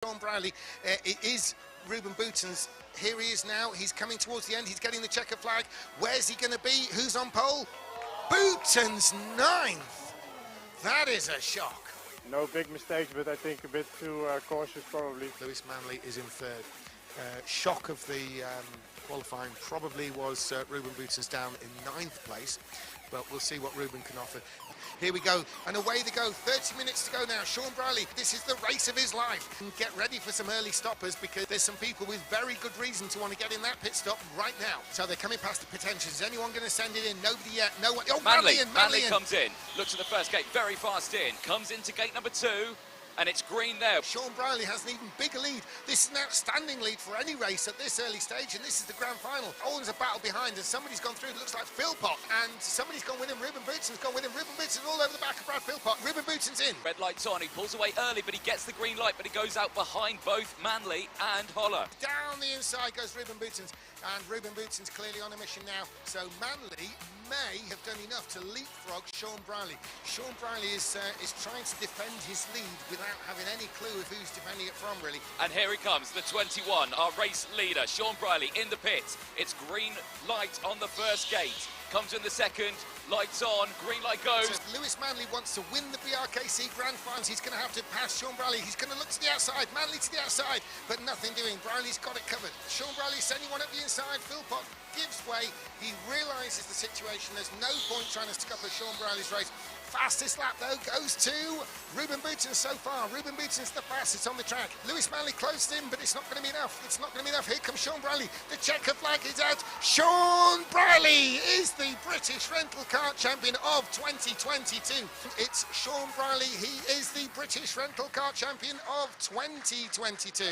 Sean Brierley, it is Ruben Bouton's. Here he is now, he's coming towards the end, he's getting the checker flag. Where's he going to be? Who's on pole? Bouton's 9th. That is a shock. No big mistakes, but I think a bit too cautious probably. Lewis Manley is in 3rd. Shock of the qualifying probably was Ruben Bouton's down in 9th place, but we'll see what Ruben can offer. Here we go, and away they go. 30 minutes to go now. Sean Brierley, this is the race of his life. And get ready for some early stoppers, because there's some people with very good reason to want to get in that pit stop right now. So they're coming past the pit entrance. Is anyone going to send it in? Nobody yet. No one. Oh, Manley comes in, looks at the first gate, very fast in, comes into gate number 2. And it's green there. Sean Brierley has an even bigger lead. This is an outstanding lead for any race at this early stage, and this is the grand final. Oh, there's a battle behind, and somebody's gone through. It looks like Philpott, and somebody's gone with him. Ruben Bouton's gone with him. Ruben Bouton's all over the back of Brad Philpott. Ruben Bouton's in. Red light's on. He pulls away early, but he gets the green light, but he goes out behind both Manley and Holler. Down the inside goes Ruben Bouton's, and Ruben Bouton's clearly on a mission now. So Manley may have done enough to leapfrog Sean Brierley. Sean Brierley is trying to defend his lead without having any clue of who's defending it from, really. And here he comes, the 21, our race leader, Sean Brierley in the pit. It's green light on the first gate. Comes in the second, lights on, green light goes. So Lewis Manley wants to win the BRKC Grand Finals. He's going to have to pass Sean Brierley. He's going to look to the outside, Manley to the outside, but nothing doing. Brierley's got it covered. Sean Brierley sending one up the inside. Philpott gives way. He realises the situation. There's no point trying to scupper Sean Brierley's race. Fastest lap, though, goes to Ruben Bouton so far. Ruben Bouton's the fastest on the track. Lewis Manley closed in, but it's not going to be enough. It's not going to be enough. Here comes Sean Brierley. The checker flag is out. Sean Brierley is the British Rental Kart Champion of 2022. It's Sean Brierley. He is the British Rental Kart Champion of 2022.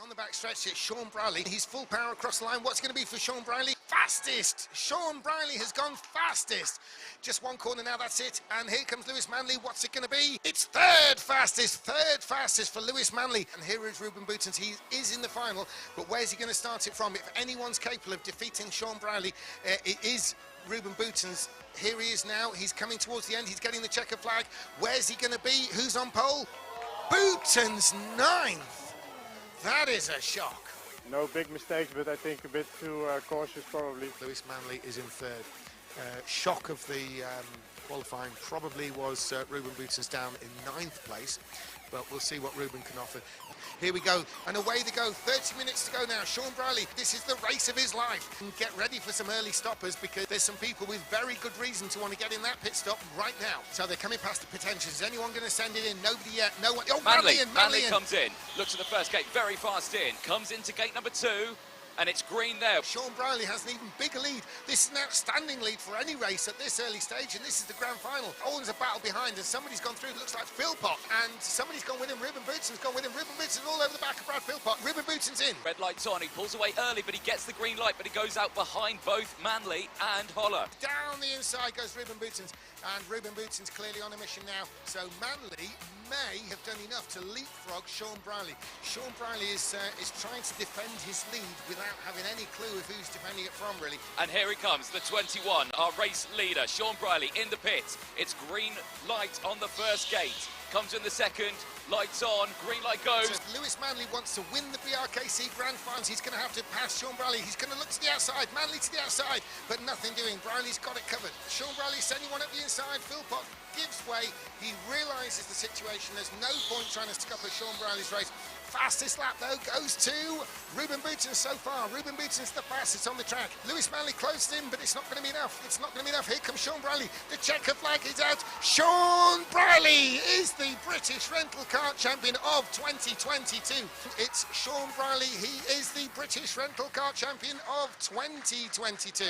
On the back stretch, it's Sean Brierley. He's full power across the line. What's going to be for Sean Brierley? Fastest! Sean Brierley has gone fastest. Just one corner now, that's it. And here comes Lewis Manley. What's it going to be? It's third fastest for Lewis Manley. And here is Ruben Bouton. He is in the final, but where's he going to start it from? If anyone's capable of defeating Sean Brierley, it is Ruben Bouton's. Here he is now. He's coming towards the end. He's getting the checker flag. Where's he going to be? Who's on pole? Bouton's 9th. That is a shock. No big mistakes, but I think a bit too cautious probably. Lewis Manley is in 3rd. Shock of the qualifying probably was Ruben Bouton's down in 9th place, but we'll see what Ruben can offer. Here we go, and away they go. 30 minutes to go now. Sean Brierley, this is the race of his life. And get ready for some early stoppers, because there's some people with very good reason to want to get in that pit stop right now. So they're coming past the pit entrance. Is anyone going to send it in? Nobody yet. No one. Oh, Manley comes in, looks at the first gate, very fast in, comes into gate number 2. and it's green there. Sean Brierley has an even bigger lead. This is an outstanding lead for any race at this early stage, and this is the grand final. Always a battle behind, and somebody's gone through. It looks like Philpott, and somebody's gone with him. Ruben Boutsen's gone with him. Ruben Boutsen's all over the back of Brad Philpott. Ruben Boutsen's in. Red light's on. He pulls away early, but he gets the green light, but he goes out behind both Manley and Holler. Down the inside goes Ruben Boutsen's, and Ruben Boutsen's clearly on a mission now. So Manley may have done enough to leapfrog Sean Brierley. Sean Brierley is trying to defend his lead without having any clue of who's defending it from, really. And here he comes, the 21, our race leader, Sean Brierley in the pit. It's green light on the first gate. Comes in the second, lights on, green light goes. So Lewis Manley wants to win the BRKC Grand Finals. He's going to have to pass Sean Brierley. He's going to look to the outside, Manley to the outside, but nothing doing. Brierley's got it covered. Sean Brierley sending one up the inside. Philpott gives way. He realises the situation. There's no point trying to scupper Sean Brierley's race. Fastest lap, though, goes to Ruben Boutsen so far. Ruben Boutsen's the fastest on the track. Lewis Manley closed in, but it's not going to be enough. It's not going to be enough. Here comes Sean Brierley. The checker flag is out. Sean Brierley is the British Rental Kart Champion of 2022. It's Sean Brierley. He is the British Rental Kart Champion of 2022.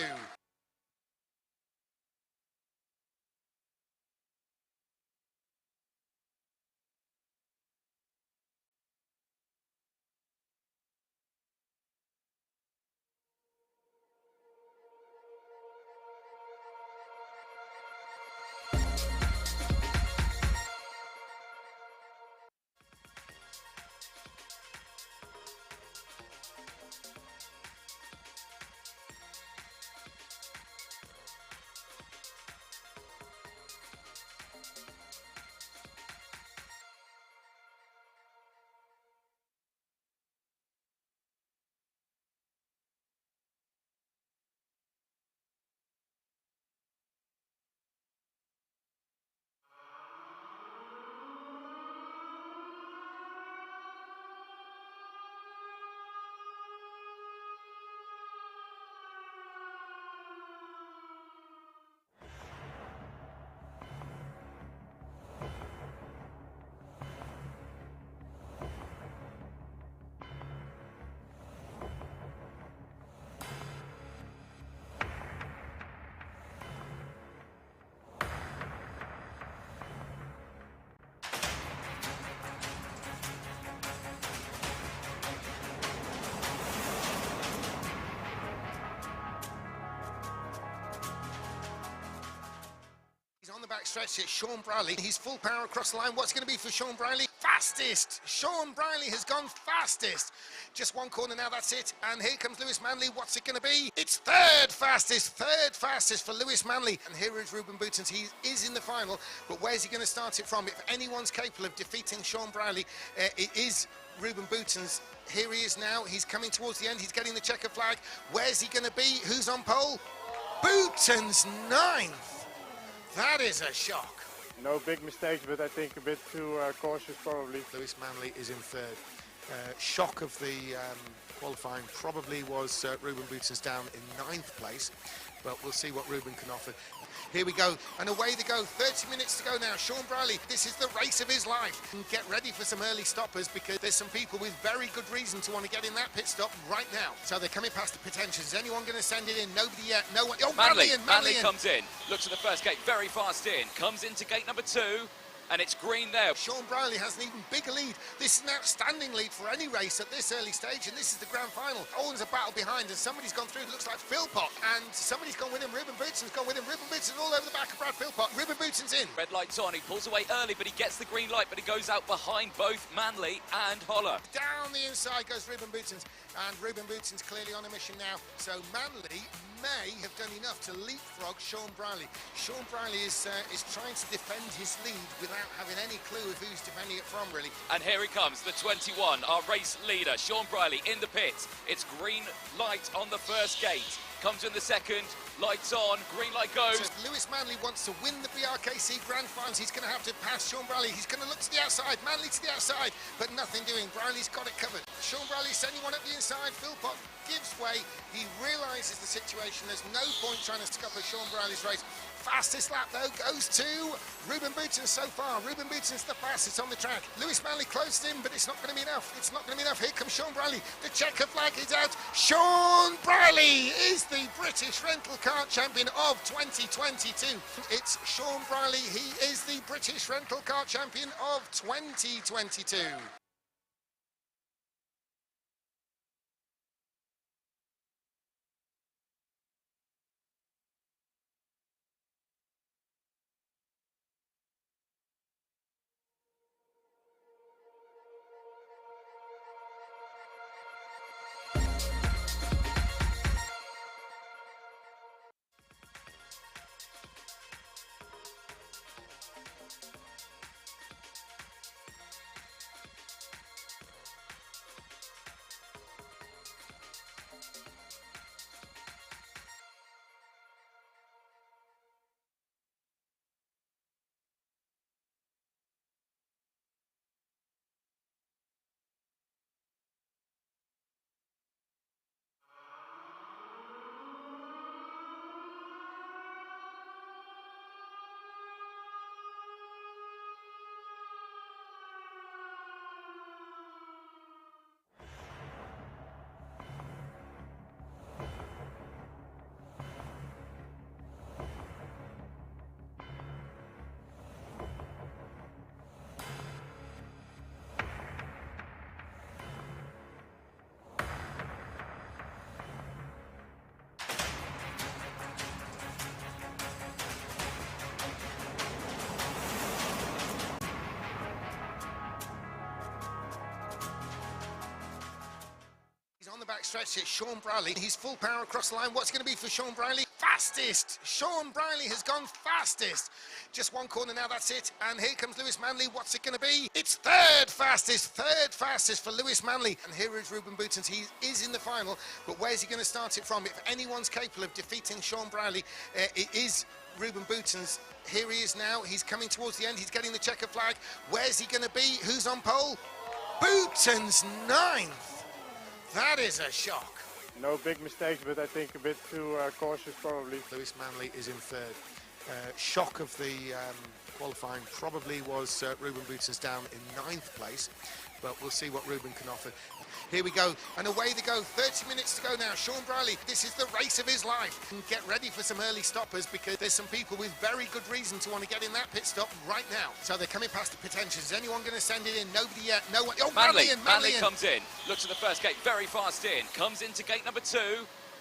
On the back stretch, it's Sean Brierley. He's full power across the line. What's going to be for Sean Brierley? Fastest! Sean Brierley has gone fastest. Just one corner now, that's it. And here comes Lewis Manley. What's it going to be? It's third fastest for Lewis Manley. And here is Ruben Boutsen. He is in the final, but where's he going to start it from? If anyone's capable of defeating Sean Brierley, it is Ruben Boutsen's. Here he is now. He's coming towards the end. He's getting the checker flag. Where's he going to be? Who's on pole? Boutsen's ninth. That is a shock. No big mistakes, but I think a bit too cautious probably. Lewis Manley is in third. Shock of the qualifying probably was Ruben Boutsen's down in ninth place, but we'll see what Ruben can offer. Here we go, and away they go. 30 minutes to go now. Sean Brierley, this is the race of his life. And get ready for some early stoppers, because there's some people with very good reason to want to get in that pit stop right now. So they're coming past the potentials. Is anyone going to send it in? Nobody yet. No one. Oh, Manley Manley comes in, looks at the first gate, very fast in, comes into gate number 2. And it's green there. Sean Brierley has an even bigger lead. This is an outstanding lead for any race at this early stage, and this is the grand final. Always a battle behind, and somebody's gone through. It looks like Philpott, and somebody's gone with him. Ruben Boutsen's gone with him. Ruben Boutsen's all over the back of Brad Philpott. Ruben Boutsen's in. Red light's on. He pulls away early, but he gets the green light, but he goes out behind both Manley and Holler. Down the inside goes Ruben Boutsen's, and Ruben Boutsen's clearly on a mission now. So Manley may have done enough to leapfrog Sean Brierley. Sean Brierley is trying to defend his lead without having any clue of who's defending it from, really. And here he comes, the 21, our race leader, Sean Brierley in the pit. It's green light on the first gate. Comes in the second, lights on, green light goes. So Lewis Manley wants to win the BRKC Grand Finals. He's going to have to pass Sean Brierley. He's going to look to the outside, Manley to the outside, but nothing doing. Brierley's got it covered. Sean Brierley sending one up the inside. Philpott gives way. He realises the situation. There's no point trying to scupper Sean Brierley's race. Fastest lap though goes to Ruben Boutens so far. Ruben Boutens the fastest on the track. Lewis Manley closed in, but it's not going to be enough. It's not going to be enough. Here comes Sean Briley. The checker flag is out. Sean Briley is the British Rental Kart Champion of 2022. It's Sean Briley. He is the British Rental Kart Champion of 2022. On the back stretch, it's Sean Briley. He's full power across the line. What's going to be for Sean Briley? Fastest! Sean Briley has gone fastest. Just one corner now, that's it. And here comes Lewis Manley. What's it going to be? It's third fastest for Lewis Manley. And here is Ruben Boutens. He is in the final, but where's he going to start it from? If anyone's capable of defeating Sean Briley, it is Ruben Boutens. Here he is now. He's coming towards the end. He's getting the checker flag. Where's he going to be? Who's on pole? Boutens, ninth. That is a shock. No big mistakes, but I think a bit too cautious probably. Lewis Manley is in third. Shock of the qualifying probably was Ruben Boutens down in ninth place, but we'll see what Ruben can offer. Here we go, and away they go. 30 minutes to go now. Sean Briley, this is the race of his life. And get ready for some early stoppers, because there's some people with very good reason to want to get in that pit stop right now. So they're coming past the pit entrance. Is anyone going to send it in? Nobody yet. No one. Oh, Manley comes in. Looks at the first gate, very fast in. Comes into gate number 2.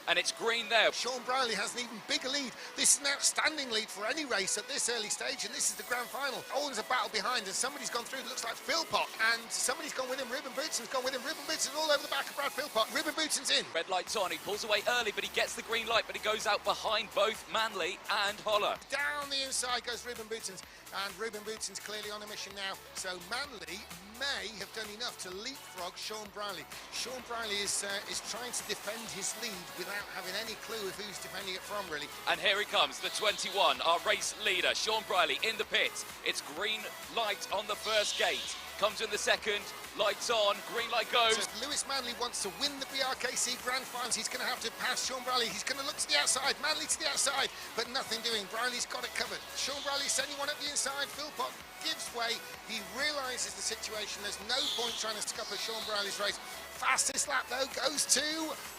And it's green there. Sean Briley has an even bigger lead. This is an outstanding lead for any race at this early stage, and this is the grand final. Always a battle behind, and somebody's gone through. It looks like Philpott, and somebody's gone with him. Ruben Boutens gone with him. Ruben Boutens all over the back of Brad Philpott. Ruben Boutens in. Red light's on. He pulls away early, but he gets the green light, but he goes out behind both Manley and Holler. Down the inside goes Ruben Boutens, and Ruben Boutens clearly on a mission now. So Manley may have done enough to leapfrog Sean Briley. Sean Briley is trying to defend his lead without having any clue of who's defending it from, really. And here he comes, the 21, our race leader, Sean Briley in the pit. It's green light on the first gate. Comes in the second, lights on, green light goes. So Lewis Manley wants to win the BRKC Grand Finals. He's going to have to pass Sean Briley. He's going to look to the outside, Manley to the outside, but nothing doing. Briley's got it covered. Sean Briley sending one up the inside. Philpott gives way. He realises the situation. There's no point trying to scupper Sean Briley's race. Fastest lap though goes to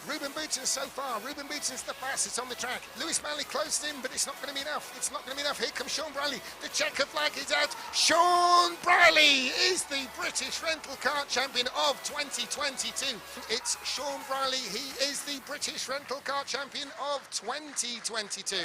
Ruben Boutens so far. Ruben Boutens the fastest on the track. Lewis Manley closed in, but it's not going to be enough. It's not going to be enough. Here comes Sean Briley. The checker flag is out. Sean Briley is the British Rental Kart Champion of 2022. It's Sean Briley. He is the British Rental Kart Champion of 2022.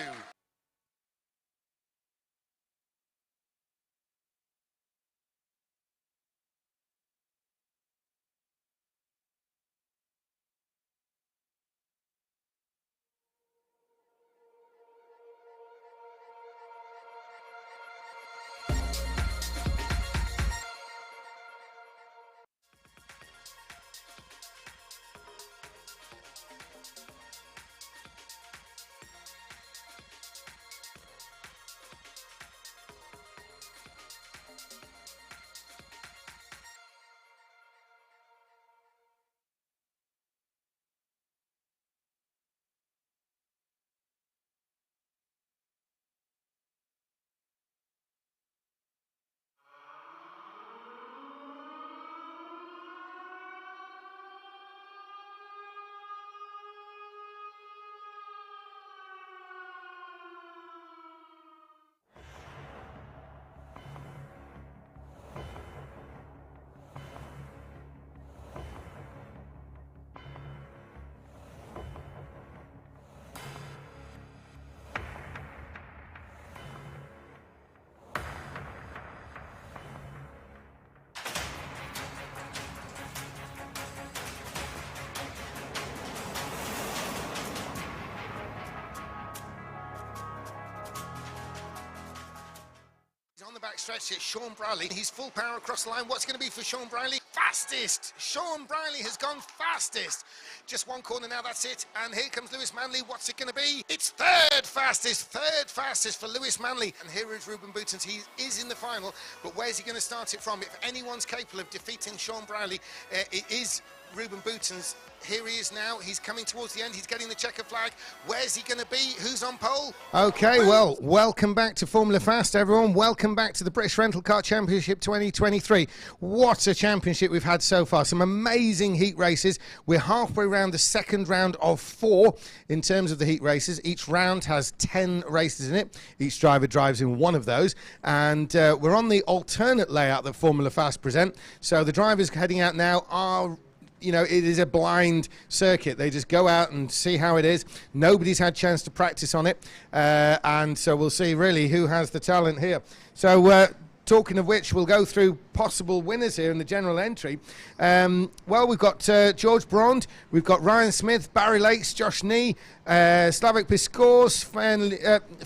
backstretch. It's Sean Briley. He's full power across the line. What's going to be for Sean Briley? Fastest. Sean Briley has gone fastest. Just one corner now, that's it. And here comes Lewis Manley. What's it going to be? It's third fastest for Lewis Manley. And here is Ruben Boutons. He is in the final, but where's he going to start it from? If anyone's capable of defeating Sean Briley, it is Ruben Boutons. Here he is now. He's coming towards the end. He's getting the checker flag. Where's he going to be? Who's on pole? Okay, well, welcome back to Formula Fast, everyone. Welcome back to the British Rental Kart Championship 2023. What a championship we've had so far. Some amazing heat races. We're halfway around the second round of 4 in terms of the heat races. Each round has 10 races in it. Each driver drives in one of those. And we're on the alternate layout that Formula Fast present. So the drivers heading out now are... You know, it is a blind circuit. They just go out and see how it is. Nobody's had chance to practice on it. And so we'll see really who has the talent here. So talking of which, we'll go through possible winners here in the general entry. Well, we've got George Brond, we've got Ryan Smith, Barry Lakes, Josh Nee, Slavik Piscors,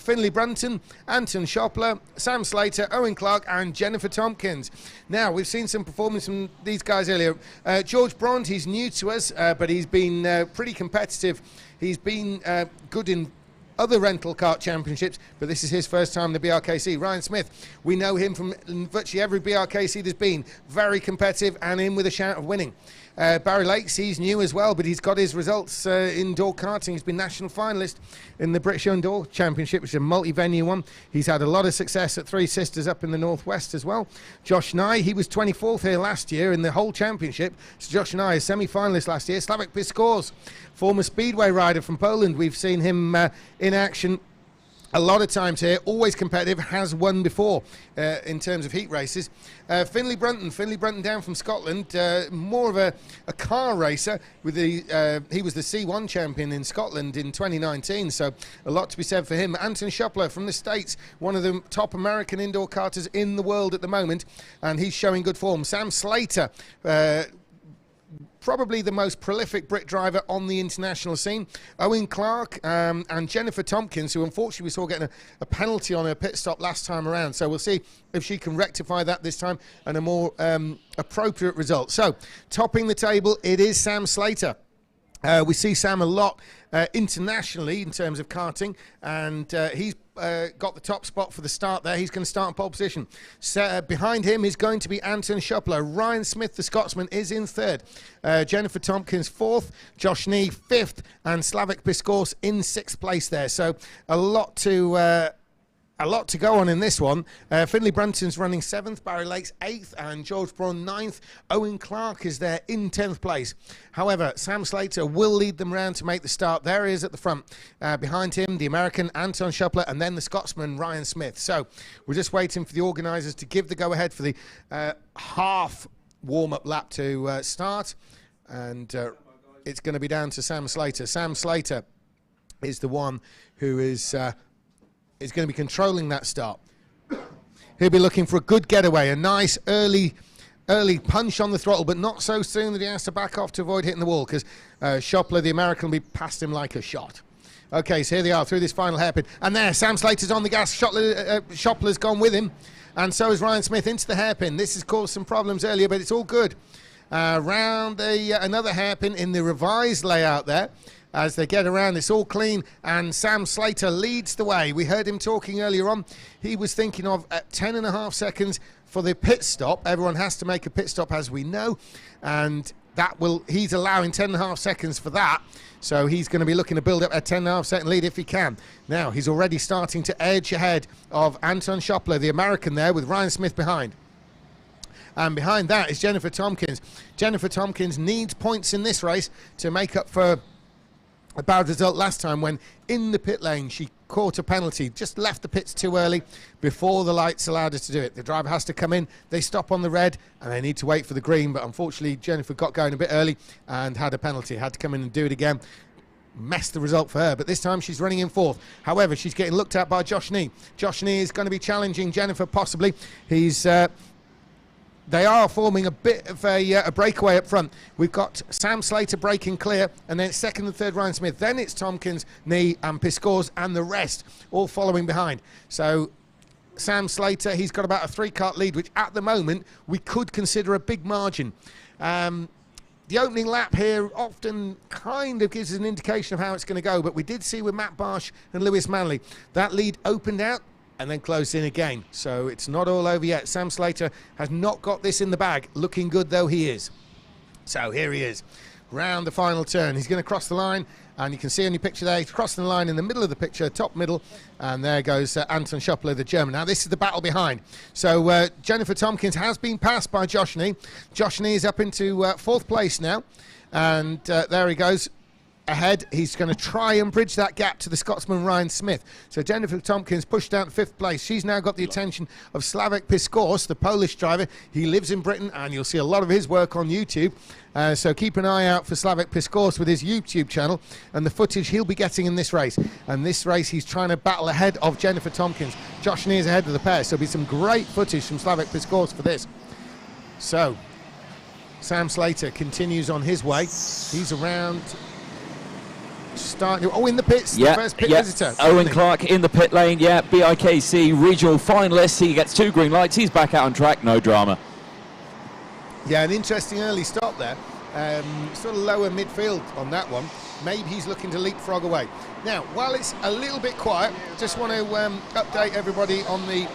Finley Brunton, Anton Schopler, Sam Slater, Owen Clark and Jennifer Tompkins. Now, we've seen some performance from these guys earlier. George Brond, he's new to us, but he's been pretty competitive. He's been good in other rental kart championships, but this is his first time in the BRKC. Ryan Smith, we know him from virtually every BRKC there's been. Very competitive and in with a shout of winning. Barry Lakes, he's new as well, but he's got his results indoor karting. He's been national finalist in the British Indoor Championship, which is a multi-venue one. He's had a lot of success at Three Sisters up in the northwest as well. Josh Nye, he was 24th here last year in the whole championship. So Josh Nye is semi-finalist last year. Slavik Piscors, former speedway rider from Poland. We've seen him in action a lot of times here, always competitive, has won before in terms of heat races. Finley Brunton down from Scotland, more of a car racer. With the he was the C1 champion in Scotland in 2019, so a lot to be said for him. Anton Schopler from the States, one of the top American indoor karters in the world at the moment, and he's showing good form. Sam Slater, probably the most prolific Brit driver on the international scene. Owen Clark and Jennifer Tompkins, who unfortunately we saw getting a penalty on her pit stop last time around. So we'll see if she can rectify that this time and a more appropriate result. So topping the table, it is Sam Slater. We see Sam a lot internationally in terms of karting, and he's got the top spot for the start there. He's going to start in pole position. So, behind him is going to be Anton Schopler. Ryan Smith, the Scotsman, is in third. Jennifer Tompkins, fourth. Josh Nee, fifth. And Slavik Piscors in sixth place there. So a lot to go on in this one. Finley Brunton's running 7th, Barry Lakes 8th, and George Braun 9th. Owen Clark is there in 10th place. However, Sam Slater will lead them round to make the start. There he is at the front. Behind him, the American Anton Schopler, and then the Scotsman Ryan Smith. So we're just waiting for the organisers to give the go-ahead for the half warm-up lap to start. And it's going to be down to Sam Slater. Sam Slater is the one who is going to be controlling that start. He'll be looking for a good getaway, a nice early punch on the throttle, but not so soon that he has to back off to avoid hitting the wall, because Schopler, the American, will be past him like a shot. Okay, so here they are through this final hairpin. And there, Sam Slater's on the gas. Schopler's gone with him. And so is Ryan Smith into the hairpin. This has caused some problems earlier, but it's all good. Round another hairpin in the revised layout there. As they get around, it's all clean, and Sam Slater leads the way. We heard him talking earlier on. He was thinking of 10.5 seconds for the pit stop. Everyone has to make a pit stop, as we know, and he's allowing 10.5 seconds for that. So he's going to be looking to build up a 10.5 second lead if he can. Now, he's already starting to edge ahead of Anton Schopler, the American there, with Ryan Smith behind. And behind that is Jennifer Tompkins. Jennifer Tompkins needs points in this race to make up for a bad result last time when in the pit lane she caught a penalty, just left the pits too early before the lights allowed her to do it. The driver has to come in, they stop on the red and they need to wait for the green, but unfortunately Jennifer got going a bit early and had a penalty, had to come in and do it again. Messed the result for her, but this time she's running in fourth. However, she's getting looked at by Josh Nee. Josh Nee is going to be challenging Jennifer possibly. They are forming a bit of a breakaway up front. We've got Sam Slater breaking clear, and then second and third Ryan Smith. Then it's Tompkins, Nee and Piscors and the rest all following behind. So Sam Slater. He's got about a 3-kart lead, which at the moment we could consider a big margin. The opening lap here often kind of gives us an indication of how it's going to go, but we did see with Matt Barsh and Lewis Manley, that lead opened out and then closed in again. So it's not all over yet. Sam Slater has not got this in the bag, looking good though he is. So here he is, round the final turn. He's going to cross the line, and you can see on your picture there, he's crossing the line in the middle of the picture, top middle, and there goes Anton Schoppler, the German. Now this is the battle behind. So Jennifer Tompkins has been passed by Josh Nee. Josh Nee is up into 4th place now, and there he goes. Ahead, he's going to try and bridge that gap to the Scotsman Ryan Smith. So Jennifer Tompkins pushed down to 5th place. She's now got the attention of Slavek Piskorz, the Polish driver. He lives in Britain, and you'll see a lot of his work on YouTube. So keep an eye out for Slavek Piskorz with his YouTube channel and the footage he'll be getting in this race. And this race, he's trying to battle ahead of Jennifer Tompkins. Josh Nee is ahead of the pair, so there'll be some great footage from Slavek Piskorz for this. So Sam Slater continues on his way. He's around... in the pits, the first pit visitor. Owen Clark in the pit lane, BRKC regional finalist. He gets 2 green lights, he's back out on track, no drama. Yeah, an interesting early stop there. Sort of lower midfield on that one. Maybe he's looking to leapfrog away. Now, while it's a little bit quiet, just want to update everybody on the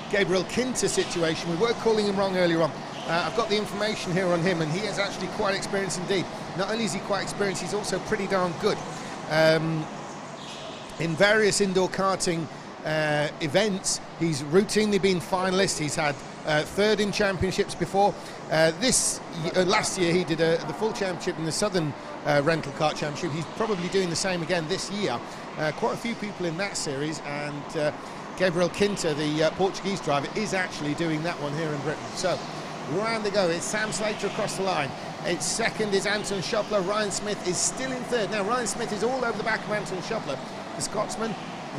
Gabriel Kinter situation. We were calling him wrong earlier on. I've got the information here on him, and he is actually quite experienced indeed. Not only is he quite experienced, he's also pretty darn good. In various indoor karting events, he's routinely been finalist. He's had 3rd in championships before. Last year he did the full championship in the Southern Rental Kart Championship. He's probably doing the same again this year. Quite a few people in that series, and Gabriel Kinter, the Portuguese driver, is actually doing that one here in Britain. So round they go. It's Sam Slater across the line. Its 2nd is Anton Schoppler. Ryan Smith is still in 3rd. Now Ryan Smith is all over the back of Anton Schoppler. The Scotsman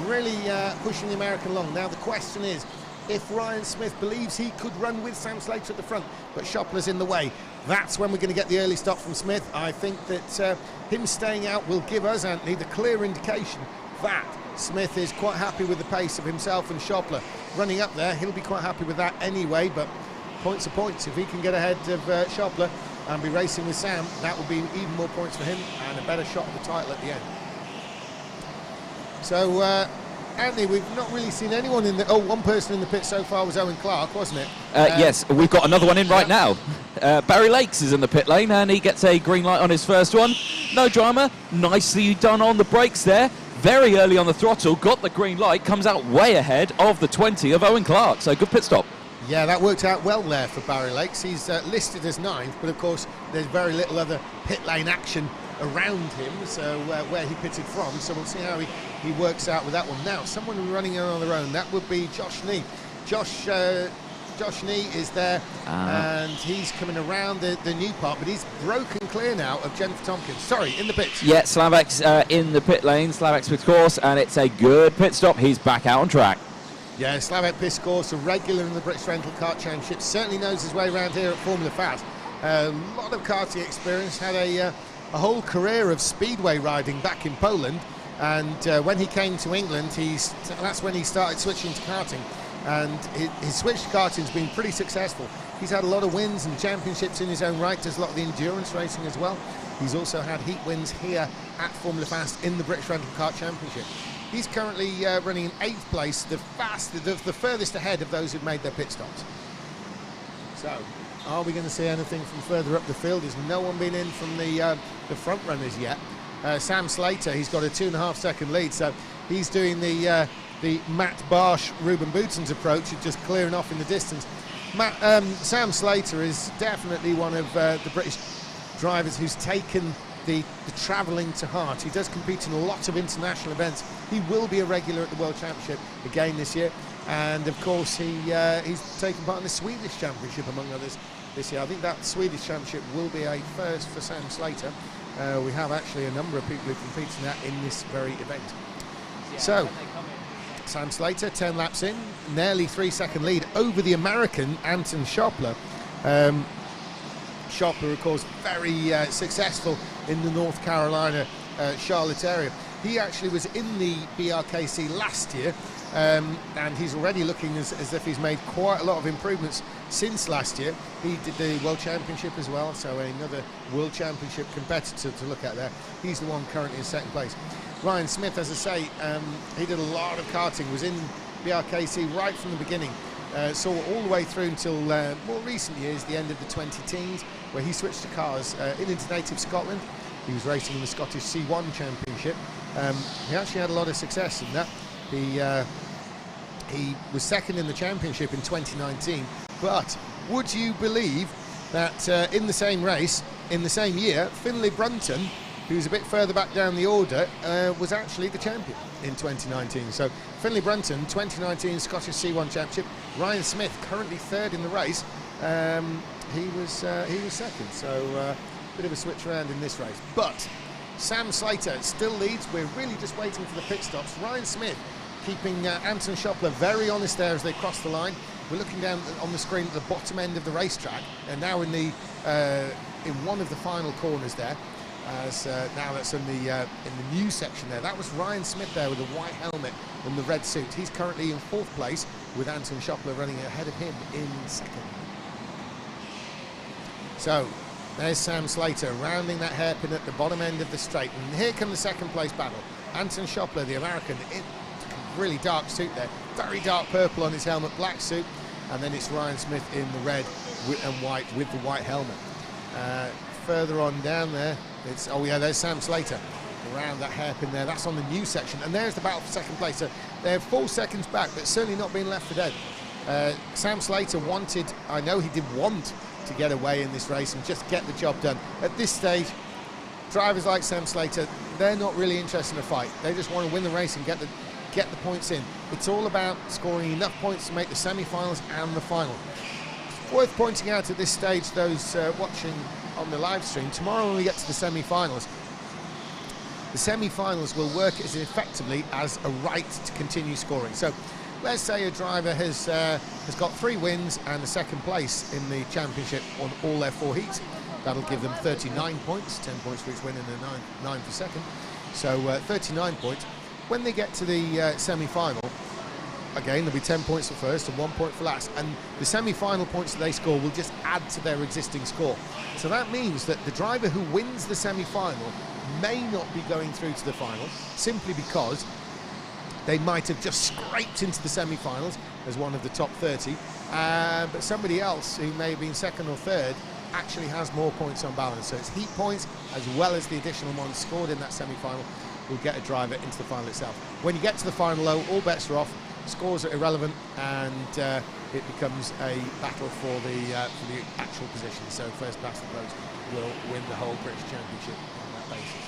really pushing the American along. Now the question is, if Ryan Smith believes he could run with Sam Slater at the front, but Schoppler's in the way, that's when we're going to get the early stop from Smith. I think that him staying out will give us, Anthony, the clear indication that Smith is quite happy with the pace of himself and Schoppler. Running up there, he'll be quite happy with that anyway, but points are points. If he can get ahead of Schoppler and be racing with Sam, that will be even more points for him and a better shot at the title at the end. So, Anthony, we've not really seen anyone in the... one person in the pit so far was Owen Clark, wasn't it? Yes, we've got another one in right now. Barry Lakes is in the pit lane, and he gets a green light on his first one. No drama, nicely done on the brakes there. Very early on the throttle, got the green light, comes out way ahead of the 20 of Owen Clark, so good pit stop. Yeah, that worked out well there for Barry Lakes. He's listed as 9th, but of course there's very little other pit lane action around him, so where he pitted from, so we'll see how he works out with that one. Now, someone running on their own, that would be Josh Nee. Josh Nee is there, and he's coming around the new part, but he's broken clear now of Jennifer Tompkins. Sorry, in the pits. Yeah, Slavek's in the pit lane, Slavek's pit course, and it's a good pit stop. He's back out on track. Yeah, Slavek Piskorz, a regular in the British Rental Kart Championship, certainly knows his way around here at Formula Fast. A lot of karting experience, had a whole career of speedway riding back in Poland, and when he came to England, that's when he started switching to karting, and his switch to karting has been pretty successful. He's had a lot of wins and championships in his own right, does a lot of the endurance racing as well. He's also had heat wins here at Formula Fast in the British Rental Kart Championship. He's currently running in 8th place, the furthest ahead of those who've made their pit stops. So, are we going to see anything from further up the field? There's no one been in from the front runners yet. Sam Slater, he's got a 2.5-second lead, so he's doing the Matt Barsh, Ruben Boutsen's approach of just clearing off in the distance. Sam Slater is definitely one of the British drivers who's taken the travelling to heart. He does compete in a lot of international events. He will be a regular at the World Championship again this year, and of course he's taken part in the Swedish Championship among others this year. I think that Swedish Championship will be a first for Sam Slater. We have actually a number of people who compete in that in this very event. So Sam Slater, 10 laps in, nearly 3-second lead over the American Anton Schoppler. Schoppler, of course, very successful in the North Carolina, Charlotte area. He actually was in the BRKC last year, and he's already looking as if he's made quite a lot of improvements since last year. He did the World Championship as well, so another World Championship competitor to look at there. He's the one currently in second place. Ryan Smith, as I say, he did a lot of karting, was in BRKC right from the beginning. Saw all the way through until more recent years, the end of the 2010s, where he switched to cars in his native Scotland. He was racing in the Scottish C1 Championship. He actually had a lot of success in that. He was second in the championship in 2019, but would you believe that in the same race, in the same year, Finlay Brunton, who's a bit further back down the order, was actually the champion in 2019. So Finlay Brunton, 2019 Scottish C1 Championship. Ryan Smith, currently third in the race. He was second. So bit of a switch around in this race. But Sam Slater still leads. We're really just waiting for the pit stops. Ryan Smith keeping Anton Schoppler very honest there as they cross the line. We're looking down on the screen at the bottom end of the racetrack, and now in one of the final corners there. As now that's in the new section there. That was Ryan Smith there with the white helmet and the red suit. He's currently in fourth place with Anton Schoppler running ahead of him in second. So there's Sam Slater rounding that hairpin at the bottom end of the straight, and here come the second place battle. Anton Schoppler, the American, in really dark suit there, very dark purple on his helmet, black suit, and then it's Ryan Smith in the red and white with the white helmet. Further on down there, it's, oh yeah, there's Sam Slater around that hairpin there. That's on the new section, and there's the battle for second place. So they're 4 seconds back, but certainly not being left for dead. Sam Slater wanted, I know he did want to get away in this race and just get the job done. At this stage, drivers like Sam Slater, they're not really interested in a fight. They just want to win the race and get the points in. It's all about scoring enough points to make the semi-finals and the final. It's worth pointing out at this stage, those watching on the live stream, tomorrow when we get to the semi-finals, the semi-finals will work as effectively as a right to continue scoring. So let's say a driver has got 3 wins and a second place in the championship on all their 4 heats. That'll give them 39 points, 10 points for each win and a 9 for second. So 39 points. When they get to the semi-final, again, there'll be 10 points for first and 1 point for last, and the semi-final points that they score will just add to their existing score. So that means that the driver who wins the semi-final may not be going through to the final, simply because they might have just scraped into the semi-finals as one of the top 30, but somebody else who may have been second or third actually has more points on balance. So it's heat points as well as the additional ones scored in that semi-final will get a driver into the final itself. When you get to the final, though, all bets are off. Scores are irrelevant, and it becomes a battle for the actual position. So first past the post will win the whole British Championship on that basis.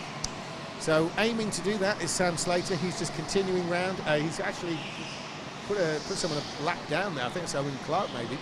So aiming to do that is Sam Slater. He's just continuing round. He's actually put someone a lap down there. I think it's Owen Clark maybe.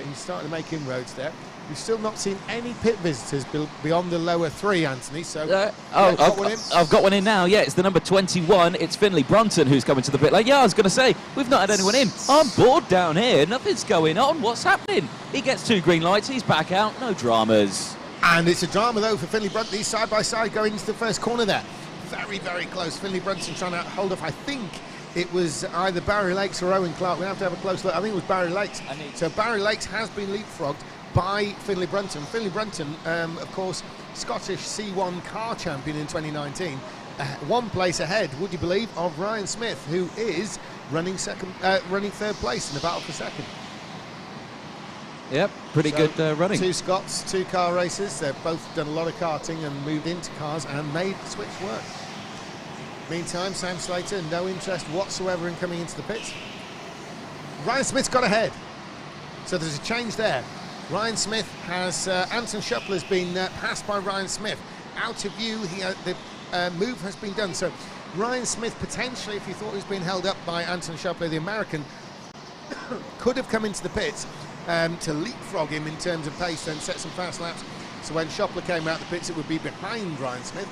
He's starting to make inroads there. We've still not seen any pit visitors beyond the lower 3, Anthony. So I've got one in now. Yeah, it's the number 21. It's Finlay Brunton who's coming to the pit lane. Yeah, I was going to say, we've not had anyone in. I'm bored down here. Nothing's going on. What's happening? He gets 2 green lights. He's back out. No dramas. And it's a drama, though, for Finlay Brunton. He's side by side going into the first corner there. Very, very close. Finlay Brunton trying to hold off, I think it was either Barry Lakes or Owen Clark. We have to have a close look. I think it was Barry Lakes. So Barry Lakes has been leapfrogged by Finlay Brunton. Finlay Brunton, of course, Scottish C1 car champion in 2019. 1 place ahead, would you believe, of Ryan Smith, who is running third place in the battle for second. Yep, pretty good running. 2 Scots, 2 car races. They've both done a lot of karting and moved into cars and made the switch work. Meantime, Sam Slater, no interest whatsoever in coming into the pits. Ryan Smith's got ahead. So there's a change there. Ryan Smith has, Anton Schoppler's been passed by Ryan Smith. Out of view, the move has been done. So Ryan Smith, potentially, if you thought he was being held up by Anton Schoppler, the American, could have come into the pits to leapfrog him in terms of pace and set some fast laps. So when Schoppler came out the pits, it would be behind Ryan Smith.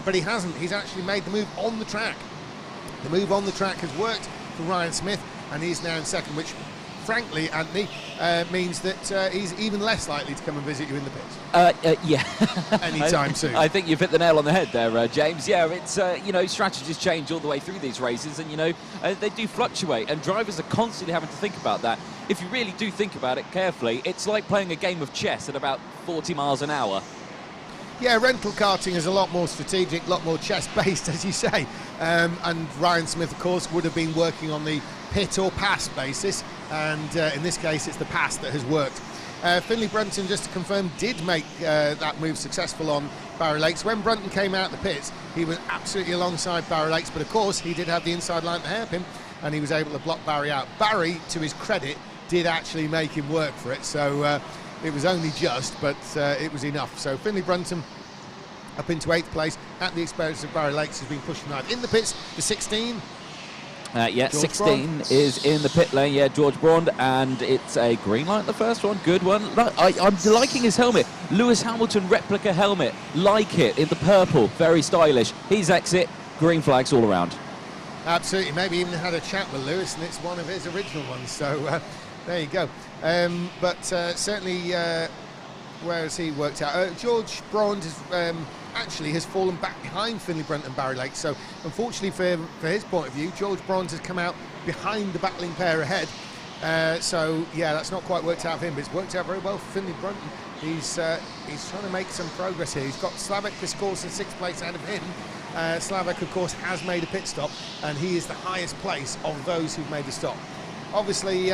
But he hasn't. He's actually made the move on the track. The move on the track has worked for Ryan Smith, and he's now in second, which frankly, Anthony, means that he's even less likely to come and visit you in the pits. Yeah. Anytime soon. I think you've hit the nail on the head there, James. Yeah, it's, you know, strategies change all the way through these races, and, you know, they do fluctuate, and drivers are constantly having to think about that. If you really do think about it carefully, it's like playing a game of chess at about 40 miles an hour. Yeah, rental karting is a lot more strategic, a lot more chess-based, as you say. And Ryan Smith, of course, would have been working on the pit or pass basis, and in this case, it's the pass that has worked. Finley Brunton, just to confirm, did make that move successful on Barry Lakes. When Brunton came out the pits, he was absolutely alongside Barry Lakes, but of course, he did have the inside line to hairpin, and he was able to block Barry out. Barry, to his credit, did actually make him work for it, so it was only just, but it was enough. So Finley Brunton up into 8th place at the expense of Barry Lakes, has been pushing hard. In the pits, the 16. Yeah, George 16 Braun is in the pit lane. Yeah, George Braun, and it's a green light, the first one. Good one. I'm liking his helmet. Lewis Hamilton replica helmet. Like it, in the purple. Very stylish. He's exit. Green flags all around. Absolutely. Maybe even had a chat with Lewis, and it's one of his original ones. So there you go. But certainly, where has he worked out? George Braun actually has fallen back behind Finley Brunton and Barry Lakes. So unfortunately for his point of view, George Braun has come out behind the battling pair ahead. So yeah, that's not quite worked out for him, but it's worked out very well for Finley Brunton. He's trying to make some progress here. He's got Slavek Piskor's in 6th place ahead of him. Slavek, of course, has made a pit stop, and he is the highest place of those who've made the stop. Obviously,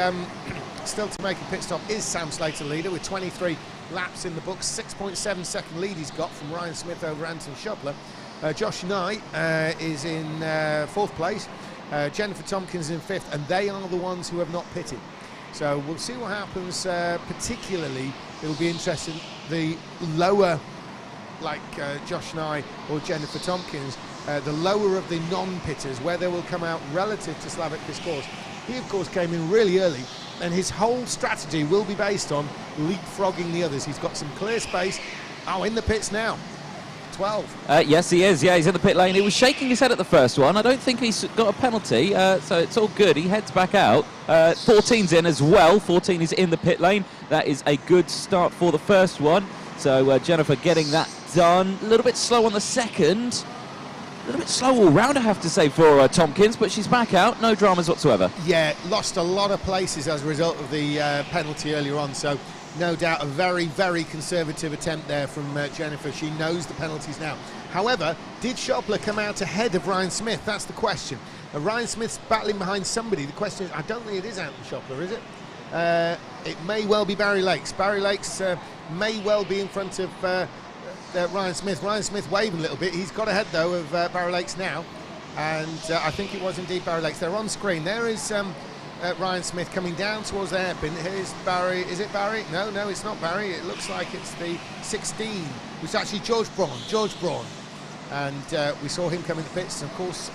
still to make a pit stop is Sam Slater, leader, with 23 laps in the books. 6.7 second lead he's got from Ryan Smith over Anton Schopler. Josh Knight is in 4th place. Jennifer Tompkins in 5th, and they are the ones who have not pitted. So we'll see what happens. Particularly, it'll be interesting. The lower, like Josh Knight or Jennifer Tompkins, the lower of the non-pitters, where they will come out relative to Slavek Piskor's. He, of course, came in really early, and his whole strategy will be based on leapfrogging the others. He's got some clear space. Oh, in the pits now. 12. Yes, he is. Yeah, he's in the pit lane. He was shaking his head at the first one. I don't think he's got a penalty, so it's all good. He heads back out. 14's in as well. 14 is in the pit lane. That is a good start for the first one. So Jennifer getting that done. A little bit slow on the second. A little bit slow all round, I have to say, for Tompkins, but she's back out. No dramas whatsoever. Yeah, lost a lot of places as a result of the penalty earlier on, so no doubt a very, very conservative attempt there from Jennifer. She knows the penalties now. However, did Schopler come out ahead of Ryan Smith? That's the question. Ryan Smith's battling behind somebody. The question is, I don't think it is Anton Schopler, is it? It may well be Barry Lakes. Barry Lakes may well be in front of Ryan Smith. Ryan Smith waving a little bit. He's got ahead, though, of Barry Lakes now. And I think it was indeed Barry Lakes. They're on screen. There is Ryan Smith coming down towards the hairpin. Here's Barry. Is it Barry? No, it's not Barry. It looks like it's the 16, which is actually George Braun. George Braun. And we saw him come in the pits. Of course,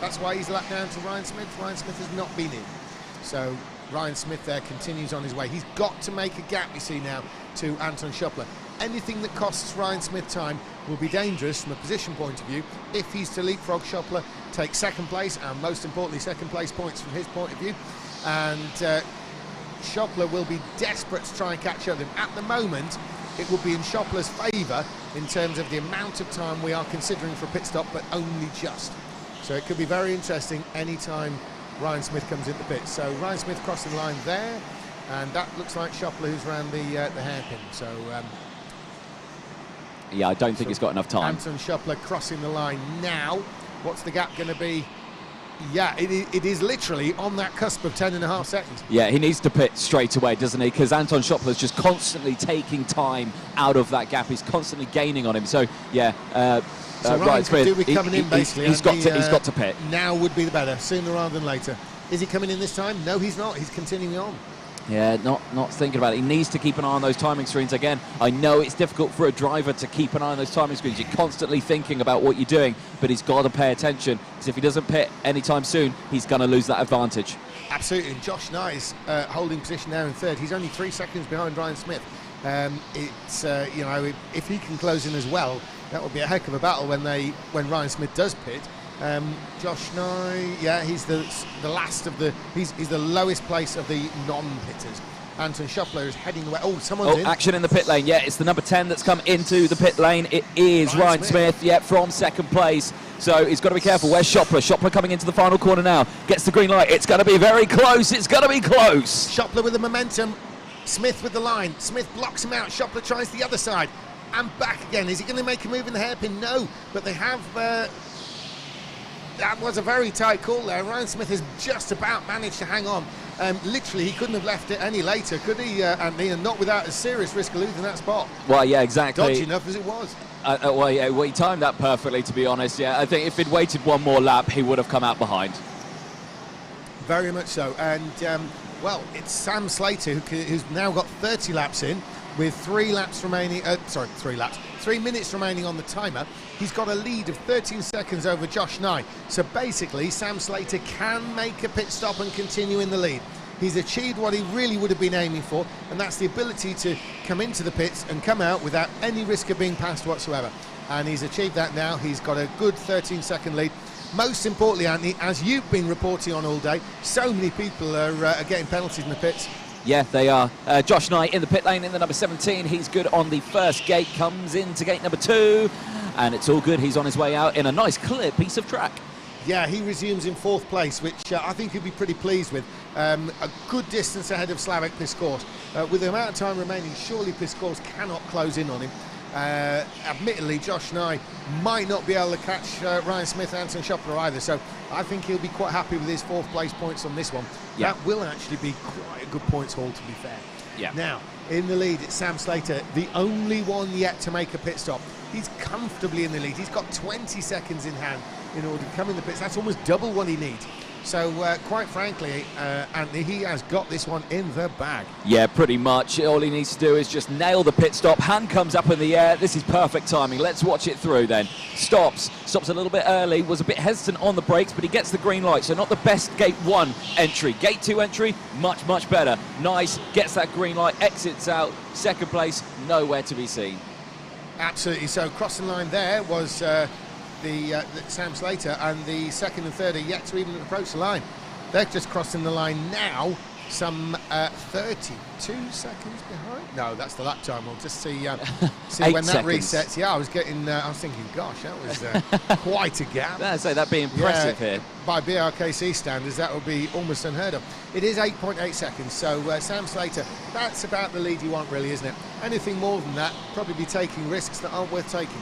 that's why he's lapped down to Ryan Smith. Ryan Smith has not been in. So Ryan Smith there continues on his way. He's got to make a gap, you see now, to Anton Schopler. Anything that costs Ryan Smith time will be dangerous from a position point of view. If he's to leapfrog Schopler, take 2nd place, and most importantly, 2nd place points from his point of view. And Schopler will be desperate to try and catch up with him. At the moment, it will be in Schopler's favour in terms of the amount of time we are considering for a pit stop, but only just. So it could be very interesting any time Ryan Smith comes into the pit. So Ryan Smith crossing the line there, and that looks like Schopler who's around the hairpin. So yeah, I don't think he's got enough time. Anton Schopler crossing the line now. What's the gap going to be? Yeah, it is literally on that cusp of 10.5 seconds. Yeah, he needs to pit straight away, doesn't he? Because Anton Schopler's just constantly taking time out of that gap. He's constantly gaining on him. So, yeah, so Ryan could do with coming in, basically. He's got to pit. Now would be the better, sooner rather than later. Is he coming in this time? No, he's not. He's continuing on. Yeah, not thinking about it. He needs to keep an eye on those timing screens. Again, I know it's difficult for a driver to keep an eye on those timing screens. You're constantly thinking about what you're doing, but he's got to pay attention, because if he doesn't pit anytime soon, he's going to lose that advantage. Absolutely, and Josh Knight is holding position there in 3rd. He's only 3 seconds behind Ryan Smith. It's you know, if he can close in as well, that will be a heck of a battle when Ryan Smith does pit. Josh Nye, yeah, he's the last of the, he's the lowest place of the non-pitters. Anton Schoppler is heading away. Oh, someone's in. Action in the pit lane. Yeah, it's the number 10 that's come into the pit lane. It is Ryan Smith, yeah, from second place. So he's got to be careful. Where's Schoppler? Schoppler coming into the final corner now. Gets the green light. It's going to be very close. It's going to be close. Schoppler with the momentum. Smith with the line. Smith blocks him out. Schoppler tries the other side. And back again. Is he going to make a move in the hairpin? No. But they have... that was a very tight call there. Ryan Smith has just about managed to hang on. Literally, he couldn't have left it any later, could he, Anthony? And not without a serious risk of losing that spot. Well, yeah, exactly. Dodgy enough as it was. Well, yeah, he timed that perfectly, to be honest. Yeah, I think if he'd waited one more lap, he would have come out behind. Very much so. And, well, it's Sam Slater who's now got 30 laps in with 3 laps remaining. 3 minutes remaining on the timer. He's got a lead of 13 seconds over Josh Nye. So basically, Sam Slater can make a pit stop and continue in the lead. He's achieved what he really would have been aiming for, and that's the ability to come into the pits and come out without any risk of being passed whatsoever. And he's achieved that now. He's got a good 13-second lead. Most importantly, Anthony, as you've been reporting on all day, so many people are getting penalties in the pits. Yeah, they are. Josh Nye in the pit lane in the number 17. He's good on the first gate, comes into gate number 2, and it's all good. He's on his way out in a nice, clear piece of track. Yeah, he resumes in 4th place, which I think he'll be pretty pleased with. A good distance ahead of Slavek Piskors. With the amount of time remaining, surely Piskors cannot close in on him. Admittedly, Josh Nye might not be able to catch Ryan Smith and Anton Schoppler either, so I think he'll be quite happy with his 4th place points on this one. Yeah. That will actually be quite a good points haul, to be fair. Yeah. Now, in the lead, it's Sam Slater, the only one yet to make a pit stop. He's comfortably in the lead. He's got 20 seconds in hand in order to come in the pits. That's almost double what he needs. So, quite frankly, Anthony, he has got this one in the bag. Yeah, pretty much. All he needs to do is just nail the pit stop. Hand comes up in the air. This is perfect timing. Let's watch it through then. Stops a little bit early. Was a bit hesitant on the brakes, but he gets the green light. So not the best gate 1 entry. Gate 2 entry, much, much better. Nice. Gets that green light. Exits out. Second place, nowhere to be seen. Absolutely. So, crossing line there was... the Sam Slater, and the 2nd and 3rd are yet to even approach the line. They're just crossing the line now, some 32 seconds behind. No, that's the lap time. We'll just see when that resets. Yeah, I was thinking, gosh, that was quite a gap. I'd say that'd be impressive here. By BRKC standards, that would be almost unheard of. It is 8.8 seconds, so Sam Slater, that's about the lead you want, really, isn't it? Anything more than that, probably be taking risks that aren't worth taking.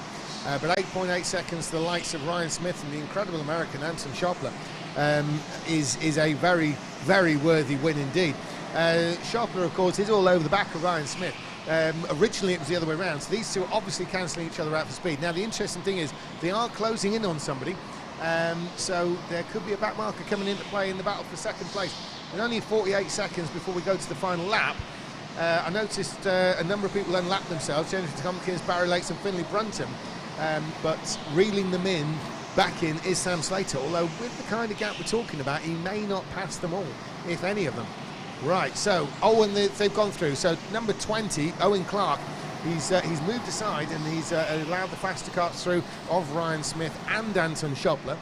But 8.8 seconds, the likes of Ryan Smith and the incredible American Anton Schoppler is a very, very worthy win indeed. Schoppler, of course, is all over the back of Ryan Smith. Originally, it was the other way around, so these two are obviously cancelling each other out for speed. Now, the interesting thing is they are closing in on somebody, so there could be a back marker coming into play in the battle for second place. And only 48 seconds before we go to the final lap, I noticed a number of people then lapped themselves, Jennifer Tompkins, Barry Lakes and Finley Brunton. But reeling them back in is Sam Slater, although with the kind of gap we're talking about, he may not pass them all, if any of them. Right, so, and they've gone through. So, number 20, Owen Clark, he's moved aside and he's allowed the faster carts through of Ryan Smith and Anton Schoppler.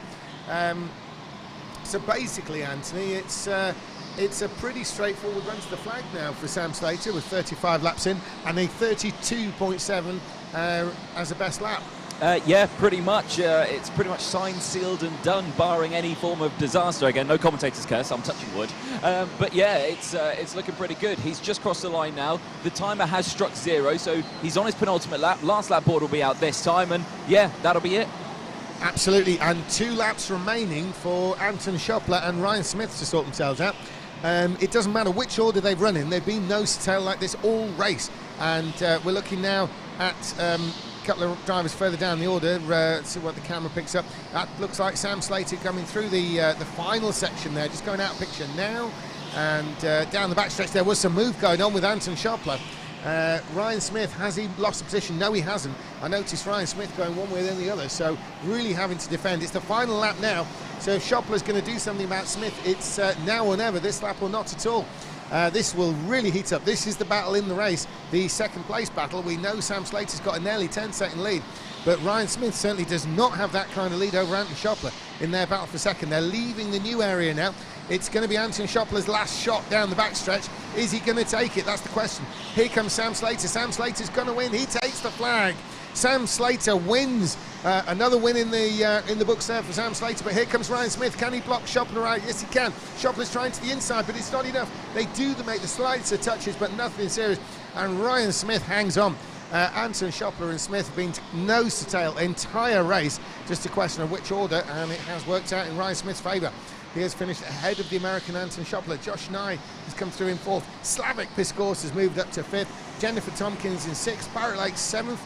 So, basically, Anthony, it's a pretty straightforward run to the flag now for Sam Slater with 35 laps in and a 32.7 as a best lap. Yeah, pretty much. It's pretty much signed, sealed and done, barring any form of disaster. Again, no commentator's curse, I'm touching wood. But yeah, it's looking pretty good. He's just crossed the line now. The timer has struck 0, so he's on his penultimate lap. Last lap board will be out this time, and yeah, that'll be it. Absolutely, and 2 laps remaining for Anton Schoppler and Ryan Smith to sort themselves out. It doesn't matter which order they've run in, they've been nose to tail like this all race. And we're looking now at couple of drivers further down the order. See what the camera picks up. That looks like Sam Slater coming through the final section there, just going out of picture now. And down the backstretch there was some move going on with Anton Schoppler. Ryan Smith, has he lost the position? No, he hasn't. I noticed Ryan Smith going one way then the other, so really having to defend. It's the final lap now, so if Schoppler's going to do something about Smith, it's now or never, this lap or not at all. This will really heat up. This is the battle in the race, the second place battle. We know Sam Slater's got a nearly 10-second lead. but Ryan Smith certainly does not have that kind of lead over Anton Schoppler in their battle for second. They're leaving the new area now. It's going to be Anton Schoppler's last shot down the backstretch. Is he going to take it? That's the question. Here comes Sam Slater. Sam Slater's going to win. He takes the flag. Sam Slater wins. Another win in the books there for Sam Slater, but here comes Ryan Smith. Can he block Schoppler out? Yes, he can. Schoppler's trying to the inside, but it's not enough. They do make the slighter touches, but nothing serious, and Ryan Smith hangs on. Anton Schoppler and Smith have been nose to tail entire race, just a question of which order, and it has worked out in Ryan Smith's favour. He has finished ahead of the American Anton Schoppler. Josh Nye has come through in 4th. Slavik Piskorz has moved up to 5th. Jennifer Tompkins in 6th. Barrett Lake 7th.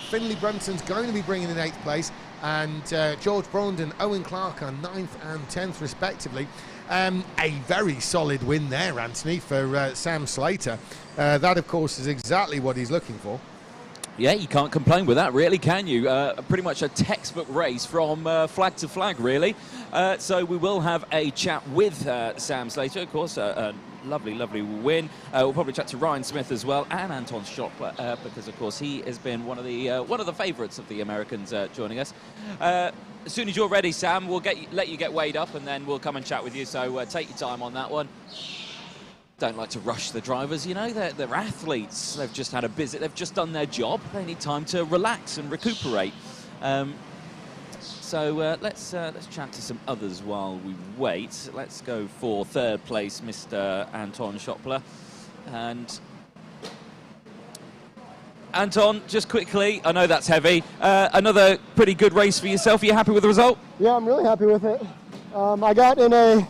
Finley Brunton's going to be bringing in 8th place, and George Braund and Owen Clark are 9th and 10th respectively. A very solid win there, Anthony, for Sam Slater. That, of course, is exactly what he's looking for. Yeah, you can't complain with that, really, can you? Pretty much a textbook race from flag to flag, really. So we will have a chat with Sam Slater, of course. A lovely, lovely win. We'll probably chat to Ryan Smith as well, and Anton Schoppler, because, of course, he has been one of the favourites of the Americans joining us. As soon as you're ready, Sam, we'll let you get weighed up, and then we'll come and chat with you. So take your time on that one. Don't like to rush the drivers, you know, they're athletes. They've just had a visit, they've just done their job. They need time to relax and recuperate. So let's chat to some others while we wait. Let's go for 3rd place, Mr. Anton Schoppler. And Anton, just quickly, I know that's heavy. Another pretty good race for yourself. Are you happy with the result? Yeah, I'm really happy with it. I got in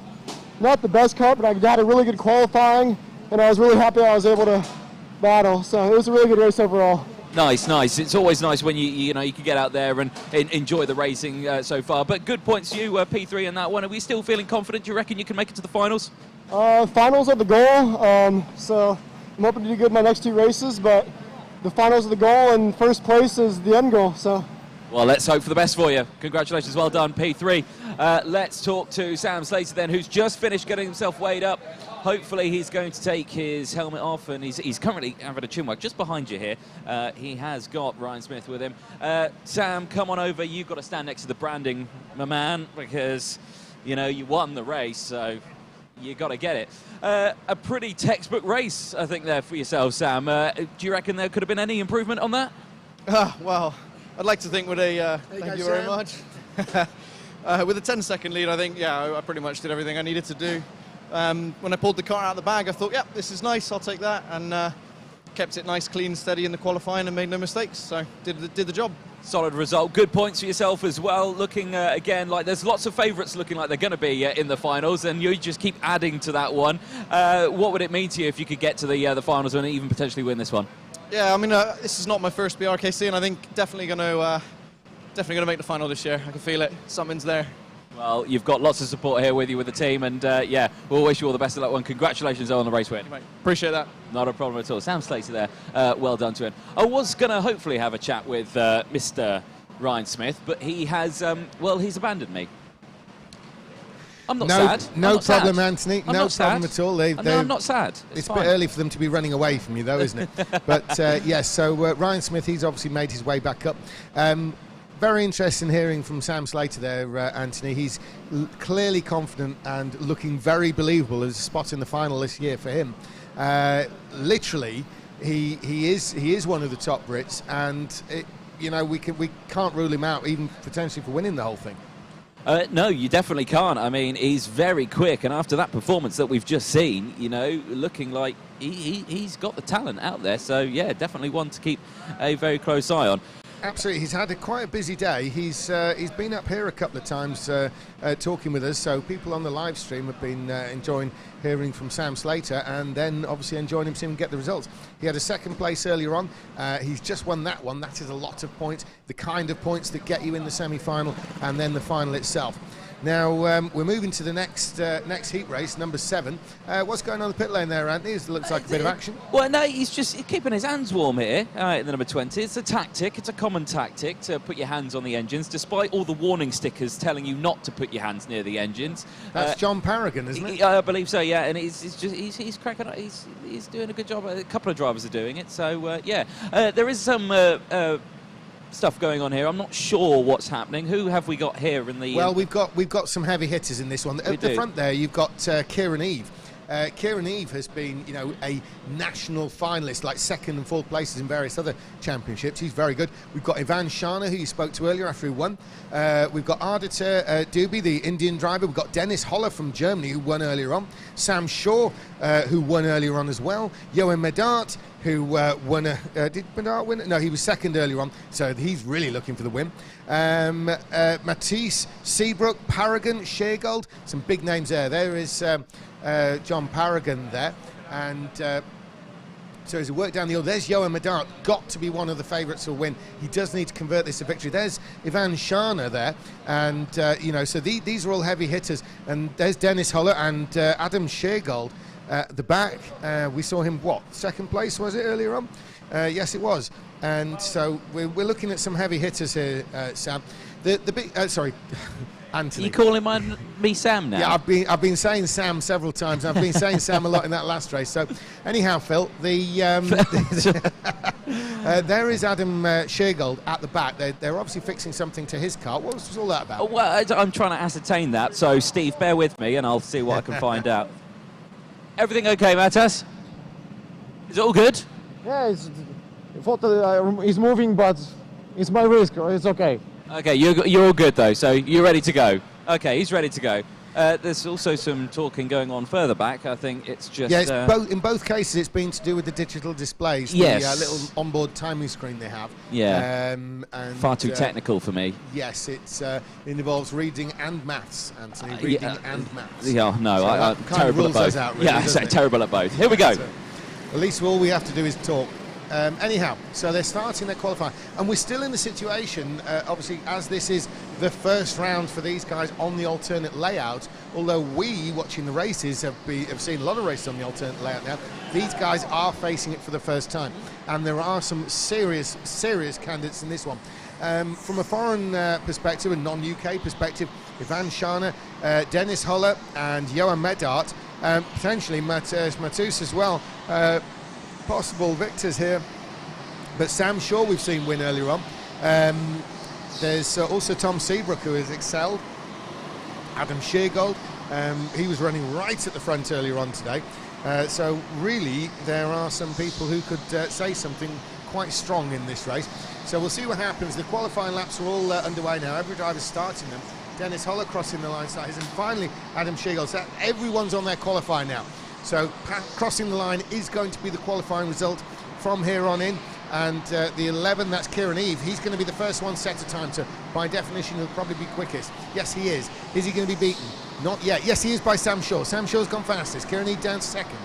not the best kart, but I got a really good qualifying, and I was really happy I was able to battle. So it was a really good race overall. Nice, nice. It's always nice when you can get out there and enjoy the racing so far. But good points to you, P3 in that one. Are we still feeling confident? Do you reckon you can make it to the finals? Finals are the goal, so I'm hoping to do good in my next 2 races, but the finals are the goal, and 1st place is the end goal. So. Well, let's hope for the best for you. Congratulations, well done, P3. Let's talk to Sam Slater then, who's just finished getting himself weighed up. Hopefully he's going to take his helmet off, and he's currently having a chin work just behind you here. He has got Ryan Smith with him. Sam, come on over. You've got to stand next to the branding, my man, because, you know, you won the race, so you got to get it. A pretty textbook race, I think, there for yourself, Sam. Do you reckon there could have been any improvement on that? Well, I'd like to think with a thank you very much. With a 10-second lead, I think, yeah, I pretty much did everything I needed to do. When I pulled the car out of the bag, I thought, yeah, this is nice, I'll take that, and kept it nice, clean, steady in the qualifying and made no mistakes, so did the job. Solid result. Good points for yourself as well. Looking, again, like there's lots of favourites looking like they're going to be in the finals, and you just keep adding to that one. What would it mean to you if you could get to the finals and even potentially win this one? Yeah, I mean, this is not my first BRKC, and I think definitely going to make the final this year. I can feel it. Something's there. Well, you've got lots of support here with you with the team, and yeah, we'll wish you all the best of luck. And congratulations on the race win. Appreciate that. Not a problem at all. Sam Slater there, well done to him. I was going to hopefully have a chat with Mr. Ryan Smith, but he has, well, he's abandoned me. I'm not sad. No problem, Anthony. No problem at all. I'm not sad. It's a bit early for them to be running away from you, though, isn't it? But yes, so Ryan Smith, he's obviously made his way back up. Very interesting hearing from Sam Slater there, Anthony. He's clearly confident and looking very believable as a spot in the final this year for him. Literally, he is one of the top Brits, and you know, we can't rule him out, even potentially for winning the whole thing. No, you definitely can't. I mean, he's very quick, and after that performance that we've just seen, you know, looking like he's got the talent out there. So, yeah, definitely one to keep a very close eye on. Absolutely. He's had quite a busy day. He's been up here a couple of times talking with us, so people on the live stream have been enjoying hearing from Sam Slater, and then obviously enjoying him seeing him get the results. He had a 2nd place earlier on. He's just won that one. That is a lot of points, the kind of points that get you in the semi-final and then the final itself. Now, we're moving to the next heat race, number 7. What's going on in the pit lane there, Anthony? It looks like a bit of action. Well, no, he's keeping his hands warm here in the number 20. It's a tactic. It's a common tactic to put your hands on the engines, despite all the warning stickers telling you not to put your hands near the engines. That's John Paragon, isn't it? I believe so, yeah. And he's cracking up. He's doing a good job. A couple of drivers are doing it. So, yeah. There is some stuff going on here. I'm not sure what's happening. Who have we got here in the... Well, we've got some heavy hitters in this one. At the front there, you've got Kieran Eve. Kieran Eve has been, you know, a national finalist, like second and fourth places in various other championships. He's very good. We've got Ivan Shana, who you spoke to earlier after he won. We've got Ardita Dubey, the Indian driver. We've got Dennis Holler from Germany, who won earlier on. Sam Shaw, who won earlier on as well. Johan Medart, who won did Medart win? No, he was second earlier on, so he's really looking for the win. Matisse, Seabrook, Paragon, Sheargold, some big names there. There is John Paragon there, and so as he worked down the hill, there's Johan Medart, got to be one of the favourites to win. He does need to convert this to victory. There's Ivan Shana there, and you know, so these are all heavy hitters. And there's Dennis Holler and Adam Sheargold at the back. We saw him, what, second place was it earlier on? Yes, it was. And so we're looking at some heavy hitters here, Sam. The big, sorry. Anthony. You calling me Sam now? Yeah, I've been saying Sam several times. I've been saying Sam a lot in that last race. So, anyhow, Phil, there is Adam Sheargold at the back. They're obviously fixing something to his car. What was all that about? Well, I'm trying to ascertain that. So, Steve, bear with me, and I'll see what I can find out. Everything okay, Matas? Is it all good? Yeah, it's moving, but it's my risk. It's okay. Okay, you're all good though, so you're ready to go. Okay, he's ready to go. There's also some talking going on further back. I think it's just... Yeah, in both cases it's been to do with the digital displays, yes. The little onboard timing screen they have. Yeah, and, far too technical for me. Yes, it involves reading and maths, Anthony, reading and maths. Yeah, no, so I'm terrible at both. Out, really, yeah, terrible at both. Here we go. So, at least all we have to do is talk. Anyhow, so they're starting their qualifying, and we're still in the situation, obviously, as this is the first round for these guys on the alternate layout, although we, watching the races, have seen a lot of races on the alternate layout now. These guys are facing it for the first time, and there are some serious candidates in this one. From a foreign perspective, a non-UK perspective, Ivan Shana, Dennis Holler and Johan Medart, potentially Matus as well, possible victors here, but Sam Shaw we've seen win earlier on. There's also Tom Seabrook, who has excelled. Adam Sheargold, he was running right at the front earlier on today. So really there are some people who could say something quite strong in this race. So we'll see what happens. The qualifying laps are all underway now. Every driver's starting them. Dennis Holler crossing the line starts, and finally Adam Sheargold. So everyone's on their qualifying now. So crossing the line is going to be the qualifying result from here on in. And the 11, that's Kieran Eve. He's going to be the first one set a time, so by definition he'll probably be quickest. Yes, he is. Is he going to be beaten? Not yet. Yes, he is by Sam Shaw. Sam Shaw's gone fastest. Kieran Eve down to second.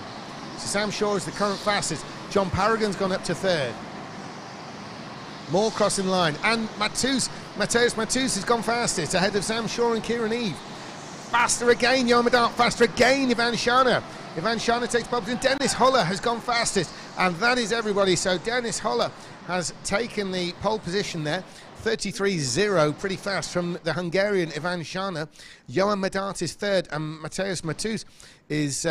So Sam Shaw is the current fastest. John Paragon's gone up to third. More crossing the line. And Mateus has gone fastest, ahead of Sam Shaw and Kieran Eve. Faster again, Johan Medart. Faster again, Ivan Shana. Ivan Shana takes pole position. Dennis Holler has gone fastest, and that is everybody. So Dennis Holler has taken the pole position there. 33.0, pretty fast from the Hungarian Ivan Shana. Johan Medart is third, and Mateus Matus is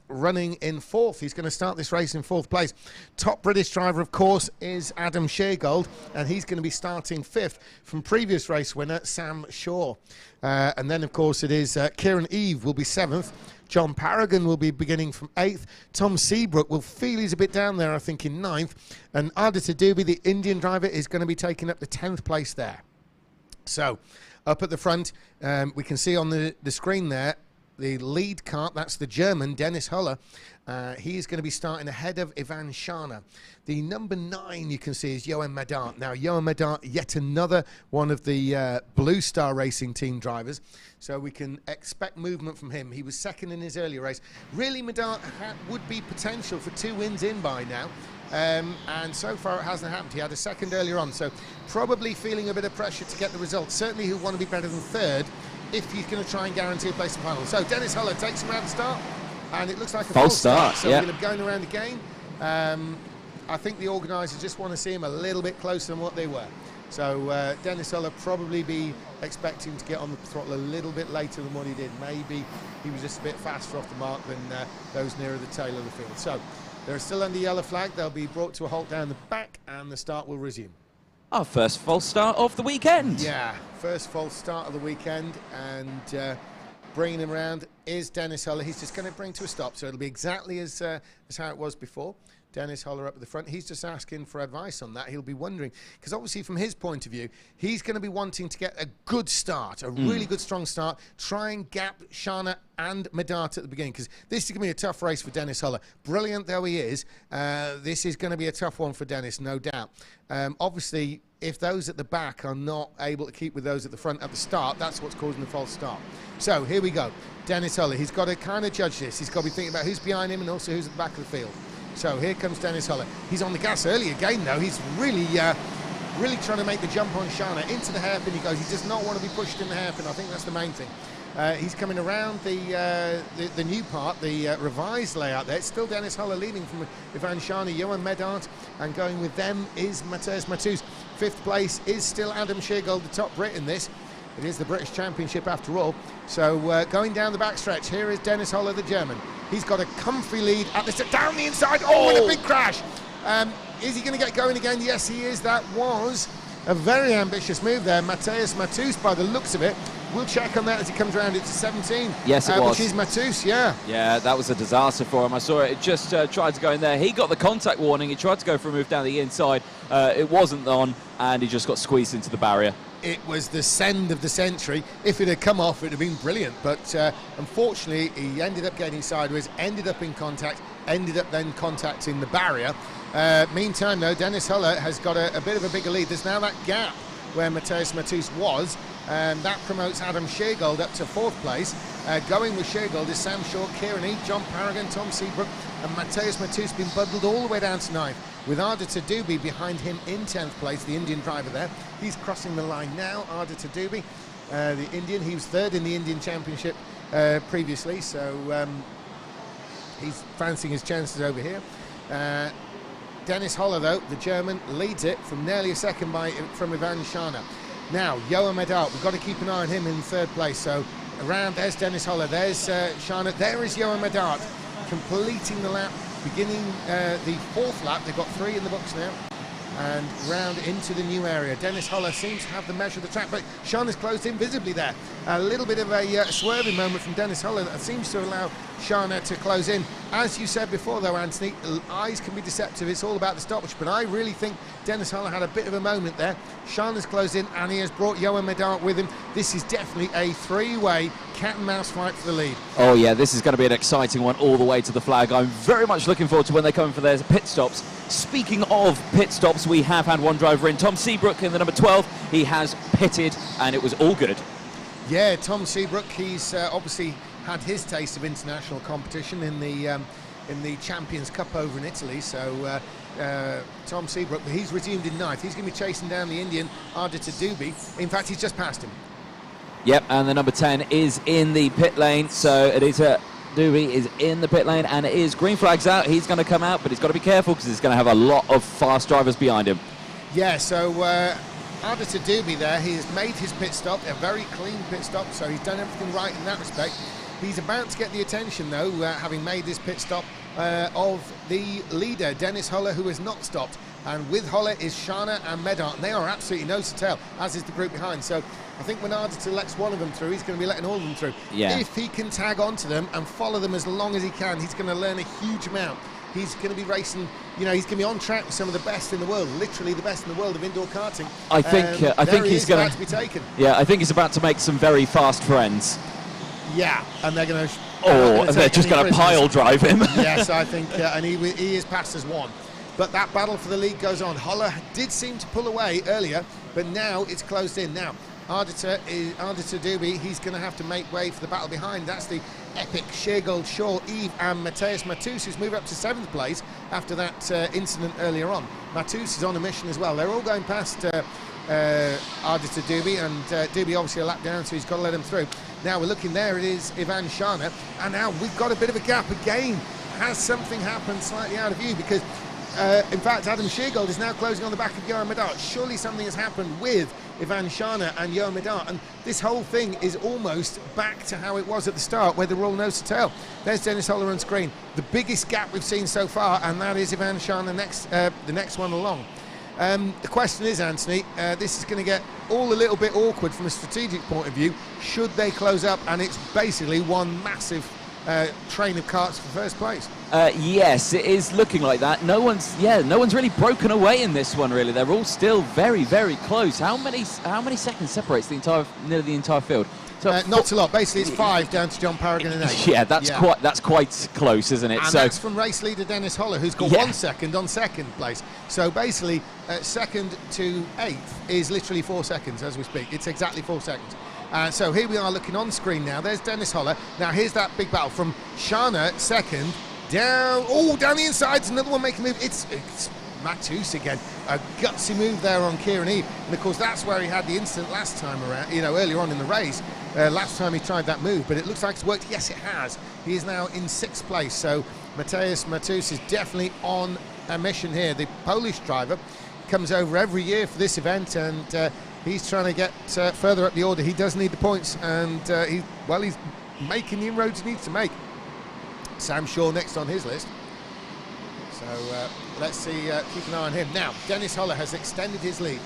running in fourth. He's going to start this race in fourth place. Top British driver, of course, is Adam Sheargold, and he's going to be starting fifth from previous race winner Sam Shaw. And then, of course, it is Kieran Eve will be seventh. John Paragon will be beginning from 8th. Tom Seabrook will feel he's a bit down there, I think, in 9th. And Ardita Dubey, the Indian driver, is going to be taking up the 10th place there. So, up at the front, we can see on the screen there, the lead kart, that's the German, Dennis Holler. He is going to be starting ahead of Ivan Shana. The number 9 you can see is Johan Medart. Now, Johan Medart, yet another one of the Blue Star Racing team drivers. So we can expect movement from him. He was second in his earlier race. Really, Medart would be potential for 2 wins in by now. And so far it hasn't happened. He had a second earlier on, so probably feeling a bit of pressure to get the result. Certainly he'll want to be better than third if he's going to try and guarantee a place in the final. So Dennis Holler takes him out of the start, and it looks like a false start. So we'll have going around again. I think the organisers just want to see him a little bit closer than what they were. So Dennis Holler probably be expecting to get on the throttle a little bit later than what he did. Maybe he was just a bit faster off the mark than those nearer the tail of the field. So they're still under yellow flag. They'll be brought to a halt down the back, and the start will resume. Our first false start of the weekend. Yeah, first false start of the weekend, and bringing him around is Dennis Holler. He's just going to bring to a stop, so it'll be exactly as how it was before. Dennis Holler up at the front. He's just asking for advice on that. He'll be wondering, because obviously from his point of view, he's going to be wanting to get a good start, a really good, strong start, try and gap Shana and Medart at the beginning, because this is going to be a tough race for Dennis Holler. Brilliant though he is, this is going to be a tough one for Dennis, no doubt. Obviously, if those at the back are not able to keep with those at the front at the start, that's what's causing the false start. So here we go. Dennis Holler, he's got to kind of judge this. He's got to be thinking about who's behind him and also who's at the back of the field. So here comes Dennis Holler. He's on the gas early again, though. He's really trying to make the jump on Shana. Into the hairpin he goes. He does not want to be pushed in the hairpin. I think that's the main thing. He's coming around the new part, the revised layout there. It's still Dennis Holler leading from Ivan Shana, Johan Medart, and going with them is Mateusz Matus. Fifth place is still Adam Sheargold, the top Brit in this. It is the British Championship after all. So going down the backstretch, here is Dennis Holler, the German. He's got a comfy lead at this, down the inside. Oh, and a big crash. Is he going to get going again? Yes, he is. That was a very ambitious move there. Mateusz Matus, by the looks of it. We'll check on that as he comes around. It's a 17. Yes, it was. Which is Matus, yeah. Yeah, that was a disaster for him. I saw it. It just tried to go in there. He got the contact warning. He tried to go for a move down the inside. It wasn't on, and he just got squeezed into the barrier. It was the send of the century. If it had come off, it would have been brilliant. But unfortunately, he ended up getting sideways, ended up in contact, ended up then contacting the barrier. Meantime, though, Dennis Holler has got a bit of a bigger lead. There's now that gap where Mateusz Matus was. That promotes Adam Sheargold up to fourth place. Going with Sheargold is Sam Shaw, Kieran E, John Paragon, Tom Seabrook, and Mateusz Matus been bundled all the way down to ninth, with Ardita Dubey behind him in 10th place, the Indian driver there. He's crossing the line now, Ardita Dubey, the Indian. He was third in the Indian Championship previously, so he's fancying his chances over here. Dennis Holler, though, the German, leads it from nearly a second from Ivan Shana. Now, Johan Medart, we've got to keep an eye on him in third place. So around, there's Dennis Holler, there's Shana, there is Johan Medart, completing the lap, beginning the fourth lap. They've got 3 in the books now, and round into the new area. Dennis Holler seems to have the measure of the track, but Shana's closed in visibly there. A little bit of a swerving moment from Dennis Holler that seems to allow Shana to close in. As you said before, though, Anthony, eyes can be deceptive. It's all about the stoppage, but I really think Dennis Holler had a bit of a moment there. Shana's closed in, and he has brought Johan Medart with him. This is definitely a 3-way cat and mouse fight for the lead. Oh yeah, this is going to be an exciting one all the way to the flag. I'm very much looking forward to when they come in for their pit stops. Speaking of pit stops, we have had one driver in, Tom Seabrook in the number 12. He has pitted, and it was all good. Yeah, Tom Seabrook, he's obviously had his taste of international competition in the Champions Cup over in Italy. So Tom Seabrook, he's resumed in ninth. He's going to be chasing down the Indian Ardita Dubey. In fact, he's just passed him. Yep, and the number 10 is in the pit lane. So it is Dubey is in the pit lane, and it is green flags out. He's going to come out, but he's got to be careful because he's going to have a lot of fast drivers behind him. Yeah, so Ardita Dubey there, he has made his pit stop, a very clean pit stop, so he's done everything right in that respect. He's about to get the attention, though, having made this pit stop, of the leader, Dennis Holler, who has not stopped. And with Holler is Shana and Medart, and they are absolutely nose to tail, as is the group behind. So I think when Ardita lets one of them through, he's going to be letting all of them through. Yeah. If he can tag onto them and follow them as long as he can, he's going to learn a huge amount. He's going to be racing, you know, he's going to be on track with some of the best in the world, literally the best in the world of indoor karting. I think he's going to be taken. Yeah, I think he's about to make some very fast friends. Yeah, and they're going to. And they're just going to pile drive him. Yes, I think, and he is passed as one. But that battle for the lead goes on. Holler did seem to pull away earlier, but now it's closed in. Now, Ardita Dubey, he's going to have to make way for the battle behind. That's the epic Sheargold, Shaw, Eve, and Mateusz Matus, who's moved up to 7th place after that incident earlier on. Matus is on a mission as well. They're all going past Ardita Dubey, and Dubey obviously a lap down, so he's got to let him through. Now we're looking there, it is Ivan Shana, and now we've got a bit of a gap again. Has something happened slightly out of view? Because in fact, Adam Sheargold is now closing on the back of Johan Medart. Surely something has happened with Ivan Shana and Johan Medart, and this whole thing is almost back to how it was at the start, where they were all nose to tail. There's Dennis Holler on screen. The biggest gap we've seen so far, and that is Ivan Shana the next one along. The question is, Anthony, this is going to get all a little bit awkward from a strategic point of view. Should they close up? And it's basically one massive train of karts for first place. Yes, it is looking like that. No one's really broken away in this one. Really, they're all still very, very close. How many seconds separates nearly the entire field? So not a lot. Basically, it's 5 down to John Paragon and 8. Yeah, that's quite close, isn't it? And so that's from race leader Dennis Holler, who's got 1 second on second place. So basically, second to 8th is literally 4 seconds as we speak. It's exactly 4 seconds. So here we are looking on screen now. There's Dennis Holler. Now here's that big battle from Shana, second, down the inside. Another one making a move. It's Matus again. A gutsy move there on Kieran Eve. And of course, that's where he had the incident last time around, earlier on in the race. Last time he tried that move, but it looks like it's worked. Yes, it has. He is now in 6th place. So Mateusz Matus is definitely on a mission here. The Polish driver comes over every year for this event, and he's trying to get further up the order. He does need the points, and he's making the inroads he needs to make. Sam Shaw next on his list. So let's see, keep an eye on him. Now, Dennis Holler has extended his lead.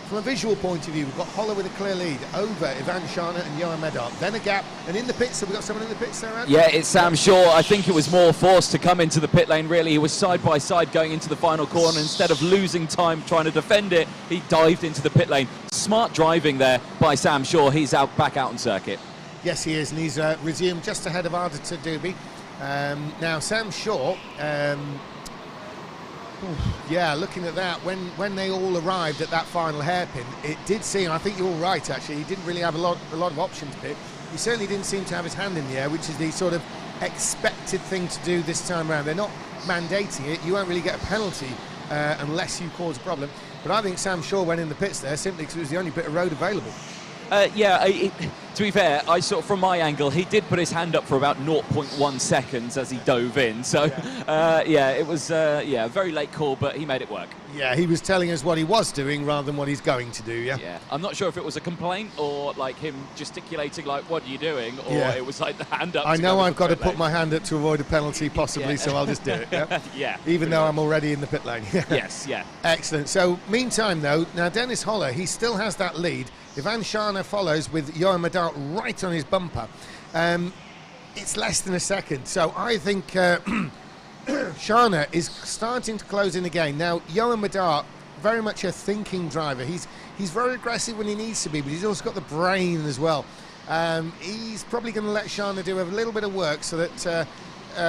From a visual point of view, we've got Holler with a clear lead over Ivan Shana and Johan Medart. Then a gap, and in the pits, have we got someone in the pits there, Andy? Yeah, it's Sam Shaw. I think it was more forced to come into the pit lane, really. He was side by side going into the final corner. Instead of losing time trying to defend it, he dived into the pit lane. Smart driving there by Sam Shaw. He's back out on circuit. Yes, he is, and he's resumed just ahead of Ardita Doobie. Now, Sam Shaw... yeah, looking at that, when they all arrived at that final hairpin, it did seem, I think you're all right actually, he didn't really have a lot of options pit. He certainly didn't seem to have his hand in the air, which is the sort of expected thing to do this time around. They're not mandating it, you won't really get a penalty unless you cause a problem. But I think Sam Shaw went in the pits there simply because it was the only bit of road available. To be fair, I saw from my angle, he did put his hand up for about 0.1 seconds as he dove in. So, it was a very late call, but he made it work. Yeah, he was telling us what he was doing rather than what he's going to do, Yeah, I'm not sure if it was a complaint or like him gesticulating like, what are you doing? Or it was like the hand up. I know I've got to put my hand up to avoid a penalty possibly, so I'll just do it. Yeah. Even though I'm already in the pit lane. Yes, yeah. Excellent. So, meantime though, now Dennis Holler, he still has that lead. Ivan Shana follows with Johan Medart right on his bumper. It's less than a second, so I think Shana is starting to close in again. Now, Johan Medart, very much a thinking driver. He's very aggressive when he needs to be, but he's also got the brain as well. He's probably going to let Shana do a little bit of work so that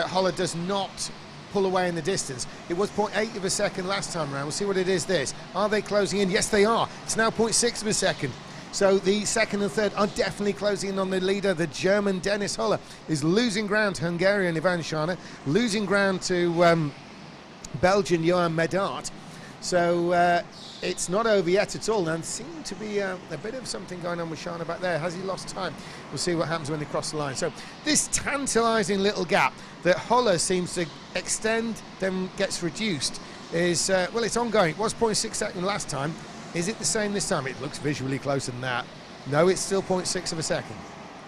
Holler does not pull away in the distance. It was 0.8 of a second last time around. We'll see what it is this. Are they closing in? Yes, they are. It's now 0.6 of a second. So the second and third are definitely closing in on the leader. The German Dennis Holler is losing ground to Hungarian Ivan Shana, losing ground to Belgian Johan Medart. So it's not over yet at all. And seems to be a bit of something going on with Shana back there. Has he lost time? We'll see what happens when they cross the line. So this tantalising little gap that Holler seems to extend, then gets reduced, is, it's ongoing. It was 0.6 seconds last time. Is it the same this time? It looks visually closer than that. No, it's still 0.6 of a second.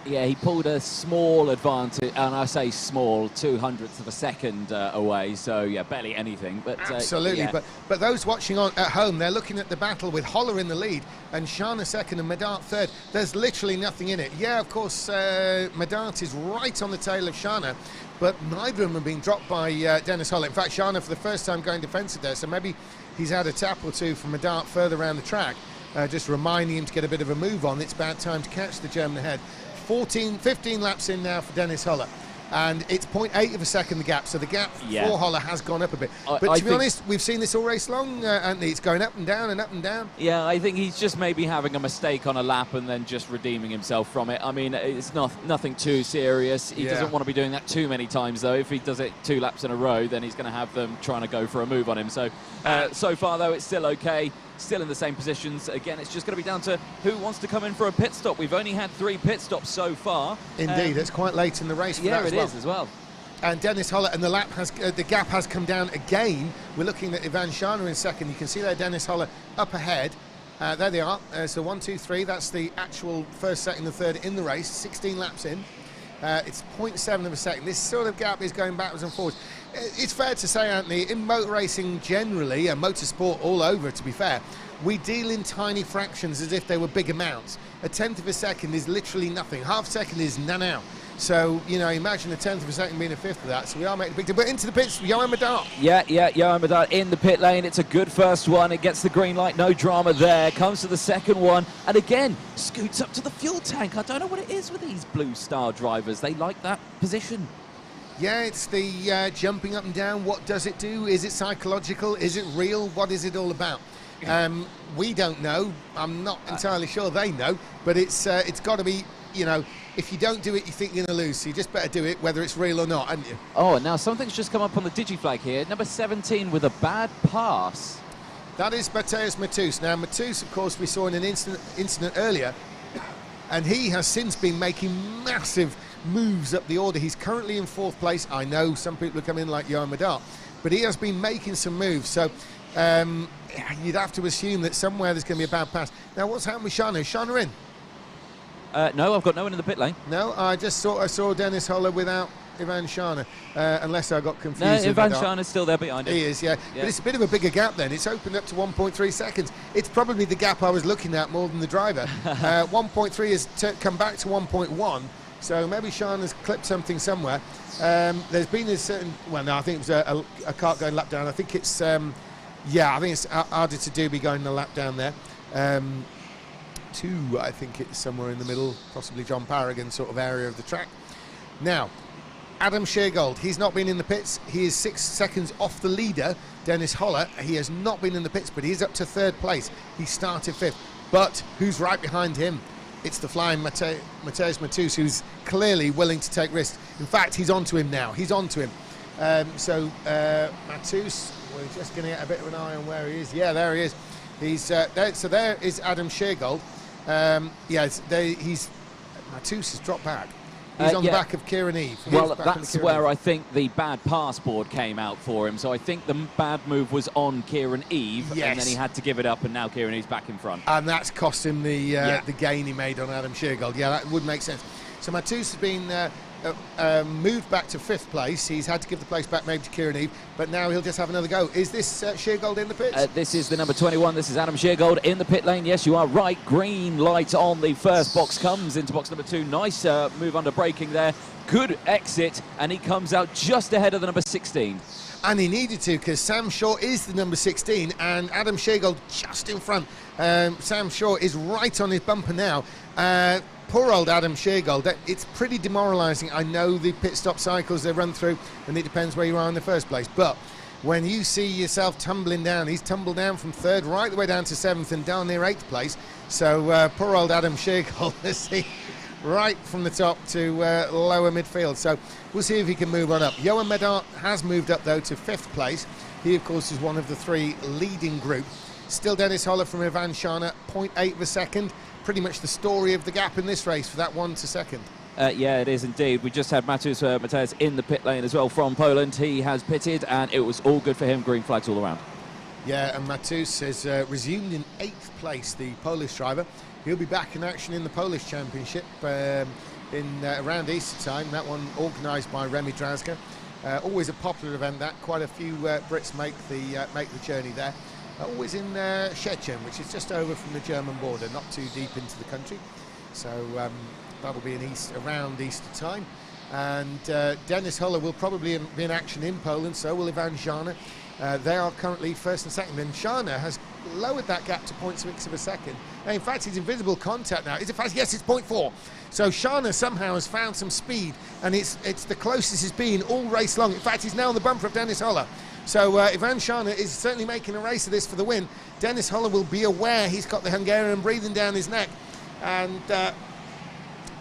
Yeah, he pulled a small advantage, and I say small, 200ths of a second away, so yeah, barely anything. But absolutely, but those watching on at home, they're looking at the battle with Holler in the lead and Shana second and Medart third. There's literally nothing in it. Yeah, of course, Medart is right on the tail of Shana, but neither of them have been dropped by Dennis Holler. In fact, Shana for the first time going defensive there, so maybe he's had a tap or two from Medart further around the track, just reminding him to get a bit of a move on. It's about time to catch the German ahead. 15 laps in now for Dennis Holler, and it's 0.8 of a second the gap, so the gap for Holler has gone up a bit. But to be honest, we've seen this all race long, Anthony. It's going up and down and up and down. Yeah, I think he's just maybe having a mistake on a lap and then just redeeming himself from it. I mean, it's nothing too serious. He doesn't want to be doing that too many times, though. If he does it 2 laps in a row, then he's going to have them trying to go for a move on him. So, so far, though, it's still okay. Still in the same positions. Again, it's just going to be down to who wants to come in for a pit stop. We've only had 3 pit stops so far. Indeed, it's quite late in the race for that as well. Yeah, it is as well. And Dennis Holler, and the gap has come down again. We're looking at Ivan Shana in second. You can see there Dennis Holler up ahead. There they are. So 1, 2, 3. That's the actual first, second, and third in the race. 16 laps in. It's 0.7 of a second. This sort of gap is going backwards and forwards. it's fair to say, Anthony, in motor racing generally, and motorsport all over, to be fair, we deal in tiny fractions as if they were big amounts. A tenth of a second is literally nothing. Half a second is now. So, you know, imagine a tenth of a second being a fifth of that. So we are making a big deal. But into the pits, Johan Medart. Yeah, Johan Medart in the pit lane. It's a good first one. It gets the green light, no drama there. Comes to the second one, and again, scoots up to the fuel tank. I don't know what it is with these Blue Star drivers. They like that position. Yeah, it's the jumping up and down. What does it do? Is it psychological? Is it real? What is it all about? We don't know. I'm not entirely sure they know, but it's got to be, you know, if you don't do it, you think you're going to lose, so you just better do it, whether it's real or not, haven't you? Oh, and now something's just come up on the digiflag here. Number 17 with a bad pass. That is Mateusz Matus. Now, Matus, of course, we saw in an incident earlier, and he has since been making massive moves up the order. He's currently in 4th place. I know some people are coming in like Johan Medart, but he has been making some moves, so you'd have to assume that somewhere there's going to be a bad pass. Now, what's happened with Shana? Is Shana in? No, I've got no one in the pit lane. No, I saw Dennis Holler without Ivan Shana, unless I got confused. No, Ivan Shana's still there behind him. He is, yeah. But it's a bit of a bigger gap then. It's opened up to 1.3 seconds. It's probably the gap I was looking at more than the driver. 1.3 has come back to 1.1, so maybe Shana's clipped something somewhere. There's been a certain, well, no, I think it was a kart going lap down. I think it's, I think it's Arda to Doobie going the lap down there. 2, I think it's somewhere in the middle, possibly John Paragon sort of area of the track. Now, Adam Sheargold, he's not been in the pits. He is 6 seconds off the leader, Dennis Holler. He has not been in the pits, but he's up to 3rd place. He started 5th. But who's right behind him? It's the flying Mateusz Matus, who's clearly willing to take risks. In fact, he's onto him now. He's onto him. Matus, we're just going to get a bit of an eye on where he is. Yeah, there he is. He's there. So there is Adam Sheargold. Matus has dropped back. He's on the back of Kieran Eve. Well, that's where I think the bad pass board came out for him. So I think the bad move was on Kieran Eve, and then he had to give it up, and now Kieran Eve's back in front. And that's cost him the gain he made on Adam Sheargold. Yeah, that would make sense. So Matus has been moved back to 5th place. He's had to give the place back maybe to Kieran Eve, but now he'll just have another go. Is this Sheargold in the pits? This is the number 21. This is Adam Sheargold in the pit lane. Yes, you are right. Green light on the first box, comes into box number 2. Nice move under braking there. Good exit, and he comes out just ahead of the number 16. And he needed to, because Sam Shaw is the number 16 and Adam Sheargold just in front. Sam Shaw is right on his bumper now. Poor old Adam Sheargold. It's pretty demoralising. I know the pit stop cycles they run through, and it depends where you are in the first place. But when you see yourself tumbling down, he's tumbled down from 3rd right the way down to 7th and down near 8th place. So poor old Adam Sheargold, let's see, right from the top to lower midfield. So we'll see if he can move on up. Johan Medart has moved up, though, to 5th place. He, of course, is one of the 3 leading group. Still Dennis Holler from Ivan Shana, 0.8 of a second. Pretty much the story of the gap in this race for that 1 to 2nd. Yeah, it is indeed. We just had Matus in the pit lane as well from Poland. He has pitted, and it was all good for him. Green flags all around. Yeah, and Matus has resumed in 8th place, the Polish driver. He'll be back in action in the Polish Championship in around Easter time. That one organised by Remy Drazga. Always a popular event. That quite a few Brits make the journey there. Always in Szczecin, which is just over from the German border, not too deep into the country. So that'll be around Easter time. And Dennis Holler will probably be in action in Poland, so will Ivan Shana. They are currently 1st and 2nd, and Shana has lowered that gap to 0.6 of a second. Now, in fact, he's in visible contact now. Is it fast? Yes, it's 0.4. So Shana somehow has found some speed, and it's the closest he's been all race long. In fact, he's now on the bumper of Dennis Holler. So Ivan Shana is certainly making a race of this for the win. Dennis Holler will be aware he's got the Hungarian breathing down his neck. And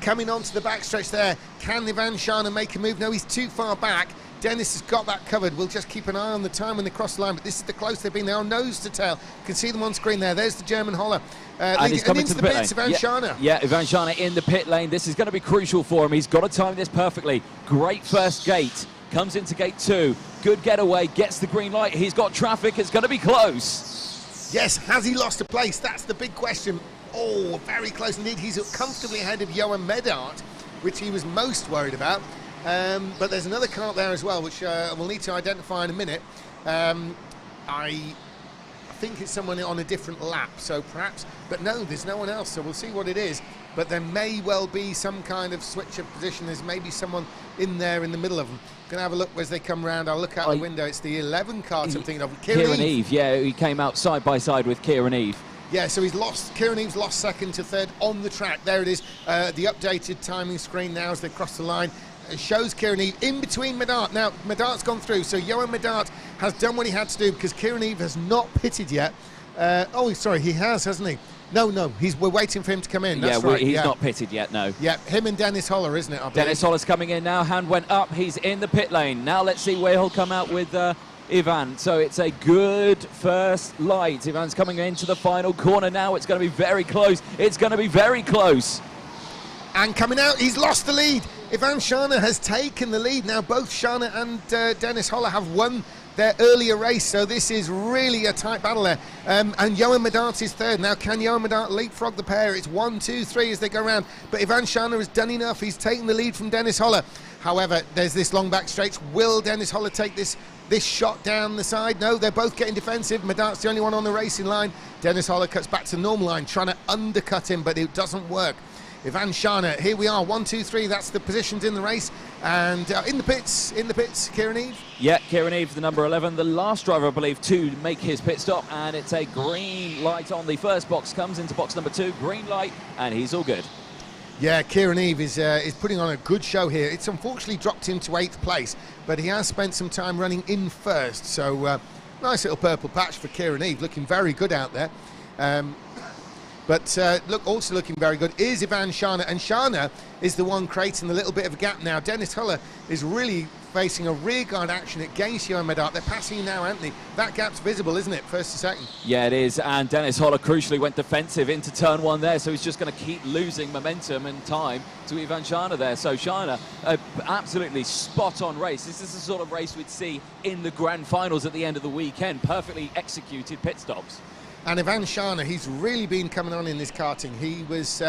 coming onto the backstretch there, can Ivan Shana make a move? No, he's too far back. Dennis has got that covered. We'll just keep an eye on the time when they cross the line, but this is the close they've been. They're on nose to tail. You can see them on screen there. There's the German Holler. And he's coming into to the pit pits, lane. Ivan Shana. Yeah, Ivan Shana in the pit lane. This is going to be crucial for him. He's got to time this perfectly. Great first gate. Comes into gate 2. Good getaway. Gets the green light. He's got traffic. It's going to be close. Yes, has he lost a place? That's the big question. Oh, very close indeed. He's comfortably ahead of Johan Medart, which he was most worried about. But there's another kart there as well, which we'll need to identify in a minute. I think it's someone on a different lap, so perhaps, but no, there's no one else, so we'll see what it is. But there may well be some kind of switch of position. There's maybe someone in there in the middle of them. Gonna have a look as they come round. I'll look out the window. It's the 11 kart I'm thinking of. Kieran Eve, yeah, he came out side by side with Kieran Eve. Yeah, so Kieran Eve's lost second to third on the track. There it is, the updated timing screen now as they cross the line. It shows Kieran Eve in between Medart. Now, Medart's gone through, so Johan Medart has done what he had to do because Kieran Eve has not pitted yet. Sorry, he has, hasn't he? No, we're waiting for him to come in. That's right. He's not pitted yet, no. Yeah, him and Dennis Holler, isn't it? Dennis Holler's coming in now. Hand went up. He's in the pit lane. Now let's see where he'll come out with Ivan. So it's a good first light. Ivan's coming into the final corner now. It's going to be very close. It's going to be very close. And coming out, he's lost the lead. Ivan Shana has taken the lead. Now both Shana and Dennis Holler have won their earlier race, so this is really a tight battle there. And Johan Medart is third. Now can Johan Medart leapfrog the pair? It's 1, 2, 3 as they go around. But Ivan Shana has done enough. He's taken the lead from Dennis Holler. However, there's this long back straight. Will Dennis Holler take this shot down the side? No, they're both getting defensive. Medart's the only one on the racing line. Dennis Holler cuts back to normal line, trying to undercut him, but it doesn't work. Ivan Shana, here we are, 1, 2, 3, that's the positions in the race. And in the pits, Kieran Eve. Yeah, Kieran Eve, the number 11, the last driver, I believe, to make his pit stop. And it's a green light on the first box, comes into box number 2, green light, and he's all good. Yeah, Kieran Eve is putting on a good show here. It's unfortunately dropped him to 8th place, but he has spent some time running in first. So nice little purple patch for Kieran Eve, looking very good out there. But also looking very good is Ivan Shana, and Shana is the one creating a little bit of a gap now. Dennis Holler is really facing a rearguard action against Johan Medart. They're passing now, Anthony. That gap's visible, isn't it, first to second? Yeah, it is, and Dennis Holler crucially went defensive into turn 1 there, so he's just going to keep losing momentum and time to Ivan Shana there. So Shana, absolutely spot-on race. This is the sort of race we'd see in the grand finals at the end of the weekend. Perfectly executed pit stops. And Ivan Shana, he's really been coming on in this karting. He was,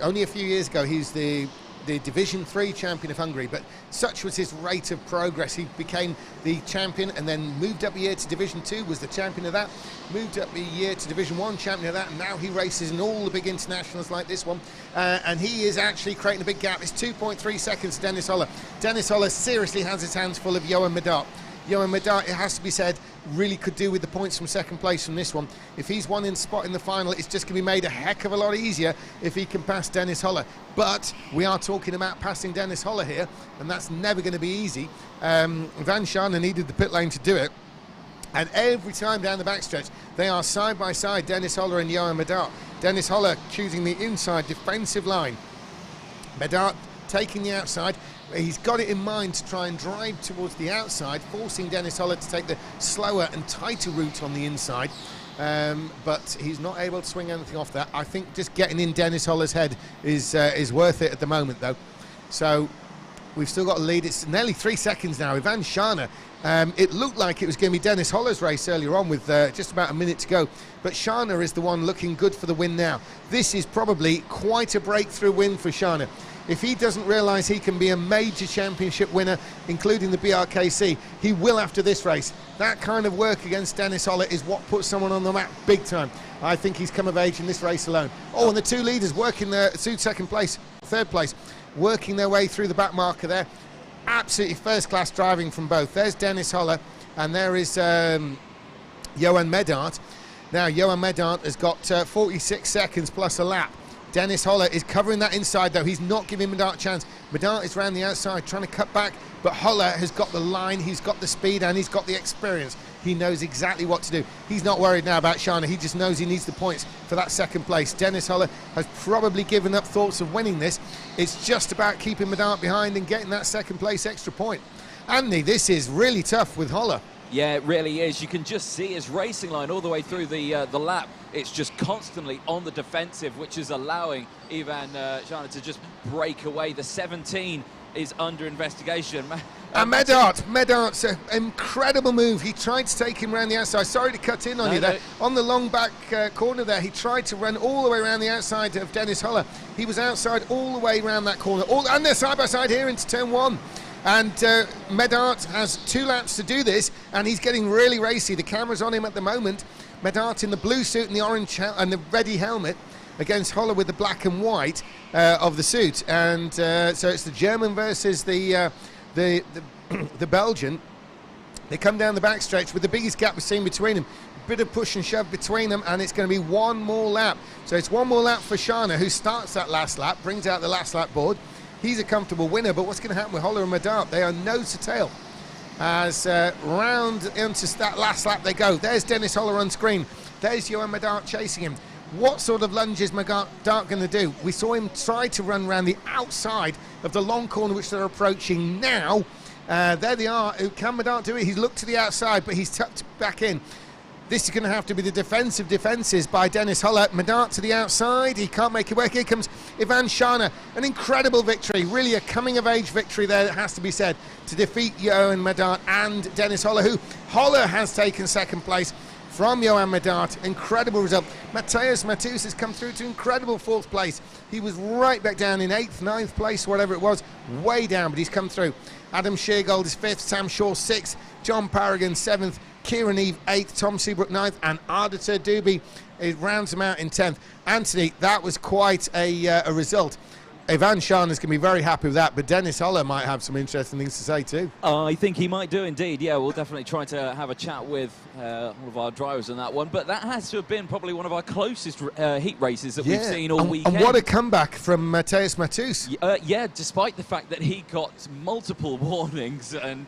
only a few years ago, he's the Division 3 champion of Hungary, but such was his rate of progress. He became the champion and then moved up a year to Division 2, was the champion of that, moved up a year to Division 1, champion of that, and now he races in all the big internationals like this one. And he is actually creating a big gap. It's 2.3 seconds to Dennis Holler. Dennis Holler seriously has his hands full of Johan Medart. Johan Medart, it has to be said, really could do with the points from second place from this one. If he's won in spot in the final, it's just going to be made a heck of a lot easier if he can pass Dennis Holler. But we are talking about passing Dennis Holler here, and that's never going to be easy. Van Shana needed the pit lane to do it. And every time down the backstretch, they are side by side, Dennis Holler and Johan Medart. Dennis Holler choosing the inside defensive line. Medart taking the outside. He's got it in mind to try and drive towards the outside, forcing Dennis Holler to take the slower and tighter route on the inside. But he's not able to swing anything off that. I think just getting in Dennis Holler's head is worth it at the moment, though. So we've still got a lead. It's nearly 3 seconds now. Ivan Shana, it looked like it was going to be Dennis Holler's race earlier on with just about a minute to go. But Shana is the one looking good for the win now. This is probably quite a breakthrough win for Shana. If he doesn't realise he can be a major championship winner, including the BRKC, he will after this race. That kind of work against Dennis Holler is what puts someone on the map big time. I think he's come of age in this race alone. Oh, and the two leaders working their second place, third place, working their way through the back marker there. Absolutely first-class driving from both. There's Dennis Holler, and there is Johan Medart. Now, Johan Medart has got 46 seconds plus a lap. Dennis Holler is covering that inside, though. He's not giving Medart a chance. Medart is around the outside trying to cut back, but Holler has got the line, he's got the speed, and he's got the experience. He knows exactly what to do. He's not worried now about Shana. He just knows he needs the points for that second place. Dennis Holler has probably given up thoughts of winning this. It's just about keeping Medart behind and getting that second place extra point. Anthony, this is really tough with Holler. Yeah, it really is. You can just see his racing line all the way through the lap. It's just constantly on the defensive, which is allowing Ivan Shana to just break away. The 17 is under investigation. And Medart's an incredible move. He tried to take him around the outside. Sorry to cut in on you there. On the long back corner there, he tried to run all the way around the outside of Dennis Holler. He was outside all the way around that corner. And they're side by side here into turn 1. And Medart has 2 laps to do this, and he's getting really racy. The camera's on him at the moment. Medart in the blue suit and the orange and the ready helmet against Holler with the black and white of the suit. And so it's the German versus the Belgian. They come down the backstretch with the biggest gap we've seen between them. A bit of push and shove between them, and it's going to be one more lap. So it's one more lap for Shana, who starts that last lap, brings out the last lap board. He's a comfortable winner, but what's going to happen with Holler and Medart? They are nose to tail as round into that last lap they go. There's Dennis Holler on screen. There's Johan Medart chasing him. What sort of lunge is Medart going to do? We saw him try to run around the outside of the long corner, which they're approaching now. There they are. Can Medart do it? He's looked to the outside, but he's tucked back in. This is going to have to be the defenses by Dennis Holler. Medart to the outside. He can't make it work. Here comes Ivan Shana. An incredible victory. Really a coming-of-age victory there, that has to be said, to defeat Johan Medart and Dennis Holler, who Holler has taken second place from Johan Medart. Incredible result. Mateusz Matus has come through to incredible 4th place. He was right back down in 8th, 9th place, whatever it was, way down, but he's come through. Adam Sheargold is 5th, Sam Shaw 6th, John Paragon 7th, Kieran Eve 8th, Tom Seabrook 9th, and Ardita Doobie rounds him out in 10th. Anthony, that was quite a result. Ivan Shana is going to be very happy with that, but Dennis Holler might have some interesting things to say too. I think he might do indeed. Yeah, we'll definitely try to have a chat with all of our drivers on that one. But that has to have been probably one of our closest heat races that we've seen all weekend. And what a comeback from Mateusz Matus. Yeah, despite the fact that he got multiple warnings and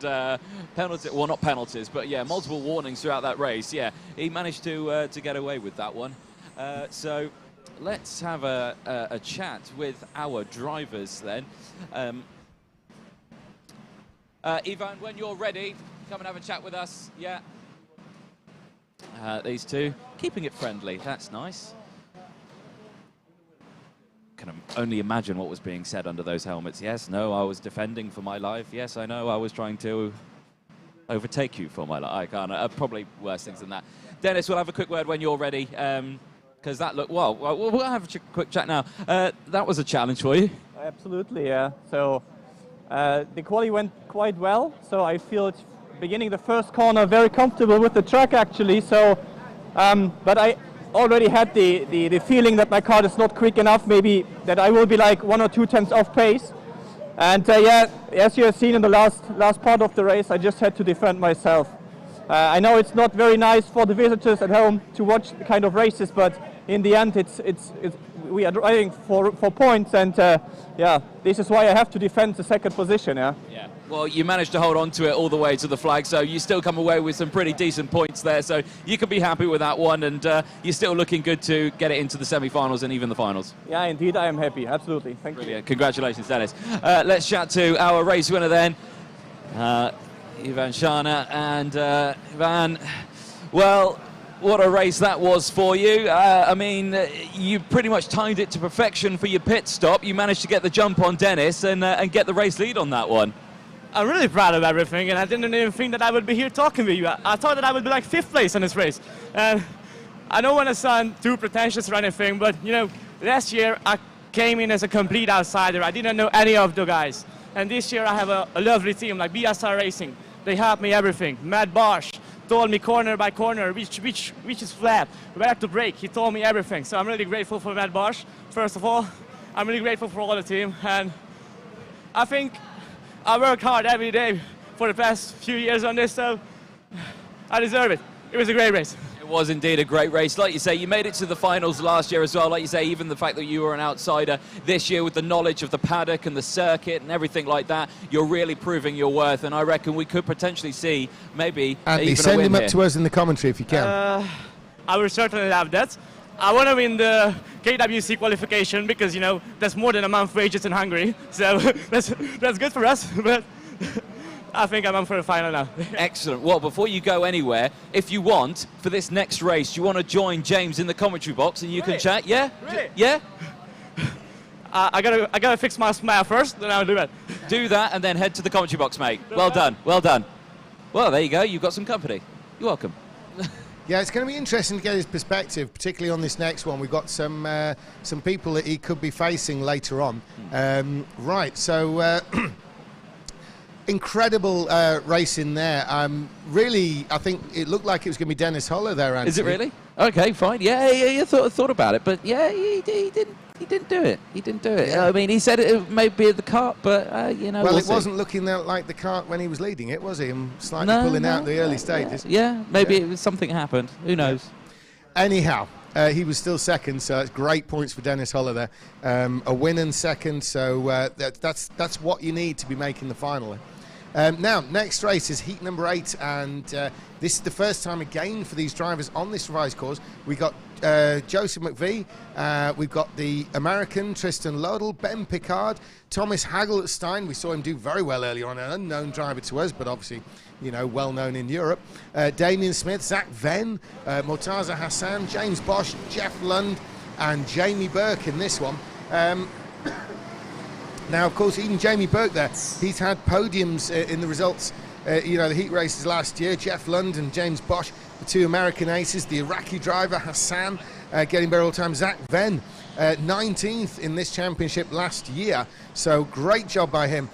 penalties, well, not penalties, but yeah, multiple warnings throughout that race. Yeah, he managed to get away with that one. So let's have a chat with our drivers then. Ivan, when you're ready, come and have a chat with us. Yeah. These two, keeping it friendly, that's nice. Can only imagine what was being said under those helmets. Yes, no, I was defending for my life. Yes, I know, I was trying to overtake you for my life. I can't, probably worse things than that. Dennis, we'll have a quick word when you're ready. Because that looked, well, we'll have a quick chat now. That was a challenge for you. Absolutely, yeah. So the quali went quite well. So I feel beginning the first corner very comfortable with the track actually. So, but I already had the feeling that my car is not quick enough. Maybe that I will be like 1 or 2 tenths off pace. And yeah, as you have seen in the last part of the race, I just had to defend myself. I know it's not very nice for the visitors at home to watch the kind of races, but in the end, we are driving for points, and yeah, this is why I have to defend the second position. Yeah. Yeah. Well, you managed to hold on to it all the way to the flag, so you still come away with some pretty decent points there. So you can be happy with that one, and you're still looking good to get it into the semi-finals and even the finals. Yeah, indeed, I am happy. Absolutely. Thank you. Congratulations, Dennis. Let's chat to our race winner then. Ivan Shana and Ivan, well, what a race that was for you. I mean, you pretty much timed it to perfection for your pit stop. You managed to get the jump on Dennis and get the race lead on that one. I'm really proud of everything, and I didn't even think that I would be here talking with you. I thought that I would be like 5th place in this race. And I don't want to sound too pretentious or anything, but you know, last year I came in as a complete outsider. I didn't know any of the guys. And this year I have a lovely team like BSR Racing. They helped me everything. Matt Bosch told me corner by corner which is flat, where to brake. He told me everything. So I'm really grateful for Matt Bosch. First of all, I'm really grateful for all the team. And I think I worked hard every day for the past few years on this, so I deserve it. It was a great race. It was indeed a great race. Like you say, you made it to the finals last year as well. Like you say, even the fact that you were an outsider this year with the knowledge of the paddock and the circuit and everything like that, you're really proving your worth. And I reckon we could potentially see maybe Andy, even send a win him up here. to us in the commentary if you can. I will certainly have that. I want to win the KWC qualification because, you know, that's more than a month's wages in Hungary. So that's good for us. But I think I'm on for the final now. Excellent. Well, before you go anywhere, if you want, for this next race, you want to join James in the commentary box and you can chat? Yeah? Really? Yeah? I gotta fix my smile first, then I'll do that. Do that and then head to the commentary box, mate. Well done, well done. Well, there you go. You've got some company. You're welcome. Yeah, it's going to be interesting to get his perspective, particularly on this next one. We've got some people that he could be facing later on. Right, so incredible race in there. Really, I think it looked like it was going to be Dennis Holler there, Anthony. Is it really? Okay, fine. Yeah, you thought about it, but yeah, he didn't do it. He didn't do it. Yeah. I mean, he said it may be the kart, but you know. Well, we'll it see. wasn't looking like the kart when he was leading it, was he? And slightly pulling out the early stages. Yeah, maybe it was something happened. Who knows? Yeah. Anyhow, he was still second, so it's great points for Dennis Holler there. A win and second, so that's what you need to be making the final. Now, next race is heat number 8, and this is the first time again for these drivers on this revised course. We got Joseph McVie, we've got the American Tristan Lodell, Ben Pickard, Thomas Hagelstein. We saw him do very well earlier on, an unknown driver to us, but obviously, you know, well known in Europe. Damien Smith, Zach Venn, Mortaza Hassan, James Bosch, Jeff Lund, and Jamie Burke in this one. Now, of course, even Jamie Burke there, he's had podiums in the results, you know, the heat races last year. Jeff Lund and James Bosch, the 2 American aces. The Iraqi driver, Hassan, getting better all the time. Zach Venn, 19th in this championship last year. So, great job by him.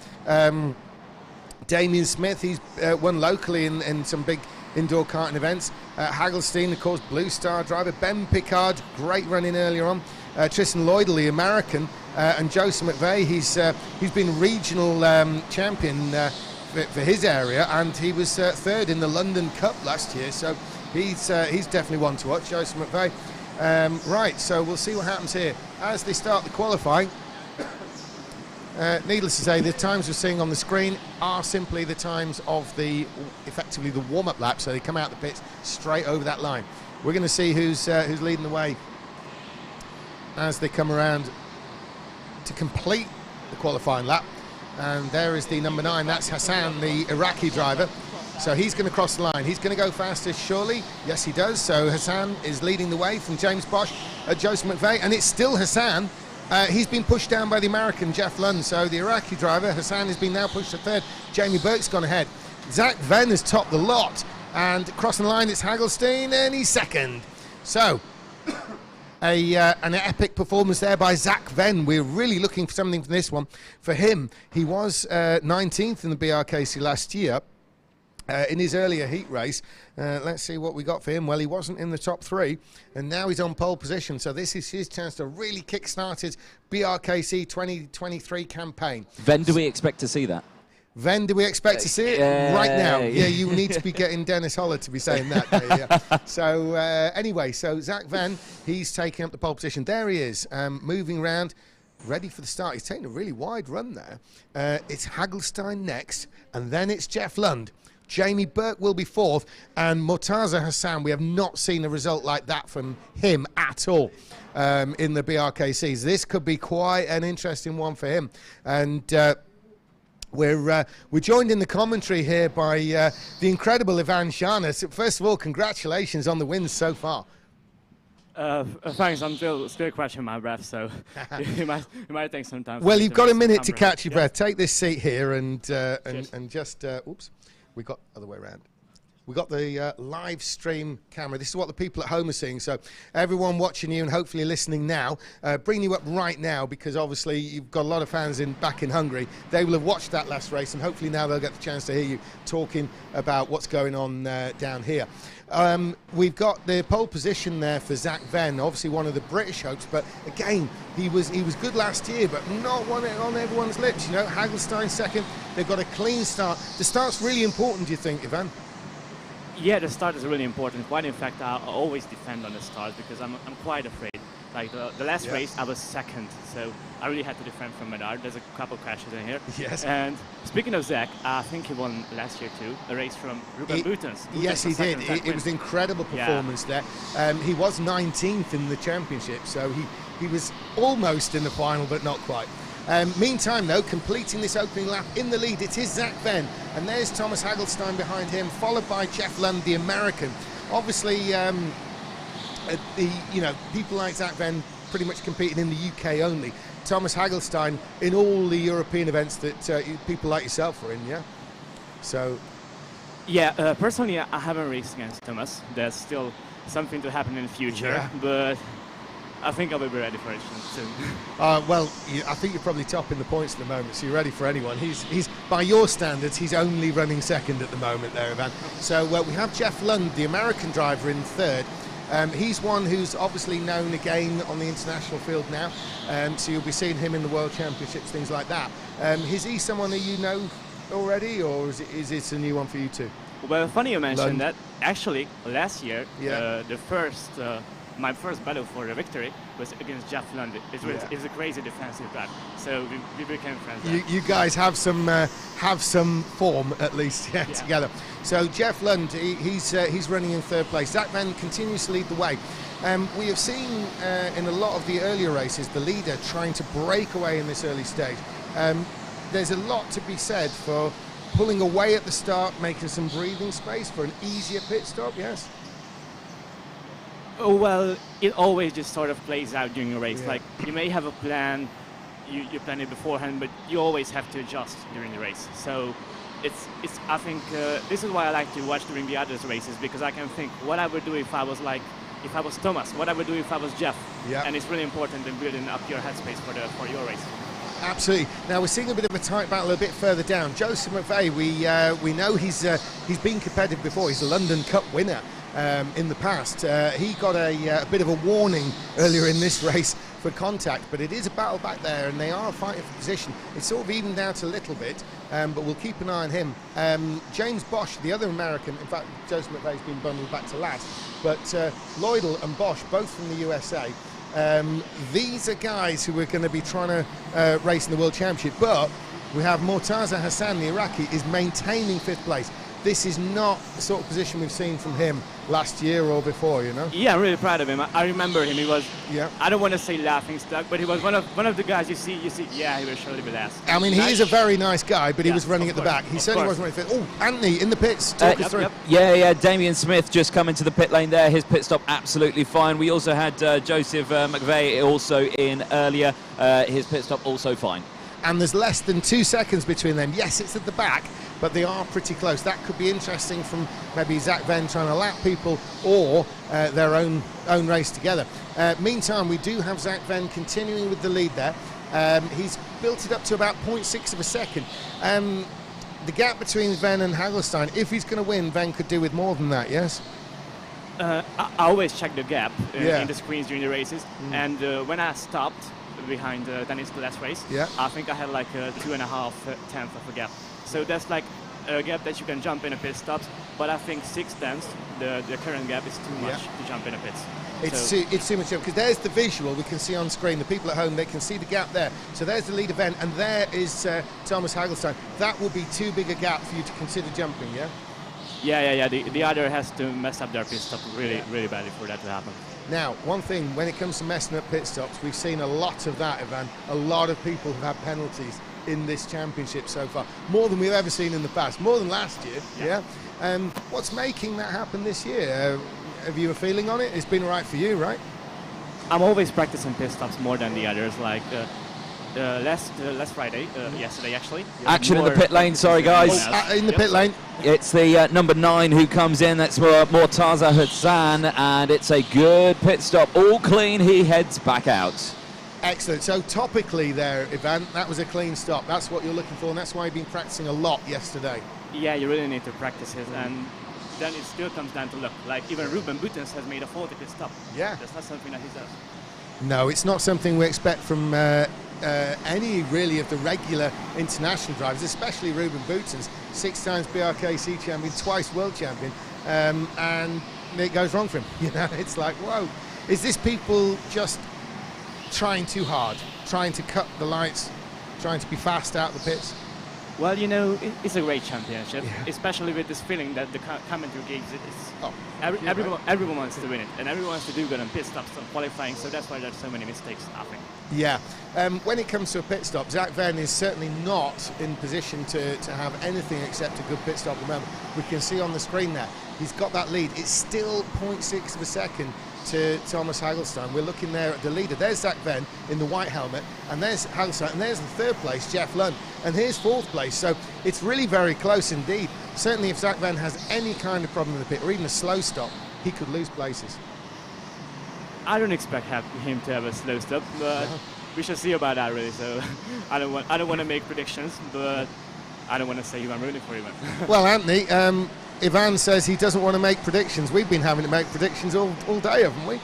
Damien Smith, he's won locally in some big indoor karting events. Hagelstein, of course, Blue Star driver. Ben Pickard, great running earlier on. Tristan Lloydell, the American, and Joseph McVeigh, he's been regional champion for his area, and he was 3rd in the London Cup last year, so he's definitely one to watch, Joseph McVeigh. Right, so we'll see what happens here as they start the qualifying. Needless to say, the times we're seeing on the screen are simply the times of effectively the warm-up lap, so they come out the pits straight over that line. We're going to see who's leading the way as they come around to complete the qualifying lap. And there is the number 9, that's Hassan, the Iraqi driver. So he's going to cross the line. He's going to go faster, surely. Yes, he does. So Hassan is leading the way from James Bosch, Joseph McVeigh, and it's still Hassan. He's been pushed down by the American, Jeff Lund. So the Iraqi driver, Hassan, has been now pushed to 3rd. Jamie Burke's gone ahead. Zach Venn has topped the lot. And crossing the line, it's Hagelstein, and he's 2nd. So an epic performance there by Zach Venn. We're really looking for something from this one. For him, he was 19th in the BRKC last year in his earlier heat race. Let's see what we got for him. Well, he wasn't in the top 3, and now he's on pole position. So this is his chance to really kick-start his BRKC 2023 campaign. When do we expect to see that? When do we expect to see it? Right now. Yeah, you need to be getting Dennis Holler to be saying that. Yeah. So anyway, so Zach Venn, he's taking up the pole position. There he is, moving around, ready for the start. He's taking a really wide run there. It's Hagelstein next, and then it's Jeff Lund. Jamie Burke will be 4th, and Mortaza Hassan, we have not seen a result like that from him at all in the BRKCs. This could be quite an interesting one for him. And we're joined in the commentary here by the incredible Ivan Shana. So first of all, congratulations on the wins so far. Thanks, I'm still catching my breath, so you might take some time. Well, you've got a minute to catch your breath. Take this seat here and just, oops, we got other way around. We got the live stream camera. This is what the people at home are seeing. So everyone watching you and hopefully listening now, bring you up right now, because obviously you've got a lot of fans back in Hungary. They will have watched that last race, and hopefully now they'll get the chance to hear you talking about what's going on down here. We've got the pole position there for Zach Venn, obviously one of the British hopes, but again, he was good last year, but not one on everyone's lips. You know, Hagelstein 2nd. They've got a clean start. The start's really important, do you think, Ivan? Yeah, the start is really important. Quite in fact, I always defend on the start because I'm quite afraid. Like the last race, I was 2nd, so I really had to defend from Menard. There's a couple crashes in here. Yes. And speaking of Zach, I think he won last year too, a race from Ruben Boutens. Yes, he did. It was an incredible performance there. He was 19th in the championship, so he was almost in the final, but not quite. Meantime, though, completing this opening lap in the lead, it is Zach Venn, and there's Thomas Hagelstein behind him, followed by Jeff Lund, the American. Obviously, people like Zach Venn pretty much competing in the UK only. Thomas Hagelstein in all the European events that people like yourself are in, yeah? So... Yeah, personally, I haven't raced against Thomas. There's still something to happen in the future, but I think I will be ready for it soon. Well, I think you're probably top in the points at the moment, so you're ready for anyone. He's by your standards, he's only running second at the moment there, Ivan. So we have Jeff Lund, the American driver, in third. He's one who's obviously known again on the international field now, so you'll be seeing him in the World Championships, things like that. Is he someone who you know already, or is it a new one for you too? Well, funny you mentioned that. Actually, last year, Yeah. my first battle for the victory was against Jeff Lund. It's a crazy defensive guy, so we became friends. You guys have some form at least together. So Jeff Lund, he's running in third place. Zach Venn continues to lead the way. We have seen in a lot of the earlier races the leader trying to break away in this early stage. There's a lot to be said for pulling away at the start, making some breathing space for an easier pit stop, yes? Oh, well, it always just sort of plays out during a race. Like, you may have a plan, you plan it beforehand, but you always have to adjust during the race. So I think this is why I like to watch during the others races, because I can think what I would do if I was Thomas, what I would do if I was Jeff. Yeah. And it's really important in building up your headspace for your race. Absolutely. Now we're seeing a bit of a tight battle a bit further down. Joseph McVeigh, we know he's been competitive before. He's a London Cup winner in the past. He got a bit of a warning earlier in this race for contact, but it is a battle back there, and they are fighting for position. It's sort of evened out a little bit, but we'll keep an eye on him. James Bosch, the other American, in fact, Joseph McVeigh's been bundled back to last, but Lloydell and Bosch, both from the USA. These are guys who are going to be trying to race in the World Championship, but we have Mortaza Hassan, the Iraqi, is maintaining fifth place. This is not the sort of position we've seen from him last year or before, you know? Yeah, I'm really proud of him. I remember him. He was, I don't want to say laughing stock, but he was one of the guys you see, yeah, he will surely be last. I mean, he is a very nice guy, but he was running at the back. He certainly wasn't running fit. Oh, Anthony in the pits. Talk us through. Yeah, Damien Smith just come into the pit lane there. His pit stop absolutely fine. We also had Joseph McVeigh also in earlier. His pit stop also fine. And there's less than 2 seconds between them. Yes, it's at the back, but they are pretty close. That could be interesting from maybe Zach Venn trying to lap people, or their own race together. Meantime, we do have Zach Venn continuing with the lead there. He's built it up to about 0.6 of a second. The gap between Venn and Hagelstein, if he's going to win, Venn could do with more than that, yes? I always check the gap in the screens during the races, and when I stopped behind Dennis' last race, I think I had like a 2.5 tenths of a gap. So that's like a gap that you can jump in a pit stops, but I think 6 tenths, the current gap, is too much to jump in a pits. It's too much, because there's the visual we can see on screen. The people at home, they can see the gap there. So there's the lead event, and there is Thomas Hagelstein. That will be too big a gap for you to consider jumping, yeah? Yeah. The other has to mess up their pit stop really badly for that to happen. Now, one thing, when it comes to messing up pit stops, we've seen a lot of that, Ivan. A lot of people have had penalties in this championship so far, more than we've ever seen in the past, more than last year. What's making that happen this year? Have you a feeling on it? It's been all right for you, right? I'm always practicing pit stops more than the others, like last Friday, yesterday actually. Action in the pit lane, sorry guys. In the pit lane. It's the number 9 who comes in, that's Mortaza Hassan, and it's a good pit stop, all clean, he heads back out. Excellent. So topically there, Ivan, that was a clean stop. That's what you're looking for, and that's why you've been practicing a lot yesterday. Yeah, you really need to practice it, and then it still comes down to luck. Like even Ruben Boutens has made a 40 pit stop. Yeah. That's not something that he does. No, it's not something we expect from any really of the regular international drivers, especially Ruben Boutens, 6 times BRKC champion, twice world champion, and it goes wrong for him. You know, it's like, whoa, is this people just trying too hard, trying to cut the lights, trying to be fast out the pits? Well, you know, it's a great championship, especially with this feeling that the commentary gives it. Everyone wants to win it, and everyone wants to do good on pit stops and qualifying, so that's why there's so many mistakes happening. Yeah. When it comes to a pit stop, Zach Venn is certainly not in position to have anything except a good pit stop at the moment. We can see on the screen there, he's got that lead. It's still 0.6 of a second to Thomas Hagelstein, we're looking there at the leader. There's Zach Venn in the white helmet, and there's Hagelstein, and there's the third place, Jeff Lund, and here's fourth place. So it's really very close indeed. Certainly if Zach Venn has any kind of problem in the pit, or even a slow stop, he could lose places. I don't expect him to have a slow stop, but we shall see about that really. So I don't want to make predictions, but I don't want to say who I'm rooting for even. Well, Anthony, Ivan says he doesn't want to make predictions. We've been having to make predictions all day, haven't we?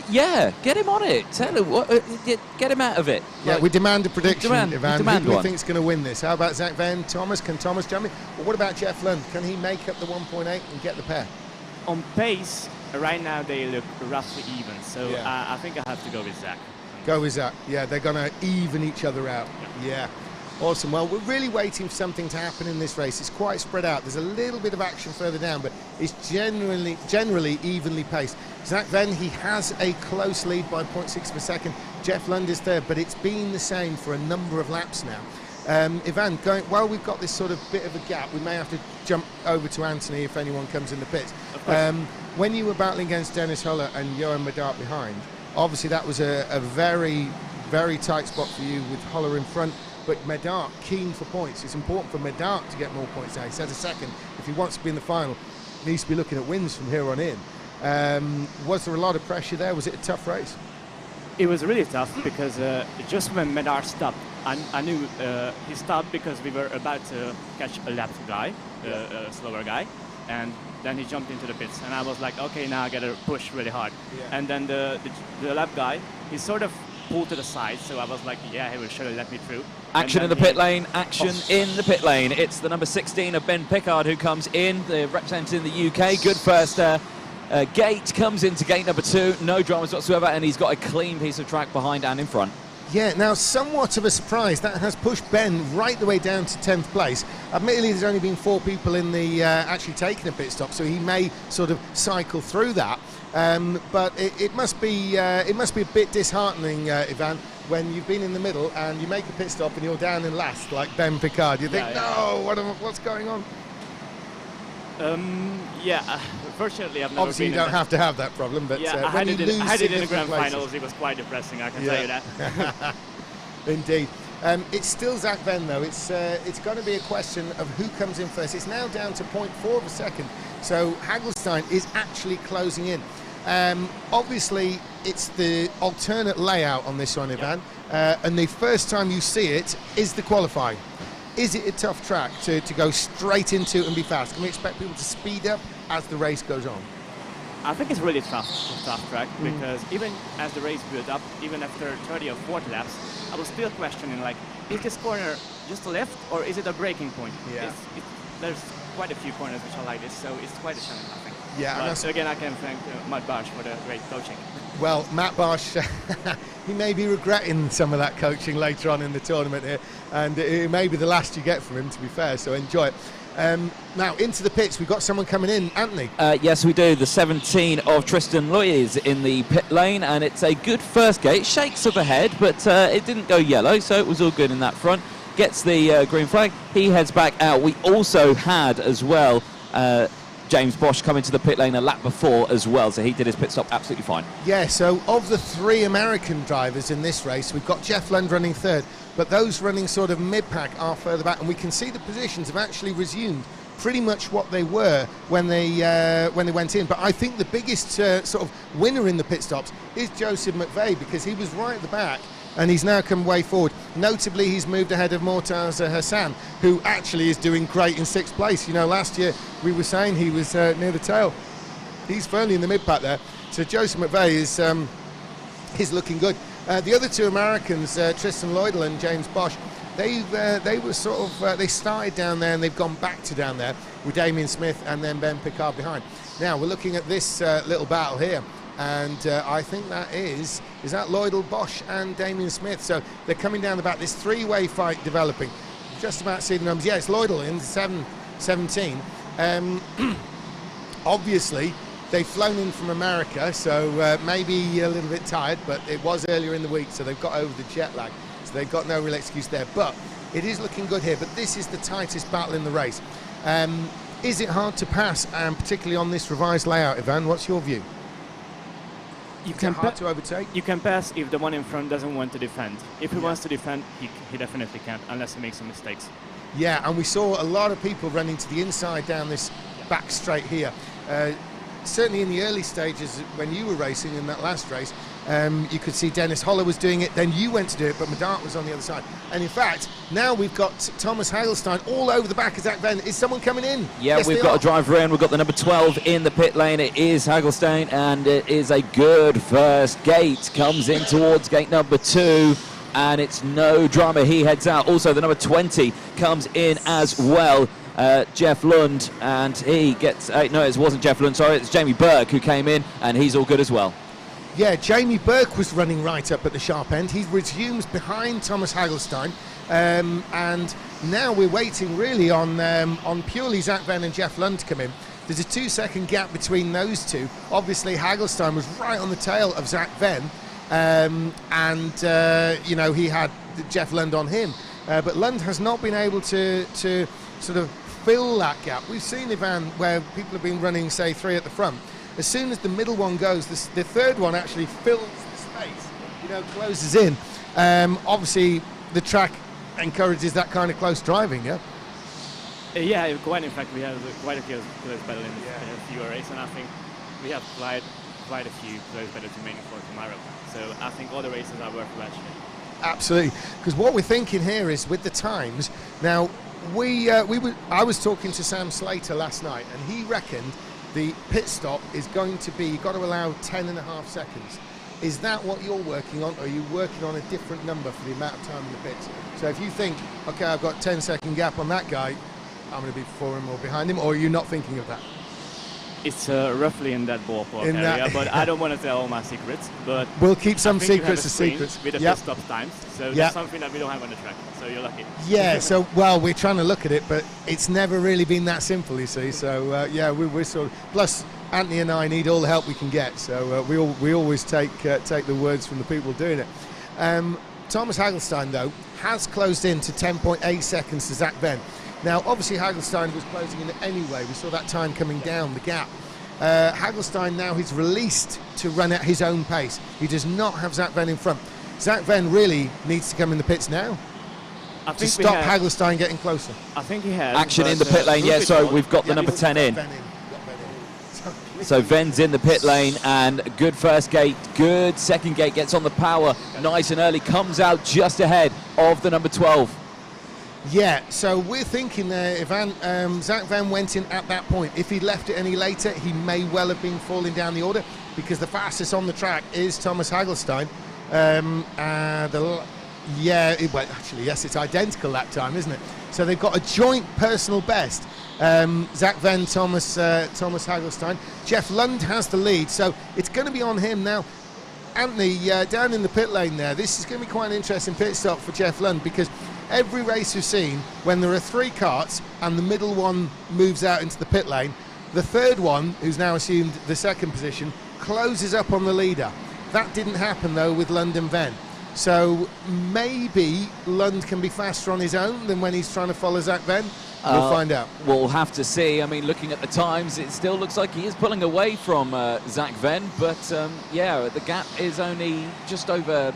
Yeah, get him on it. Tell him what. Get him out of it. Yeah, we demand a prediction, Ivan. Who do you think is going to win this? How about Zach Venn, Thomas? Can Thomas jump in? Or what about Jeff Lund? Can he make up the 1.8 and get the pair? On pace, right now they look roughly even, so I think I have to go with Zach. Go with Zach. Yeah, they're going to even each other out. Yeah. Awesome. Well, we're really waiting for something to happen in this race. It's quite spread out. There's a little bit of action further down, but it's generally evenly paced. Zach Venn, he has a close lead by 0.6 per second. Jeff Lund is there, but it's been the same for a number of laps now. Ivan, while we've got this sort of bit of a gap, we may have to jump over to Anthony if anyone comes in the pits. When you were battling against Dennis Huller and Johan Medart behind, obviously that was a very, very tight spot for you with Huller in front. But Medart keen for points. It's important for Medart to get more points now. He's had a second. If he wants to be in the final, he needs to be looking at wins from here on in. Was there a lot of pressure there? Was it a tough race? It was really tough because just when Medart stopped, I knew he stopped because we were about to catch a lap guy, a slower guy, and then he jumped into the pits, and I was like, okay, now I gotta push really hard. And then the lap guy, he sort of pulled to the side, so I was like, yeah, he should have let me through. Action in the pit lane, action in the pit lane. It's the number 16 of Ben Pickard who comes in, representing the UK. Good first gate, comes into gate number 2, no dramas whatsoever, and he's got a clean piece of track behind and in front. Yeah, now somewhat of a surprise. That has pushed Ben right the way down to 10th place. Admittedly, there's only been 4 people in the actually taking a pit stop, so he may sort of cycle through that. But it must be a bit disheartening, Ivan, when you've been in the middle and you make a pit stop and you're down in last, like Ben Pickard. You think, no, what's going on? Fortunately, I've never Obviously, you don't have to have that problem, but I when had you lose it in the grand places, finals. It was quite depressing, I can tell you that. Indeed. It's still Zach Venn, though. It's going to be a question of who comes in first. It's now down to 0.4 of a second, so Hagelstein is actually closing in. Obviously, it's the alternate layout on this one, Ivan, and the first time you see it is the qualifying. Is it a tough track to go straight into and be fast? Can we expect people to speed up as the race goes on? I think it's really tough track, because even as the race built up, even after 30 or 40 laps, I was still questioning, like, is this corner just a left or is it a braking point? There's quite a few corners which are like this, so it's quite a challenge, I think. Yeah, but again, I can thank Matt Barsh for the great coaching. Well, Matt Barsh, he may be regretting some of that coaching later on in the tournament here, and it may be the last you get from him, to be fair, so enjoy it. Now, into the pits, we've got someone coming in, Anthony. Yes, we do. The 17 of Tristan Loyes in the pit lane, and it's a good first gate. Shakes up ahead, but it didn't go yellow, so it was all good in that front. Gets the green flag. He heads back out. We also had, as well, James Bosch come into the pit lane a lap before as well, so he did his pit stop absolutely fine. Yeah, so of the 3 American drivers in this race, we've got Jeff Lund running third, but those running sort of mid-pack are further back, and we can see the positions have actually resumed pretty much what they were when they went in. But I think the biggest sort of winner in the pit stops is Joseph McVeigh, because he was right at the back and he's now come way forward. Notably, he's moved ahead of Mortaza Hassan, who actually is doing great in 6th place. You know, last year we were saying he was near the tail. He's firmly in the mid-pack there. So Joseph McVeigh is looking good. The other 2 Americans, Tristan Loydel and James Bosch, they were sort of, they started down there and they've gone back to down there with Damien Smith and then Ben Pickard behind. Now we're looking at this little battle here. And I think that is that Loydel, Bosch and Damien Smith. So they're coming down the back. This 3-way fight developing. Just about see the numbers. Yeah, it's Loydel in 17. Obviously, they've flown in from America, so maybe a little bit tired, but it was earlier in the week, so they've got over the jet lag. So they've got no real excuse there. But it is looking good here. But this is the tightest battle in the race. Is it hard to pass, and particularly on this revised layout, Ivan? What's your view? You Is can it hard to overtake? You can pass if the one in front doesn't want to defend. If he wants to defend, he definitely can, unless he makes some mistakes. Yeah, and we saw a lot of people running to the inside down this back straight here. Certainly in the early stages when you were racing in that last race, you could see Dennis Holler was doing it, then you went to do it, but Medart was on the other side. And in fact, now we've got Thomas Hagelstein all over the back of Zach Venn. Is someone coming in? Yeah, Yes, we've they got are. a driver in. We've got the number 12 in the pit lane. It is Hagelstein, and it is a good first gate. Comes in towards gate number 2, and it's no drama. He heads out. Also, the number 20 comes in as well. Jeff Lund, and he gets no, it wasn't Jeff Lund, sorry, it's Jamie Burke who came in, and he's all good as well. Yeah, Jamie Burke was running right up at the sharp end. He resumes behind Thomas Hagelstein, and now we're waiting really on purely Zach Venn and Jeff Lund to come in. There's a 2-second gap between those two. Obviously Hagelstein was right on the tail of Zach Venn, you know, he had Jeff Lund on him, but Lund has not been able to sort of fill that gap. We've seen Ivan where people have been running, say, 3 at the front. As soon as the middle one goes, the third one actually fills the space, you know, closes in. Obviously, the track encourages that kind of close driving, yeah? Yeah, quite. In fact, we have quite a few close battle in a few races, and I think we have quite a few close battles remaining for tomorrow. So I think all the races are worth watching. Absolutely, because what we're thinking here is with the times. Now, I was talking to Sam Slater last night, and he reckoned the pit stop is going to be, you've got to allow 10.5 seconds. Is that what you're working on, or are you working on a different number for the amount of time in the pits? So if you think, okay, I've got 10-second gap on that guy, I'm going to be before him or behind him, or are you not thinking of that? It's roughly in that ballpark In area, that- but I don't want to tell all my secrets. But We'll keep some I think you have secrets a as screen secrets. with the Yep. pit stop times, so Yep. that's something that we don't have on the track. So you're lucky. Yeah, so, well, we're trying to look at it, but it's never really been that simple, you see. So, yeah, we're sort of... Plus, Anthony and I need all the help we can get, so we always take the words from the people doing it. Thomas Hagelstein, though, has closed in to 10.8 seconds to Zach Venn. Now, obviously, Hagelstein was closing in anyway. We saw that time coming down, the gap. Hagelstein now is released to run at his own pace. He does not have Zach Venn in front. Zach Venn really needs to come in the pits now I to think stop Hagelstein getting closer. I think he has. Action in but, the pit lane, yeah, prove it so all. we've got the number 10 in. Venn Got Venn in. So Ven's in the pit lane, and good first gate, good second gate, gets on the power nice and early, comes out just ahead of the number 12. Yeah, so we're thinking there, if Zach Venn went in at that point, if he'd left it any later, he may well have been falling down the order, because the fastest on the track is Thomas Hagelstein. Actually, yes, it's identical that time, isn't it? So they've got a joint personal best. Zach Venn, Thomas Hagelstein. Jeff Lund has the lead, so it's going to be on him now. Anthony, down in the pit lane there, this is going to be quite an interesting pit stop for Jeff Lund, because every race we've seen, when there are 3 karts and the middle one moves out into the pit lane, the third one, who's now assumed the second position, closes up on the leader. That didn't happen, though, with Lund and Venn. So maybe Lund can be faster on his own than when he's trying to follow Zach Venn. We'll find out. We'll have to see. I mean, looking at the times, it still looks like he is pulling away from Zach Venn, but yeah, the gap is only just under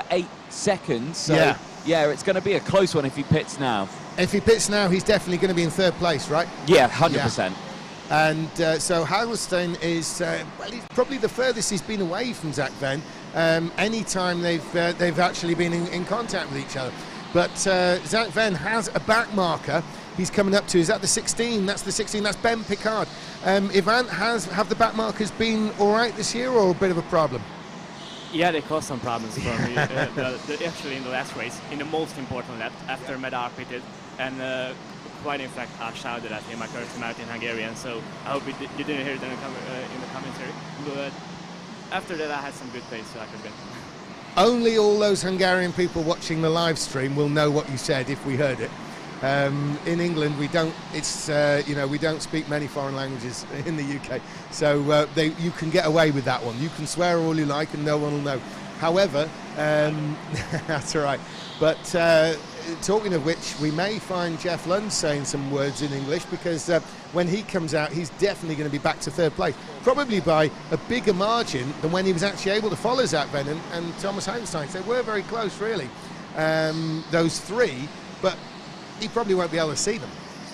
8 seconds. So yeah, it's going to be a close one if he pits now. If he pits now, he's definitely going to be in third place, right? Yeah, 100%. Yeah. And so Hagelstein is, he's probably the furthest he's been away from Zach Venn any time they've actually been in contact with each other. But Zach Venn has a back marker he's coming up to. Is that the 16? That's the 16. That's Ben Picard. Ivan, have the back markers been all right this year, or a bit of a problem? Yeah, they caused some problems for me. Actually, in the last race, in the most important lap, after Medar pitted, and quite in fact, I shouted at him. I cursed him out in Hungarian, so I hope you didn't hear it in the commentary. But after that, I had some good pace, so I could win. Only all those Hungarian people watching the live stream will know what you said if we heard it. In England, we don't. It's we don't speak many foreign languages in the UK, so you can get away with that one. You can swear all you like, and no one will know. However, that's all right. But talking of which, we may find Jeff Lund saying some words in English, because when he comes out, he's definitely going to be back to third place, probably by a bigger margin than when he was actually able to follow Zach Venn and Thomas Hagelstein. They were very close, really, those three, but he probably won't be able to see them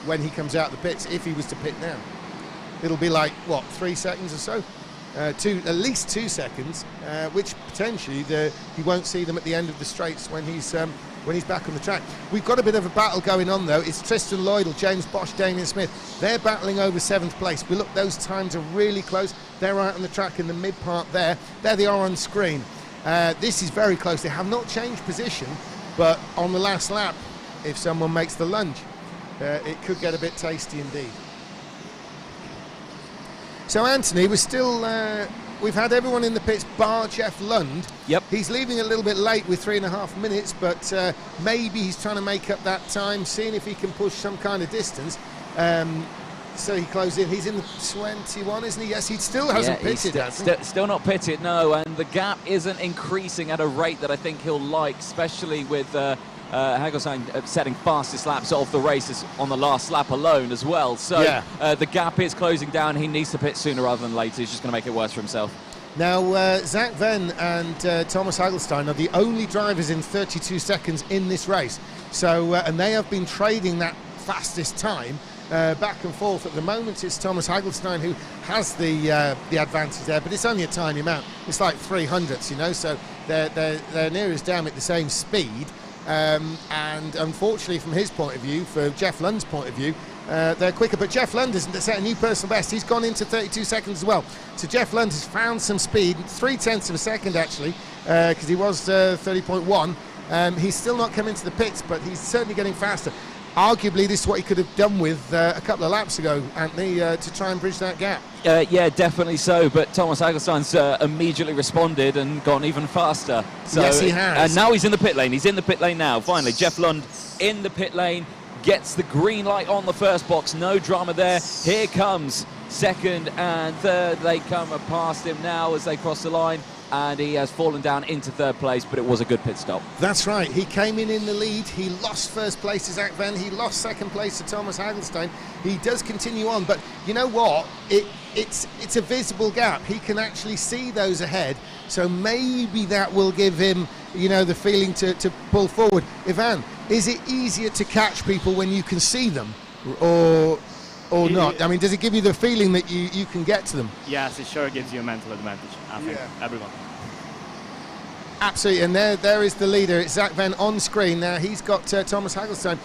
when he comes out of the pits if he was to pit now. It'll be like, what, 3 seconds or so? At least 2 seconds, which potentially he won't see them at the end of the straights when he's back on the track. We've got a bit of a battle going on, though. It's Tristan Lloydell, James Bosch, Damien Smith. They're battling over 7th place. But look, those times are really close. They're right on the track in the mid part there. There they are on screen. This is very close. They have not changed position, but on the last lap, if someone makes the lunge, it could get a bit tasty indeed. So Anthony, we've had everyone in the pits bar Jeff Lund. Yep. He's leaving a little bit late with 3.5 minutes, but maybe he's trying to make up that time, seeing if he can push some kind of distance. So he closes in. He's in the 21, isn't he? Yes, he still hasn't pitted. Still not pitted, no, and the gap isn't increasing at a rate that I think he'll like, especially with Hagelstein setting fastest laps of the races on the last lap alone as well. So the gap is closing down. He needs to pit sooner rather than later. He's just going to make it worse for himself. Now, Zach Venn and Thomas Hagelstein are the only drivers in 32 seconds in this race. So, and they have been trading that fastest time back and forth. At the moment, it's Thomas Hagelstein who has the advantage there, but it's only a tiny amount. It's like 300ths, you know. So they're near as damn at the same speed. And unfortunately, from his point of view, for Jeff Lund's point of view, they're quicker. But Jeff Lund has set a new personal best. He's gone into 32 seconds as well. So Jeff Lund has found some speed, 0.3 of a second actually, because he was 30.1. He's still not come into the pits, but he's certainly getting faster. Arguably, this is what he could have done with a couple of laps ago, Anthony, to try and bridge that gap. Yeah, definitely so. But Thomas Hagelstein's immediately responded and gone even faster. So, yes, he has. And now he's in the pit lane. He's in the pit lane now. Finally, Jeff Lund in the pit lane, gets the green light on the first box. No drama there. Here comes second and third. They come past him now as they cross the line. And he has fallen down into third place, but it was a good pit stop. That's right. He came in the lead. He lost first place to Zach Venn. He lost second place to Thomas Hagelstein. He does continue on, but you know what? It's a visible gap. He can actually see those ahead, so maybe that will give him, you know, the feeling to pull forward. Ivan, is it easier to catch people when you can see them, or not? I mean, does it give you the feeling that you can get to them? Yes, it sure gives you a mental advantage, I think, everyone. Absolutely, and there is the leader. It's Zach Venn on screen now. He's got Thomas Hagelstein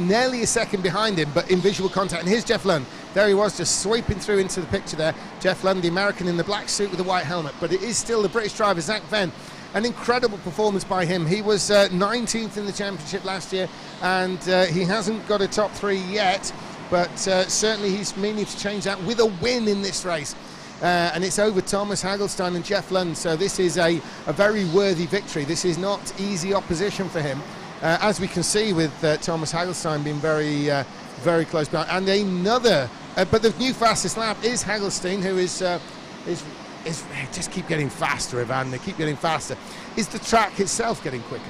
nearly a second behind him, but in visual contact. And here's Jeff Lund. There he was, just sweeping through into the picture there. Jeff Lund, the American in the black suit with the white helmet, but it is still the British driver, Zach Venn. An incredible performance by him. He was 19th in the championship last year, and he hasn't got a top 3 yet, but certainly he's meaning to change that with a win in this race. And it's over Thomas Hagelstein and Jeff Lund, so this is a very worthy victory. This is not easy opposition for him, as we can see with Thomas Hagelstein being very close behind. And another, but the new fastest lap is Hagelstein, who is just keep getting faster, Ivan. They keep getting faster. Is the track itself getting quicker?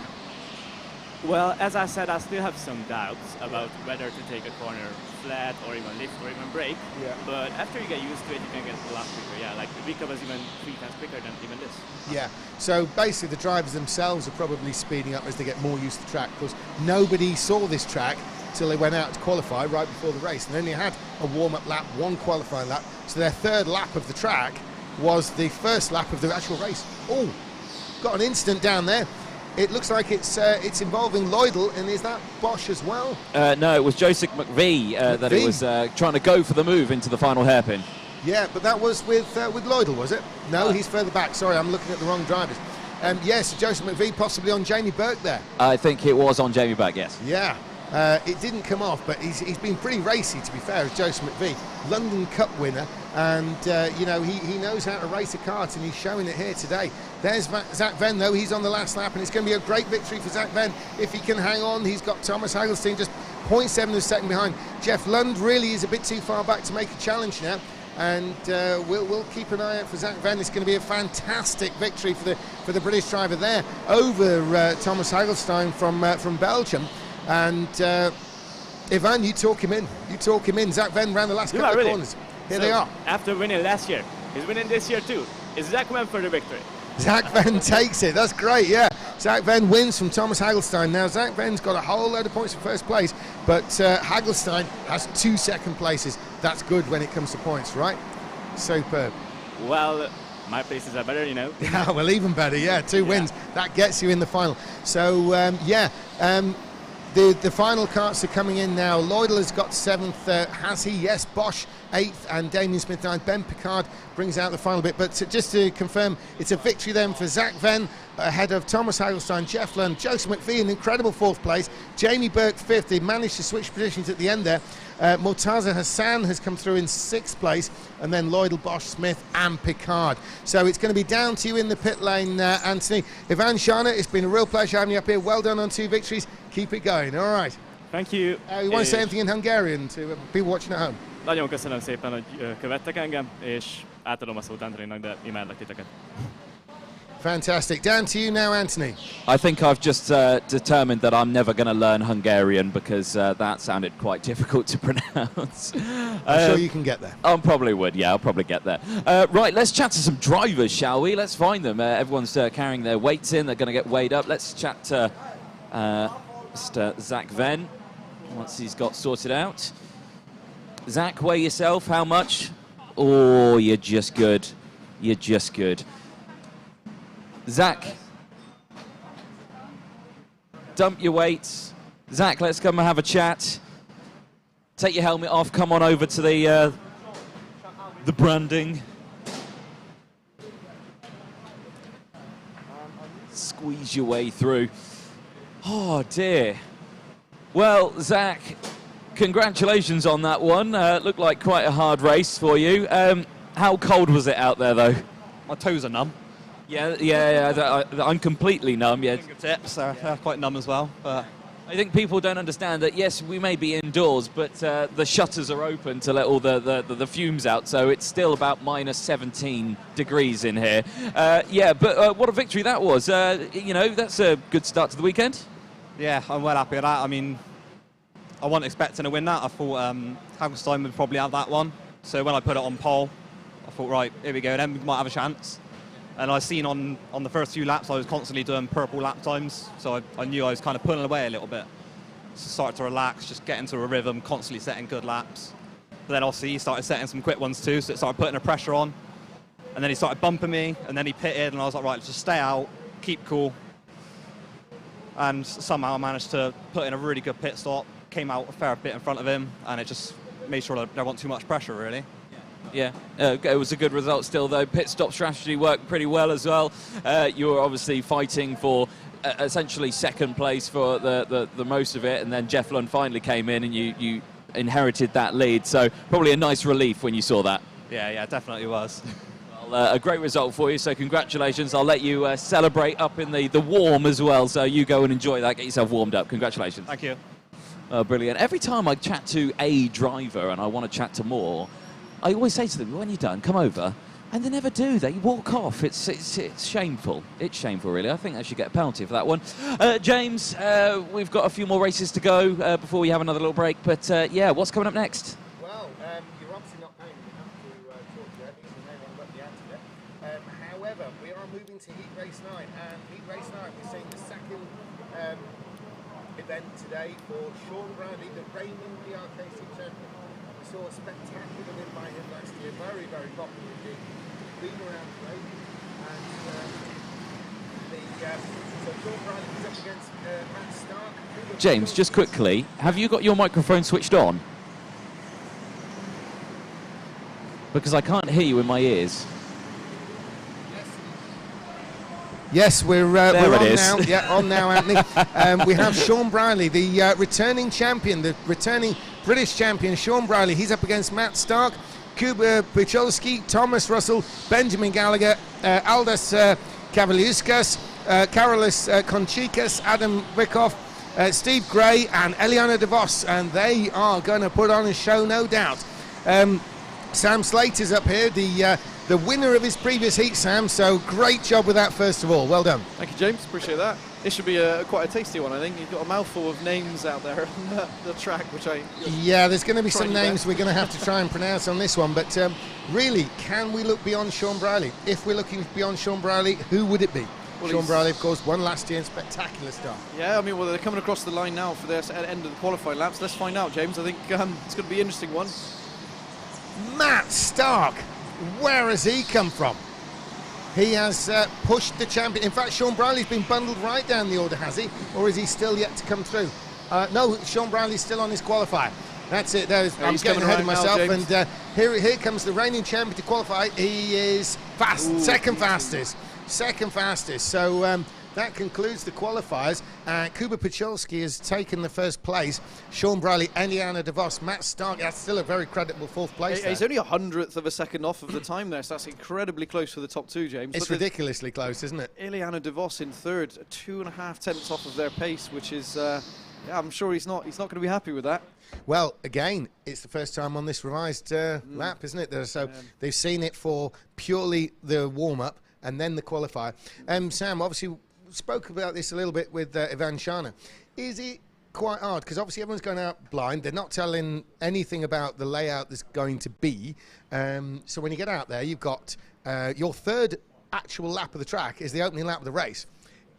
Well, as I said, I still have some doubts about whether to take a corner flat or even lift or even brake. Yeah. But after you get used to it, you can get a lot quicker. Yeah, like Vika was even 3 times quicker than even this. Yeah. So basically, the drivers themselves are probably speeding up as they get more used to the track, because nobody saw this track till they went out to qualify right before the race, and then they had a warm-up lap, one qualifying lap. So their third lap of the track was the first lap of the actual race. Oh, got an incident down there. It looks like it's involving Lloydell, and is that Bosch as well? No, it was Joseph McVie that it was trying to go for the move into the final hairpin. Yeah, but that was with Lloydell, was it? No, he's further back. Sorry, I'm looking at the wrong drivers. Yes, Joseph McVie possibly on Jamie Burke there. I think it was on Jamie Burke, yes. Yeah, it didn't come off, but he's been pretty racy, to be fair, as Joseph McVie. London Cup winner, and you know, he knows how to race a kart, and he's showing it here today. There's Zach Venn, though. He's on the last lap, and it's going to be a great victory for Zach Venn if he can hang on. He's got Thomas Hagelstein just 0.7 of a second behind. Jeff Lund really is a bit too far back to make a challenge now, and we'll keep an eye out for Zach Venn. It's going to be a fantastic victory for the British driver there over Thomas Hagelstein from Belgium. And Ivan, you talk him in. Zach Venn ran the last couple of corners. Here they are. After winning last year, he's winning this year too. Is Zach Venn for the victory? Zach Venn takes it. That's great, yeah. Zach Venn wins from Thomas Hagelstein. Now, Zach Venn's got a whole load of points for first place, but Hagelstein has 2 second places. That's good when it comes to points, right? Superb. Well, my places are better, you know. Yeah, well, even better, yeah. 2 wins. That gets you in the final. So, the final carts are coming in now. Lloydel has got 7th, has he? Yes, Bosch 8th, and Damien Smith 9th. Ben Picard brings out the final bit. But just to confirm, it's a victory then for Zach Venn ahead of Thomas Hagelstein, Jeff Lund, Joseph McPhee in incredible 4th place, Jamie Burke 5th. He managed to switch positions at the end there. Murtaza Hassan has come through in 6th place, and then Lloydel, Bosch, Smith and Picard. So it's going to be down to you in the pit lane, Anthony. Ivan Shana, it's been a real pleasure having you up here. Well done on 2 victories. Keep it going. All right. Thank you. You want to say anything in Hungarian to people watching at home? Nagyon köszönöm szépen, hogy követtek engem, és átadom a szót Anthonynak, de imádlak titeket. Fantastic. Down to you now, Anthony. I think I've just determined that I'm never going to learn Hungarian because that sounded quite difficult to pronounce. I'm sure you can get there. I probably would, yeah, I'll probably get there. Right, let's chat to some drivers, shall we? Let's find them. Everyone's carrying their weights in. They're going to get weighed up. Let's chat to Mr. Zach Venn once he's got sorted out. Zach, weigh yourself. How much? Oh, you're just good. You're just good. Zach, dump your weights. Zach, let's come and have a chat. Take your helmet off. Come on over to the branding. Squeeze your way through. Oh dear. Well, Zach, congratulations on that one. Looked like quite a hard race for you. How cold was it out there, though? My toes are numb. Yeah, I'm completely numb. Yeah, Fingertips are quite numb as well. But I think people don't understand that. Yes, we may be indoors, but the shutters are open to let all the fumes out, so it's still about minus 17 degrees in here. But what a victory that was. That's a good start to the weekend. yeah, I'm well happy with that. I mean, I wasn't expecting to win that. I thought Hagelstein would probably have that one. So when I put it on pole, I thought, right, here we go, then we might have a chance. And I seen on the first few laps, I was constantly doing purple lap times, so I knew I was kind of pulling away a little bit. So started to relax, just get into a rhythm, constantly setting good laps. But then obviously he started setting some quick ones too, so it started putting the pressure on. And then he started bumping me, and then he pitted, and I was like, right, just stay out, keep cool. And somehow I managed to put in a really good pit stop, came out a fair bit in front of him, and it just made sure that there wasn't too much pressure, really. Yeah, it was a good result still, though. Pit stop strategy worked pretty well as well. You were obviously fighting for essentially second place for the most of it, and then Jeff Lund finally came in and you inherited that lead. So probably a nice relief when you saw that. Yeah, it definitely was. Well, a great result for you, so congratulations. I'll let you celebrate up in the warm as well, so you go and enjoy that, get yourself warmed up. Congratulations. Thank you. Oh, brilliant. Every time I chat to a driver and I want to chat to more, I always say to them, when you're done, come over. And they never do. They walk off. It's shameful. It's shameful, really. I think I should get a penalty for that one. James, we've got a few more races to go before we have another little break. But, yeah, what's coming up next? Well, you're obviously not going to have to talk to that. These are no longer up the answer. However, we are moving to Heat Race 9. And Heat Race 9, we're seeing the second event today for Sean Bradley, the reigning BRKC champion. We saw a spectacular win by him last year. Very, very popular indeed. Been around great. And so Sean Bradley is up against Matt Stark. James, just quickly, have you got your microphone switched on? Because I can't hear you in my ears. Yes, we're on now. Yeah, on now, Anthony. We have Sean Briley, the returning champion, the returning British champion, Sean Briley. He's up against Matt Stark, Kuba Pucholski, Thomas Russell, Benjamin Gallagher, Aldous Kavaliuskas, Karolis Konchikas, Adam Wyckoff, Steve Gray, and Eliana DeVos. And they are going to put on a show, no doubt. Sam Slater's up here, the the winner of his previous heat, Sam. So great job with that, first of all. Well done. Thank you, James. Appreciate that. This should be quite a tasty one, I think. You've got a mouthful of names out there on the track, which Yeah, there's going to be some names we're going to have to try and pronounce on this one. But really, can we look beyond Sean Brierley? If we're looking beyond Sean Brierley, who would it be? Well, Sean Brierley, of course, won last year in spectacular start. Yeah, I mean, well, they're coming across the line now for their end of the qualifying laps. Let's find out, James. I think it's going to be an interesting one. Matt Stark, where has he come from? He has pushed the champion. In fact, Sean Brierley's been bundled right down the order, has he? Or is he still yet to come through? No, Sean Brierley's still on his qualifier. That's it. I'm getting ahead of myself. Now, and here comes the reigning champion to qualify. He is fast, second fastest. So that concludes the qualifiers. Kuba Puchalski has taken the first place. Sean Brierley, Eliana De Vos, Matt Stark. That's still a very creditable fourth place. He's only 100th of a second off of the time there, so that's incredibly close for the top two, James. It's ridiculously close, isn't it? Eliana De Vos in third, 2.5 tenths off of their pace, which is, yeah, I'm sure he's not going to be happy with that. Well, again, it's the first time on this revised lap, isn't it? So they've seen it for purely the warm-up and then the qualifier. Sam, obviously, spoke about this a little bit with Ivan Shana. Is it quite hard? Because obviously everyone's going out blind. They're not telling anything about the layout that's going to be. So when you get out there, you've got your third actual lap of the track is the opening lap of the race.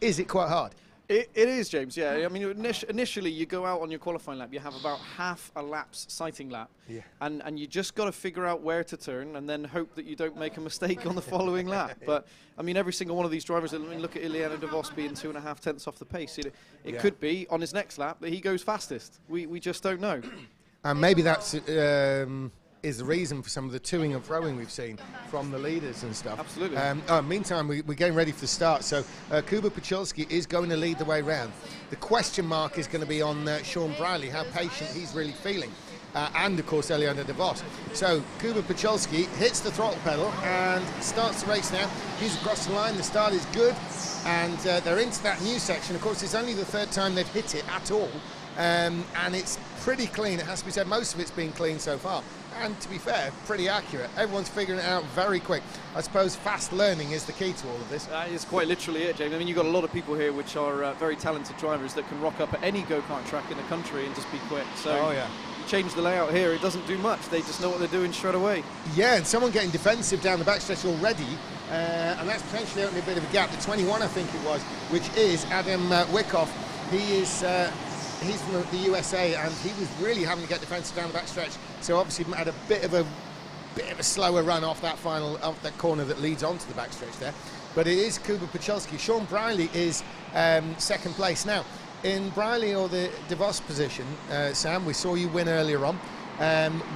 Is it quite hard? It is, James, yeah. I mean, initially you go out on your qualifying lap, you have about half a lap's sighting lap. Yeah. And you just got to figure out where to turn and then hope that you don't make a mistake on the following lap. But, I mean, every single one of these drivers, I mean, look at Eliana De Vos being 2.5 tenths off the pace. It could be, on his next lap, that he goes fastest. We just don't know. And maybe that's... is the reason for some of the toing and throwing we've seen from the leaders and stuff. Absolutely. Meantime, we're getting ready for the start. So Kuba Puchalski is going to lead the way round. The question mark is going to be on Sean Brierley, how patient he's really feeling. And, of course, Eliana De Vos. So Kuba Puchalski hits the throttle pedal and starts the race now. He's across the line. The start is good. And they're into that new section. Of course, it's only the third time they've hit it at all. And it's pretty clean, it has to be said. Most of it's been clean so far. And to be fair, pretty accurate. Everyone's figuring it out very quick. I suppose fast learning is the key to all of this. That is quite literally it, James. I mean, you've got a lot of people here which are very talented drivers that can rock up at any go-kart track in the country and just be quick. So you change the layout here, it doesn't do much. They just know what they're doing straight away. Yeah, and someone getting defensive down the backstretch already, and that's potentially opening a bit of a gap. The 21, I think it was, which is Adam Wyckoff. He is... he's from the USA, and he was really having to get defensive down the backstretch. So obviously had a bit of a slower run off that corner that leads onto the backstretch there. But it is Kuba Puchalski. Sean Brierley is second place now. In Brierley or the De Vos position, Sam, we saw you win earlier on.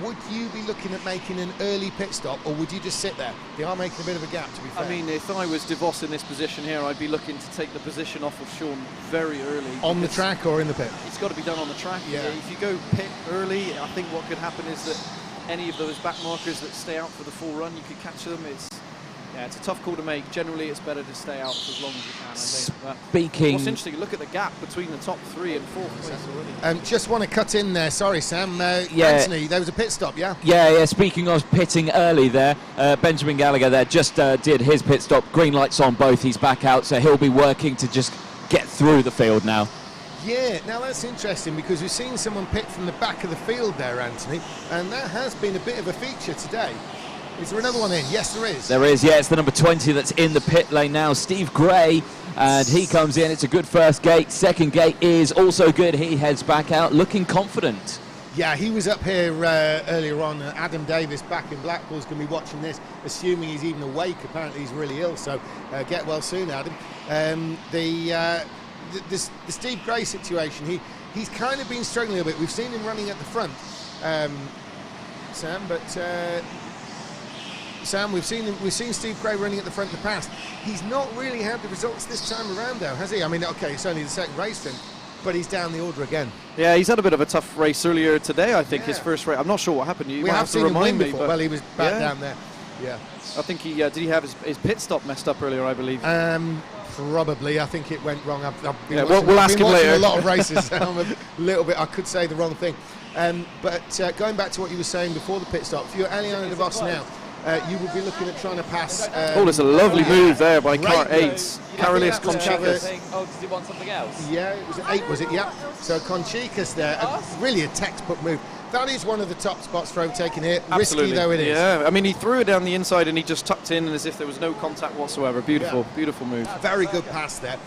Would you be looking at making an early pit stop, or would you just sit there? They are making a bit of a gap, to be fair. I mean, if I was De Vos in this position here, I'd be looking to take the position off of Sean very early. On the track or in the pit? It's got to be done on the track. Yeah. If you go pit early, I think what could happen is that any of those back markers that stay out for the full run, you could catch them. It's a tough call to make. Generally, it's better to stay out for as long as you can, I think. Speaking... What's interesting, look at the gap between the top 3 and 4th place already. Just want to cut in there. Sorry, Sam. Anthony, there was a pit stop, yeah? Yeah. Speaking of pitting early there, Benjamin Gallagher there just did his pit stop. Green lights on both. He's back out, so he'll be working to just get through the field now. Yeah, now that's interesting because we've seen someone pit from the back of the field there, Anthony, and that has been a bit of a feature today. Is there another one in? Yes, there is. There is, yeah. It's the number 20 that's in the pit lane now, Steve Gray, and he comes in. It's a good first gate. Second gate is also good. He heads back out looking confident. Yeah, he was up here earlier on. Adam Davis back in Blackpool is going to be watching this, assuming he's even awake. Apparently he's really ill, so get well soon, Adam. The Steve Gray situation, he's kind of been struggling a bit. We've seen him running at the front, Sam, but... Sam, we've seen Steve Gray running at the front in the past. He's not really had the results this time around, though, has he? I mean, okay, it's only the second race for him, but he's down the order again. Yeah, he's had a bit of a tough race earlier today, I think, his first race. I'm not sure what happened. You might have to remind me. Well, he was back down there. Yeah. I think did he have his pit stop messed up earlier, I believe? Probably. I think it went wrong. We'll ask him later. A lot of races. I'm a little bit, I could say the wrong thing. But going back to what you were saying before the pit stop, for your Eliana De Vos now, you will be looking at trying to pass. Oh, there's a lovely move there by Kart 8's Carolis Conchicas. Oh, does he want something else? Yeah, it was 8, was it? Yeah. So Conchicas there, really a textbook move. That is one of the top spots for overtaking here. Absolutely. Risky though it is. Yeah, I mean, he threw it down the inside and he just tucked in as if there was no contact whatsoever. Beautiful, beautiful move. Very good pass there.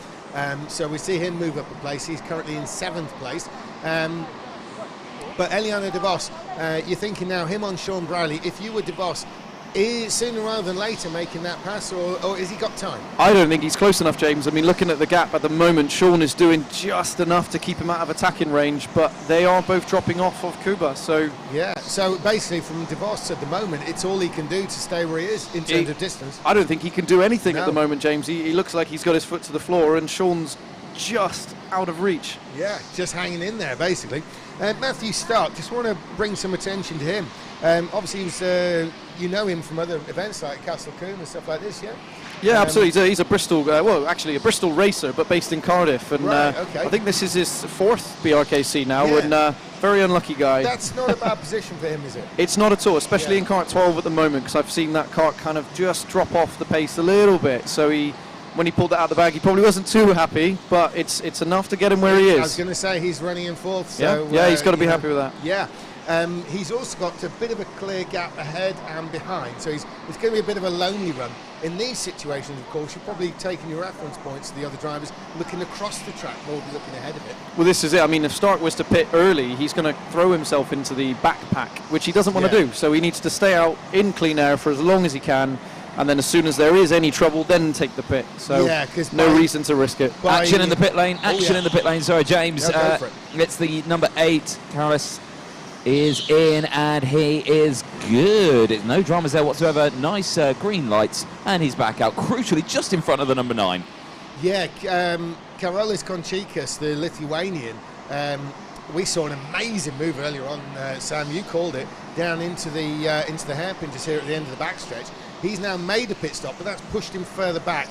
So we see him move up a place. He's currently in 7th place. But Eliana De Vos, you're thinking now, him on Sean Brierley, if you were De Vos, is sooner rather than later making that pass, or has he got time? I don't think he's close enough, James. I mean, looking at the gap at the moment, Sean is doing just enough to keep him out of attacking range, but they are both dropping off of Kuba, so... Yeah, so basically from De Vos at the moment, it's all he can do to stay where he is in terms of distance. I don't think he can do anything at the moment, James. He looks like he's got his foot to the floor, and Sean's just out of reach. Yeah, just hanging in there, basically. Matthew Stark, just want to bring some attention to him. Obviously, he's, you know him from other events like Castle Coombe and stuff like this, yeah? Yeah, absolutely. He's a Bristol, well, actually a Bristol racer, but based in Cardiff. And okay. I think this is his 4th BRKC now, and very unlucky guy. That's not a bad position for him, is it? It's not at all, especially in Kart 12 at the moment, because I've seen that kart kind of just drop off the pace a little bit. So when he pulled that out of the bag, he probably wasn't too happy, but it's enough to get him where he is. I was going to say he's running in 4th. So, yeah, he's got to be happy with that. Yeah. He's also got a bit of a clear gap ahead and behind, so it's going to be a bit of a lonely run. In these situations, of course, you're probably taking your reference points to the other drivers, looking across the track more than looking ahead of it. Well, this is it. I mean, if Stark was to pit early, he's going to throw himself into the backpack, which he doesn't want to do. So he needs to stay out in clean air for as long as he can, and then as soon as there is any trouble, then take the pit. So no reason to risk it. Action in the pit lane. Action in the pit lane. Sorry, James. No, go for it. It's the number 8, Carolis, is in, and he is good. No dramas there whatsoever. Nice green lights, and he's back out, crucially just in front of the number 9. Yeah, Karolis Conchicas, the Lithuanian, we saw an amazing move earlier on, Sam, you called it, down into the hairpin just here at the end of the backstretch. He's now made a pit stop, but that's pushed him further back.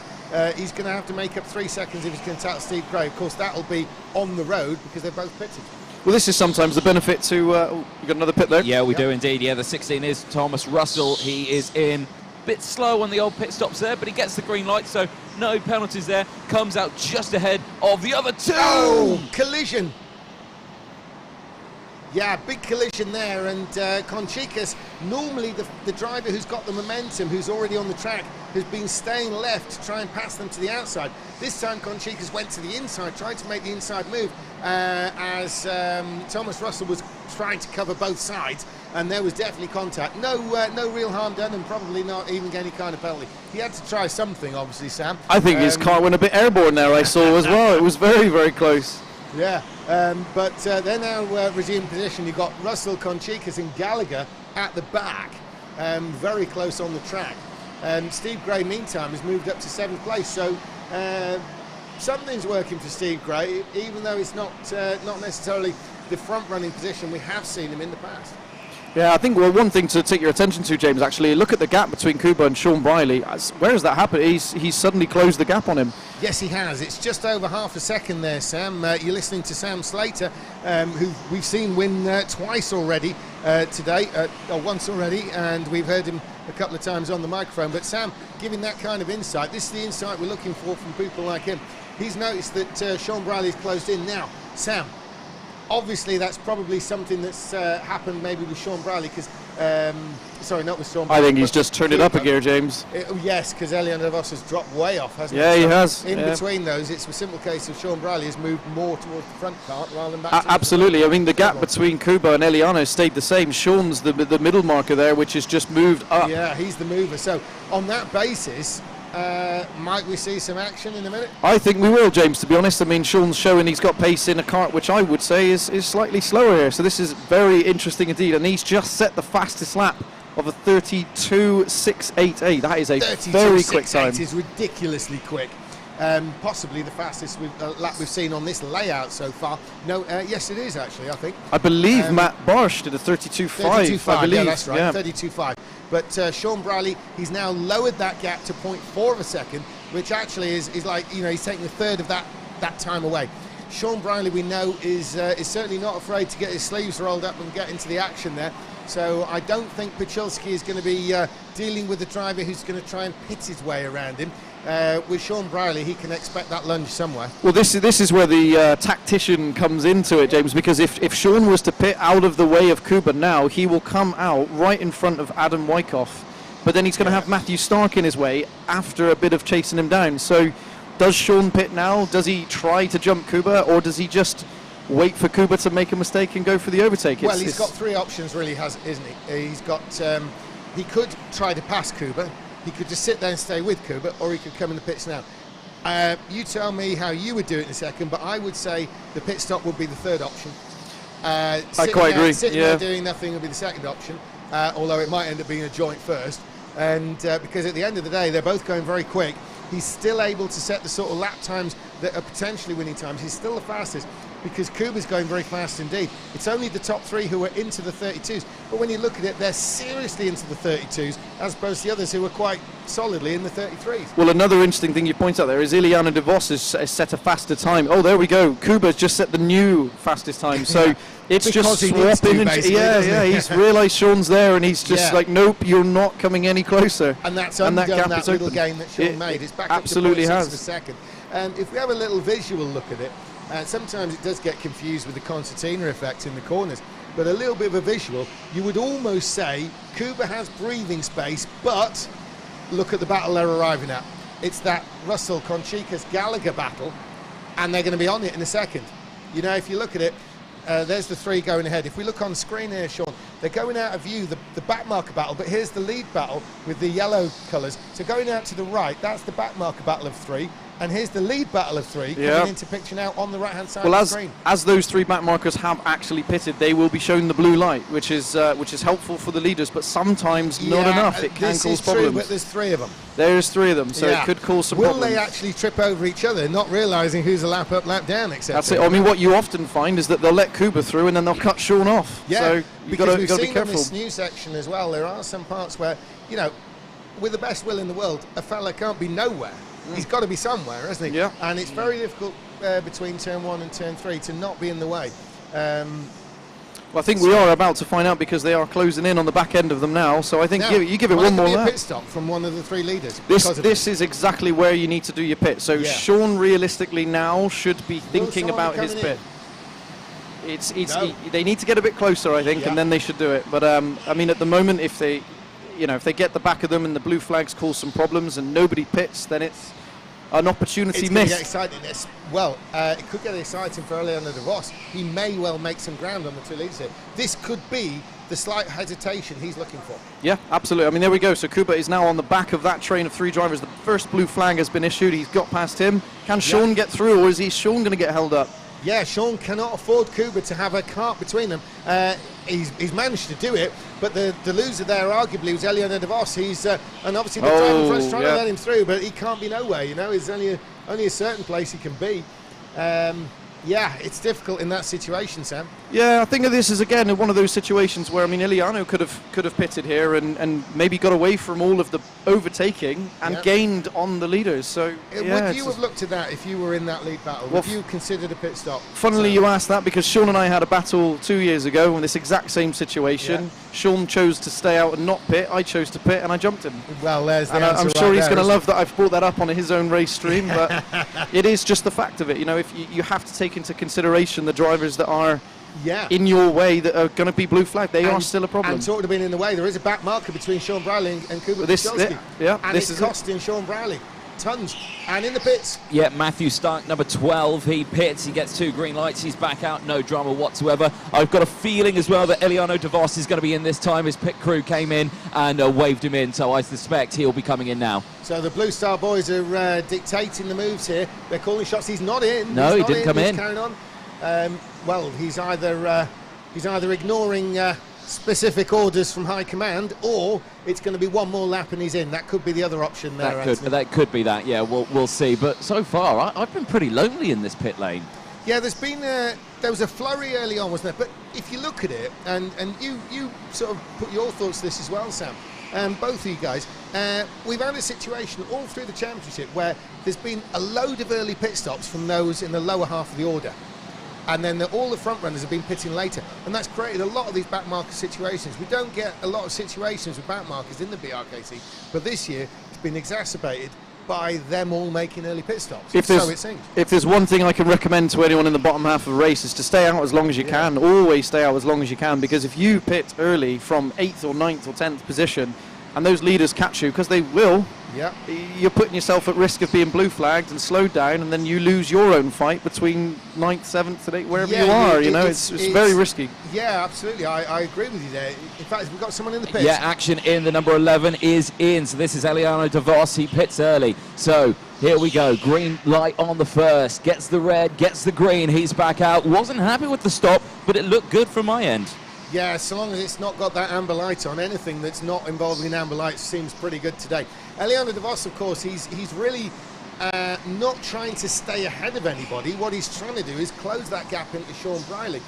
He's going to have to make up 3 seconds if he's going to tackle Steve Gray. Of course, that'll be on the road because they're both pitted. Well, this is sometimes the benefit to... you got another pit there? Yeah, we do indeed. Yeah, the 16 is Thomas Russell. He is in. Bit slow on the old pit stops there, but he gets the green light, so no penalties there. Comes out just ahead of the other 2. Oh, collision. Yeah, big collision there, and Conchicas, normally the driver who's got the momentum, who's already on the track, has been staying left to try and pass them to the outside. This time Conchicas went to the inside, tried to make the inside move, as Thomas Russell was trying to cover both sides, and there was definitely contact. No real harm done, and probably not even any kind of penalty. He had to try something, obviously, Sam. I think his car went a bit airborne there, I saw as well. It was very, very close. Yeah, but they're now resumed position. You've got Russell, Conchicas and Gallagher at the back, very close on the track. Steve Gray, meantime, has moved up to 7th place. So something's working for Steve Gray, even though it's not necessarily the front-running position we have seen him in the past. Yeah, I think one thing to take your attention to, James, actually, look at the gap between Kuba and Sean Brierley. Where has that happened? He's suddenly closed the gap on him. Yes, he has. It's just over half a second there, Sam. You're listening to Sam Slater, who we've seen win twice already today, or once already, and we've heard him a couple of times on the microphone. But Sam, giving that kind of insight, this is the insight we're looking for from people like him. He's noticed that Sean Brierley's closed in. Now, Sam, obviously that's probably something that's happened maybe with Sean Brierley, because sorry, not with Sean Brierley. I think he's just turned it up a gear, James. Yes, because Elian De Vos has dropped way off, hasn't he? Yeah, he so has. In between those, it's a simple case of Sean Brierley has moved more towards the front part rather than back. Absolutely. I mean, the gap between Kuba and Eliana stayed the same. Sean's the middle marker there, which has just moved up. Yeah, he's the mover. So on that basis, might we see some action in a minute? I think we will, James, to be honest. I mean, Sean's showing he's got pace in a kart, which I would say is slightly slower here. So this is very interesting indeed. And he's just set the fastest lap of a 32.688. That is a very quick time. 32.688 is ridiculously quick. Possibly the fastest lap we've seen on this layout so far. No, yes, it is actually, I think. I believe Matt Barsh did a 32.5, I believe. Yeah, that's right, 32.5. But Sean Brierley, he's now lowered that gap to 0.4 of a second, which actually is like, you know, he's taking a third of that time away. Sean Brierley, we know, is certainly not afraid to get his sleeves rolled up and get into the action there. So I don't think Pachulski is going to be dealing with the driver who's going to try and pit his way around him. With Sean Brierley, he can expect that lunge somewhere. Well, this is where the tactician comes into it, James, because if Sean was to pit out of the way of Kuba now, he will come out right in front of Adam Wyckoff. But then he's going to have Matthew Stark in his way after a bit of chasing him down. So does Sean pit now? Does he try to jump Kuba, or does he just wait for Kuba to make a mistake and go for the overtake? Well, he's got three options, really, isn't he? He's got. He could try to pass Kuba. He could just sit there and stay with Kuba, or he could come in the pits now. You tell me how you would do it in a second, but I would say the pit stop would be the third option. I quite agree. Sitting there doing nothing would be the second option, although it might end up being a joint first. And because at the end of the day, they're both going very quick. He's still able to set the sort of lap times that are potentially winning times. He's still the fastest because Kuba's going very fast indeed. It's only the top three who are into the 32s. But when you look at it, they're seriously into the 32s, as opposed to the others who are quite solidly in the 33s. Well, another interesting thing you point out there is Ileana de Vos has set a faster time. Oh, there we go. Kuba's just set the new fastest time. So it's because just swapping. He's realised Sean's there, and he's just like, nope, you're not coming any closer. And that's undone that little game that Sean made. It's back absolutely up to 0.6 of a second. And if we have a little visual look at it, sometimes it does get confused with the concertina effect in the corners, but a little bit of a visual, you would almost say Kuba has breathing space, but look at the battle they're arriving at. It's that Russell Conchicas Gallagher battle, and they're going to be on it in a second. You know, if you look at it, there's the three going ahead. If we look on screen here, Sean, they're going out of view, the back marker battle, but here's the lead battle with the yellow colours. So going out to the right, that's the back marker battle of three. And here's the lead battle of three coming into picture now on the right-hand side of the screen. As those three back markers have actually pitted, they will be shown the blue light, which is helpful for the leaders, but sometimes not enough. It can cause problems. True, but there's three of them. There's three of them, so it could cause some problems. Will they actually trip over each other, not realising who's a lap up, lap down, etc.? That's it. I mean, what you often find is that they'll let Kuba through and then they'll cut Sean off. Yeah, so you've got to be careful. In this new section as well, there are some parts where, you know, with the best will in the world, a fella can't be nowhere. He's got to be somewhere, hasn't he? Yeah. And it's very difficult between turn 1 and turn 3 to not be in the way. Well, I think we are about to find out because they are closing in on the back end of them now. So I think now, you give it one more lap. A pit stop from one of the three leaders. This is exactly where you need to do your pit. So Sean realistically now should be thinking about his pit. They need to get a bit closer, I think, and then they should do it. But I mean, at the moment, if they get the back of them and the blue flags cause some problems and nobody pits, then it's an opportunity missed. Get exciting. Well, it could get exciting for Eliana de Vos. He may well make some ground on the two leaders here. This could be the slight hesitation he's looking for. Yeah, absolutely. I mean, there we go. So Kuba is now on the back of that train of three drivers. The first blue flag has been issued. He's got past him. Can Sean get through, or is Sean going to get held up? Yeah, Sean cannot afford Kuba to have a cart between them. He's managed to do it, but the loser there arguably was Eliana de Vos. And obviously the driver in front's trying to let him through, but he can't be nowhere, you know. There's only a certain place he can be. Yeah, it's difficult in that situation, Sam. Yeah, I think of this as, again, one of those situations where, I mean, Iliano could have pitted here and maybe got away from all of the overtaking and gained on the leaders. So, would you have looked at that if you were in that lead battle? Would you consider a pit stop? Funnily, you asked that because Sean and I had a battle 2 years ago in this exact same situation. Sean chose to stay out and not pit. I chose to pit and I jumped him. Well, there's the answer. I'm sure he's going to love that I've brought that up on his own race stream, but it is just the fact of it. You know, if you have to take into consideration the drivers that are in your way that are going to be blue flag, they are still a problem. And talking of being in the way, there is a back marker between Sean Brierley and Kuba Pachulski. And it's costing Sean Brierley tons. And in the pits. Yeah, Matthew Stark, number 12, he pits, he gets 2 green lights, he's back out, no drama whatsoever. I've got a feeling as well that Eliano de Vos is going to be in this time. His pit crew came in and waved him in, so I suspect he'll be coming in now. So the Blue Star boys are dictating the moves here. They're calling shots. He's not in. No, he didn't come in. He's carrying on. Well, he's either ignoring specific orders from high command, or it's going to be one more lap and he's in. That could be the other option there. That could be that. Yeah, we'll see. But so far, I've been pretty lonely in this pit lane. Yeah, there was a flurry early on, wasn't there? But if you look at it, and you sort of put your thoughts to this as well, Sam. Both of you guys, we've had a situation all through the championship where there's been a load of early pit stops from those in the lower half of the order. and then all the front runners have been pitting later, and that's created a lot of these back marker situations. We don't get a lot of situations with back markers in the BRKC, but this year it's been exacerbated by them all making early pit stops. So it seems. If there's one thing I can recommend to anyone in the bottom half of the race, is to stay out as long as you can. Always stay out as long as you can, because if you pit early from 8th or 9th or 10th position and those leaders catch you, because they will, you're putting yourself at risk of being blue flagged and slowed down, and then you lose your own fight between 9th, 7th and 8th, wherever you are. It's very risky. Yeah, absolutely. I agree with you there. In fact, we've got someone in the pits. Yeah, action in the number 11 is in. So this is Eliano De Vos. He pits early. So here we go. Green light on the first. Gets the red, gets the green. He's back out. Wasn't happy with the stop, but it looked good from my end. Yeah, so long as it's not got that amber light on, anything that's not involving amber lights seems pretty good today. Eliano De Vos, of course, he's really not trying to stay ahead of anybody. What he's trying to do is close that gap into Sean Briley,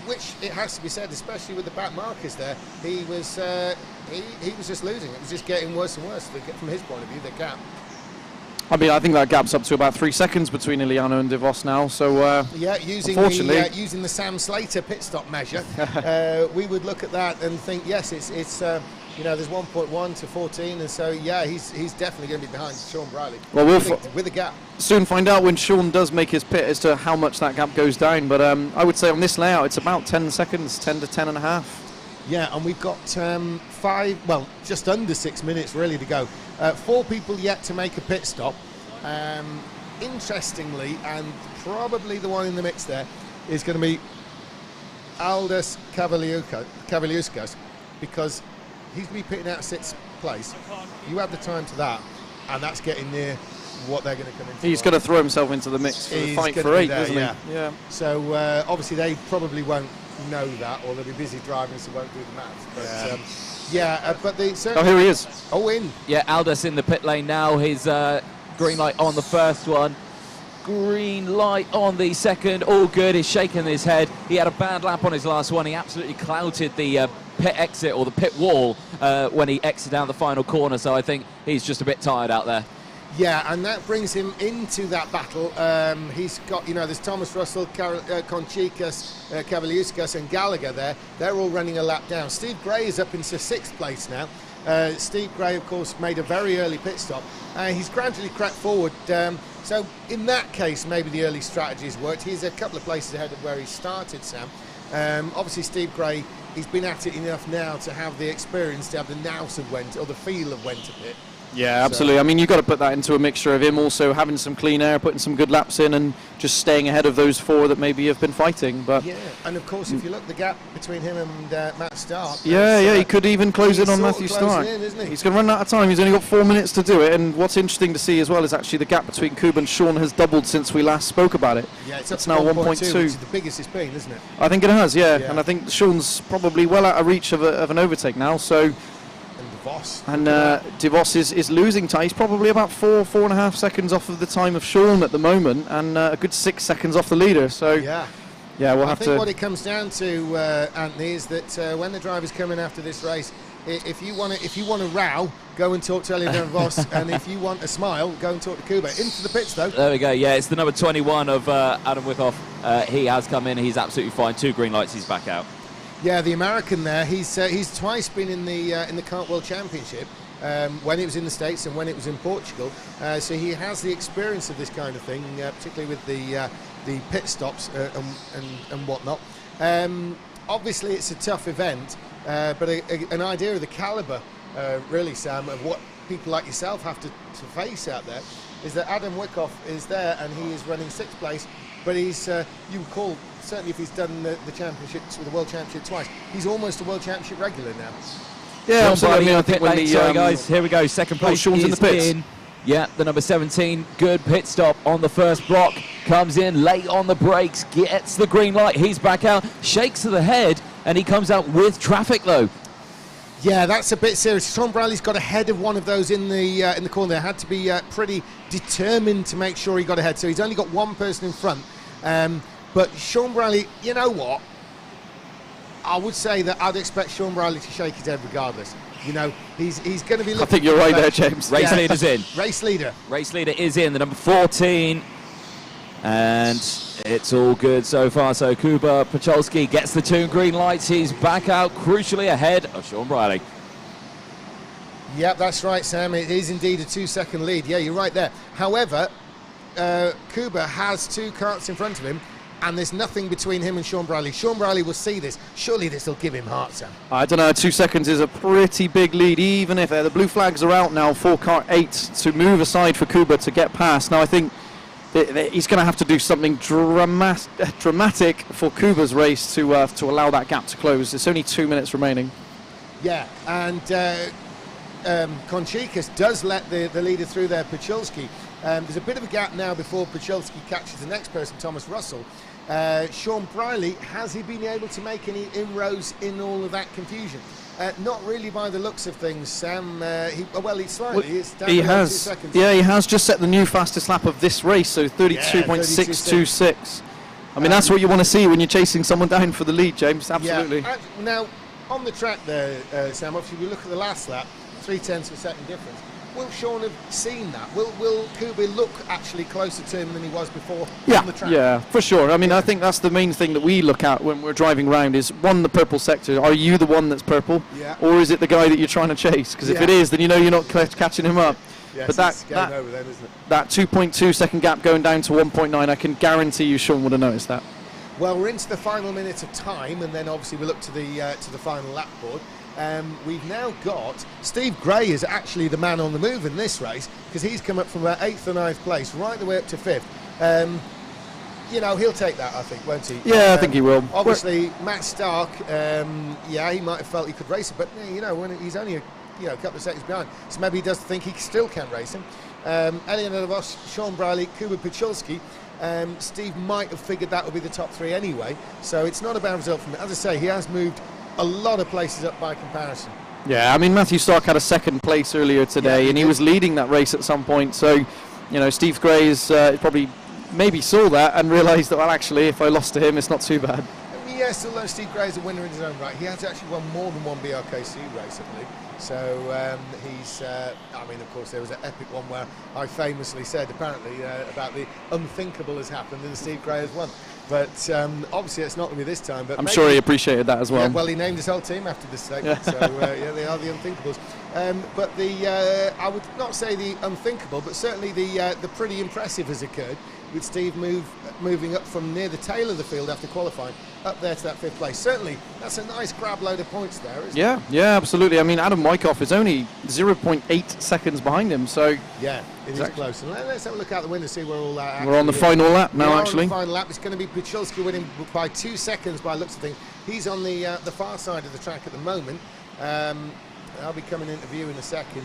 which, it has to be said, especially with the back markers there, he was just losing. It was just getting worse and worse from his point of view, the gap. I mean, I think that gap's up to about 3 seconds between Eliano and De Vos now. So using using the Sam Slater pit stop measure, we would look at that and think, yes, it's there's 1.1 to 14, and so he's definitely going to be behind Sean Briley. Well, with a gap. Soon find out when Sean does make his pit as to how much that gap goes down. But I would say on this layout, it's about 10 seconds, 10 to 10 and a half. Yeah, and we've got just under 6 minutes really to go. 4 people yet to make a pit stop. Interestingly, and probably the one in the mix there, is going to be Aldous Kavaliauskas, because he's going to be pitting out 6th place. You add the time to that, and that's getting near what they're going to come into. He's going to throw himself into the mix for the fight for 8th, isn't he? Yeah. So obviously they probably won't know that, or they'll be busy driving, so won't do the maths. But oh, here he is. Oh, in. Yeah, Aldous in the pit lane now. His green light on the first one. Green light on the second. All good. He's shaking his head. He had a bad lap on his last one. He absolutely clouted the pit exit, or the pit wall, when he exited down the final corner. So I think he's just a bit tired out there. Yeah, and that brings him into that battle. He's got, there's Thomas Russell, Conchicas, Kavaliauskas and Gallagher there. They're all running a lap down. Steve Gray is up into 6th place now. Steve Gray, of course, made a very early pit stop. He's gradually crept forward. So in that case, maybe the early strategies worked. He's a couple of places ahead of where he started, Sam. Obviously, Steve Gray, he's been at it enough now to have the experience, to have the nous of when, or the feel of when to pit. Yeah, absolutely. I mean, you've got to put that into a mixture of him also having some clean air, putting some good laps in, and just staying ahead of those 4 that maybe have been fighting. But yeah, and of course, if you look, the gap between him and Matt Stark. He could even close in on Matthew Stark. Isn't he? He's going to run out of time. He's only got 4 minutes to do it. And what's interesting to see as well is actually the gap between Kuba and Sean has doubled since we last spoke about it. Yeah, it's now 1.2. Which is the biggest it's been, isn't it? I think it has, yeah. And I think Sean's probably well out of reach of an overtake now. So. And De Vos is losing time. He's probably about 4.5 seconds off of the time of Sean at the moment, and a good 6 seconds off the leader. So we'll have to. I think what it comes down to, Anthony, is that when the drivers come in after this race, if you want a row, go and talk to Eliano De Vos, and if you want a smile, go and talk to Kuba. Into the pits though. There we go. Yeah, it's the number 21 of Adam Wyckoff. He has come in. He's absolutely fine. 2 green lights. He's back out. Yeah, the American there, he's twice been in the Kart World Championship, when it was in the States and when it was in Portugal. So he has the experience of this kind of thing, particularly with the pit stops and whatnot. Obviously, it's a tough event, but an idea of the calibre, really, Sam, of what people like yourself have to face out there, is that Adam Wyckoff is there and he is running 6th place, but he's, you recall, certainly if he's done the championships or the World Championship twice, he's almost a World Championship regular now. Yeah, absolutely. I think sorry guys, here we go. Second place Sean's in the pits. Yeah, the number 17, good pit stop on the first block, comes in late on the brakes, gets the green light, he's back out, shakes to the head, and he comes out with traffic though. Yeah, that's a bit serious. Sean Briley's got ahead of one of those in the corner there. Had to be pretty determined to make sure he got ahead. So he's only got one person in front. But Sean Briley, you know what? I would say that I'd expect Sean Briley to shake his head regardless. He's going to be looking. I think you're right there, James. Race leader's in. Race leader. Race leader is in. The number 14. And it's all good so far. So Kuba Pacholski gets the 2 green lights. He's back out crucially ahead of Sean Briley. Yep, that's right, Sam. It is indeed a 2-second lead. Yeah, you're right there. However, Kuba has 2 karts in front of him, and there's nothing between him and Sean Briley. Sean Briley will see this. Surely this will give him heart, Sam. I don't know, 2 seconds is a pretty big lead, even if the blue flags are out now for car 8 to move aside for Kuba to get past. Now, I think he's going to have to do something dramatic for Kuba's race to allow that gap to close. It's only 2 minutes remaining. Yeah, and Conchicas does let the leader through there, Pacholski. There's a bit of a gap now before Pacholski catches the next person, Thomas Russell. Sean Briley, has he been able to make any inroads in all of that confusion? Not really by the looks of things, Sam. It's slightly. It's down he below has. 2 seconds. Yeah, he has just set the new fastest lap of this race, so 32.626. I mean, that's what you want to see when you're chasing someone down for the lead, James. Absolutely. Yeah. Now, on the track there, Sam, obviously we look at the last lap, 0.3 of a second difference. Will Sean have seen that? Will Kuba look actually closer to him than he was before on the track? Yeah, for sure. I mean, I think that's the main thing that we look at when we're driving around is, one, the purple sector. Are you the one that's purple? Yeah. Or is it the guy that you're trying to chase? Because if it is, then you know you're not catching him up. Yes, but it's game over then, isn't it? that 2.2 second gap going down to 1.9, I can guarantee you Sean would have noticed that. Well, we're into the final minute of time, and then obviously we look to the final lap board. We've now got Steve Gray is actually the man on the move in this race, because he's come up from about 8th or 9th place right the way up to 5th. He'll take that, I think, won't he? Yeah, I think he will. Obviously, Matt Stark, he might have felt he could race it, but when he's only a couple of seconds behind, so maybe he does think he still can race him. Eliana Vos, Sean Briley, Kuba Pacholski. Steve might have figured that would be the top 3 anyway, so it's not a bad result from him. As I say, he has moved a lot of places up by comparison. Yeah, I mean, Matthew Stark had a 2nd place earlier today, and he was leading that race at some point. So, Steve Gray is probably maybe saw that and realised that, well, actually, if I lost to him, it's not too bad. Yes, although Steve Gray is a winner in his own right, he has actually won more than one BRKC race, I believe. So he's, of course, there was an epic one where I famously said, apparently, about the unthinkable has happened and Steve Gray has won. But obviously it's not going to be this time. But I'm sure he appreciated that as well. Yeah, well, he named his whole team after this statement, so they are the unthinkables. But I would not say the unthinkable, but certainly the pretty impressive has occurred, with Steve moving up from near the tail of the field after qualifying up there to that 5th place. Certainly, that's a nice grab load of points there, isn't it? Yeah, absolutely. I mean, Adam Wyckoff is only 0.8 seconds behind him, so... Yeah, it is close. And let's have a look out the window, see where all that... We're on the final lap now, actually. On the final lap. It's going to be Pacholski winning by 2 seconds by looks of things. He's on the far side of the track at the moment. I'll be coming into view in a second.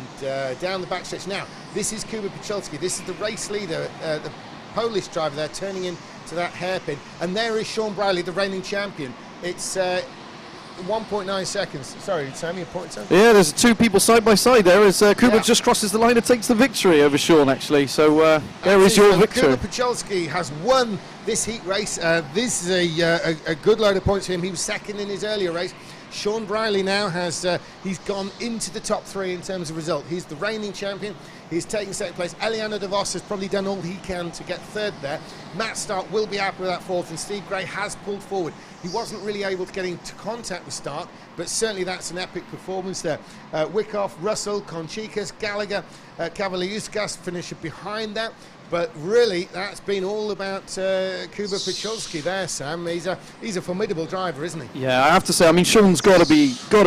Down the backstretch now. This is Kuba Pacholski. This is the race leader, the Polish driver there, turning in to that hairpin. And there is Sean Briley, the reigning champion. It's 1.9 seconds. Sorry, Sammy, a point. Yeah, there's 2 people side by side there as Kuba just crosses the line and takes the victory over Sean, actually. So there is your victory. Kuba Pacholski has won this heat race. This is a good load of points for him. He was 2nd in his earlier race. Sean Briley now has he's gone into the top 3 in terms of result. He's the reigning champion. He's taken 2nd place. Eliana De Vos has probably done all he can to get 3rd there. Matt Stark will be happy with that 4th, and Steve Gray has pulled forward. He wasn't really able to get into contact with Stark, but certainly that's an epic performance there. Wyckoff, Russell, Conchicas, Gallagher, Kavaliuskas finisher behind that. But really, that's been all about Kuba Pacholski there, Sam. He's a formidable driver, isn't he? Yeah, I have to say, I mean, Sean's got to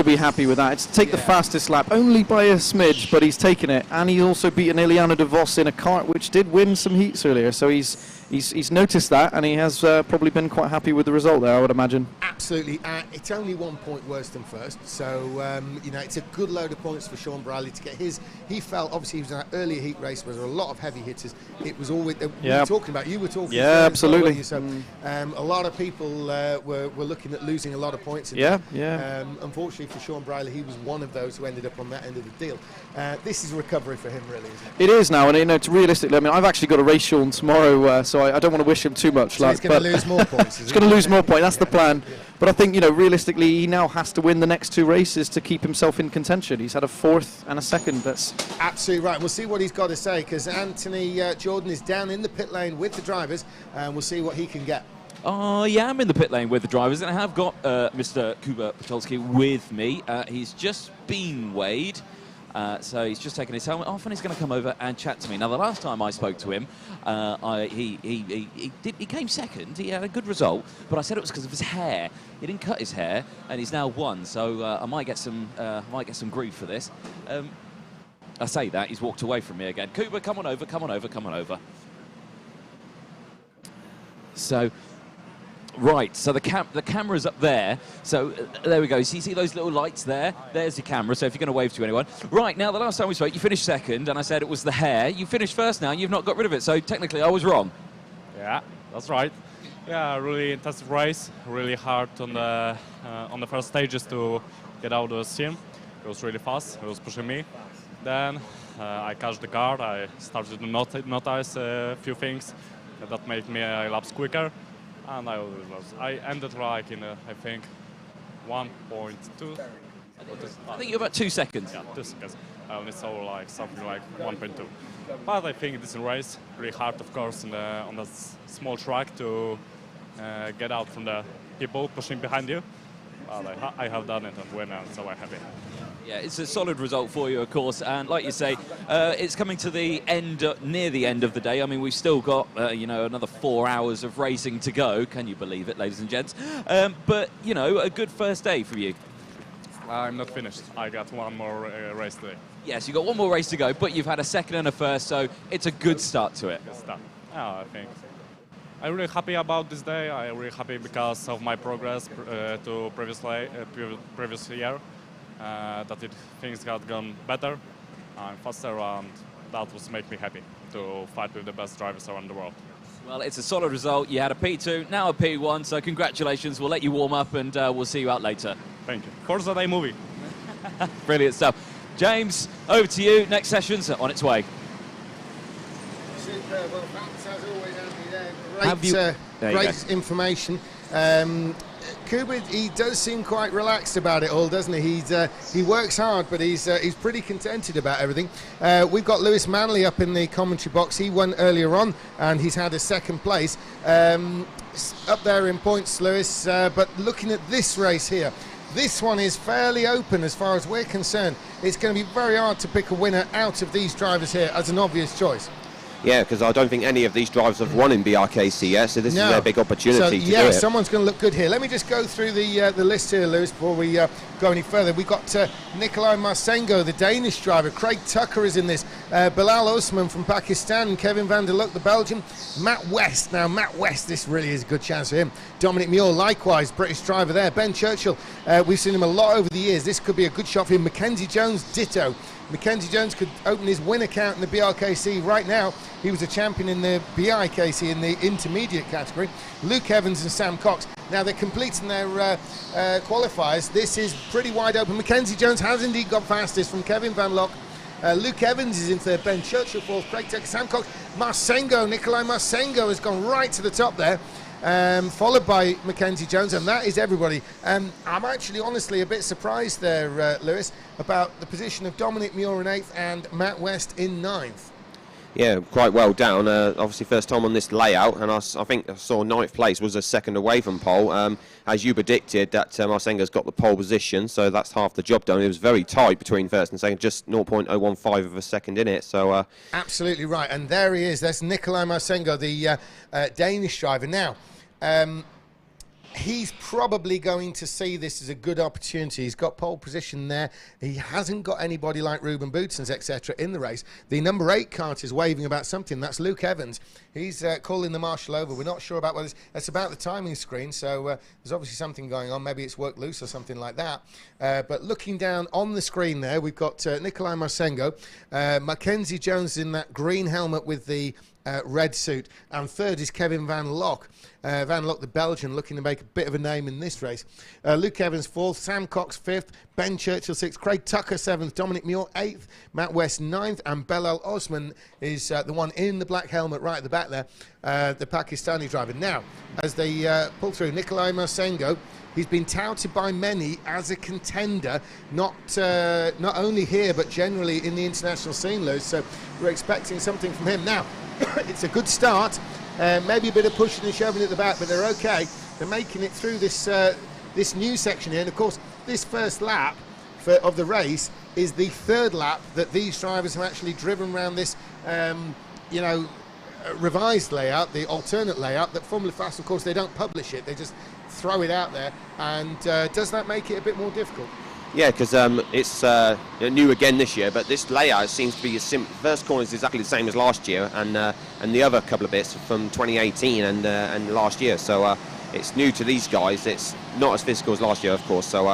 be happy with that. It's to take the fastest lap, only by a smidge, but he's taken it. And he's also beaten Eliana De Vos in a kart, which did win some heats earlier. So he's noticed that, and he has probably been quite happy with the result there, I would imagine. Absolutely. It's only 1 point worse than first. So, it's a good load of points for Sean Briley to get his. He felt, obviously, he was in that earlier heat race where there were a lot of heavy hitters. It was always, you were talking about, Yeah, absolutely. Well, so, a lot of people were looking at losing a lot of points. Unfortunately for Sean Briley, he was one of those who ended up on that end of the deal. This is a recovery for him, really, isn't it? It is now, and it's realistically, I mean, I've actually got to race Sean tomorrow, so I don't want to wish him too much luck. He's going to lose more points. He's going to lose more points. That's the plan. But I think, you know, realistically, he now has to win the next 2 races to keep himself in contention. He's had a 4th and a 2nd. That's absolutely right. We'll see what he's got to say, because Anthony Jordan is down in the pit lane with the drivers, and we'll see what he can get. I am in the pit lane with the drivers, and I have got Mr. Kuba Potolsky with me. He's just been weighed, so he's just taken his helmet off, and he's going to come over and chat to me. Now, the last time I spoke to him, he came second. He had a good result, but I said it was because of his hair. He didn't cut his hair, and he's now won. So I might get some grief for this. I say that he's walked away from me again. Kuba, come on over, come on over, come on over. So. Right, so the camera's up there. So there we go. So you see those little lights there? There's your camera, so if you're going to wave to anyone. Right, now the last time we spoke, you finished second, and I said it was the hair. You finished first now, and you've not got rid of it, so technically I was wrong. Yeah, that's right. Yeah, really intensive race, really hard on the first stages to get out of the steam. It was really fast, it was pushing me. Then I catched the car, I started to notice a few things that made me laps quicker. And I ended like in, I think, 1.2. I think you're about 2 seconds. Yeah, 2 seconds. I only saw like something like 1.2. But I think this race really hard, of course, on the small track to get out from the people pushing behind you. But I have done it and win, and so I'm happy. Yeah, it's a solid result for you, of course, and like you say, it's coming to the end, near the end of the day. I mean, we've still got, you know, another 4 hours of racing to go. Can you believe it, ladies and gents? But, you know, a good first day for you. I'm not finished. I got one more race today. Yes, you've got one more race to go, but you've had a second and a first, so it's a good start to it. Good start. Yeah, I think. I'm really happy about this day. I'm really happy because of my progress to previous year. Things got gone better and faster, and that was make me happy to fight with the best drivers around the world. Well, it's a solid result. You had a P2, now a P1, so congratulations. We'll let you warm up, and we'll see you out later. Thank you. Forza Day movie. Brilliant stuff. James, over to you. Next session's on its way. Super. Well, thanks as always, Andy. Great information. Kuba, he does seem quite relaxed about it all, doesn't he? He works hard, but he's pretty contented about everything. We've got Lewis Manley up in the commentary box. He won earlier on, and he's had a second place. Up there in points, Lewis, but looking at this race here, this one is fairly open as far as we're concerned. It's going to be very hard to pick a winner out of these drivers here as an obvious choice. Yeah, because I don't think any of these drivers have won in BRKC yet, so this is their big opportunity to do it. Someone's going to look good here. Let me just go through the list here, Lewis, before we go any further. We've got Nikolai Marsengo, the Danish driver. Craig Tucker is in this. Bilal Osman from Pakistan. Kevin van der Luk, the Belgian. Matt West. Now, Matt West, this really is a good chance for him. Dominic Muir, likewise, British driver there. Ben Churchill, we've seen him a lot over the years. This could be a good shot for him. Mackenzie Jones, ditto. Mackenzie Jones could open his win account in the BRKC right now. He was a champion in the BIKC in the intermediate category. Luke Evans and Sam Cox. Now they're completing their qualifiers. This is pretty wide open. Mackenzie Jones has indeed got fastest from Kevin Van Lock. Luke Evans is in third. Ben Churchill fourth. Craig Tucker, Sam Cox. Marsengo, Nikolai Marsengo has gone right to the top there. Followed by Mackenzie Jones, and that is everybody. I'm actually honestly a bit surprised there, Lewis, about the position of Dominic Muir in 8th and Matt West in 9th. Yeah, quite well down. Obviously first time on this layout, and I think I saw 9th place was a second away from pole. As you predicted, that Marsengo's got the pole position, so that's half the job done. It was very tight between first and second, just 0.015 of a second in it. So absolutely right, and there he is. That's Nikolai Marsengo, the Danish driver. Now, he's probably going to see this as a good opportunity. He's got pole position there. He hasn't got anybody like Ruben Bootsens, etc. in the race. The number 8 kart is waving about something. That's Luke Evans. He's calling the marshal over. We're not sure about whether it's about the timing screen, so there's obviously something going on. Maybe it's worked loose or something like that. But looking down on the screen there, we've got Nikolai Marsengo, Mackenzie Jones in that green helmet with the red suit. And third is Kevin Van Lock. Van Lock, the Belgian, looking to make a bit of a name in this race. Luke Evans fourth, Sam Cox fifth, Ben Churchill sixth, Craig Tucker seventh, Dominic Muir eighth, Matt West ninth, and Belal Osman is the one in the black helmet right at the back there, the Pakistani driver. Now, as they pull through, Nikolai Marsengo, he's been touted by many as a contender, not only here but generally in the international scene, Lewis. So we're expecting something from him. Now, it's a good start. Maybe a bit of pushing and shoving at the back, but they're okay. They're making it through this this new section here. And of course, this first lap of the race is the third lap that these drivers have actually driven around this, revised layout, the alternate layout that Formula Fast, of course, they don't publish it. They just throw it out there. And does that make it a bit more difficult? Yeah, because it's new again this year, but this layout seems to be first corner is exactly the same as last year, and the other couple of bits from 2018 and last year. So it's new to these guys. It's not as physical as last year, of course. So,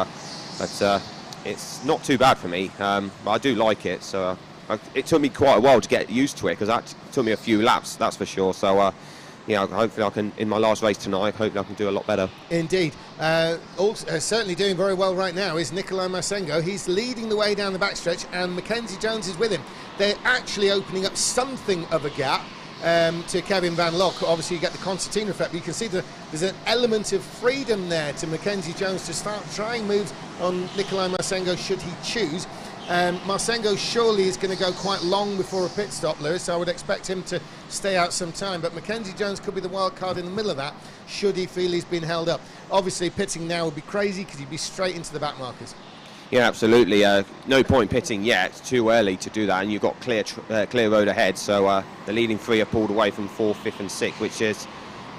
but it's not too bad for me. But I do like it. So it took me quite a while to get used to it, because that took me a few laps, that's for sure. So. Hopefully I can, in my last race tonight, hopefully I can do a lot better. Indeed. Certainly doing very well right now is Nikolai Marsengo. He's leading the way down the backstretch, and Mackenzie Jones is with him. They're actually opening up something of a gap to Kevin Van Lock. Obviously you get the concertina effect, but you can see there's an element of freedom there to Mackenzie Jones to start trying moves on Nikolai Marsengo should he choose. Marsengo surely is going to go quite long before a pit stop, Lewis, so I would expect him to stay out some time, but Mackenzie Jones could be the wild card in the middle of that should he feel he's been held up. Obviously pitting now would be crazy because he'd be straight into the back markers. Yeah, absolutely. No point pitting yet. It's too early to do that, and you've got clear road ahead. So the leading three are pulled away from 4th, 5th and 6th, which is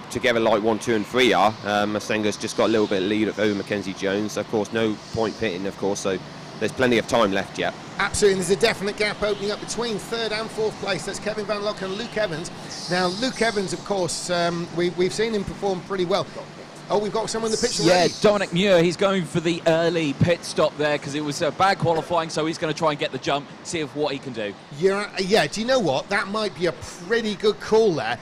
together like 1, 2 and 3 are. Marsengo's just got a little bit of lead over Mackenzie Jones. Of course, no point pitting, of course, so there's plenty of time left yet. Absolutely, and there's a definite gap opening up between 3rd and 4th place. That's Kevin Van Lock and Luke Evans. Now, Luke Evans, of course, we've seen him perform pretty well. Oh, we've got someone in the pits already. Yeah, Dominic Muir, he's going for the early pit stop there because it was bad qualifying, so he's going to try and get the jump, see what he can do. Yeah, do you know what? That might be a pretty good call there,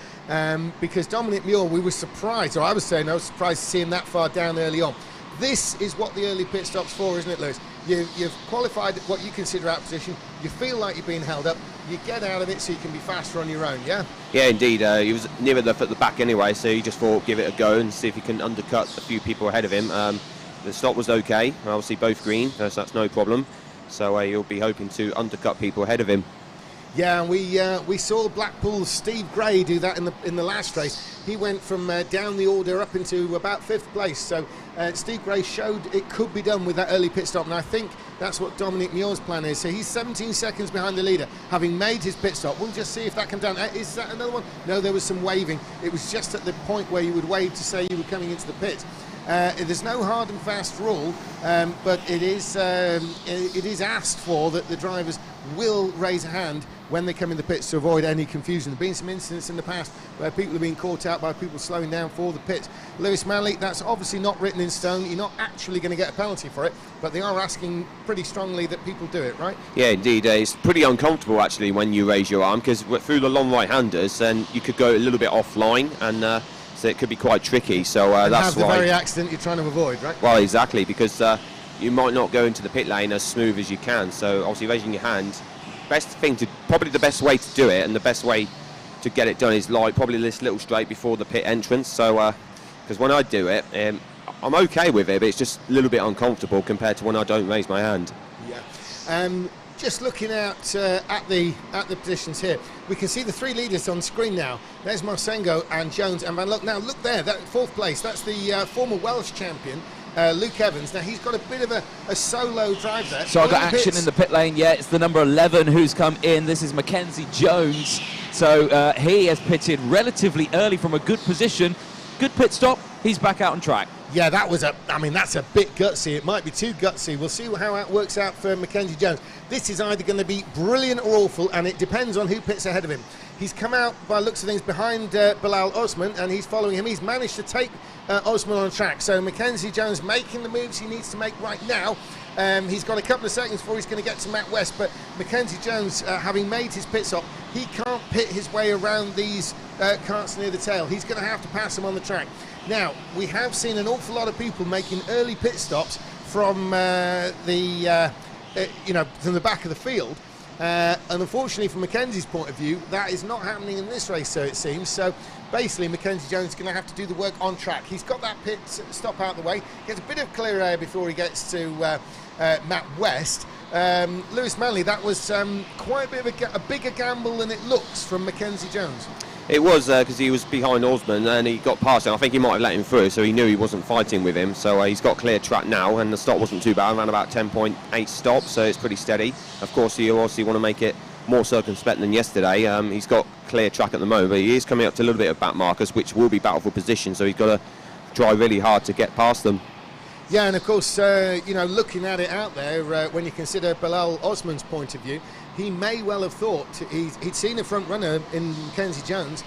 because Dominic Muir, we were surprised, or I was saying I was surprised to see him that far down early on. This is what the early pit stop's for, isn't it, Lewis? You've qualified what you consider out position, you feel like you're being held up, you get out of it so you can be faster on your own, yeah? Yeah, indeed. He was near at the back anyway, so he just thought give it a go and see if he can undercut a few people ahead of him. The stop was okay, obviously both green, so that's no problem. So you'll be hoping to undercut people ahead of him. Yeah, and we saw Blackpool's Steve Gray do that in the last race. He went from down the order up into about 5th place. So Steve Gray showed it could be done with that early pit stop, and I think that's what Dominic Muir's plan is. So he's 17 seconds behind the leader, having made his pit stop. We'll just see if that can be done. Is that another one? No, there was some waving. It was just at the point where you would wave to say you were coming into the pit. There's no hard and fast rule, but it is asked for that the drivers will raise a hand when they come in the pits to avoid any confusion. There have been some incidents in the past where people have been caught out by people slowing down for the pit. Lewis Manley, that's obviously not written in stone. You're not actually going to get a penalty for it, but they are asking pretty strongly that people do it, right? Yeah, indeed. It's pretty uncomfortable actually when you raise your arm, because through the long right-handers, then you could go a little bit offline, and so it could be quite tricky. So that's why the why. very accident you're trying to avoid, right? Well, exactly, because you might not go into the pit lane as smooth as you can. So obviously raising your hand, probably the best way to do it, and the best way to get it done is like probably this little straight before the pit entrance. So because when I do it, I'm okay with it, but it's just a little bit uncomfortable compared to when I don't raise my hand. Yeah. Just looking at the positions here, we can see the 3 leaders on screen now. There's Marsengo and Jones and Van Lock. Now look there, that 4th place, that's the former Welsh champion, Luke Evans. Now he's got a bit of a solo drive there. So I've got action in the pit lane. Yeah, it's the number 11 who's come in. This is Mackenzie Jones. So he has pitted relatively early from a good position. Good pit stop. He's back out on track. Yeah, that's a bit gutsy. It might be too gutsy. We'll see how it works out for Mackenzie Jones. This is either going to be brilliant or awful, and it depends on who pits ahead of him. He's come out, by looks of things, behind Bilal Osman, and he's following him. He's managed to take Osman on track. So Mackenzie Jones making the moves he needs to make right now. He's got a couple of seconds before he's going to get to Matt West, but Mackenzie Jones, having made his pit stop, he can't pit his way around these karts near the tail. He's going to have to pass them on the track. Now, we have seen an awful lot of people making early pit stops from from the back of the field. And unfortunately, from Mackenzie's point of view, that is not happening in this race, so it seems. So basically, Mackenzie Jones is going to have to do the work on track. He's got that pit stop out of the way, gets a bit of clear air before he gets to Matt West. Lewis Manley, that was quite a bit of a bigger gamble than it looks from Mackenzie Jones. It was because he was behind Osman and he got past him. I think he might have let him through, so he knew he wasn't fighting with him. So he's got clear track now, and the stop wasn't too bad, around about 10.8 stops, so it's pretty steady. Of course, you obviously want to make it more circumspect than yesterday. He's got clear track at the moment, but he is coming up to a little bit of back markers, which will be battle for position, so he's got to try really hard to get past them. Yeah, and of course, looking at it out there, when you consider Bilal Osman's point of view, he may well have thought he'd seen a front runner in Mackenzie Jones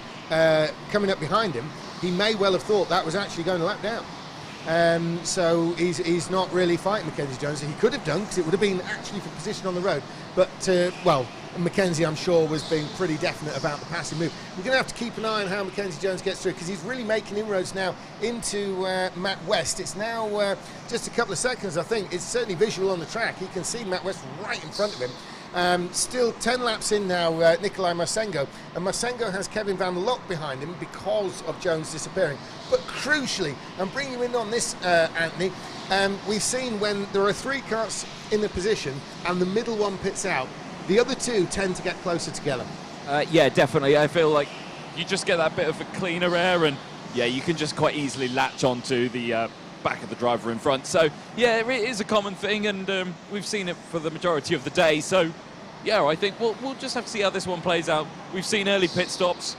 coming up behind him. He may well have thought that was actually going to lap down. So he's not really fighting Mackenzie Jones. He could have done, because it would have been actually for position on the road. But, Mackenzie, I'm sure, was being pretty definite about the passing move. We're going to have to keep an eye on how Mackenzie Jones gets through, because he's really making inroads now into Matt West. It's now just a couple of seconds, I think. It's certainly visual on the track. He can see Matt West right in front of him. Still 10 laps in now, Nikolai Marsengo, and Marsengo has Kevin Van Lock behind him because of Jones disappearing. But crucially, and bring you in on this, Anthony, we've seen when there are 3 karts in the position and the middle one pits out, the other 2 tend to get closer together. Yeah, definitely. I feel like you just get that bit of a cleaner air, and yeah, you can just quite easily latch onto the back of the driver in front. So yeah, it is a common thing, and we've seen it for the majority of the day. So yeah, I think we'll just have to see how this one plays out. We've seen early pit stops.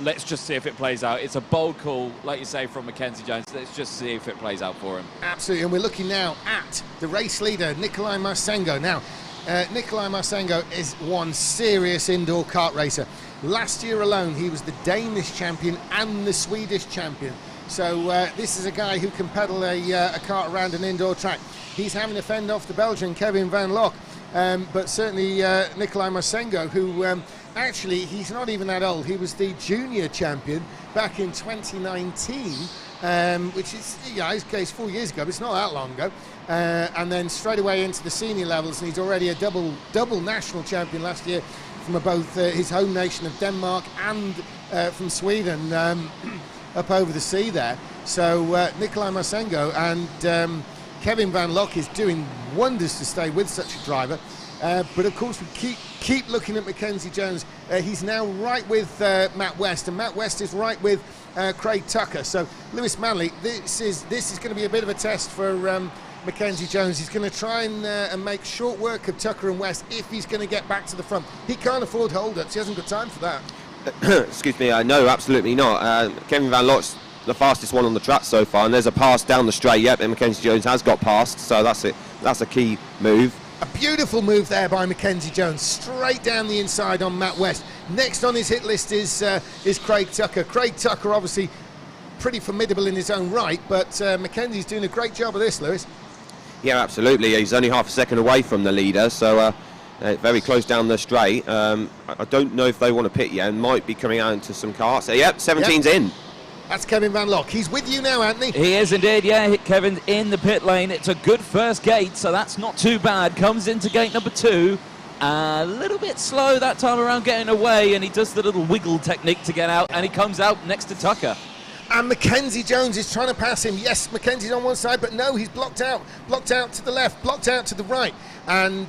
Let's just see if it plays out. It's a bold call, like you say, from Mackenzie Jones. Let's just see if it plays out for him. Absolutely, and we're looking now at the race leader, Nikolai Marsengo. Now, Nikolai Marsengo is one serious indoor kart racer. Last year alone, he was the Danish champion and the Swedish champion. So this is a guy who can pedal a kart around an indoor track. He's having to fend off the Belgian Kevin Van Lock, but certainly Nikolai Marsengo, who actually, he's not even that old. He was the junior champion back in 2019, which is, it's 4 years ago, but it's not that long ago. And then straight away into the senior levels, and he's already a double national champion last year from both his home nation of Denmark and from Sweden up over the sea there. So Nikolai Marsengo and Kevin Van Lock is doing wonders to stay with such a driver. But of course, we keep looking at Mackenzie Jones. He's now right with Matt West, and Matt West is right with Craig Tucker. So Lewis Manley, this is going to be a bit of a test for Mackenzie Jones. He's going to try and make short work of Tucker and West if he's going to get back to the front. He can't afford hold-ups. He hasn't got time for that. Excuse me, no, absolutely not. Kevin Van Lock's the fastest one on the track so far, and there's a pass down the straight. Yep, and Mackenzie Jones has got past, so that's it. That's a key move. A beautiful move there by Mackenzie Jones, straight down the inside on Matt West. Next on his hit list is Craig Tucker. Craig Tucker, obviously pretty formidable in his own right, but Mackenzie's doing a great job of this, Lewis. Yeah, absolutely. He's only half a second away from the leader, so very close down the straight. I don't know if they want to pit yet, and might be coming out into some karts. Yep, 17's in. That's Kevin Van Lock. He's with you now, Anthony. He is indeed, yeah. Kevin's in the pit lane. It's a good first gate, so that's not too bad. Comes into gate number 2. A little bit slow that time around getting away, and he does the little wiggle technique to get out, and he comes out next to Tucker. And Mackenzie Jones is trying to pass him. Yes, Mackenzie's on one side, but no, he's blocked out to the left, blocked out to the right. And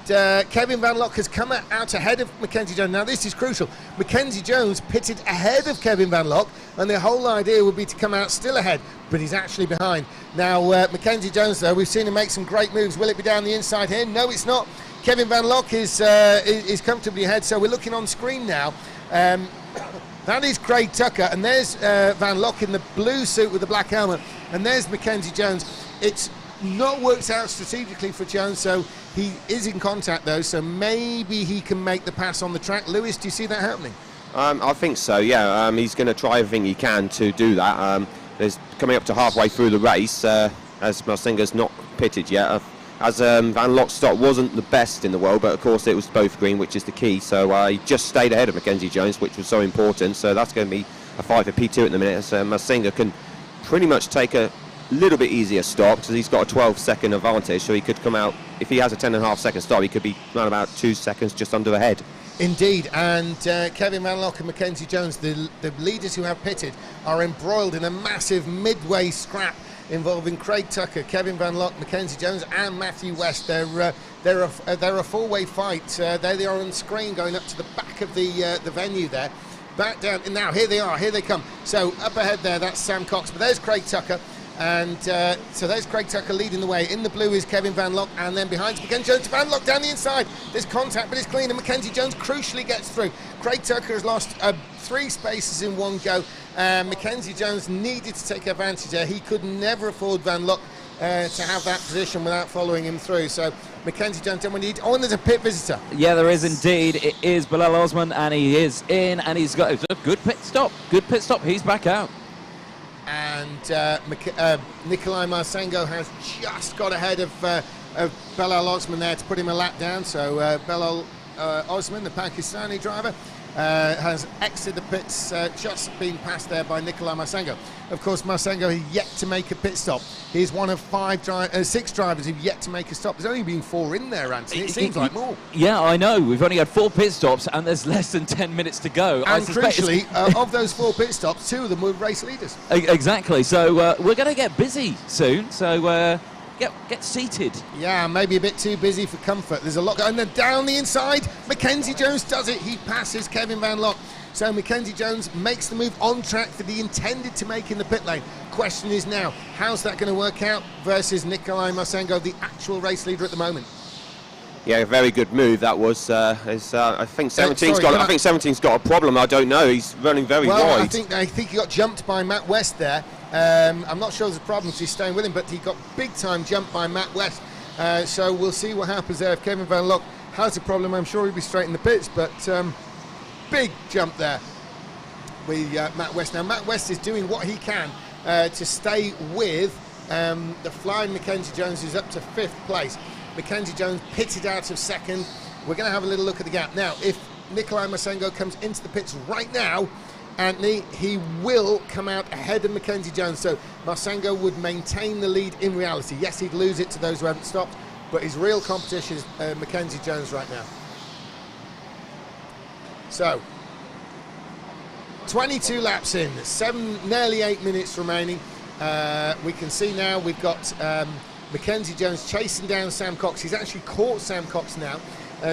Kevin Van Lock has come out ahead of Mackenzie Jones. Now, this is crucial. Mackenzie Jones pitted ahead of Kevin Van Lock, and the whole idea would be to come out still ahead, but he's actually behind. Now, Mackenzie Jones, though, we've seen him make some great moves. Will it be down the inside here? No, it's not. Kevin Van Lock is comfortably ahead, so we're looking on screen now. That is Craig Tucker, and there's Van Lock in the blue suit with the black helmet, and there's Mackenzie Jones. It's not worked out strategically for Jones, so he is in contact though, so maybe he can make the pass on the track. Lewis, do you see that happening? I think so, yeah. He's going to try everything he can to do that. There's coming up to halfway through the race, as Marsenga's not pitted yet. As Van Lok's stop wasn't the best in the world, but of course it was both green, which is the key. So he just stayed ahead of Mackenzie Jones, which was so important. So that's going to be a 5 for P2 at the minute. So Marsenga can pretty much take a little bit easier stop because he's got a 12-second advantage. So he could come out, if he has a 10.5-second stop, he could be around about 2 seconds just under ahead. Indeed, and Kevin Van Lok and Mackenzie Jones, the leaders who have pitted, are embroiled in a massive midway scrap involving Craig Tucker, Kevin Van Lok, Mackenzie Jones and Matthew West. They're a four-way fight. There they are on screen going up to the back of the venue there. Back down, and now here they are, here they come. So up ahead there, that's Sam Cox, but there's Craig Tucker. And so there's Craig Tucker leading the way. In the blue is Kevin Van Lok, and then behind Mackenzie Jones, Van Lok down the inside. There's contact, but it's clean, and Mackenzie Jones crucially gets through. Craig Tucker has lost 3 spaces in one go. Mackenzie Jones needed to take advantage there. He could never afford Van Lok to have that position without following him through. So Mackenzie Jones done what he needed. Oh, and there's a pit visitor. Yeah, there is indeed. It is Bilal Osman, and he is in, and he's got a good pit stop. Good pit stop. He's back out. And Nikolai Marsengo has just got ahead of Bilal Osman there to put him a lap down. So Bilal Osman, the Pakistani driver, has exited the pits, just been passed there by Nikolai Marsengo. Of course, Marsengo has yet to make a pit stop. He's one of 6 drivers who've yet to make a stop. There's only been 4 in there, Anthony. It seems like more. Yeah, I know. We've only had 4 pit stops, and there's less than 10 minutes to go. And crucially, of those 4 pit stops, 2 of them were race leaders. Exactly. So we're going to get busy soon. So get seated. Yeah, maybe a bit too busy for comfort. There's a lot going on. And then down the inside, Mackenzie Jones does it. He passes Kevin Van Lok. So Mackenzie Jones makes the move on track that he intended to make in the pit lane. Question is now, how's that going to work out versus Nikolai Marsengo, the actual race leader at the moment? Yeah, a very good move that was. I think 17's got a problem. I don't know. He's running very wide. I think he got jumped by Matt West there. I'm not sure there's a problem because he's staying with him, but he got big time jumped by Matt West. So we'll see what happens there. If Kevin Van Lok has a problem, I'm sure he'll be straight in the pits. But big jump there with Matt West. Now Matt West is doing what he can to stay with the flying Mackenzie Jones, who's up to 5th place. Mackenzie Jones pitted out of 2nd. We're going to have a little look at the gap. Now, if Nikolai Marsengo comes into the pits right now, Anthony, he will come out ahead of Mackenzie Jones. So Marsengo would maintain the lead in reality. Yes, he'd lose it to those who haven't stopped, but his real competition is Mackenzie Jones right now. So, 22 laps in, nearly 8 minutes remaining. We can see now we've got Mackenzie Jones chasing down Sam Cox. He's actually caught Sam Cox now.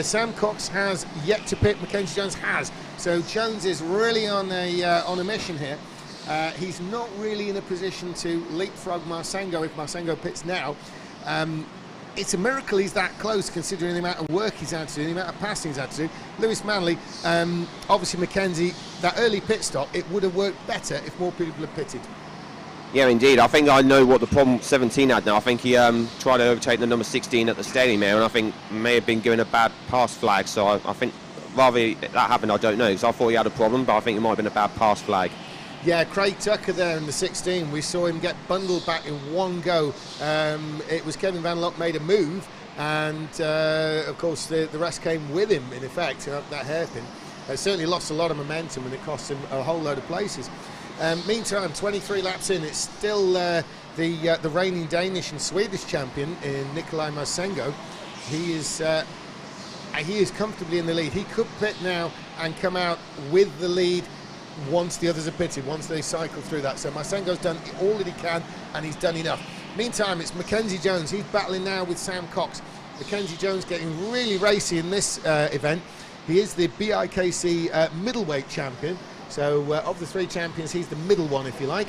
Sam Cox has yet to pit. Mackenzie Jones has. So Jones is really on a mission here. He's not really in a position to leapfrog Marsengo if Marsengo pits now. It's a miracle he's that close considering the amount of work he's had to do, the amount of passing he's had to do. Lewis Manley, obviously Mackenzie, that early pit stop, it would have worked better if more people had pitted. Yeah, indeed. I think I know what the problem 17 had now. I think he tried to overtake the number 16 at the stadium here, and I think may have been given a bad pass flag. So I think rather that happened, I don't know, because I thought he had a problem, but I think it might have been a bad pass flag. Yeah, Craig Tucker there in the 16. We saw him get bundled back in one go. It was Kevin Van Lok made a move, and of course the rest came with him in effect, that hairpin. Certainly lost a lot of momentum, and it cost him a whole load of places. Meantime, 23 laps in, it's still the reigning Danish and Swedish champion in Nikolai Marsengo. He is comfortably in the lead. He could pit now and come out with the lead once the others are pitted, once they cycle through that. So Marsengo's done all that he can, and he's done enough. Meantime, it's Mackenzie Jones. He's battling now with Sam Cox. Mackenzie Jones getting really racy in this event. He is the BRKC middleweight champion. So of the 3 champions, he's the middle one, if you like.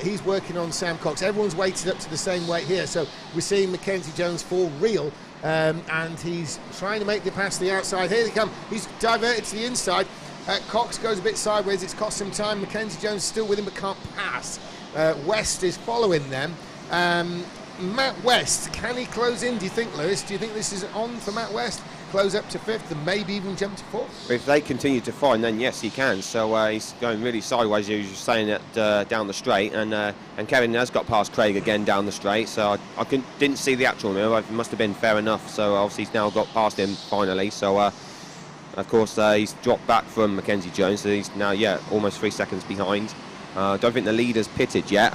He's working on Sam Cox. Everyone's weighted up to the same weight here. So we're seeing Mackenzie Jones for real. And he's trying to make the pass to the outside. Here they come. He's diverted to the inside. Cox goes a bit sideways. It's cost him time. Mackenzie Jones still with him but can't pass. West is following them. Matt West, can he close in, do you think, Lewis? Do you think this is on for Matt West? Close up to 5th and maybe even jump to 4th? If they continue to find, then yes, he can. So he's going really sideways, as you were saying, down the straight. And Kevin has got past Craig again down the straight. So I didn't see the actual move. It must have been fair enough. So obviously he's now got past him finally. So of course he's dropped back from Mackenzie Jones. So he's now, almost 3 seconds behind. I don't think the leader's pitted yet.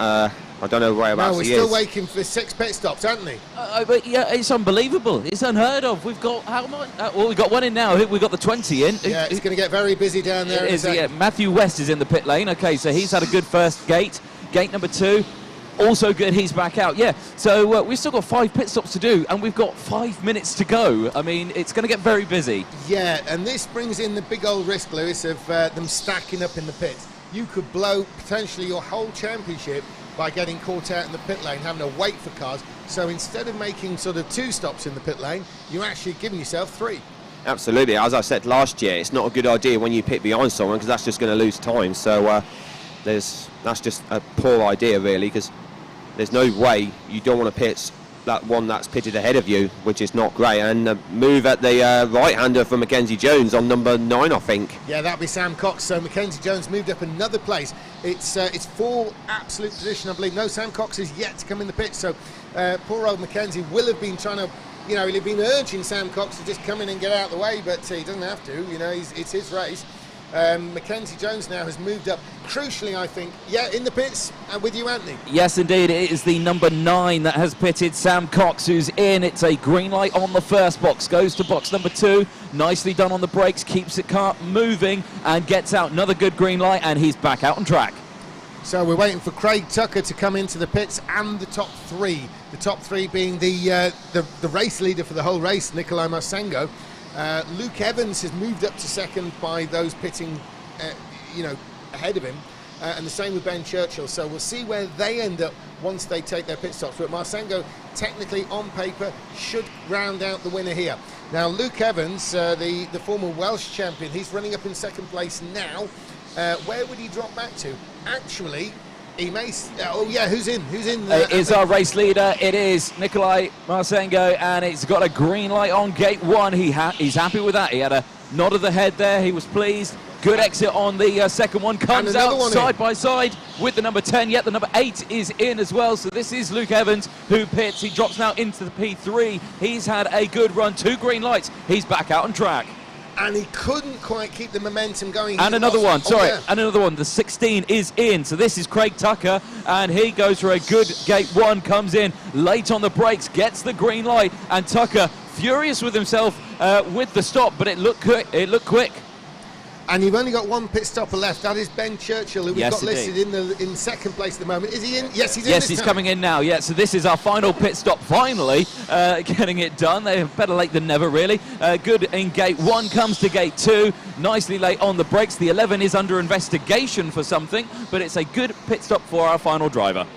I don't know whereabouts he is. No, we're still waiting for 6 pit stops, aren't we? But yeah, it's unbelievable. It's unheard of. We've got how much? Well, we've got one in now. We've got the 20 in. Yeah, it's going to get very busy down there. Matthew West is in the pit lane. Okay, so he's had a good first gate. Gate number 2, also good. He's back out. Yeah, so we've still got 5 pit stops to do, and we've got 5 minutes to go. I mean, it's going to get very busy. Yeah, and this brings in the big old risk, Lewis, of them stacking up in the pits. You could blow potentially your whole championship by getting caught out in the pit lane, having to wait for cars. So instead of making sort of 2 stops in the pit lane, you're actually giving yourself 3. Absolutely. As I said last year, it's not a good idea when you pit behind someone, because that's just going to lose time. So that's just a poor idea, really, because there's no way you don't want to pit that one that's pitted ahead of you, which is not great. And move at the right-hander for Mackenzie Jones on number 9, I think. Yeah, that'll be Sam Cox. So Mackenzie Jones moved up another place. It's 4 absolute position, I believe. No, Sam Cox is yet to come in the pit. So poor old Mackenzie will have been trying to, he'll have been urging Sam Cox to just come in and get out of the way, but he doesn't have to. It's his race. Mackenzie Jones now has moved up, crucially, I think, in the pits, with you, Anthony. Yes, indeed, it is the number 9 that has pitted, Sam Cox, who's in. It's a green light on the first box, goes to box number 2, nicely done on the brakes, keeps the car moving and gets out. Another good green light, and he's back out on track. So we're waiting for Craig Tucker to come into the pits and the top 3. The top 3 being the race leader for the whole race, Nikolai Marsengo. Luke Evans has moved up to 2nd by those pitting, ahead of him, and the same with Ben Churchill. So we'll see where they end up once they take their pit stops. But Marsengo, technically on paper, should round out the winner here. Now Luke Evans, the former Welsh champion, he's running up in 2nd place now. Where would he drop back to? Actually, he may. Who's in? It is our race leader. It is Nikolai Marsengo, and it's got a green light on gate 1. He's happy with that. He had a nod of the head there. He was pleased. Good exit on the second one. Comes out side by side with the number 10. Yet the number 8 is in as well. So this is Luke Evans who pits. He drops now into the P3. He's had a good run. 2 green lights. He's back out on track. And he couldn't quite keep the momentum going. And another one, and another one. The 16 is in. So this is Craig Tucker, and he goes for a good gate 1, comes in late on the brakes, gets the green light, and Tucker furious with himself with the stop, but it looked quick. And you've only got 1 pit stopper left. That is Ben Churchill, who we've got listed in 2nd place at the moment. Is he in? Yes, he's in. Yes, he's coming in now. Yeah, so this is our final pit stop. Finally, getting it done. They're better late than never, really. Good in gate 1, comes to gate 2. Nicely late on the brakes. The 11 is under investigation for something, but it's a good pit stop for our final driver.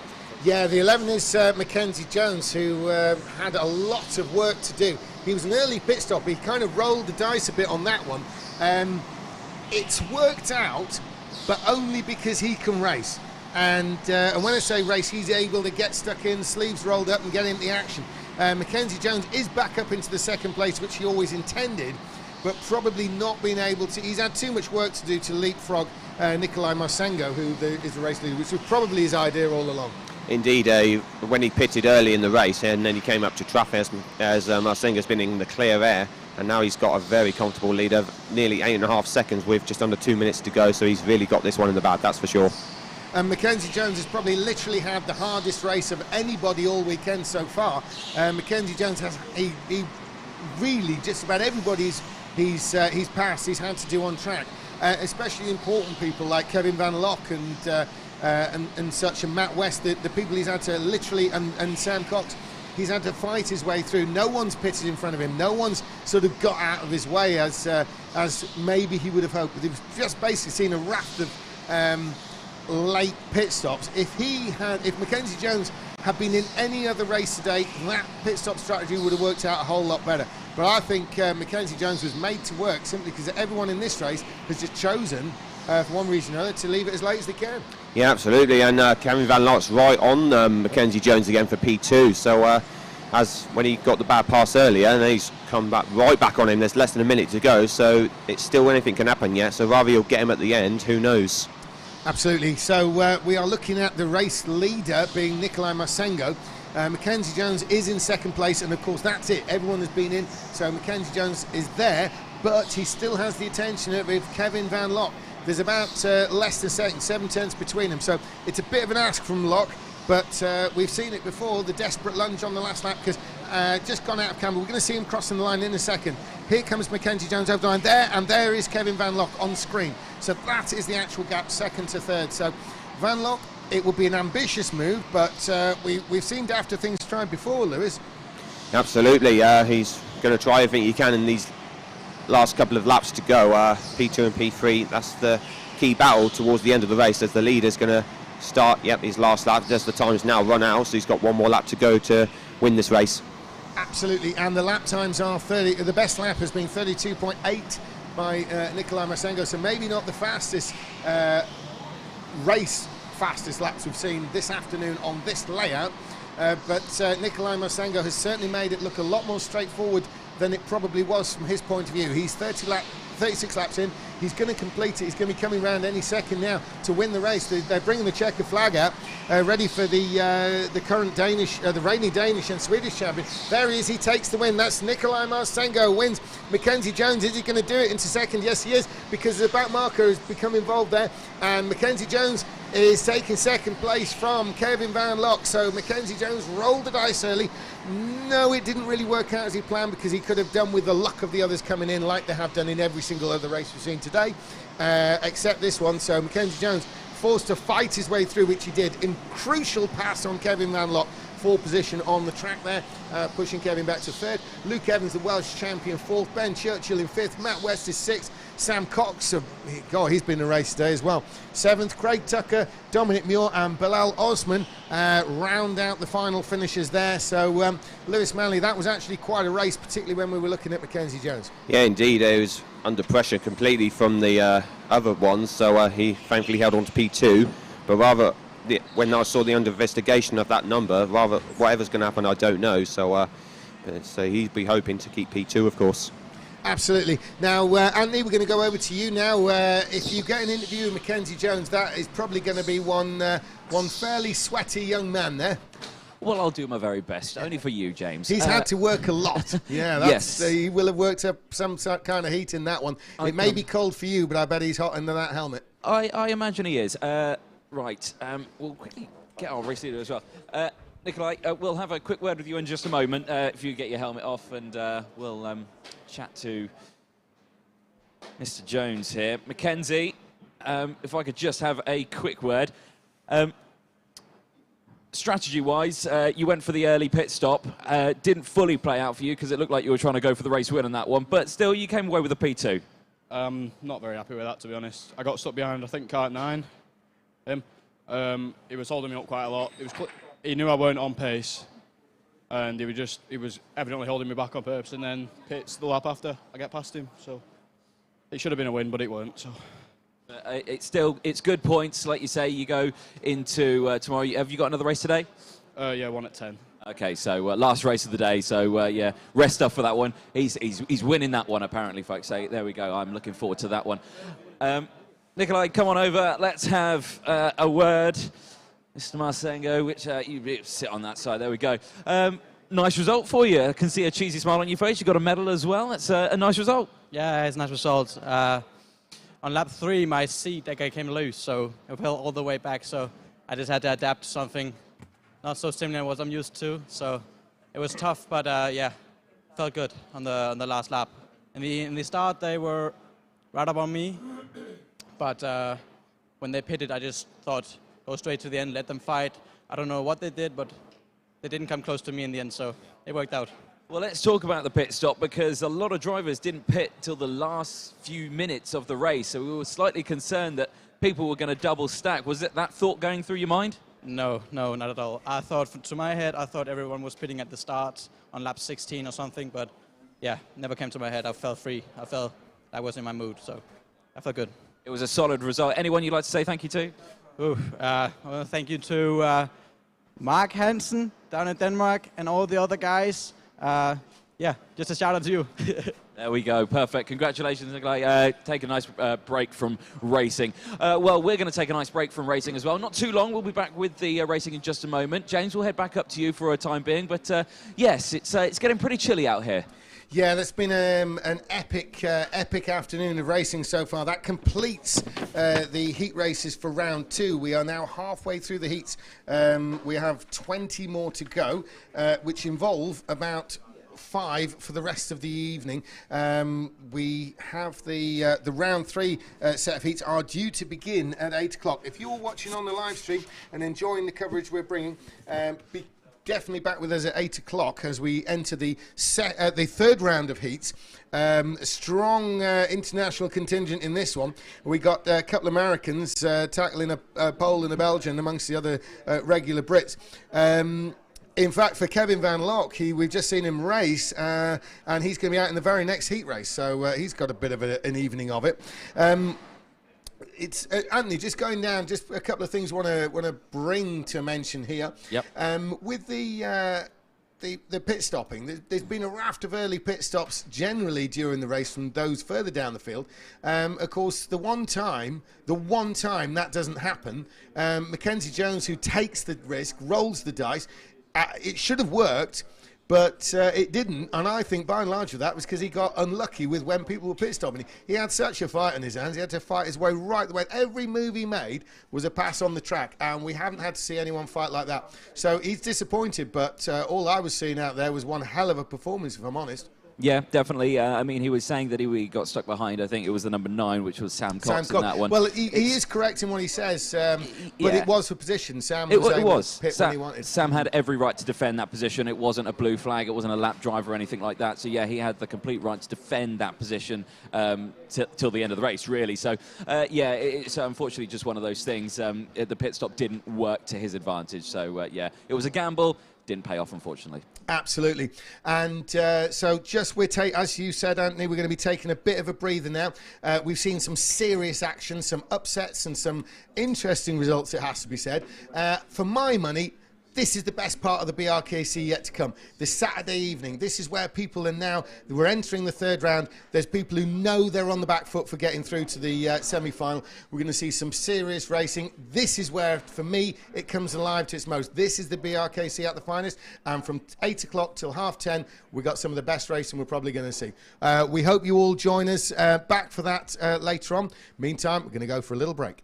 Yeah, the 11 is Mackenzie Jones, who had a lot of work to do. He was an early pit stop. He kind of rolled the dice a bit on that one. It's worked out, but only because he can race. And when I say race, he's able to get stuck in, sleeves rolled up, and get into the action. Mackenzie Jones is back up into the 2nd place, which he always intended, but probably not been able to. He's had too much work to do to leapfrog Nikolai Marsengo, who is the race leader, which was probably his idea all along. Indeed, when he pitted early in the race, and then he came up to traffic as Marsengo's been in the clear air, and now he's got a very comfortable lead of nearly 8.5 seconds with just under 2 minutes to go, so he's really got this one in the bag, that's for sure. And Mackenzie Jones has probably literally had the hardest race of anybody all weekend so far. Mackenzie Jones has he really just about everybody's he's passed, he's had to do on track, especially important people like Kevin Van Lock and such, and Matt West, the people he's had to literally, and Sam Cox. He's had to fight his way through. No one's pitted in front of him. No one's sort of got out of his way as maybe he would have hoped. But he was just basically seen a raft of late pit stops. If Mackenzie Jones had been in any other race today, that pit stop strategy would have worked out a whole lot better. But I think Mackenzie Jones was made to work simply because everyone in this race has just chosen, for one reason or another, to leave it as late as they can. Yeah, absolutely, and Kevin Van Lock's right on Mackenzie Jones again for P2, so as when he got the bad pass earlier, and then he's come back right back on him, there's less than a minute to go, so it's still anything can happen yet, so rather he'll get him at the end, who knows. Absolutely, so we are looking at the race leader being Nikolai Marsengo. Mackenzie Jones is in second place, and of course that's it, everyone has been in, so Mackenzie Jones is there, but he still has the attention of Kevin Van Lock. There's about less than a second, 7 tenths between them, so it's a bit of an ask from Lock, but we've seen it before, the desperate lunge on the last lap, because just gone out of camera. We're going to see him crossing the line in a second. Here comes Mackenzie Jones over the line there, and there is Kevin Van Lock on screen. So that is the actual gap, second to third. So Van Lock, it will be an ambitious move, but we've seen after things tried before, Lewis. Absolutely, he's going to try everything he can in these last couple of laps to go. P2 and P3, that's the key battle towards the end of the race, as the leader's going to start, his last lap, as the time's now run out, so he's got one more lap to go to win this race. Absolutely, and the lap times are 30, the best lap has been 32.8 by Nikolai Marsengo, so maybe not the fastest fastest laps we've seen this afternoon on this layout, but Nikolai Marsengo has certainly made it look a lot more straightforward than it probably was from his point of view. He's 36 laps in, he's going to complete it, he's going to be coming around any second now to win the race. They're bringing the checker flag out, ready for the current Danish, the reigning Danish and Swedish champion. There he is, he takes the win, that's Nikolai Marsengo wins. Mackenzie Jones, is he going to do it into second? Yes he is, because the back marker has become involved there, and Mackenzie Jones is taking second place from Kevin Van Lock. So Mackenzie Jones rolled the dice early. No, it didn't really work out as he planned, because he could have done with the luck of the others coming in like they have done in every single other race we've seen today, except this one. So Mackenzie Jones forced to fight his way through, which he did, in crucial pass on Kevin Van Lock, 4th position on the track there, pushing Kevin back to 3rd. Luke Evans, the Welsh champion, 4th. Ben Churchill in 5th. Matt West is 6th. Sam Cox, God, he's been in a race today as well, 7th. Craig Tucker, Dominic Muir and Bilal Osman round out the final finishers there. So Lewis Manley, that was actually quite a race, particularly when we were looking at Mackenzie Jones. Yeah, indeed, he was under pressure completely from the other ones, so he thankfully held on to P2, but rather when I saw the under investigation of that number, rather whatever's going to happen I don't know, so he'd be hoping to keep P2 of course. Absolutely. Now, Anthony, we're going to go over to you now. If you get an interview with Mackenzie Jones, that is probably going to be one fairly sweaty young man there. Well, I'll do my very best, only for you, James. He's had to work a lot. Yeah, yes. He will have worked up some kind of heat in that one. It may be cold for you, but I bet he's hot under that helmet. I imagine he is. Right, we'll quickly get our race leader as well. Nikolai, we'll have a quick word with you in just a moment, if you get your helmet off, and we'll chat to Mr. Jones here. Mackenzie, if I could just have a quick word. Strategy-wise, you went for the early pit stop. Didn't fully play out for you because it looked like you were trying to go for the race win on that one, but still you came away with a P2. Not very happy with that, to be honest. I got stuck behind, I think, Kart 9. Him. He was holding me up quite a lot. He knew I weren't on pace, and he was evidently holding me back on purpose, and then pits the lap after I get past him. So it should have been a win, but it weren't. So it's good points, like you say. You go into tomorrow. Have you got another race today? Yeah, one at 10. Okay, so last race of the day. So yeah, rest up for that one. He's winning that one apparently, folks. So there we go. I'm looking forward to that one. Nikolai, come on over. Let's have a word. Mr. Marsengo, which you sit on that side. There we go. Nice result for you. I can see a cheesy smile on your face. You got a medal as well. That's a nice result. Yeah, it's a nice result. On lap 3, my seat came loose, so it fell all the way back. So I just had to adapt to something not so similar to what I'm used to. So it was tough, but yeah, felt good on the last lap. In the start, they were right up on me, but when they pitted, I just thought, go straight to the end, let them fight. I don't know what they did, but they didn't come close to me in the end, so it worked out. Well, let's talk about the pit stop, because a lot of drivers didn't pit till the last few minutes of the race, so we were slightly concerned that people were going to double stack. Was it that thought going through your mind? No, not at all. I thought, to my head, I thought everyone was pitting at the start on lap 16 or something, but yeah, never came to my head. I felt free. I felt I was in my mood, so I felt good. It was a solid result. Anyone you'd like to say thank you to? Well, thank you to Mark Hansen down in Denmark and all the other guys. Yeah, just a shout out to you. There we go. Perfect. Congratulations, Nikolai. Take a nice break from racing. Well, we're going to take a nice break from racing as well. Not too long. We'll be back with the racing in just a moment. James, we'll head back up to you for a time being. But yes, it's getting pretty chilly out here. Yeah, that's been an epic afternoon of racing so far. That completes the heat races for round 2. We are now halfway through the heats. We have 20 more to go, which involve about 5 for the rest of the evening. We have the round 3 set of heats are due to begin at 8 o'clock. If you're watching on the live stream and enjoying the coverage we're bringing, be definitely back with us at 8 o'clock as we enter the third round of heats. Strong international contingent in this one. We got a couple of Americans tackling a Pole and a Belgian amongst the other regular Brits. In fact, for Kevin Van Lock, we've just seen him race, and he's going to be out in the very next heat race, so he's got a bit of an evening of it. It's Anthony, just going down, just a couple of things want to bring to mention here. Yep. With the pit stopping, there's been a raft of early pit stops generally during the race from those further down the field. Of course, the one time that doesn't happen, Mackenzie Jones, who takes the risk, rolls the dice. It should have worked, but it didn't, and I think by and large of that was because he got unlucky with when people were pit stopping. He had such a fight on his hands. He had to fight his way right the way. Every move he made was a pass on the track, and we haven't had to see anyone fight like that. So he's disappointed, but all I was seeing out there was one hell of a performance, if I'm honest. Yeah, definitely. I mean, he was saying that he got stuck behind. I think it was the number 9, which was Sam Cox in that one. Well, he is correct in what he says, but it was for position. Sam was able to pit when he wanted. Sam had every right to defend that position. It wasn't a blue flag. It wasn't a lap drive or anything like that. So, yeah, he had the complete right to defend that position till the end of the race, really. So, yeah, it's unfortunately just one of those things. The pit stop didn't work to his advantage. So, yeah, it was a gamble. Didn't pay off, unfortunately. Absolutely. And so just as you said, Anthony, we're going to be taking a bit of a breather now. We've seen some serious action, some upsets and some interesting results, it has to be said. For my money, this is the best part of the BRKC yet to come. This Saturday evening, this is where people are now, we're entering the third round. There's people who know they're on the back foot for getting through to the semi-final. We're going to see some serious racing. This is where, for me, it comes alive to its most. This is the BRKC at the finest, and from 8 o'clock till 10:30, we've got some of the best racing we're probably going to see. We hope you all join us back for that later on. Meantime, we're going to go for a little break.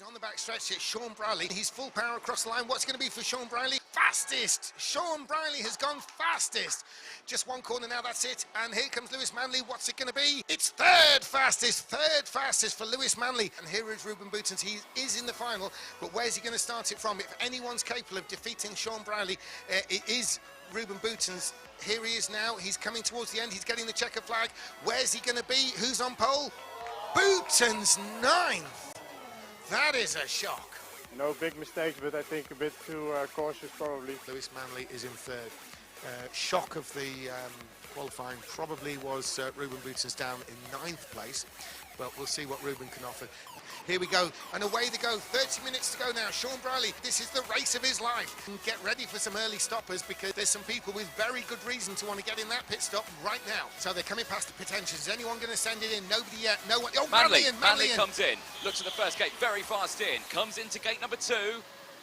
On the back stretch, it's Sean Brierley. He's full power across the line. What's going to be for Sean Brierley? Fastest! Sean Brierley has gone fastest. Just one corner now, that's it. And here comes Lewis Manley. What's it going to be? It's third fastest for Lewis Manley. And here is Ruben Boutens. He is in the final, but where's he going to start it from? If anyone's capable of defeating Sean Brierley, it is Ruben Boutens. Here he is now. He's coming towards the end. He's getting the checker flag. Where's he going to be? Who's on pole? Boutens, 9th. That is a shock. No big mistakes, but I think a bit too cautious probably. Lewis Manley is in third. Shock of the qualifying probably was Ruben Boutens down in 9th place, but we'll see what Ruben can offer. Here we go, and away they go. 30 minutes to go now. Sean Briley, this is the race of his life. Get ready for some early stoppers because there's some people with very good reason to want to get in that pit stop right now. So they're coming past the pit entrance. Is anyone going to send it in? Nobody yet. No one. Oh, Manley comes in, looks at the first gate, very fast in, comes into gate number 2.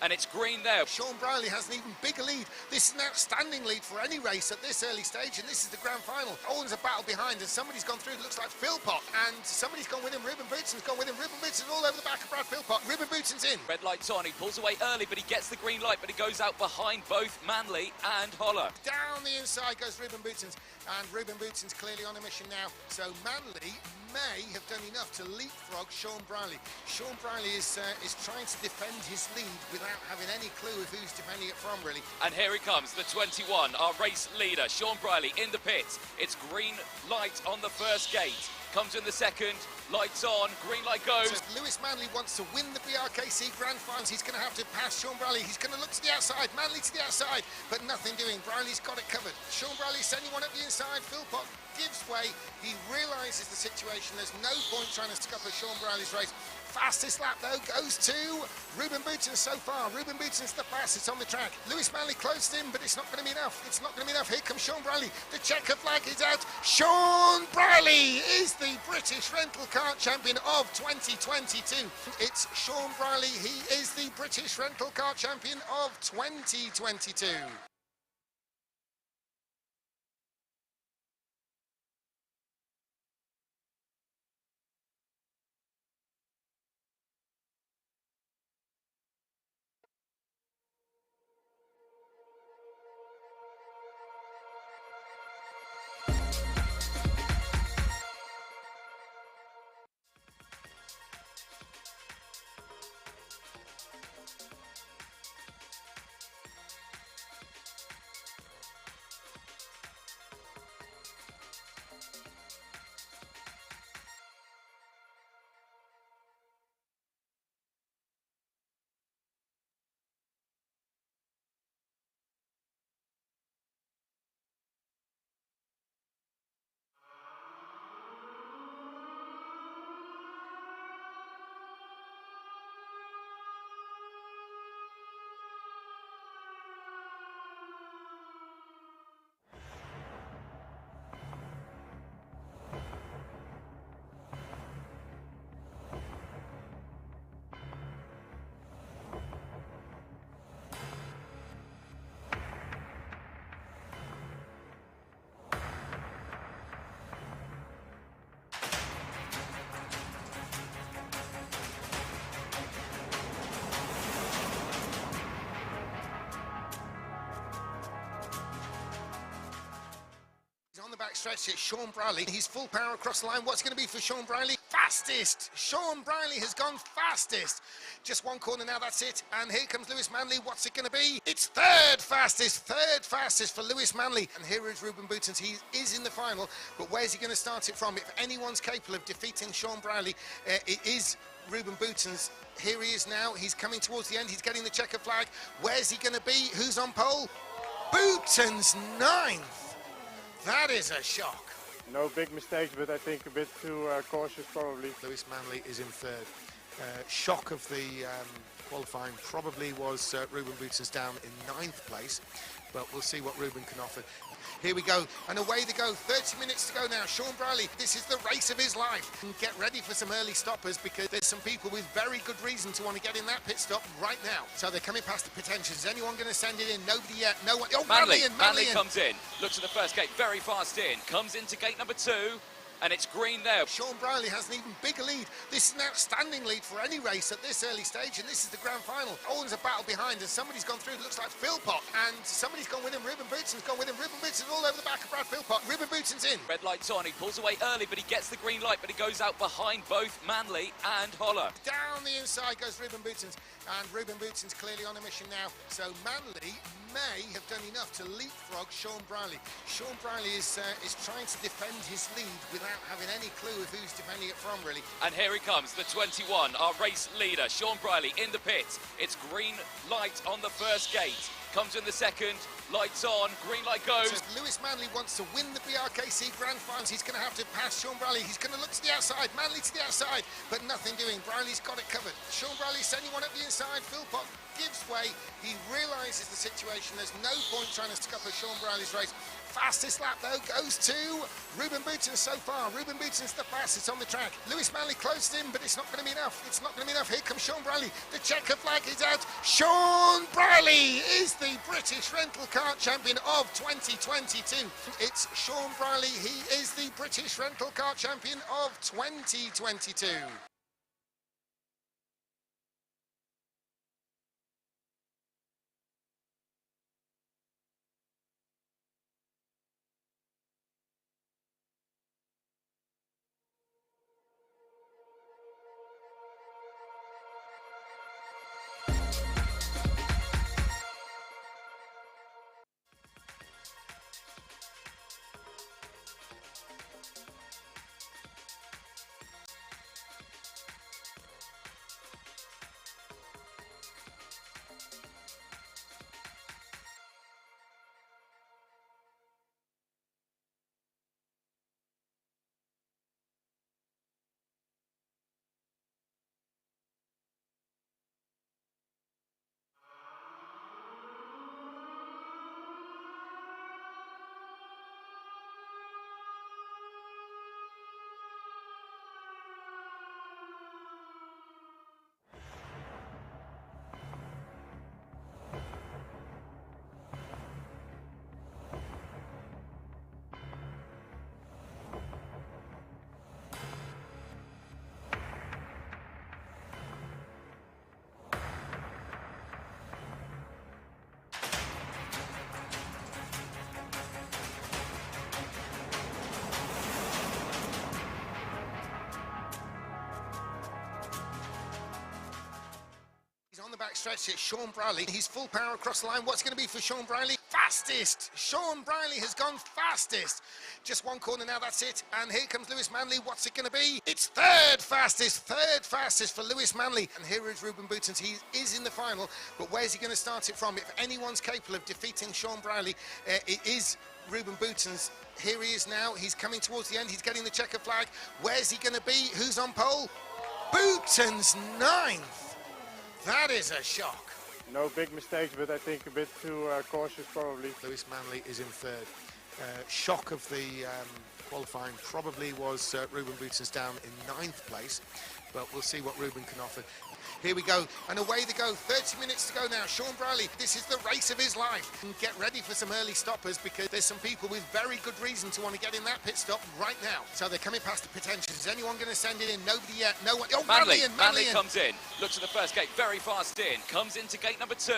And it's green there. Sean Briley has an even bigger lead. This is an outstanding lead for any race at this early stage, and this is the grand final. Owen's a battle behind, and somebody's gone through. It looks like Philpott, and somebody's gone with him. Ruben Boutens gone with him. Ruben Boutens all over the back of Brad Philpott. Ruben Boutens in. Red light's on. He pulls away early, but he gets the green light. But he goes out behind both Manley and Holler. Down the inside goes Ruben Boutens, and Ruben Boutens clearly on a mission now. So Manley may have done enough to leapfrog Sean Briley. Sean Briley is trying to defend his lead without having any clue of who's defending it from, really. And here he comes, the 21, our race leader, Sean Briley in the pits. It's green light on the first gate. Comes in the second, lights on, green light goes. So if Lewis Manley wants to win the BRKC Grand Finals, he's going to have to pass Sean Briley. He's going to look to the outside, Manley to the outside, but nothing doing. Briley's got it covered. Sean Briley sending one up the inside. Philpott gives way. He realises the situation. There's no point trying to scupper Sean Briley's race. Fastest lap, though, goes to Ruben Boutens so far. Ruben Boutens the fastest on the track. Lewis Manley closed in, but it's not going to be enough. It's not going to be enough. Here comes Sean Briley. The checker flag is out. Sean Briley is the British Rental Kart Champion of 2022. It's Sean Briley. He is the British Rental Kart Champion of 2022. On the back stretch, it's Sean Briley. He's full power across the line. What's going to be for Sean Briley? Fastest! Sean Briley has gone fastest. Just one corner now, that's it. And here comes Lewis Manley. What's it going to be? It's third fastest for Lewis Manley. And here is Ruben Boutens. He is in the final, but where's he going to start it from? If anyone's capable of defeating Sean Briley, it is Ruben Boutens. Here he is now. He's coming towards the end. He's getting the checker flag. Where's he going to be? Who's on pole? Boutens 9th. That is a shock. No big mistakes, but I think a bit too cautious probably. Lewis Manley is in third. Shock of the qualifying probably was Ruben Boutens down in 9th place, but we'll see what Ruben can offer. Here we go, and away they go. 30 minutes to go now. Sean Briley, this is the race of his life. Get ready for some early stoppers because there's some people with very good reason to want to get in that pit stop right now. So they're coming past the pit entrance. Is anyone going to send it in? Nobody yet. No one. Oh, Manley comes in, looks at the first gate, very fast in, comes into gate number 2. And it's green there. Sean Briley has an even bigger lead. This is an outstanding lead for any race at this early stage, and this is the grand final. Owen's a battle behind, and somebody's gone through. It looks like Philpott, and somebody's gone with him. Ruben Boutens gone with him. Ruben Boutens all over the back of Brad Philpott. Ruben Boutens in. Red light's on. He pulls away early, but he gets the green light. But he goes out behind both Manley and Holler. Down the inside goes Ruben Boutens, and Ruben Boutens clearly on a mission now. So Manley may have done enough to leapfrog Sean Briley. Sean Briley is trying to defend his lead without without having any clue of who's defending it from, really. And here he comes, the 21, our race leader, Sean Briley in the pits. It's green light on the first gate. Comes in the second, lights on, green light goes. So if Lewis Manley wants to win the BRKC Grand Finals, he's going to have to pass Sean Briley. He's going to look to the outside, Manley to the outside, but nothing doing. Briley's got it covered. Sean Briley's sending one up the inside. Philpott gives way. He realises the situation. There's no point trying to scupper Sean Briley's race. Fastest lap, though, goes to Ruben Boutens so far. Ruben Boutens the fastest on the track. Lewis Manley closed in, but it's not going to be enough. It's not going to be enough. Here comes Sean Briley. The checker flag is out. Sean Briley is the British Rental Kart Champion of 2022. It's Sean Briley. He is the British Rental Kart Champion of 2022. On the back stretch, it's Sean Briley. He's full power across the line. What's going to be for Sean Briley? Fastest! Sean Briley has gone fastest. Just one corner now, that's it. And here comes Lewis Manley. What's it going to be? It's third fastest for Lewis Manley. And here is Ruben Boutens. He is in the final, but where's he going to start it from? If anyone's capable of defeating Sean Briley, it is Ruben Boutens. Here he is now. He's coming towards the end. He's getting the checker flag. Where's he going to be? Who's on pole? Boutens, ninth. That is a shock. No big mistakes, but I think a bit too cautious probably. Lewis Manley is in third. Shock of the qualifying probably was Ruben Boutens down in ninth place, but we'll see what Ruben can offer. Here we go, and away they go. 30 minutes to go now. Sean Briley, this is the race of his life. And get ready for some early stoppers, because there's some people with very good reason to want to get in that pit stop right now. So they're coming past the pit entrance. Is anyone going to send it in? Nobody yet. No one. Oh, Manley comes in. Looks at the first gate, very fast in. Comes into gate number 2.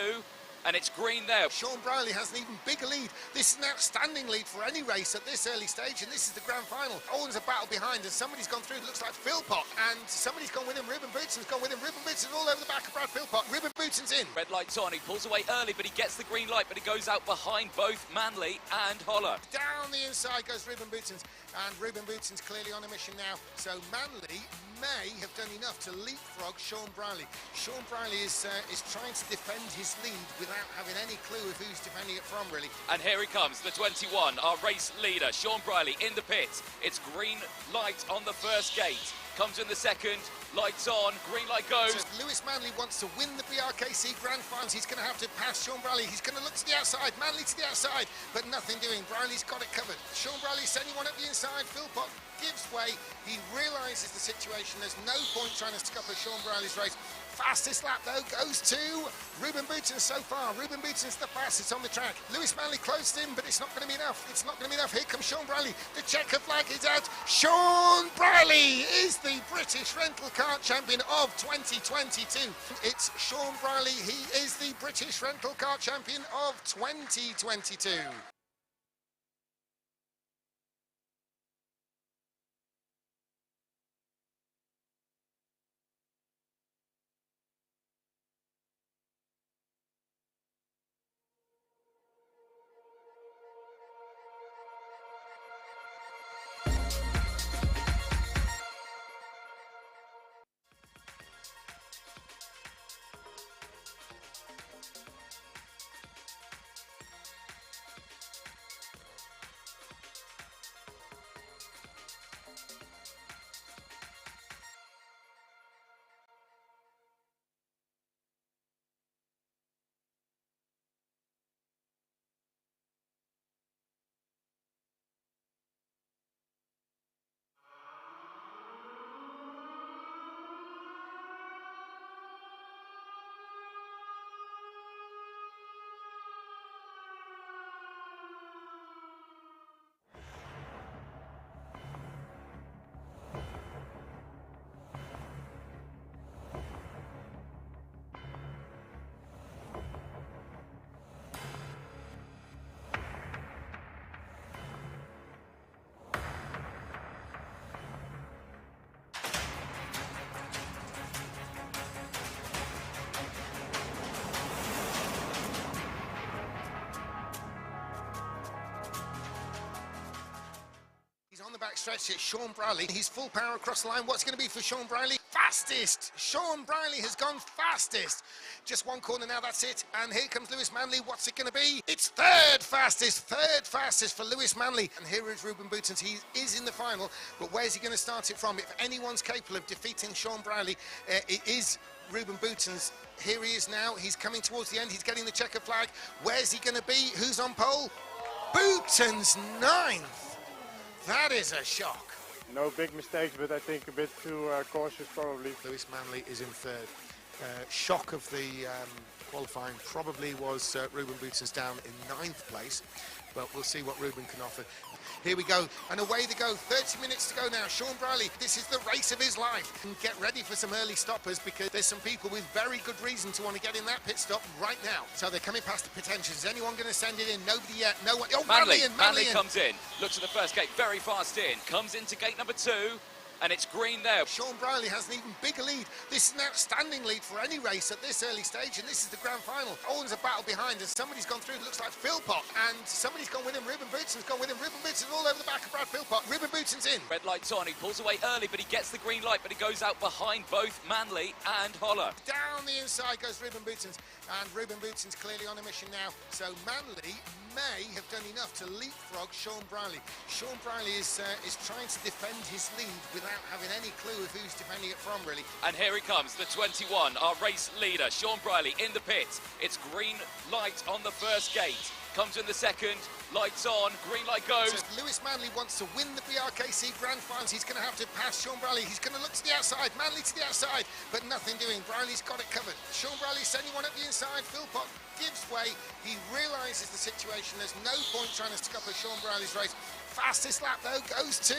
And it's green there. Sean Briley has an even bigger lead. This is an outstanding lead for any race at this early stage, and this is the grand final. Oh, there's a battle behind, and somebody's gone through. It looks like Philpott, and somebody's gone with him. Ruben Boutens has gone with him. Ruben Boutens all over the back of Brad Philpott. Ruben Boutens in. Red light's on. He pulls away early, but he gets the green light, but he goes out behind both Manley and Holler. Down the inside goes Ruben Boutens, and Ruben Boutens clearly on a mission now. So Manley may have done enough to leapfrog Sean Briley. Sean Briley is trying to defend his lead without having any clue of who's defending it from, really. And here he comes, the 21, our race leader, Sean Briley in the pits. It's green light on the first gate. Comes in the second, lights on, green light goes. So if Lewis Manley wants to win the BRKC Grand Finals, he's going to have to pass Sean Briley. He's going to look to the outside, Manley to the outside, but nothing doing. Briley's got it covered. Sean Briley's sending one up the inside. Philpott gives way. He realises the situation. There's no point trying to scupper Sean Briley's race. Fastest lap, though, goes to Ruben Boutens so far. Ruben Boutens the fastest on the track. Lewis Manley closed in, but it's not going to be enough. It's not going to be enough. Here comes Sean Briley. The checker flag is out. Sean Briley is the British Rental Kart Champion of 2022. It's Sean Briley. He is the British Rental Kart Champion of 2022. backstretch, it's Sean Bradley. He's full power across the line. What's going to be for Sean Bradley? Fastest! Sean Bradley has gone fastest. Just one corner now, that's it. And here comes Lewis Manley. What's it going to be? It's third fastest for Lewis Manley. And here is Ruben Boutens. He is in the final, but where's he going to start it from? If anyone's capable of defeating Sean Bradley, it is Ruben Boutens. Here he is now. He's coming towards the end. He's getting the checker flag. Where's he going to be? Who's on pole? Boutens 9th. That is a shock. No big mistakes, but I think a bit too cautious probably. Lewis Manley is in third. Shock of the qualifying probably was Ruben Boutens down in 9th place, but we'll see what Ruben can offer. Here we go, and away they go. 30 minutes to go now. Sean Bradley, this is the race of his life. And get ready for some early stoppers, because there's some people with very good reason to want to get in that pit stop right now. So they're coming past the potentials. Is anyone going to send it in? Nobody yet. No one. Oh, Manley Manley comes in, looks at the first gate, very fast in, comes into gate number 2. And it's green there. Sean Bradley has an even bigger lead. This is an outstanding lead for any race at this early stage, and this is the grand final. Always a battle behind, and somebody's gone through. It looks like Philpott, and somebody's gone with him. Ruben Boutens gone with him. Ruben Boutens all over the back of Brad Philpott. Ruben Boutens in. Red light's on. He pulls away early, but he gets the green light, but he goes out behind both Manley and Holler. Down the inside goes Ruben Boutens, and Ruben Boutens clearly on a mission now. So Manley may have done enough to leapfrog Sean Bradley. Sean Bradley is trying to defend his lead without having any clue of who's defending it from, really. And here he comes, the 21, our race leader, Sean Bradley in the pits. It's green light on the first gate. Comes in the second, lights on, green light goes. So if Lewis Manley wants to win the BRKC Grand Finals, he's going to have to pass Sean Bradley. He's going to look to the outside, Manley to the outside, but nothing doing. Bradley's got it covered. Sean Bradley sending one up the inside. Philpott gives way. He realises the situation. There's no point trying to scupper Sean Bradley's race. Fastest lap, though, goes to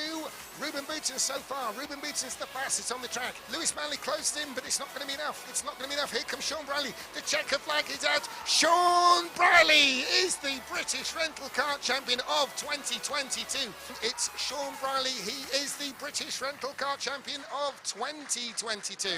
Ruben Boutens so far. Ruben Boutens the fastest on the track. Lewis Manley closed in, but it's not going to be enough. It's not going to be enough. Here comes Sean Bradley. The checker flag is out. Sean Bradley is the British Rental Kart Champion of 2022. It's Sean Bradley. He is the British Rental Kart Champion of 2022.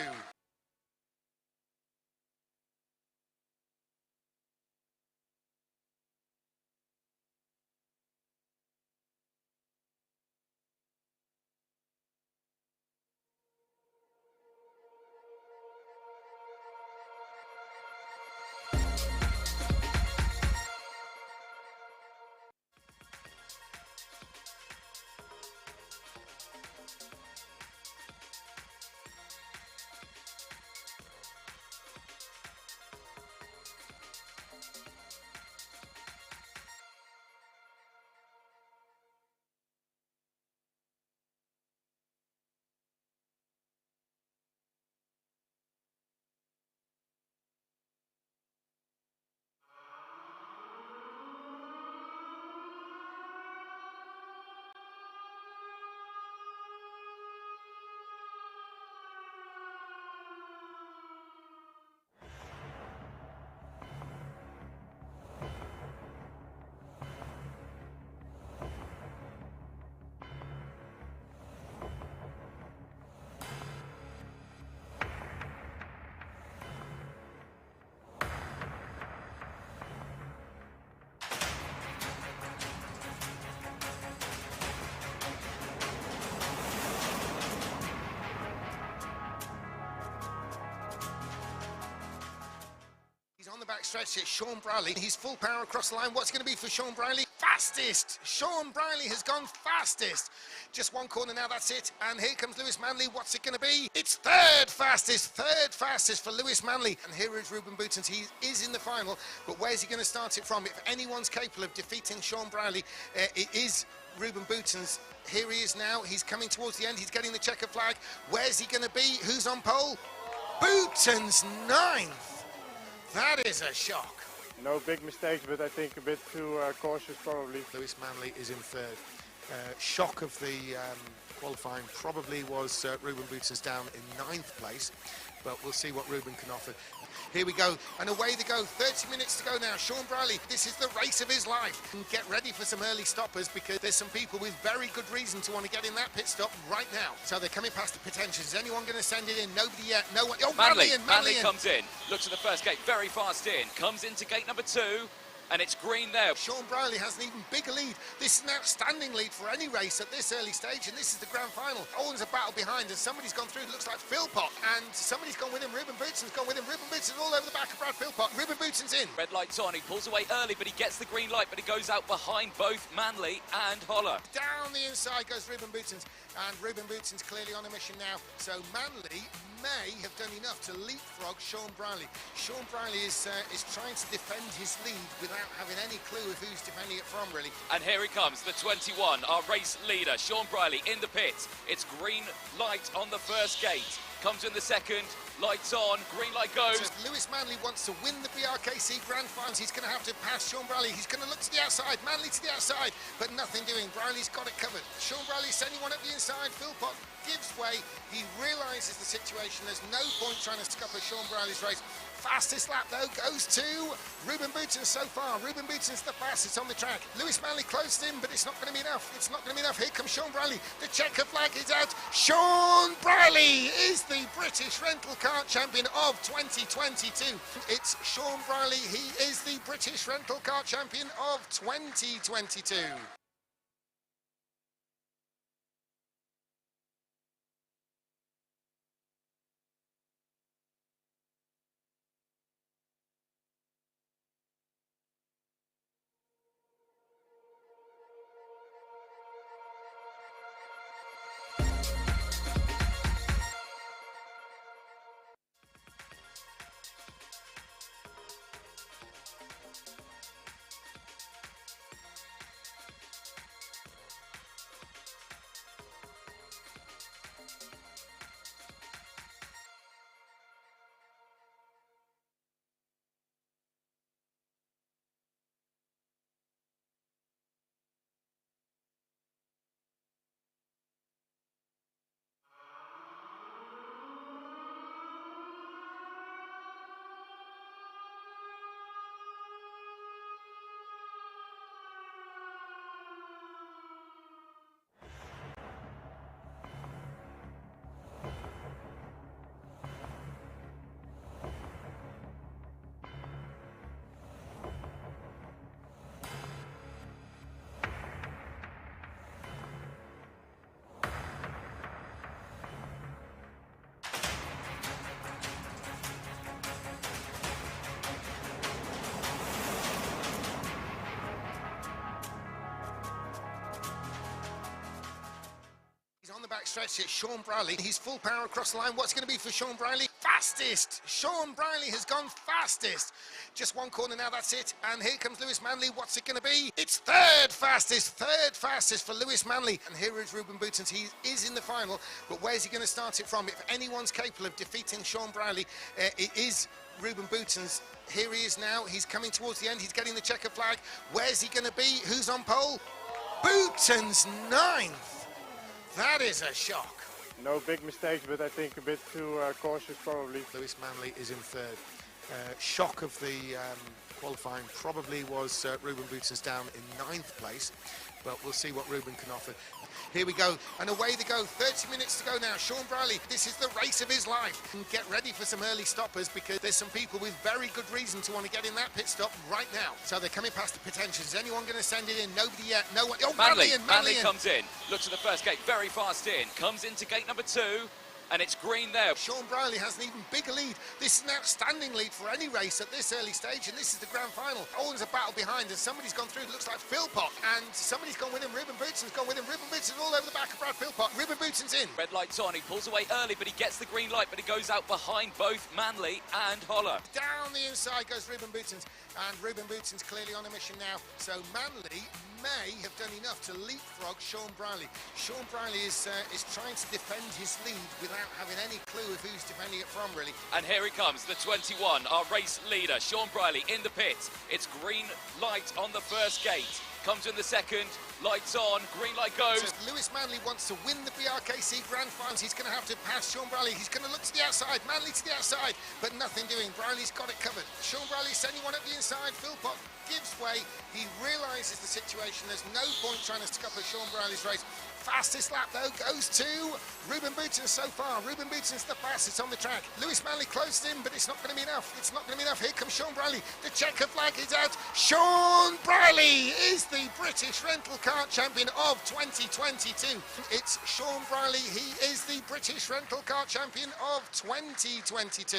On the backstretch, it's Sean Bradley. He's full power across the line. What's going to be for Sean Bradley? Fastest! Sean Bradley has gone fastest. Just one corner now, that's it. And here comes Lewis Manley. What's it going to be? It's third fastest for Lewis Manley. And here is Ruben Boutens. He is in the final, but where's he going to start it from? If anyone's capable of defeating Sean Bradley, it is Ruben Boutens. Here he is now. He's coming towards the end. He's getting the checker flag. Where's he going to be? Who's on pole? Boutens 9th. That is a shock. No big mistakes, but I think a bit too cautious probably. Lewis Manley is in third. Shock of the qualifying probably was Ruben Boutens down in 9th place, but we'll see what Ruben can offer. Here we go, and away they go. 30 minutes to go now. Sean Bradley, this is the race of his life. And get ready for some early stoppers, because there's some people with very good reason to want to get in that pit stop right now. So they're coming past the potentials. Is anyone going to send it in? Nobody yet. No one. Oh, Manley comes in, looks at the first gate, very fast in, comes into gate number 2. and it's green there. Sean Brierley has an even bigger lead. This is an outstanding lead for any race at this early stage, and this is the grand final. Always a battle behind, and somebody's gone through. It looks like Philpott, and somebody's gone with him. Ruben Boutsen's gone with him. Ruben Boutsen's all over the back of Brad Philpott. Ruben Boutsen's in. Red light's on. He pulls away early, but he gets the green light, but he goes out behind both Manley and Holler. Down the inside goes Ruben Boutsen's, and Ruben Boutsen's clearly on a mission now. So Manley may have done enough to leapfrog Sean Brierley. Sean Brierley is trying to defend his lead without having any clue of who's defending it from, really. And here he comes, the 21, our race leader, Sean Brierley in the pits. It's green light on the first gate. Comes in the second, lights on, green light goes. So Lewis Manley wants to win the BRKC Grand Finals. He's going to have to pass Sean Brierley. He's going to look to the outside, Manley to the outside, but nothing doing. Brierley's got it covered. Sean Brierley sending one up the inside. Philpott gives way. He realises the situation. There's no point trying to scupper Sean Brierley's race. Fastest lap, though, goes to Ruben Boutsen so far. Ruben Boutsen's the fastest on the track. Lewis Manley closed in, but it's not going to be enough. It's not going to be enough. Here comes Sean Brierley. The checker flag is out. Sean Brierley is the British Rental Kart Champion of 2022. It's Sean Brierley. He is the British Rental Kart Champion of 2022. On the back stretch, it's Sean Brierley. He's full power across the line. What's going to be for Sean Brierley? Fastest! Sean Brierley has gone fastest. Just one corner now, that's it. And here comes Lewis Manley. What's it going to be? It's third fastest for Lewis Manley. And here is Ruben Boutsen. He is in the final, but where's he going to start it from? If anyone's capable of defeating Sean Brierley, it is Ruben Boutsen's. Here he is now. He's coming towards the end. He's getting the checker flag. Where's he going to be? Who's on pole? Boutsen's ninth. That is a shock. No big mistakes, but I think a bit too cautious probably. Lewis Manley is in third. Shock of the qualifying probably was Ruben Boutsen's down in ninth place, but we'll see what Ruben can offer. Here we go, and away they go. 30 minutes to go now. Sean Brierley, this is the race of his life. And get ready for some early stoppers, because there's some people with very good reason to want to get in that pit stop right now. So they're coming past the potentials. Is anyone going to send it in? Nobody yet. No one. Oh, Manley comes in. Looks at the first gate, very fast in. Comes into gate number 2. And it's green there. Sean Brierley has an even bigger lead. This is an outstanding lead for any race at this early stage, and this is the grand final. Always a battle behind, and somebody's gone through. It looks like Philpott, and somebody's gone with him. Ruben Boutsen's gone with him. Ruben Boutsen's all over the back of Brad Philpott. Ruben Boutsen's in. Red light's on. He pulls away early, but he gets the green light, but he goes out behind both Manley and Holler. Down the inside goes Ruben Boutsen's, and Ruben Boutsen's clearly on a mission now. So Manley may have done enough to leapfrog Sean Brierley. Sean Brierley is trying to defend his lead without having any clue of who's defending it from, really. And here he comes, the 21, our race leader, Sean Brierley in the pits. It's green light on the first gate. Comes in the second, lights on, green light goes. So Lewis Manley wants to win the BRKC Grand Finals. He's going to have to pass Sean Brierley. He's going to look to the outside, Manley to the outside, but nothing doing. Brierley's got it covered. Sean Brierley sending one up the inside. Philpott gives way. He realises the situation. There's no point trying to scupper Sean Brierley's race. Fastest lap though goes to Ruben Boutens so far. Ruben Boutens the fastest on the track. Lewis Manley closed in, but it's not going to be enough. It's not going to be enough. Here comes Sean Briley. The checker flag is out. Sean Briley is the British Rental Kart Champion of 2022. It's Sean Briley. He is the British Rental Kart Champion of 2022.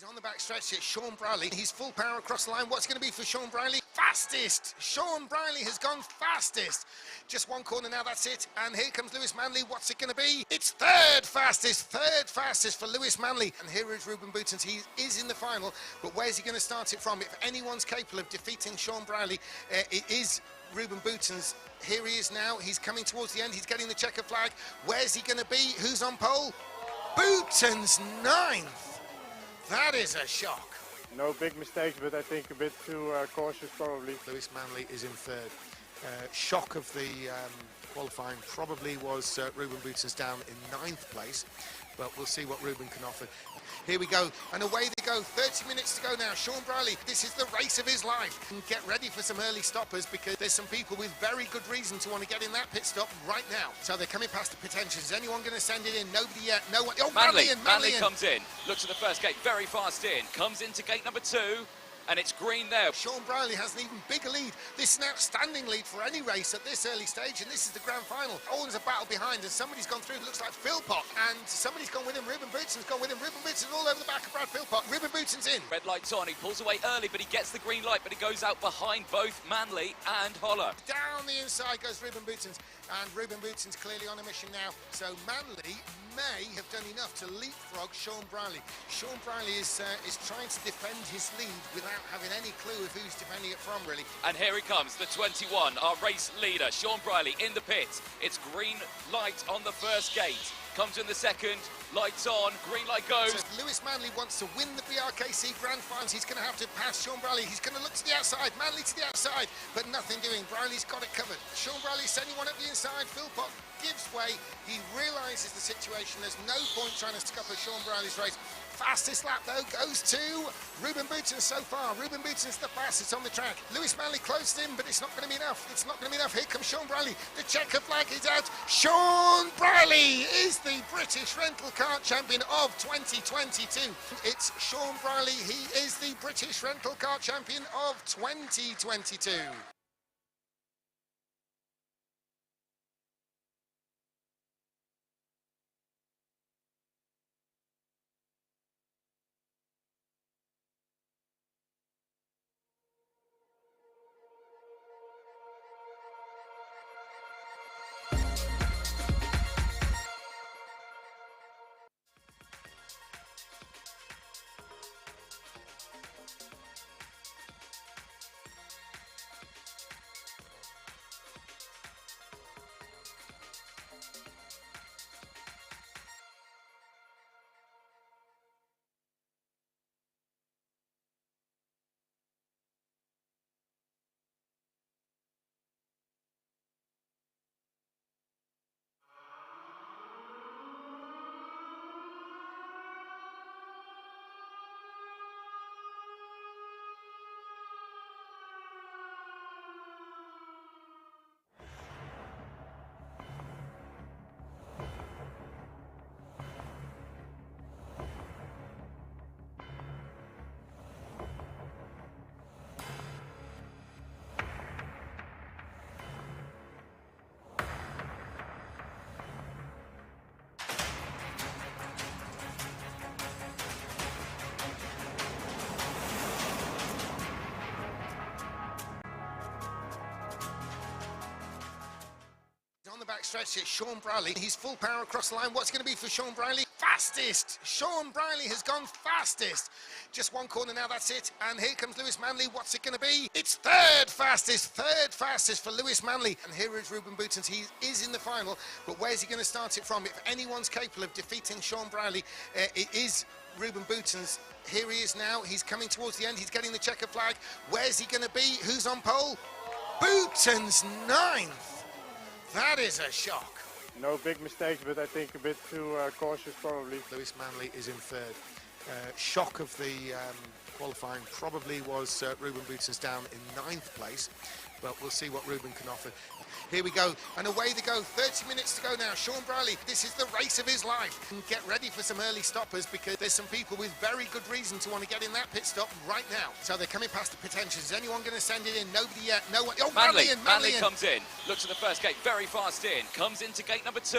On the backstretch, it's Sean Briley. He's full power across the line. What's going to be for Sean Briley? Fastest! Sean Briley has gone fastest. Just one corner now, that's it. And here comes Lewis Manley. What's it going to be? It's third fastest for Lewis Manley. And here is Ruben Boutens. He is in the final, but where's he going to start it from? If anyone's capable of defeating Sean Briley, it is Ruben Boutens. Here he is now. He's coming towards the end. He's getting the checker flag. Where's he going to be? Who's on pole? Boutens, 9th. That is a shock. No big mistakes, but I think a bit too cautious probably. Lewis Manley is in third. Shock of the qualifying probably was Ruben Boutens down in 9th place, but we'll see what Ruben can offer. Here we go, and away they go. 30 minutes to go now. Sean Briley, this is the race of his life. And get ready for some early stoppers, because there's some people with very good reason to want to get in that pit stop right now. So they're coming past the pit entrance. Is anyone going to send it in? Nobody yet. No one. Oh, Manley comes in, looks at the first gate, very fast in, comes into gate number 2. And it's green there. Sean Briley has an even bigger lead. This is an outstanding lead for any race at this early stage, and this is the grand final. Oh, there's a battle behind, and somebody's gone through. It looks like Philpott, and somebody's gone with him. Ruben Boutens has gone with him. Ruben Boutens all over the back of Brad Philpott. Ruben Boutens in. Red light's on. He pulls away early, but he gets the green light, but he goes out behind both Manley and Holler. Down the inside goes Ruben Boutens, and Ruben Boutens clearly on a mission now. So Manley may have done enough to leapfrog Sean Briley. Sean Briley is trying to defend his lead without having any clue of who's defending it from, really. And here he comes, the 21, our race leader, Sean Briley in the pit. It's green light on the first gate. Comes in the second, lights on, green light goes. So Lewis Manley wants to win the BRKC Grand Finals. He's going to have to pass Sean Briley. He's going to look to the outside, Manley to the outside, but nothing doing. Briley's got it covered. Sean Briley's sending one up the inside. Philpott gives way. He realises the situation. There's no point trying to scupper Sean Briley's race. Fastest lap, though, goes to Ruben Boutens so far. Ruben Boutens the fastest on the track. Lewis Manley closed in, but it's not going to be enough. It's not going to be enough. Here comes Sean Briley. The checker flag is out. Sean Briley is the British Rental Kart Champion of 2022. It's Sean Briley. He is the British Rental Kart Champion of 2022. backstretch, it's Sean Bradley. He's full power across the line. What's going to be for Sean Bradley? Fastest! Sean Bradley has gone fastest. Just one corner now, that's it. And here comes Lewis Manley. What's it going to be? It's third fastest for Lewis Manley. And here is Ruben Boutens. He is in the final, but where's he going to start it from? If anyone's capable of defeating Sean Bradley, it is Ruben Boutens. Here he is now. He's coming towards the end. He's getting the checker flag. Where's he going to be? Who's on pole? Boutens 9th. That is a shock. No big mistakes, but I think a bit too cautious probably. Lewis Manley is in third. Shock of the qualifying probably was Ruben Boutens down in 9th place, but we'll see what Ruben can offer. Here we go, and away they go. 30 minutes to go now. Sean Bradley, this is the race of his life. And get ready for some early stoppers, because there's some people with very good reason to want to get in that pit stop right now. So they're coming past the potentials. Is anyone going to send it in? Nobody yet. No one. Oh, Manley Manley comes in, looks at the first gate, very fast in, comes into gate number 2.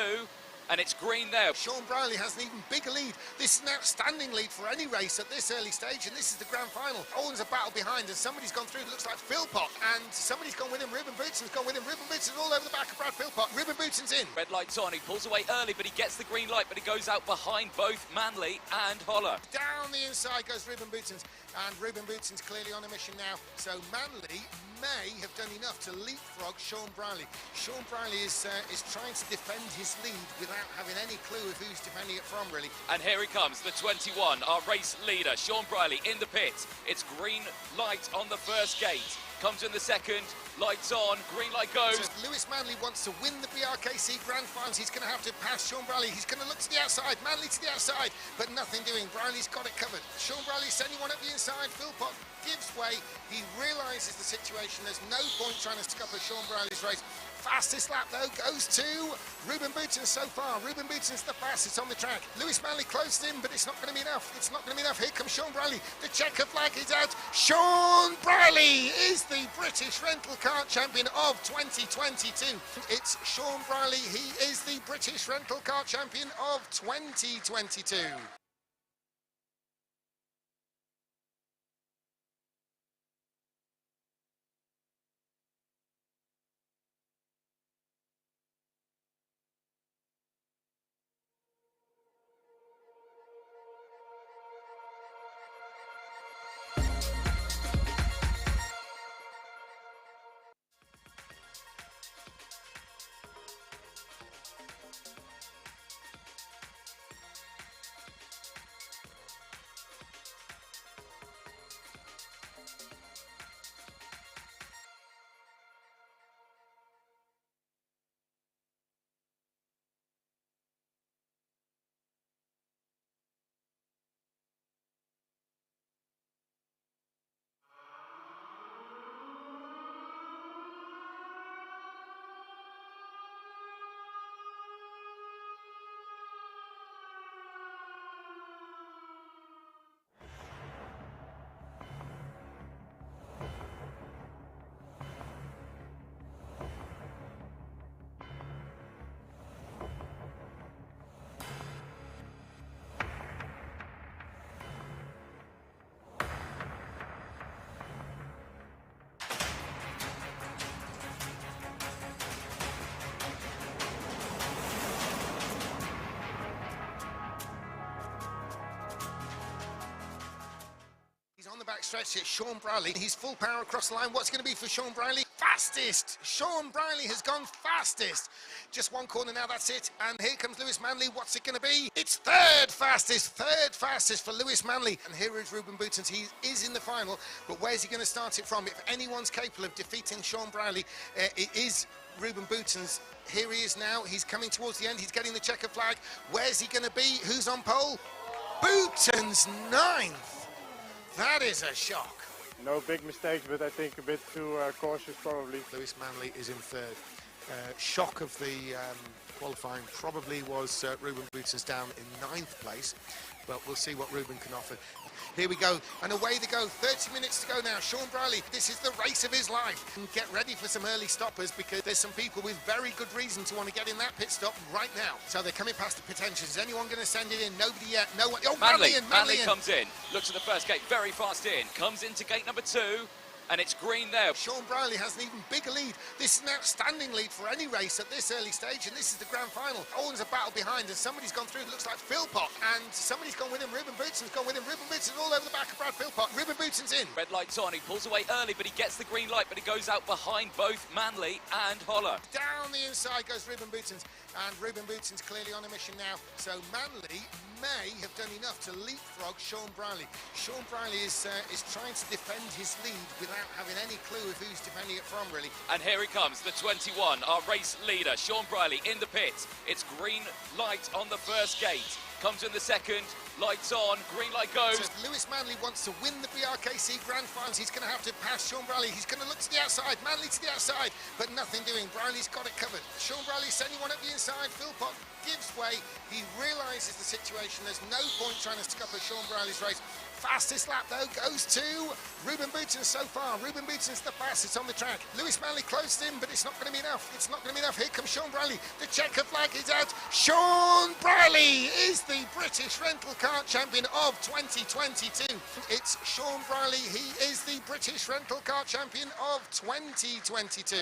And it's green there. Sean Bradley has an even bigger lead. This is an outstanding lead for any race at this early stage, and this is the grand final. Owen's a battle behind, and somebody's gone through. It looks like Philpott, and somebody's gone with him. Ruben Boutens gone with him. Ruben Boutens all over the back of Brad Philpott. Ruben Boutens in. Red light's on. He pulls away early, but he gets the green light, but he goes out behind both Manley and Holler. Down the inside goes Ruben Boutens, and Ruben Boutens clearly on a mission now. So Manley may have done enough to leapfrog Sean Bradley. Sean Bradley is trying to defend his lead without having any clue of who's defending it from, really. And here he comes, the 21, our race leader, Sean Bradley in the pit. It's green light on the first gate. Comes in the second, lights on, green light goes. So Lewis Manley wants to win the BRKC Grand Finals. He's going to have to pass Sean Bradley. He's going to look to the outside, Manley to the outside, but nothing doing. Bradley's got it covered. Sean Bradley sending one up the inside. Philpott gives way. He realises the situation. There's no point trying to scupper Sean Bradley's race. Fastest lap, though, goes to Ruben Boutens so far. Ruben Boutens the fastest on the track. Lewis Manley closed in, but it's not going to be enough. It's not going to be enough. Here comes Sean Bradley. The checker flag is out. Sean Bradley is the British Rental Kart Champion of 2022. It's Sean Bradley. He is the British Rental Kart Champion of 2022. On the backstretch, it's Sean Bradley. He's full power across the line. What's going to be for Sean Bradley? Fastest! Sean Bradley has gone fastest. Just one corner now, that's it. And here comes Lewis Manley. What's it going to be? It's third fastest for Lewis Manley. And here is Ruben Boutens. He is in the final, but where's he going to start it from? If anyone's capable of defeating Sean Bradley, it is Ruben Boutens. Here he is now. He's coming towards the end. He's getting the checker flag. Where's he going to be? Who's on pole? Boutens 9th. That is a shock. No big mistakes, but I think a bit too cautious probably. Lewis Manley is in third. Shock of the qualifying probably was Ruben Boutens down in 9th place, but we'll see what Ruben can offer. Here we go, and away they go. 30 minutes to go now. Sean Bradley, this is the race of his life. And get ready for some early stoppers, because there's some people with very good reason to want to get in that pit stop right now. So they're coming past the potentials. Is anyone going to send it in? Nobody yet. No one. Oh, Manley comes in, looks at the first gate, very fast in, comes into gate number 2. and it's green there. Sean Brierley has an even bigger lead. This is an outstanding lead for any race at this early stage, and this is the grand final. Owen's a battle behind, and somebody's gone through. It looks like Philpott, and somebody's gone with him. Ruben Boutsen's gone with him. Ruben Boutsen's all over the back of Brad Philpott. Ruben Boutsen's in. Red light's on. He pulls away early, but he gets the green light, but he goes out behind both Manley and Holler. Down the inside goes Ruben Boutsen's, and Ruben Boutsen's clearly on a mission now. So Manley may have done enough to leapfrog Sean Brierley. Sean Brierley is trying to defend his lead without having any clue of who's defending it from, really. And here he comes, the 21, our race leader, Sean Brierley in the pits. It's green light on the first gate. Comes in the second, lights on, green light goes. So Lewis Manley wants to win the BRKC Grand Finals. He's going to have to pass Sean Brierley. He's going to look to the outside, Manley to the outside, but nothing doing. Brierley's got it covered. Sean Brierley sending one up the inside. Philpott gives way. He realises the situation. There's no point trying to scupper Sean Brierley's race. Fastest lap, though, goes to Ruben Boutsen so far. Ruben Boutsen's the fastest on the track. Lewis Manley closed in, but it's not going to be enough. It's not going to be enough. Here comes Sean Brierley. The checker flag is out. Sean Brierley is the British Rental Kart Champion of 2022. It's Sean Brierley. He is the British Rental Kart Champion of 2022.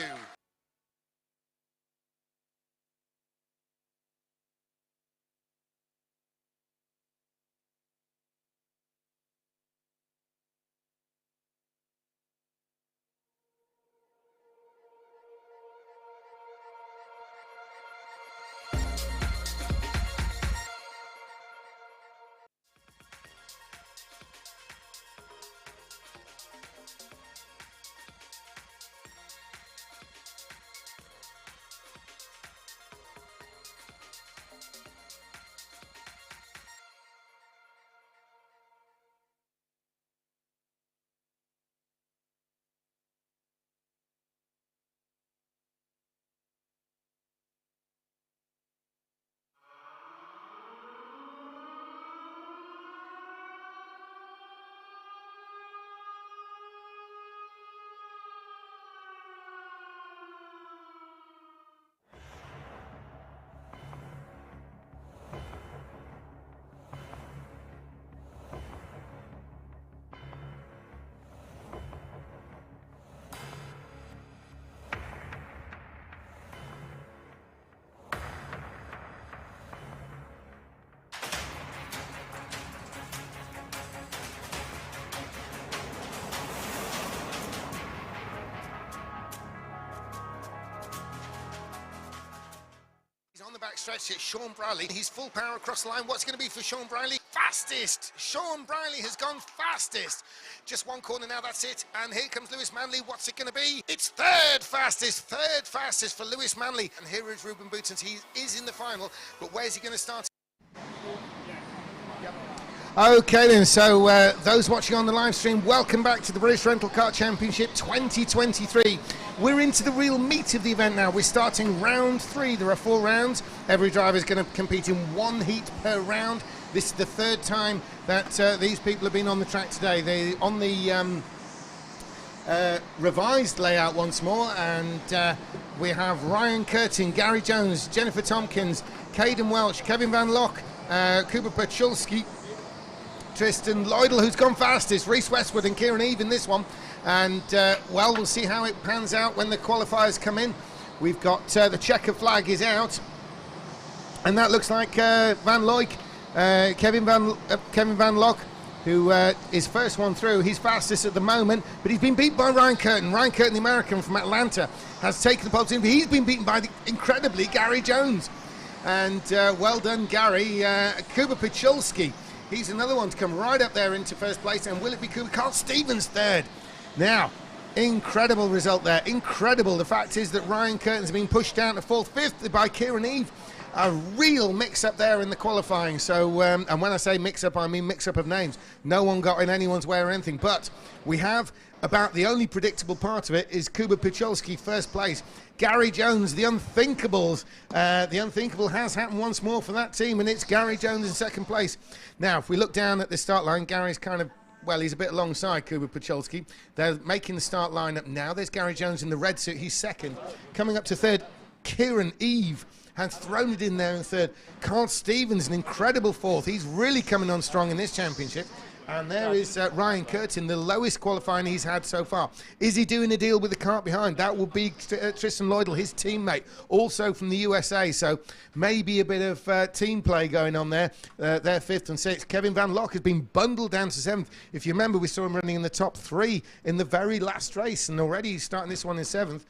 On the back stretch, it's Sean Brierley. He's full power across the line. What's going to be for Sean Brierley? Fastest! Sean Brierley has gone fastest. Just one corner now, that's it. And here comes Lewis Manley. What's it going to be? It's third fastest for Lewis Manley. And here is Ruben Boutsen. He is in the final, but where's he going to start? Okay then, so those watching on the live stream, welcome back to the British Rental Kart Championship 2023. We're into the real meat of the event now. We're starting round 3. There are 4 rounds. Every driver is going to compete in 1 heat per round. This is the 3rd time that these people have been on the track today. They're on the revised layout once more, and we have Ryan Curtin, Gary Jones, Jennifer Tompkins, Caden Welch, Kevin Van Lock, Kuba Pachulski, Tristan Lloydel, who's gone fastest, Reese Westwood and Kieran Eve in this one. And, well, we'll see how it pans out when the qualifiers come in. We've got the checker flag is out. And that looks like Van Loik, Kevin Van Lock, who is first one through. He's fastest at the moment, but he's been beaten by Ryan Curtin. Ryan Curtin, the American from Atlanta, has taken the pole position, but he's been beaten by, incredibly, Gary Jones. And well done, Gary. Kuba Pachulski, he's another one to come right up there into first place. And will it be Kuba? Carl Stevens third. Now, incredible result there. Incredible. The fact is that Ryan Curtin's been pushed down to 4th, 5th by Kieran Eve. A real mix-up there in the qualifying. So, and when I say mix-up, I mean mix-up of names. No one got in anyone's way or anything. But we have about the only predictable part of it is Kuba Pachulski, first place. Gary Jones, the unthinkables. The unthinkable has happened once more for that team, and it's Gary Jones in second place. Now, if we look down at the start line, Gary's kind of, well, he's a bit alongside Kuba Pachulski. They're making the start lineup now. There's Gary Jones in the red suit. He's second. Coming up to third, Kieran Eve has thrown it in there in third. Carl Stevens, an incredible 4th. He's really coming on strong in this championship. And there is Ryan Curtin, the lowest qualifying he's had so far. Is he doing a deal with the cart behind? That will be Tristan Lloydell, his teammate, also from the USA. So maybe a bit of team play going on there. They're 5th and 6th. Kevin Van Lock has been bundled down to 7th. If you remember, we saw him running in the top 3 in the very last race, and already he's starting this one in 7th.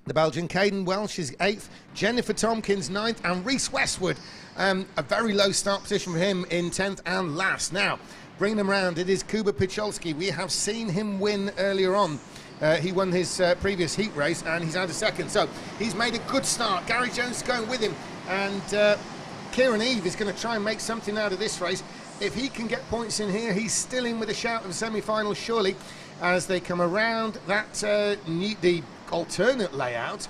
The Belgian Caden Welsh is 8th, Jennifer Tompkins 9th, and Reese Westwood, a very low start position for him in 10th and last. Now, bringing them round, it is Kuba Picholski. We have seen him win earlier on. He won his previous heat race, and he's had a second. So he's made a good start. Gary Jones is going with him, and Kieran Eve is going to try and make something out of this race. If he can get points in here, he's still in with a shout of a semi-final, surely, as they come around that the alternate layout.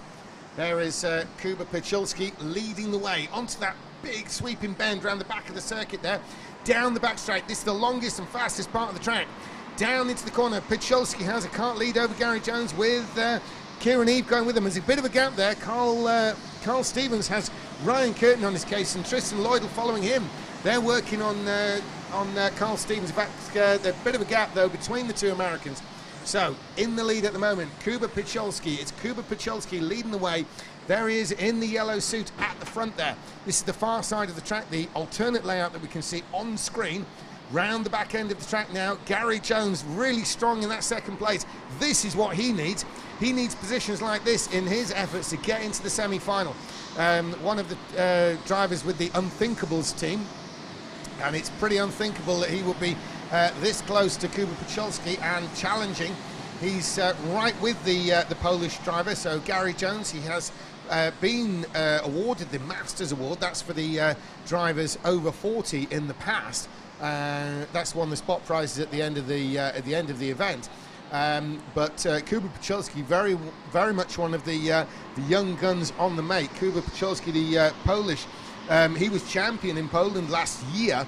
There is Kuba Picholski leading the way onto that big sweeping bend around the back of the circuit there, down the back straight. This is the longest and fastest part of the track. Down into the corner, Picholski has a kart lead over Gary Jones with Kieran Eve going with him. There's a bit of a gap there. Carl Stevens has Ryan Curtin on his case, and Tristan Lloydell following him. They're working on Carl Stevens. In fact, there's a bit of a gap though between the two Americans. So, in the lead at the moment, Kuba Picholski. It's Kuba Picholski leading the way. There he is in the yellow suit at the front there. This is the far side of the track, the alternate layout that we can see on screen. Round the back end of the track now, Gary Jones really strong in that second place. This is what he needs. He needs positions like this in his efforts to get into the semi-final. One of the drivers with the Unthinkables team, and it's pretty unthinkable that he would be this close to Kuba Picholski and challenging. He's right with the Polish driver, so Gary Jones. He has been awarded the Masters Award. That's for the drivers over 40 in the past. That's won the spot prizes at the end of the event. But Kuba Picholski, very much one of the young guns on the make. Kuba Picholski, the Polish, he was champion in Poland last year.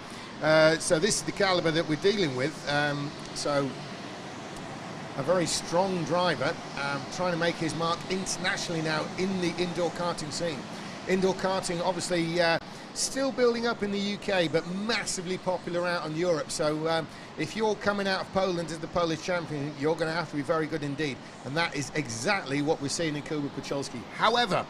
So this is the caliber that we're dealing with. So a very strong driver, trying to make his mark internationally now in the indoor karting scene. Indoor karting obviously still building up in the UK, but massively popular out in Europe. So if you're coming out of Poland as the Polish champion, you're going to have to be very good indeed. And that is exactly what we're seeing in Kuba Picholski. However,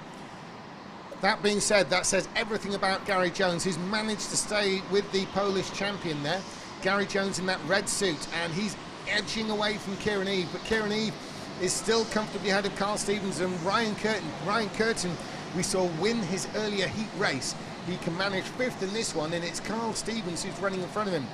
that being said, that says everything about Gary Jones, who's managed to stay with the Polish champion there. Gary Jones in that red suit, and he's edging away from Kieran Eve, but Kieran Eve is still comfortably ahead of Carl Stevens and Ryan Curtin. Ryan Curtin, we saw win his earlier heat race. He can manage 5th in this one, and it's Carl Stevens who's running in front of him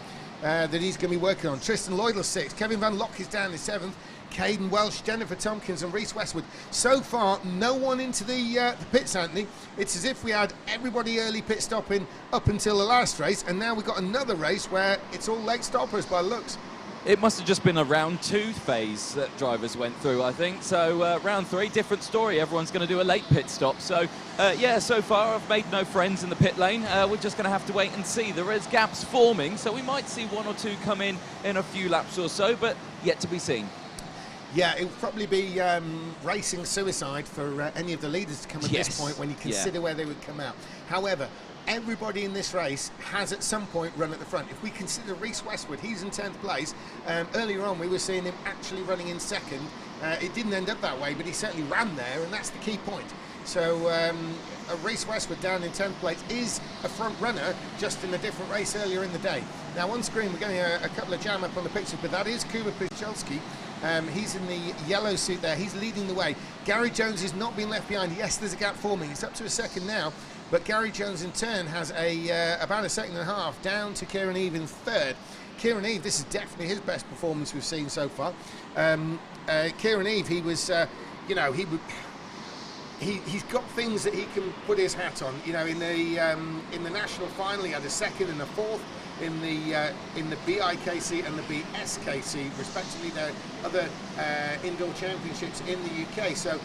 that he's going to be working on. Tristan Lloydell 6th, Kevin Van Lock is down in 7th, Caden Welsh, Jennifer Tompkins and Reese Westwood. So far, no one into the pits, Anthony. It's as if we had everybody early pit stopping up until the last race, and now we've got another race where it's all late stoppers by looks. It must have just been a round 2 phase that drivers went through, I think. So round 3, different story. Everyone's going to do a late pit stop. So yeah, so far I've made no friends in the pit lane. We're just going to have to wait and see. There is gaps forming, so we might see 1 or 2 come in a few laps or so, but yet to be seen. Yeah, it would probably be racing suicide for any of the leaders to come at this point when you consider where they would come out. However, everybody in this race has at some point run at the front. If we consider Reese Westwood, he's in 10th place. Earlier on we were seeing him actually running in 2nd. It didn't end up that way, but he certainly ran there, and that's the key point. So Reese Westwood down in 10th place is a front runner, just in a different race earlier in the day. Now on screen we're getting a couple of jam up on the pictures, but that is Kuba Picholski. He's in the yellow suit there, he's leading the way. Gary Jones is not being left behind. Yes, there's a gap forming, it's up to a 2nd now, but Gary Jones in turn has about a 2.5 seconds down to Kieran Eve in 3rd. Kieran Eve, this is definitely his best performance we've seen so far. Kieran Eve, he was, you know, he's got things that he can put his hat on. You know, in the national final, he had a 2nd and a 4th. In the BRKC and the BSKC, respectively, there are other indoor championships in the UK. So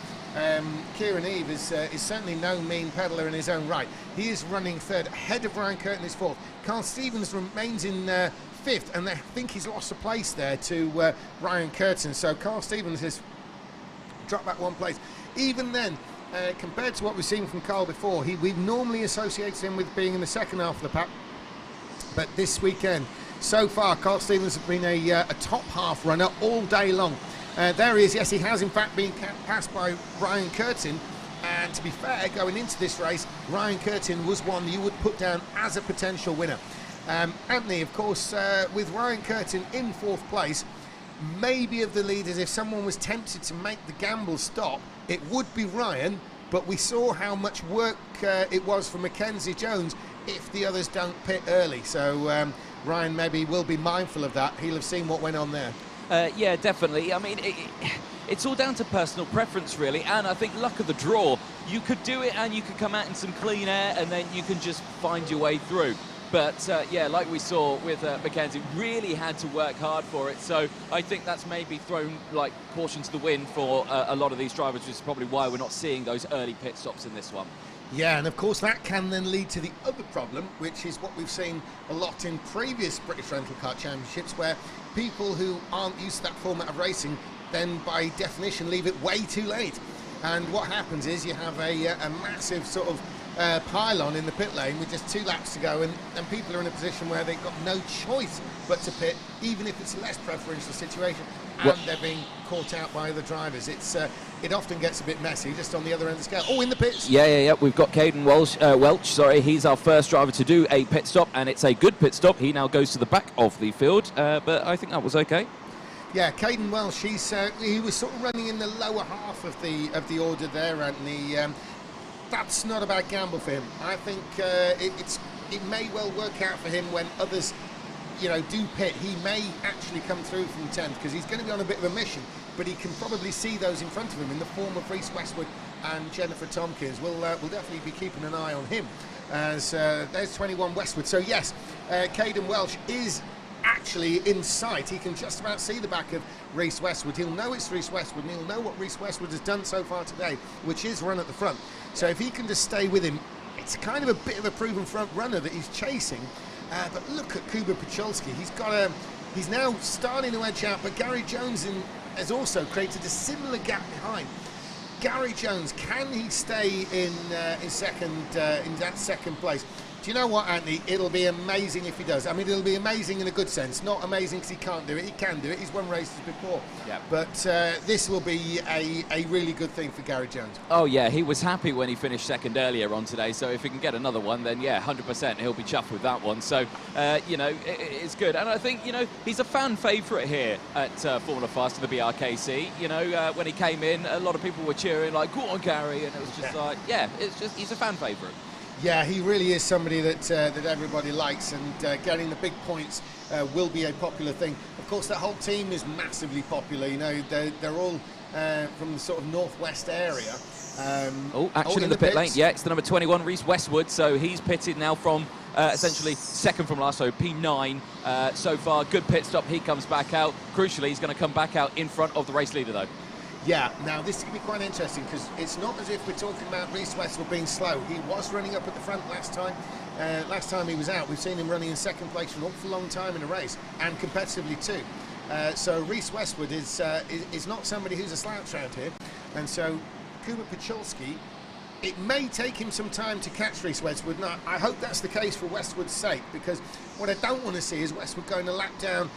Kieran Eve is certainly no mean peddler in his own right. He is running 3rd, ahead of Ryan Curtin is 4th. Carl Stevens remains in 5th, and I think he's lost a place there to Ryan Curtin. So Carl Stevens has dropped back 1 place. Even then, compared to what we've seen from Carl before, we've normally associated him with being in the second half of the pack. But this weekend, So far, Carl Stevens has been a top half runner all day long. There he is. Yes, he has in fact been passed by Ryan Curtin. And to be fair, going into this race, Ryan Curtin was one you would put down as a potential winner. Anthony, of course, with Ryan Curtin in 4th place, maybe of the leaders, if someone was tempted to make the gamble stop, it would be Ryan, but we saw how much work it was for Mackenzie Jones if the others don't pit early. So Ryan maybe will be mindful of that. He'll have seen what went on there. Yeah, definitely. I mean, it's all down to personal preference, really, and I think luck of the draw. You could do it and you could come out in some clean air and then you can just find your way through. But, yeah, like we saw with Mackenzie, really had to work hard for it. So I think that's maybe thrown, like, caution to the wind for a lot of these drivers, which is probably why we're not seeing those early pit stops in this one. Yeah, and of course that can then lead to the other problem, which is what we've seen a lot in previous British Rental Kart Championships, where people who aren't used to that format of racing then by definition leave it way too late. And what happens is you have a massive sort of pylon in the pit lane with just 2 laps to go, and people are in a position where they've got no choice but to pit, even if it's a less preferential situation, and they're being caught out by the drivers. It often gets a bit messy just on the other end of the scale. Oh, in the pits. Yeah. We've got Caden Welch. He's our first driver to do a pit stop, and it's a good pit stop. He now goes to the back of the field, but I think that was okay. Yeah, Caden Welsh, he was sort of running in the lower half of the order there, Anthony. That's not a bad gamble for him. I think it may well work out for him when others, do pit. He may actually come through from 10th because he's going to be on a bit of a mission, but he can probably see those in front of him in the form of Reece Westwood and Jennifer Tompkins. We'll definitely be keeping an eye on him as there's 21 Westwood. So yes, Caden Welsh is actually in sight. He can just about see the back of Reece Westwood. He'll know it's Reece Westwood, and he'll know what Reece Westwood has done so far today, which is run at the front. So if he can just stay with him, it's kind of a bit of a proven front runner that he's chasing. But look at Kuba Pacholski. He's now starting to edge out, but Gary Jones has also created a similar gap behind. Gary Jones, can he stay in that second place? Do you know what, Anthony? It'll be amazing if he does. I mean, it'll be amazing in a good sense. Not amazing because he can't do it. He can do it. He's won races before. Yeah. But this will be a really good thing for Gary Jones. Oh, yeah. He was happy when he finished second earlier on today. So if he can get another one, then, yeah, 100% he'll be chuffed with that one. So, it's good. And I think, he's a fan favourite here at Formula Fast for the BRKC. When he came in, a lot of people were cheering, like, go on, Gary. And it was just like, yeah, he's a fan favourite. Yeah, he really is somebody that everybody likes, and getting the big points will be a popular thing. Of course, that whole team is massively popular. They're all from the sort of northwest area. Action in the pit lane. Yeah, it's the number 21, Reece Westwood. So he's pitted now from essentially second from last, so P9 so far. Good pit stop. He comes back out. Crucially, he's going to come back out in front of the race leader, though. Yeah, now this can be quite interesting because it's not as if we're talking about Reece Westwood being slow. He was running up at the front last time. Last time he was out, we've seen him running in second place for an awful long time in a race, and competitively too. So Reece Westwood is not somebody who's a slouch around here. And so Kuba Pacholski, it may take him some time to catch Reece Westwood. Now, I hope that's the case for Westwood's sake, because what I don't want to see is Westwood going a lap down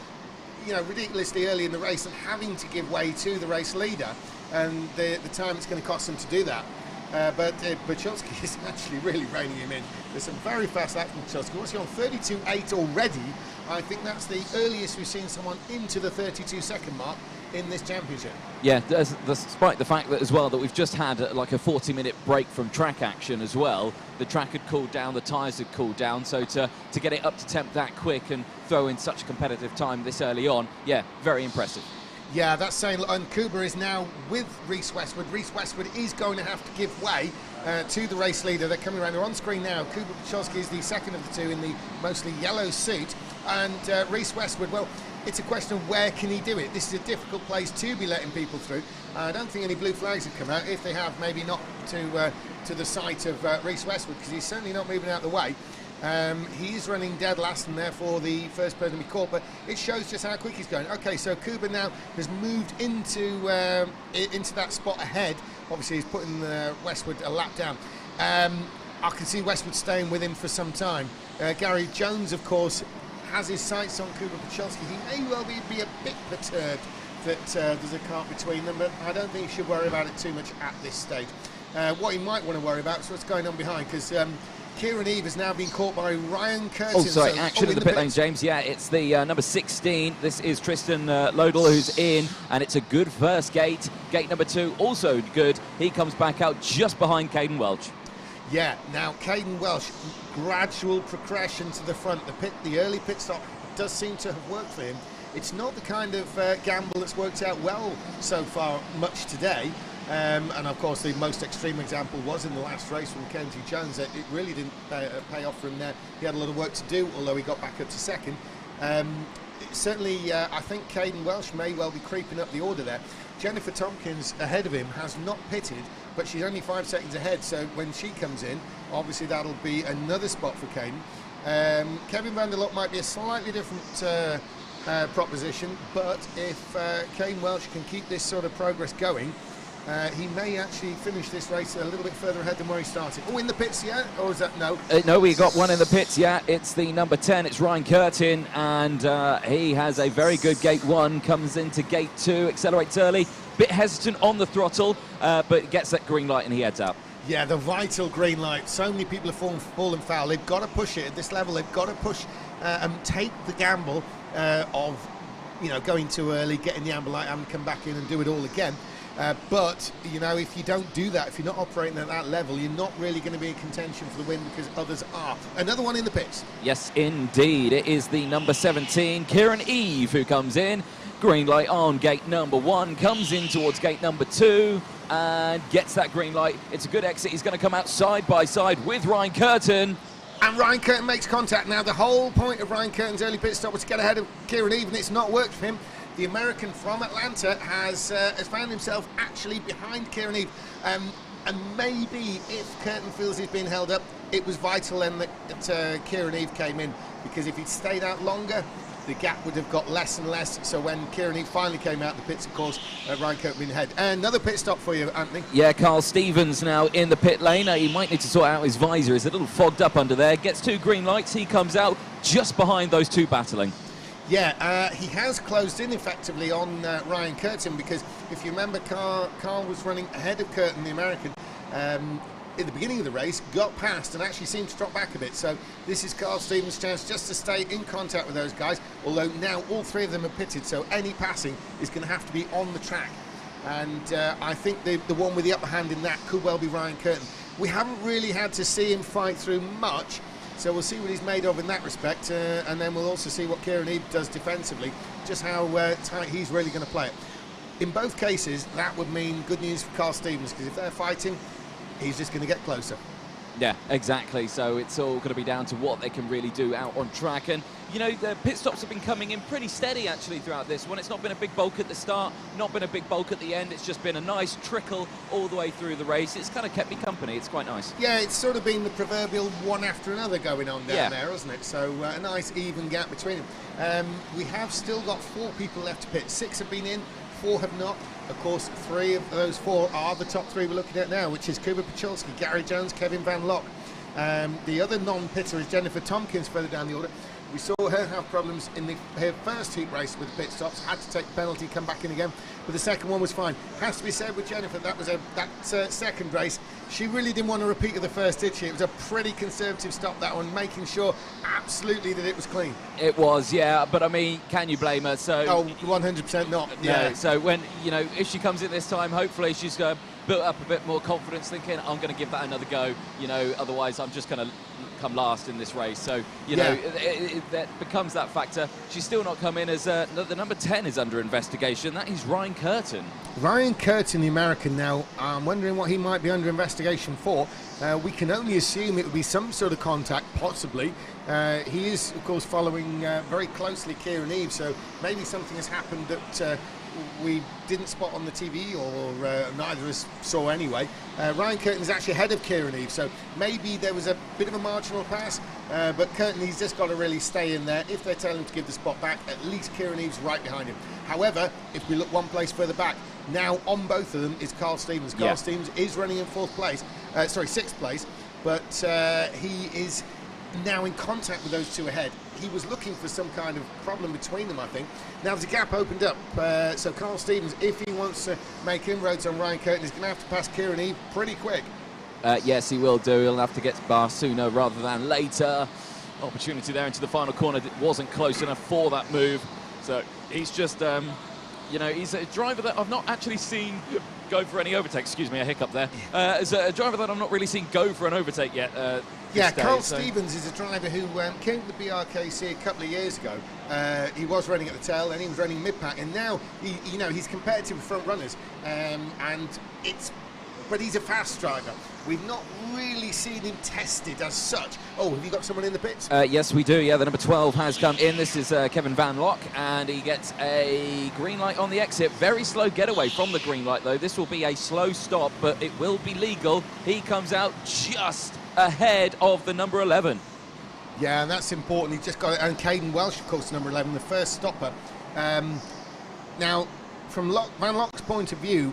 ridiculously early in the race and having to give way to the race leader, and the time it's going to cost him to do that. But Pacholski is actually really reining him in. There's some very fast laps from Pacholski. What's he on? 32.8 already. I think that's the earliest we've seen someone into the 32-second mark in this championship. Yeah, despite the fact that as well that we've just had like a 40-minute break from track action as well. The track had cooled down, the tyres had cooled down, so to get it up to temp that quick and throw in such a competitive time this early on, yeah, very impressive. Yeah, that's saying, and Kuba is now with Reece Westwood. Reece Westwood is going to have to give way to the race leader. They're coming around. They're on screen now. Kuba Pacholski is the second of the two in the mostly yellow suit. And Reece Westwood, well, it's a question of where can he do it. This is a difficult place to be letting people through. I don't think any blue flags have come out. If they have, maybe not to the sight of Reece Westwood, because he's certainly not moving out of the way. He is running dead last and therefore the first person to be caught, but it shows just how quick he's going. Okay, so Kuba now has moved into that spot ahead. Obviously he's putting Westwood a lap down. I can see Westwood staying with him for some time. Gary Jones, of course, has his sights on Kuba Pachelski. He may well be a bit perturbed that there's a kart between them, but I don't think he should worry about it too much at this stage. What he might want to worry about is what's going on behind, because Kieran Eve has now been caught by Ryan Curtin. Oh, sorry, action in the pit lane, James. Yeah, it's the number 16. This is Tristan Lodel who's in, and it's a good first gate. Gate number 2, also good. He comes back out just behind Caden Welch. Yeah, now Caden Welch, gradual progression to the front. The early pit stop does seem to have worked for him. It's not the kind of gamble that's worked out well so far much today. And of course the most extreme example was in the last race from Kenzie Jones. It really didn't pay off for him there. He had a lot of work to do, although he got back up to second. Certainly I think Caden Welch may well be creeping up the order there. Jennifer Tompkins ahead of him has not pitted, but she's only 5 seconds ahead, so when she comes in, obviously that'll be another spot for Caden. Kevin van der Lok might be a slightly different proposition, but if Caden Welch can keep this sort of progress going, he may actually finish this race a little bit further ahead than where he started. Oh, in the pits yet? Or is that no? No, we got one in the pits, yeah. It's the number 10, it's Ryan Curtin, and he has a very good gate 1, comes into gate 2, accelerates early, bit hesitant on the throttle, but gets that green light and he heads out. Yeah, the vital green light. So many people have fallen foul. They've got to push it at this level. They've got to push and take the gamble of, going too early, getting the amber light and come back in and do it all again. But, if you don't do that, if you're not operating at that level, you're not really going to be in contention for the win because others are. Another one in the pits. Yes, indeed. It is the number 17, Kieran Eve, who comes in. Green light on gate number 1, comes in towards gate number 2 and gets that green light. It's a good exit. He's going to come out side by side with Ryan Curtin. And Ryan Curtin makes contact. Now, the whole point of Ryan Curtin's early pit stop was to get ahead of Kieran Eve, and it's not worked for him. The American from Atlanta has found himself actually behind Kieran Eve. And maybe if Curtin feels he's been held up, it was vital then that Kieran Eve came in, because if he'd stayed out longer, the gap would have got less and less. So when Kieran Eve finally came out the pits, of course, Ryan Curtin been ahead. Another pit stop for you, Anthony. Yeah, Carl Stevens now in the pit lane. He might need to sort out his visor. He's a little fogged up under there. Gets 2 green lights. He comes out just behind those 2 battling. Yeah, he has closed in effectively on Ryan Curtin, because if you remember, Carl was running ahead of Curtin, the American, in the beginning of the race, got past and actually seemed to drop back a bit. So this is Carl Stevens' chance just to stay in contact with those guys, although now all 3 of them are pitted, so any passing is going to have to be on the track. And I think the one with the upper hand in that could well be Ryan Curtin. We haven't really had to see him fight through much, so we'll see what he's made of in that respect, and then we'll also see what Kieran Eve does defensively, just how tight he's really going to play it. In both cases, that would mean good news for Carl Stevens, because if they're fighting, he's just going to get closer. Yeah, exactly. So it's all going to be down to what they can really do out on track. And, the pit stops have been coming in pretty steady, actually, throughout this one. It's not been a big bulk at the start, not been a big bulk at the end. It's just been a nice trickle all the way through the race. It's kind of kept me company. It's quite nice. Yeah, it's sort of been the proverbial one after another going on down there, hasn't it? So a nice even gap between them. We have still got 4 people left to pit. 6 have been in, 4 have not. Of course, 3 of those 4 are the top 3 we're looking at now, which is Kuba Pachelski, Gary Jones, Kevin van Lok. The other non-pitter is Jennifer Tompkins further down the order. We saw her have problems in her first heat race with pit stops, had to take the penalty, come back in again, but the second one was fine. Has to be said with Jennifer, that was that second race, she really didn't want to repeat of the first, did she? It was a pretty conservative stop, that one, making sure absolutely that it was clean. It was, yeah, but I mean, can you blame her? So, oh, 100% not. Yeah. No, so when, if she comes in this time, hopefully she's going to build up a bit more confidence, thinking, I'm going to give that another go, otherwise I'm just going to come last in this race. So, that becomes that factor. She's still not come in as the number 10 is under investigation. That is Ryan Curtin. Ryan Curtin, the American. Now, I'm wondering what he might be under investigation for. We can only assume it would be some sort of contact, possibly. He is, of course, following very closely Kieran Eve, so maybe something has happened that we didn't spot on the TV, or neither of us saw anyway. Ryan Curtin is actually ahead of Kieran Eve, so maybe there was a bit of a marginal pass, but Curtin, he's just got to really stay in there. If they tell him to give the spot back, at least Kieran Eve's right behind him. However, if we look one place further back, now on both of them is Carl Stevens. Carl Stevens is running in 6th place, but he is now in contact with those two ahead. He was looking for some kind of problem between them, I think. Now there's a gap opened up, so Carl Stevens, if he wants to make inroads on Ryan Curtin, is going to have to pass Kieran Eve pretty quick. Yes, he will do. He'll have to get to bar sooner rather than later. Opportunity there into the final corner. It wasn't close enough for that move. So he's just, you know, he's a driver that I've not actually seen go for any overtake. Excuse me, a hiccup there. As a driver that I've not really seen go for an overtake yet. Yeah, Carl Stevens is a driver who came to the BRKC a couple of years ago. He was running at the tail, and he was running mid-pack, and now you know, he's competitive with front runners, but he's a fast driver. We've not really seen him tested as such. Oh, have you got someone in the pits? Yes, we do. Yeah, the number 12 has come in. This is Kevin Van Lock, and he gets a green light on the exit. Very slow getaway from the green light, though. This will be a slow stop, but it will be legal. He comes out just ahead of the number 11. Yeah, and that's important. He just got it. And Caden Welsh, of course, number 11, the first stopper. Now, from Van Lock's point of view,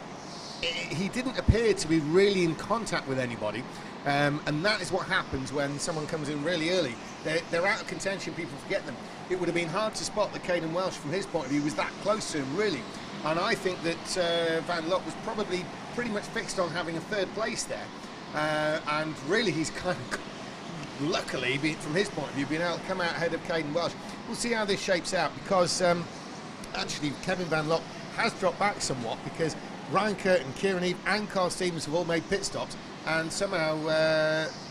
he didn't appear to be really in contact with anybody, and that is what happens when someone comes in really early. They're out of contention, people forget them. It would have been hard to spot that Caden Welsh, from his point of view, was that close to him, really. And I think that Van Lock was probably pretty much fixed on having a third place there. And really, he's kind of, luckily, from his point of view, being able to come out ahead of Caden Welsh. We'll see how this shapes out, because actually Kevin Van Lock has dropped back somewhat, because Ryan Curtin, Kieran Eve and Carl Stevens have all made pit stops, and somehow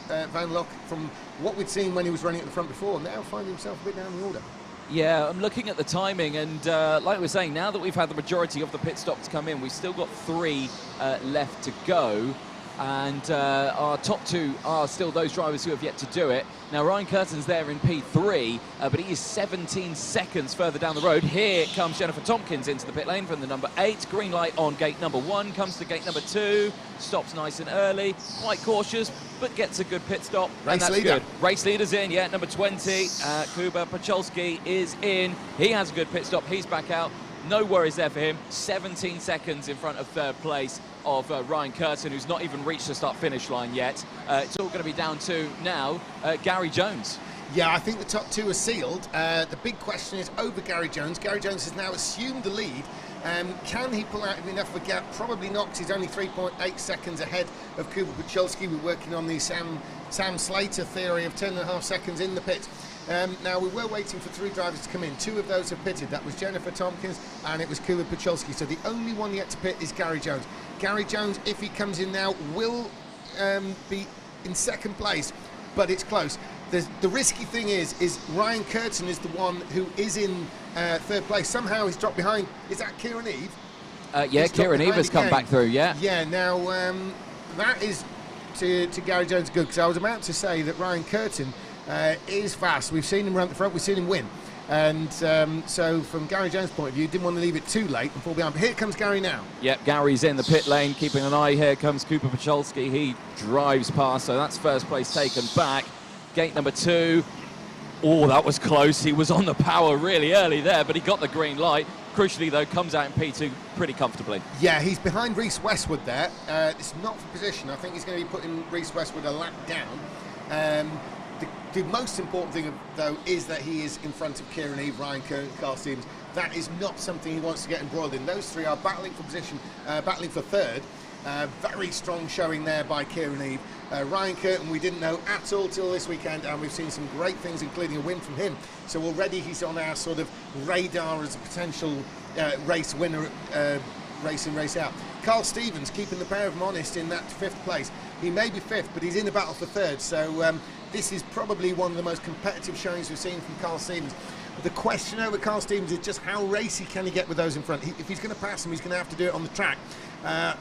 Van Lock, from what we'd seen when he was running at the front before, now finds himself a bit down the order. Yeah, I'm looking at the timing, and like we were saying, now that we've had the majority of the pit stops come in, we've still got 3 left to go. And our top 2 are still those drivers who have yet to do it. Now, Ryan Curtin's there in P3, but he is 17 seconds further down the road. Here comes Jennifer Tompkins into the pit lane from the number 8. Green light on gate number 1, comes to gate number 2, stops nice and early, quite cautious, but gets a good pit stop. Race and that's leader. Good. Race leader's in, yeah, number 20. Kuba Pacholski is in. He has a good pit stop, he's back out. No worries there for him. 17 seconds in front of third place of Ryan Curtin, who's not even reached the start-finish line yet. It's all going to be down to now Gary Jones. Yeah, I think the top 2 are sealed. The big question is over Gary Jones. Gary Jones has now assumed the lead. Can he pull out enough of a gap? Probably not, 'cause he's only 3.8 seconds ahead of Kuba Pacholski. We're working on the Sam Slater theory of 10.5 seconds in the pit. Now, we were waiting for 3 drivers to come in. 2 of those have pitted. That was Jennifer Tompkins and it was Kuba Pacholski. So the only one yet to pit is Gary Jones. Gary Jones, if he comes in now, will be in second place, but it's close. The risky thing is Ryan Curtin is the one who is in third place. Somehow he's dropped behind. Is that Kieran Eve? Yeah, Kieran Eve has come back through, yeah. Yeah, now that is to Gary Jones good, because I was about to say that Ryan Curtin is fast. We've seen him run at the front, we've seen him win. And so from Gary Jones' point of view, didn't want to leave it too late and fall behind. But here comes Gary now. Yep, Gary's in the pit lane, keeping an eye. Here comes Kuba Pacholski. He drives past, so that's first place taken back. Gate number 2. Oh, that was close. He was on the power really early there, but he got the green light. Crucially, though, comes out in P2 pretty comfortably. Yeah, he's behind Reese Westwood there. It's not for position. I think he's going to be putting Reese Westwood a lap down. The most important thing, though, is that he is in front of Kieran Eve, Ryan Curtin, Carl Stevens. That is not something he wants to get embroiled in. Those 3 are battling for position, battling for third. Very strong showing there by Kieran Eve. Ryan Curtin, we didn't know at all till this weekend, and we've seen some great things, including a win from him. So already he's on our sort of radar as a potential race winner, race in, race out. Carl Stevens keeping the pair of them honest in that 5th place. He may be 5th, but he's in the battle for 3rd. So this is probably one of the most competitive showings we've seen from Carl Stevens. The question over Carl Stevens is just how racy can he get with those in front. If he's going to pass them, he's going to have to do it on the track.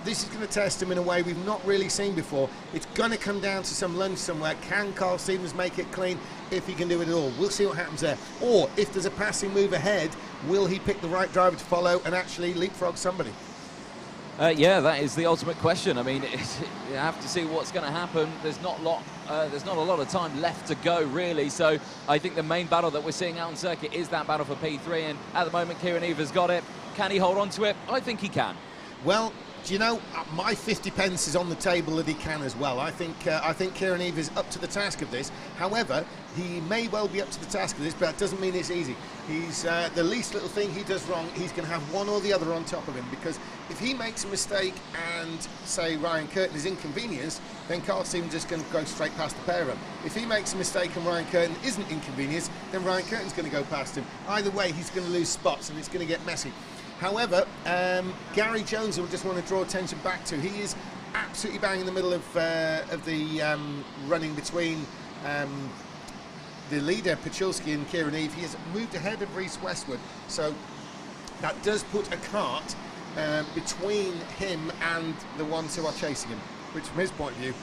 This is going to test him in a way we've not really seen before. It's going to come down to some lunge somewhere. Can Carl Stevens make it clean? If he can do it at all, we'll see what happens there. Or if there's a passing move ahead, will he pick the right driver to follow and actually leapfrog somebody? Yeah, that is the ultimate question. I mean, you have to see what's going to happen. There's not a lot of time left to go, really. So I think the main battle that we're seeing out on circuit is that battle for P3. And at the moment, Kieran Eve has got it. Can he hold on to it? I think he can. Well, Do you know, my 50 pence is on the table that he can as well. I think Kieran Eve is up to the task of this. However, he may well be up to the task of this, but that doesn't mean it's easy. He's the least little thing he does wrong, he's going to have one or the other on top of him, because if he makes a mistake and, say, Ryan Curtin is inconvenienced, then Carl Stevens is just going to go straight past the pair of them. If he makes a mistake and Ryan Curtin isn't inconvenienced, then Ryan Curtin's going to go past him. Either way, he's going to lose spots and it's going to get messy. However, Gary Jones, I just want to draw attention back to, he is absolutely bang in the middle of the running between the leader, Pachulski, and Kieran Eve. He has moved ahead of Reese Westwood, so that does put a cart between him and the ones who are chasing him, which from his point of view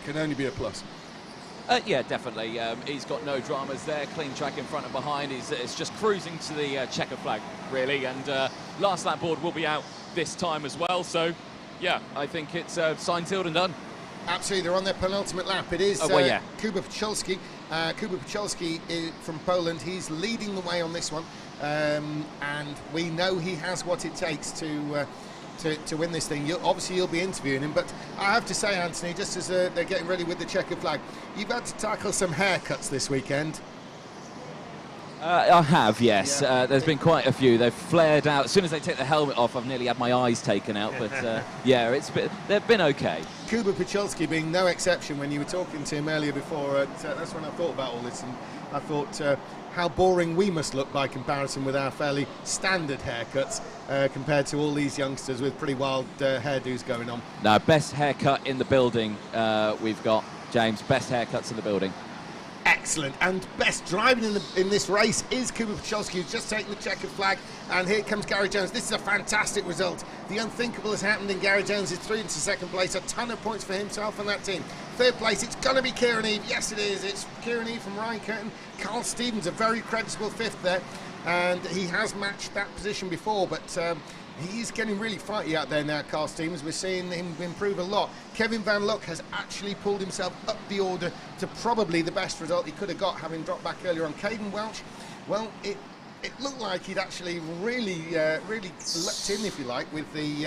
can only be a plus. Yeah, definitely. He's got no dramas there. Clean track in front and behind. It's just cruising to the checker flag, really. And last lap board will be out this time as well. So, yeah, I think it's signed, sealed and done. Absolutely, they're on their penultimate lap. It is Kuba Pachulski. Kuba Pachulski from Poland. He's leading the way on this one. And we know he has what it takes to win this thing. Obviously you'll be interviewing him, but I have to say, Anthony, just as they're getting ready with the checker flag, you've had to tackle some haircuts this weekend. I have, yes. Yeah. There's been quite a few. They've flared out. As soon as they take the helmet off, I've nearly had my eyes taken out, but yeah, they've been okay. Kuba Pachulski being no exception. When you were talking to him earlier before, that's when I thought about all this, and I thought how boring we must look by comparison with our fairly standard haircuts compared to all these youngsters with pretty wild hairdos going on. No, best haircut in the building we've got, James. Best haircuts in the building. Excellent. And best driving in this race is Kuba Pachulski, who's just taken the checkered flag. And here comes Gary Jones. This is a fantastic result. The unthinkable has happened, and Gary Jones is through into second place. A ton of points for himself and that team. Third place, it's going to be Kieran Eve. Yes, it is. It's Kieran Eve from Ryan Curtin. Carl Stevens, a very creditable fifth there. And he has matched that position before, but he's getting really fighty out there now, Carl Stevens. We're seeing him improve a lot. Kevin Van Luck has actually pulled himself up the order to probably the best result he could have got, having dropped back earlier on. Caden Welch, well, it looked like he'd actually really lucked in, if you like, with the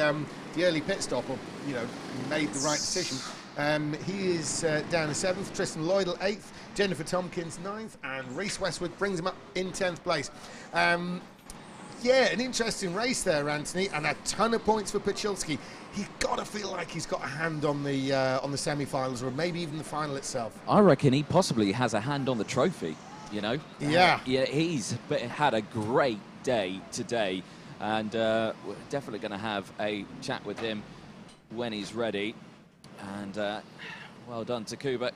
early pit stop, or, you know, made the right decision. He is down to 7th, Tristan Lloydell 8th, Jennifer Tompkins 9th, and Reese Westwood brings him up in 10th place. Yeah, an interesting race there, Anthony, and a ton of points for Pachulski. He's got to feel like he's got a hand on the semi-finals, or maybe even the final itself. I reckon he possibly has a hand on the trophy, you know? Yeah. Yeah, he's had a great day today, and we're definitely going to have a chat with him when he's ready. And well done to Kuba.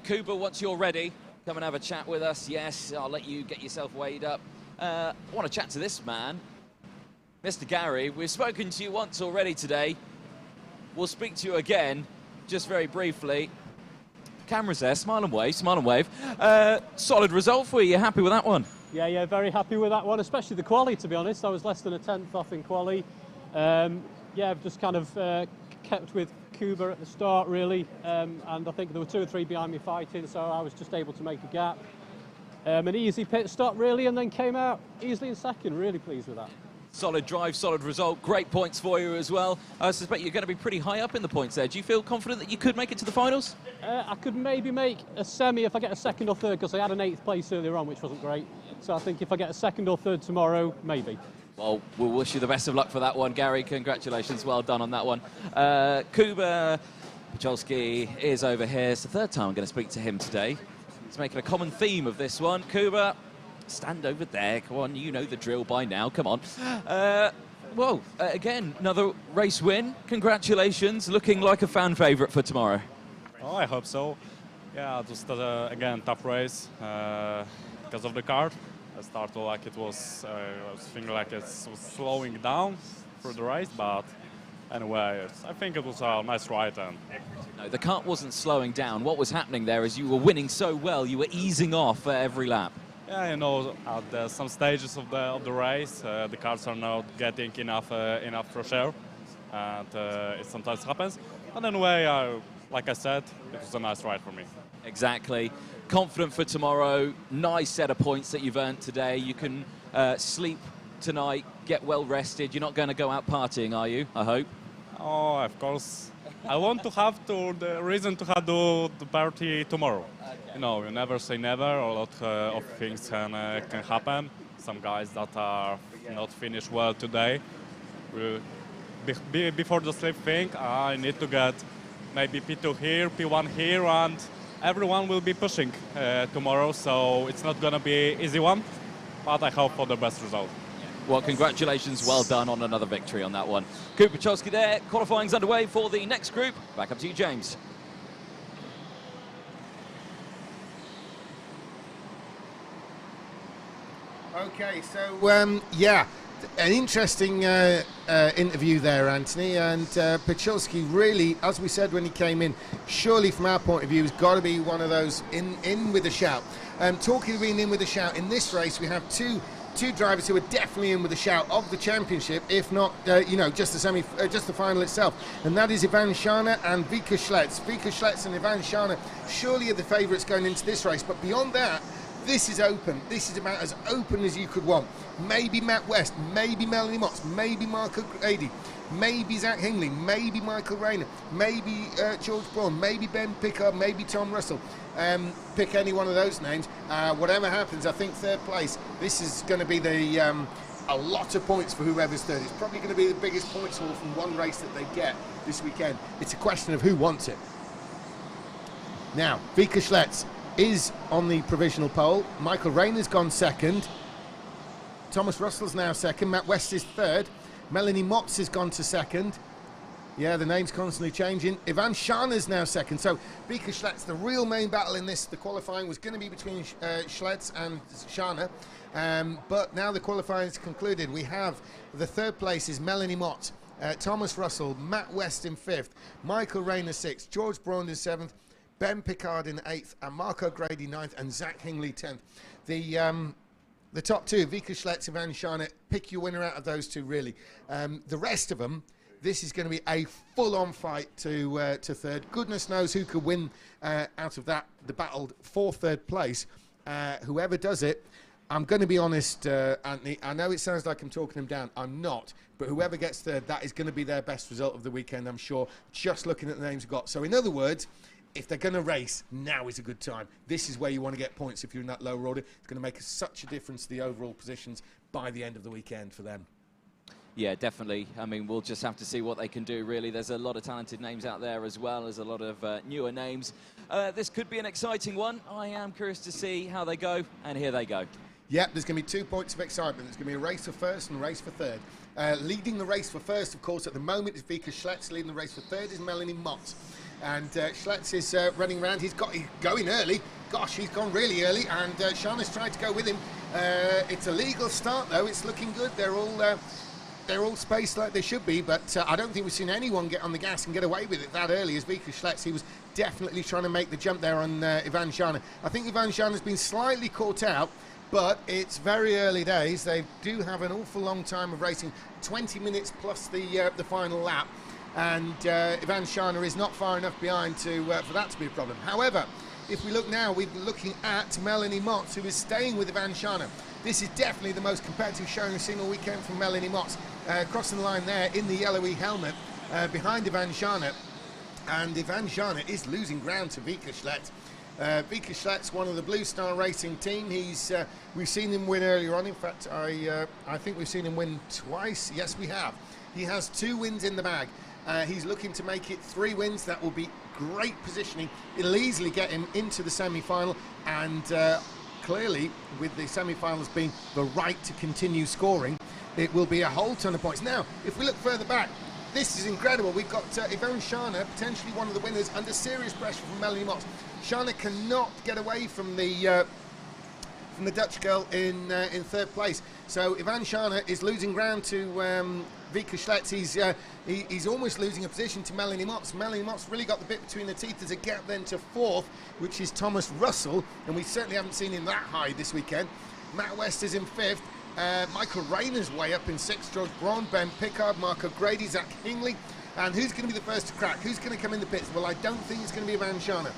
Kuba, once you're ready, come and have a chat with us. Yes, I'll let you get yourself weighed up. I want to chat to this man, Mr. Gary. We've spoken to you once already today. We'll speak to you again, just very briefly. Camera's there, smile and wave, smile and wave. Solid result for you, you happy with that one? Yeah, very happy with that one, especially the quali, to be honest. I was less than a 10th off in quali. Yeah, I've just kind of kept with Kuba at the start, really, and I think there were 2 or 3 behind me fighting, so I was just able to make a gap. An easy pit stop, really, and then came out easily in second. Really pleased with that. Solid drive, solid result, great points for you as well. I suspect you're going to be pretty high up in the points there. Do you feel confident that you could make it to the finals? I could maybe make a semi if I get a 2nd or 3rd, because I had an 8th place earlier on, which wasn't great. So I think if I get a 2nd or 3rd tomorrow, maybe. Well, we'll wish you the best of luck for that one, Gary. Congratulations, well done on that one. Kuba Pachulski is over here. It's the 3rd time I'm going to speak to him today. He's making a common theme of this one. Kuba, stand over there. Come on, you know the drill by now. Come on. Well, again, another race win. Congratulations. Looking like a fan favourite for tomorrow. Oh, I hope so. Yeah, just again, tough race because of the car. I started like it was, I was thinking like it was slowing down through the race, but anyway, I think it was a nice ride. And no, the kart wasn't slowing down. What was happening there is you were winning so well, you were easing off at every lap. Yeah, you know, at some stages of the race, the cars are not getting enough fresh air, and it sometimes happens. But anyway, like I said, it was a nice ride for me. Exactly. Confident for tomorrow. Nice set of points that you've earned today. You can sleep tonight, get well rested. You're not going to go out partying, are you? I hope. Oh, of course. I want to have the reason to have the party tomorrow. You know, you never say never. A lot of things can happen. Some guys that are not finished well today. Before the sleep thing, I need to get maybe P2 here, P1 here, and everyone will be pushing tomorrow. So it's not gonna be easy one, but I hope for the best result. Well, congratulations. Well done on another victory on that one. Kupachowski there. Qualifying's underway for the next group. Back up to you, James. Okay, so, yeah, an interesting interview there, Anthony. And Pachowski really, as we said when he came in, surely from our point of view, has got to be one of those in with a shout. Talking of being in with a shout, in this race we have two drivers who are definitely in with a shout of the championship, if not, you know, just the final itself, and that is Ivan Shana and Vika Schlets. Vika Schlets and Ivan Shana surely are the favourites going into this race, but beyond that, this is open. This is about as open as you could want. Maybe Matt West, maybe Melanie Motts, maybe Marco Grady, maybe Zach Hingley, maybe Michael Rayner, maybe George Braun, maybe Ben Pickard, maybe Tom Russell. Pick any one of those names. Whatever happens, I think third place, this is going to be a lot of points for whoever's third. It's probably going to be the biggest points haul from one race that they get this weekend. It's a question of who wants it. Now, Vika Schlets is on the provisional pole. Michael Rayner's gone second. Thomas Russell's now second. Matt West is third. Melanie Motts has gone to second. Yeah, the name's constantly changing. Ivan Shana's now second. So Vika Schlets, the real main battle in this, the qualifying was going to be between Schlets and Shana. But now the qualifying is concluded. We have the third place is Melanie Mott, Thomas Russell, Matt West in fifth, Michael Rayner sixth, George Braun in seventh, Ben Pickard in eighth, and Marco Grady ninth, and Zach Hingley 10th. The top two, Vika Schlets, Ivan Shana, pick your winner out of those two, really. The rest of them, this is going to be a full-on fight to third. Goodness knows who could win out of that, the battle for third place. Whoever does it, I'm going to be honest, Anthony, I know it sounds like I'm talking them down. I'm not. But whoever gets third, that is going to be their best result of the weekend, I'm sure, just looking at the names we've got. So in other words, if they're going to race, now is a good time. This is where you want to get points if you're in that lower order. It's going to make such a difference to the overall positions by the end of the weekend for them. Yeah, definitely. I mean, we'll just have to see what they can do, really. There's a lot of talented names out there as well as a lot of newer names. This could be an exciting one. I am curious to see how they go, and here they go. Yep, there's going to be 2 points of excitement. There's going to be a race for first and a race for third. Leading the race for first, of course, at the moment is Vika Schlets. Leading the race for third is Melanie Mott. And Schlets is running around. He's going early. Gosh, he's gone really early. And Shana's tried to go with him. It's a legal start, though. It's looking good. They're all spaced like they should be, but I don't think we've seen anyone get on the gas and get away with it that early as Vika Schlets. He was definitely trying to make the jump there on Ivan Shana. I think Ivan Shana's been slightly caught out, but it's very early days. They do have an awful long time of racing, 20 minutes plus the final lap, and Ivan Shana is not far enough behind for that to be a problem. However, if we look now, we're looking at Melanie Motts, who is staying with Ivan Shana. This is definitely the most competitive showing we've seen all weekend from Melanie Motts. Crossing the line there in the yellowy helmet behind Ivan Shana. And Ivan Shana is losing ground to Vika Schlets. Vika Schlets, one of the Blue Star Racing team. We've seen him win earlier on. In fact, I think we've seen him win twice. Yes, we have. He has 2 wins in the bag. He's looking to make it 3 wins. That will be great positioning. It'll easily get him into the semi-final, and clearly, with the semi-finals being the right to continue scoring, it will be a whole ton of points. Now, if we look further back, this is incredible. We've got Ivan Shana, potentially one of the winners, under serious pressure from Melanie Mott. Shana cannot get away from the Dutch girl in third place. So Ivan Shana is losing ground to Vika Schlets. He's almost losing a position to Melanie Motts. Melanie Motts really got the bit between the teeth. There's a gap then to fourth, which is Thomas Russell, and we certainly haven't seen him that high this weekend. Matt West is in fifth. Michael Rayner's way up in sixth. George Braun, Ben Pickard, Marco Grady, Zach Hingley. And who's going to be the first to crack? Who's going to come in the pits? Well, I don't think it's going to be Ivan Shana.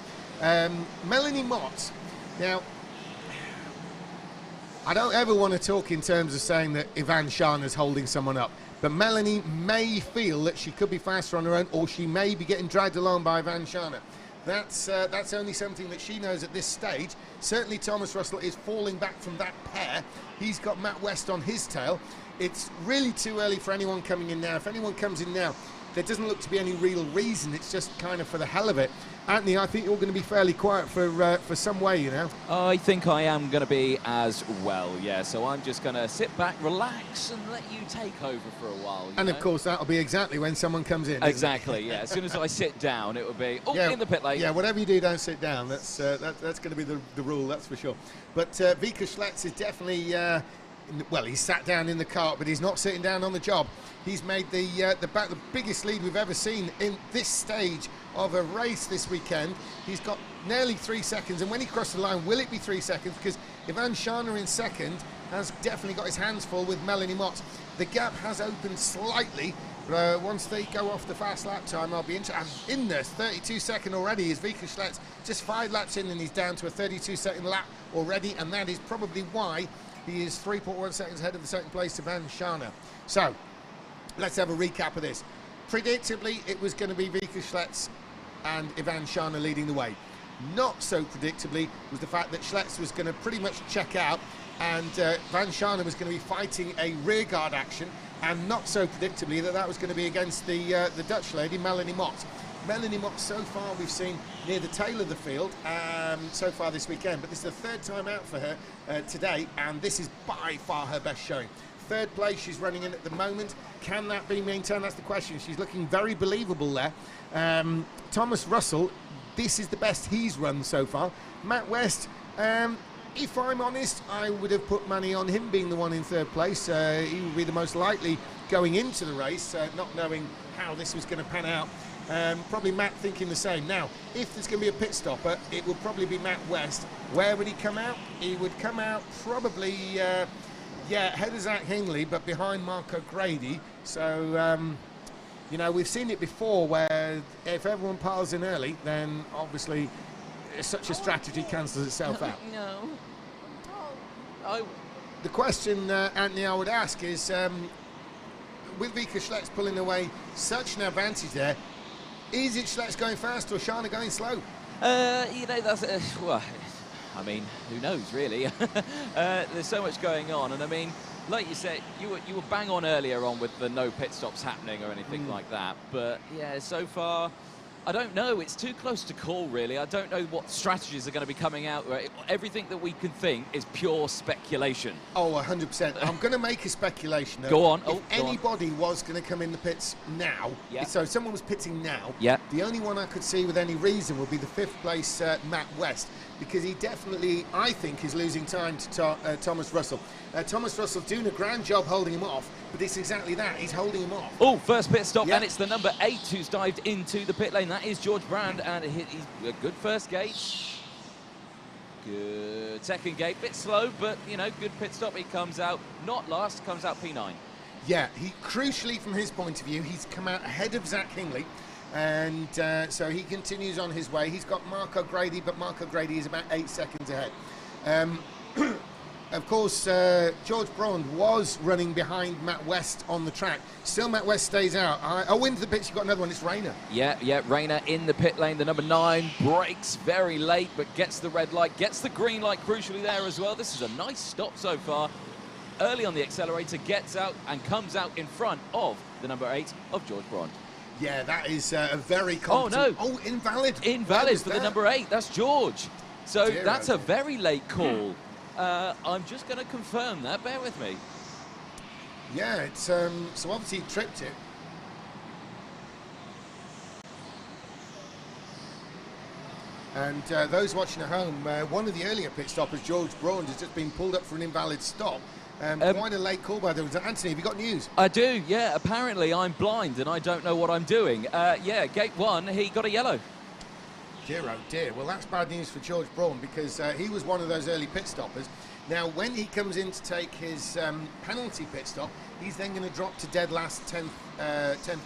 Melanie Motts. Now, I don't ever want to talk in terms of saying that Ivan Shana's holding someone up, But Melanie may feel that she could be faster on her own, or she may be getting dragged along by Van Schaane. That's only something that she knows at this stage. Certainly Thomas Russell is falling back from that pair. He's got Matt West on his tail. It's really too early for anyone coming in now. If anyone comes in now, there doesn't look to be any real reason. It's just kind of for the hell of it. Anthony, I think you're going to be fairly quiet for some way, you know. I think I am going to be as well, yeah. So I'm just going to sit back, relax, and let you take over for a while. And of course, that'll be exactly when someone comes in. Exactly, yeah. As soon as I sit down, it will be in the pit lane. Yeah, whatever you do, don't sit down. That's going to be the rule, that's for sure. But Vika Schlitz is definitely. Well, he's sat down in the kart, but he's not sitting down on the job. He's made the biggest lead we've ever seen in this stage of a race this weekend. He's got nearly 3 seconds, and when he crossed the line, will it be 3 seconds? Because Van Schaane in second has definitely got his hands full with Melanie Mott. The gap has opened slightly, but once they go off the fast lap time, I'll be interested. In there, 32-second already is Vika Schlitz. Just 5 laps in, and he's down to a 32-second lap already, and that is probably why he is 3.1 seconds ahead of the second place to Van Schaane. So, let's have a recap of this. Predictably, it was going to be Vika Schlitz and Van Schaane leading the way. Not so predictably was the fact that Schlitz was going to pretty much check out, and Van Schaane was going to be fighting a rearguard action, and not so predictably that was going to be against the Dutch lady, Melanie Mott. Melanie Mott, so far we've seen near the tail of the field so far this weekend, but this is the third time out for her today, and this is by far her best showing. Third place she's running in at the moment. Can that be maintained? That's the question. She's looking very believable there. Thomas Russell, this is the best he's run so far. Matt West, if I'm honest, I would have put money on him being the one in third place. He would be the most likely going into the race, not knowing how this was going to pan out. Probably Matt thinking the same. Now, if there's going to be a pit stopper, it would probably be Matt West. Where would he come out? He would come out probably, ahead of Zach Hingley, but behind Marco Grady. So, you know, we've seen it before where if everyone piles in early, then obviously such a strategy cancels itself out. No. The question, Anthony, I would ask is, with Vika Schlitz pulling away such an advantage there, is it Schlitz going fast or Schaane going slow? You know, that's well, I mean, who knows really? There's so much going on, and I mean, like you said, you were bang on earlier on with the no pit stops happening or anything like that. But yeah, so far, I don't know. It's too close to call, really. I don't know what strategies are going to be coming out. Everything that we can think is pure speculation. Oh, 100%. I'm going to make a speculation. Though. Go on. If anybody was going to come in the pits now, so if someone was pitting now, the only one I could see with any reason would be the 5th place Matt West, because he definitely, I think, is losing time to Thomas Russell. Thomas Russell doing a grand job holding him off, but it's exactly that. He's holding him off. Oh, first pit stop, and it's the number 8 who's dived into the pit lane. That is George Brand, and he's a good first gate. Good second gate, bit slow, but, you know, good pit stop. He comes out, not last, comes out P9. Yeah, he crucially, from his point of view, he's come out ahead of Zach Hingley. And so he continues on his way. He's got Marco Grady, but Marco Grady is about 8 seconds ahead. Of course, George Braun was running behind Matt West on the track. Still, Matt West stays out. Into the pits, you've got another one. It's Rayner. Yeah, Rayner in the pit lane. The number 9 breaks very late, but gets the red light, gets the green light crucially there as well. This is a nice stop so far. Early on the accelerator, gets out and comes out in front of the number 8 of George Braun. Yeah, that is a very competent... Oh, no. Oh, invalid. Invalid for the number 8. That's George. So Dear that's a very late call. I'm just going to confirm that. Bear with me. Yeah, it's so obviously he tripped it. And those watching at home, one of the earlier pit stoppers, George Braun, has just been pulled up for an invalid stop. Quite a late call by the way. Anthony, have you got news? I do, yeah. Apparently I'm blind and I don't know what I'm doing. Yeah, gate 1, he got a yellow. Dear, oh dear. Well, that's bad news for George Braun, because he was one of those early pit stoppers. Now, when he comes in to take his penalty pit stop, he's then going to drop to dead last 10th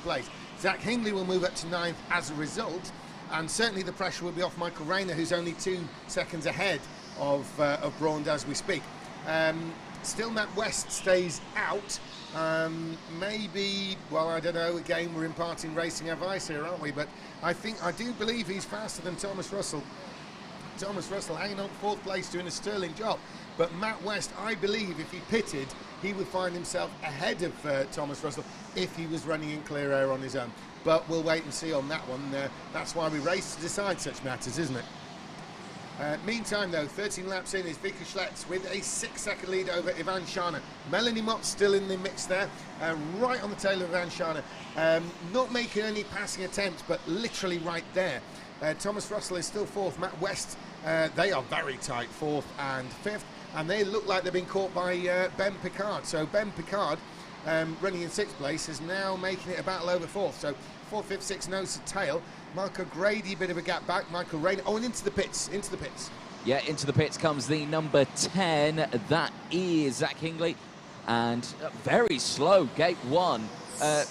place. Zach Hingley will move up to 9th as a result, and certainly the pressure will be off Michael Rayner, who's only 2 seconds ahead of Braun as we speak. Still, Matt West stays out. Maybe, well, I don't know, again, we're imparting racing advice here, aren't we? But I do believe he's faster than Thomas Russell. Thomas Russell hanging on 4th place doing a sterling job. But Matt West, I believe if he pitted, he would find himself ahead of Thomas Russell if he was running in clear air on his own. But we'll wait and see on that one. That's why we race to decide such matters, isn't it? Meantime, though, 13 laps in is Vika Schletz with a 6-second lead over Ivan Shana. Melanie Mott still in the mix there, right on the tail of Ivan Shana. Not making any passing attempts, but literally right there. Thomas Russell is still 4th. Matt West, they are very tight, 4th and 5th. And they look like they've been caught by Ben Picard. So Ben Picard, running in 6th place, is now making it a battle over 4th. So 4th, 5th, 6th, nose to tail. Michael Grady, a bit of a gap back. Michael Rainer, and into the pits, Yeah, into the pits comes the number 10. That is Zach Hingley. And very slow, gate 1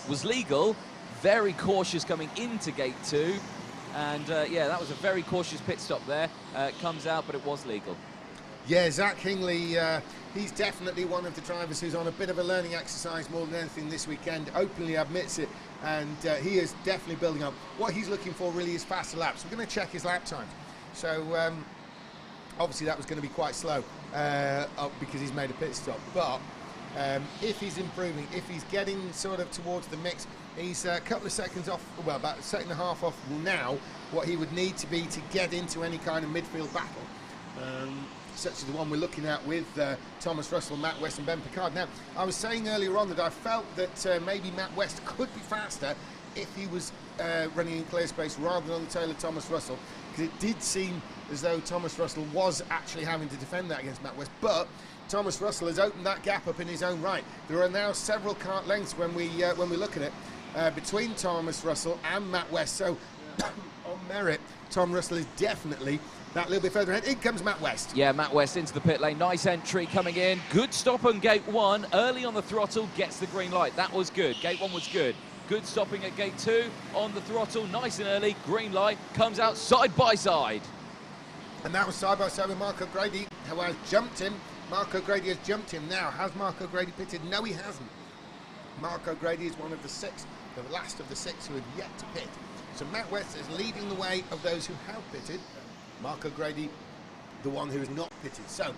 was legal. Very cautious coming into gate 2. And yeah, that was a very cautious pit stop there. Comes out, but it was legal. Yeah, Zach Hingley, he's definitely one of the drivers who's on a bit of a learning exercise more than anything this weekend, openly admits it, and he is definitely building up. What he's looking for really is faster laps. We're going to check his lap times. So obviously that was going to be quite slow because he's made a pit stop, but if he's improving, if he's getting sort of towards the mix, he's a couple of seconds off, well, about a second and a half off now what he would need to be to get into any kind of midfield battle. Such as the one we're looking at with Thomas Russell, Matt West and Ben Picard. Now, I was saying earlier on that I felt that maybe Matt West could be faster if he was running in clear space rather than on the tail of Thomas Russell, because it did seem as though Thomas Russell was actually having to defend that against Matt West, but Thomas Russell has opened that gap up in his own right. There are now several kart lengths when we look at it between Thomas Russell and Matt West, so on merit, Tom Russell is definitely that little bit further ahead. In comes Matt West. Yeah, Matt West into the pit lane. Nice entry coming in. Good stop on gate 1. Early on the throttle, gets the green light. That was good. Gate 1 was good. Good stopping at gate 2 on the throttle. Nice and early. Green light. Comes out side by side. And that was side by side with Marco Grady, who has jumped him. Marco Grady has jumped him now. Has Marco Grady pitted? No, he hasn't. Marco Grady is one of the 6, the last of the 6 who have yet to pit. So Matt West is leading the way of those who have pitted. Marco Grady, the one who is not pitted. So,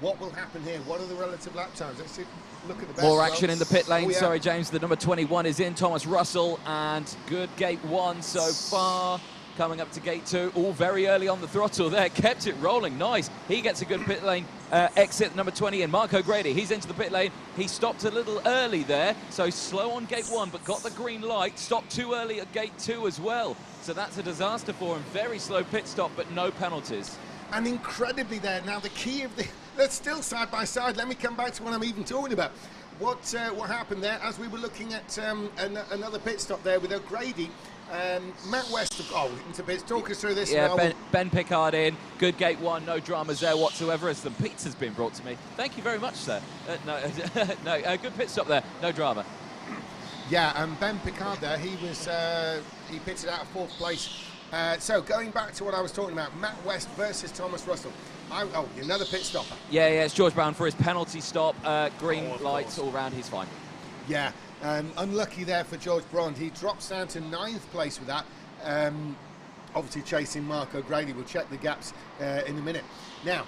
what will happen here? What are the relative lap times? Let's see, look at the best. More action in the pit lane. Oh, yeah. Sorry, James. The number 21 is in, Thomas Russell, and good gate 1 so far. Coming up to gate 2, all very early on the throttle there. Kept it rolling. Nice. He gets a good pit lane exit, number 20 in. Marco Grady, he's into the pit lane. He stopped a little early there, so slow on gate 1, but got the green light. Stopped too early at gate 2 as well. So that's a disaster for him. Very slow pit stop, but no penalties. And incredibly there. Now the key of the... Let's still side by side. Let me come back to what I'm even talking about. What happened there as we were looking at another pit stop there with O'Grady. Matt West, into pits. Talk us through this. Yeah, Ben Picard in. Good gate 1, no dramas there whatsoever as some pizza's been brought to me. Thank you very much, sir. No, good pit stop there, no drama. Yeah, and Ben Picard there, he pitted out of 4th place. So going back to what I was talking about, Matt West versus Thomas Russell. Another pit stopper. Yeah, it's George Brown for his penalty stop. Green lights all round, he's fine. Yeah, unlucky there for George Brond. He drops down to 9th place with that. Obviously chasing Marco Grady. We'll check the gaps in a minute. Now,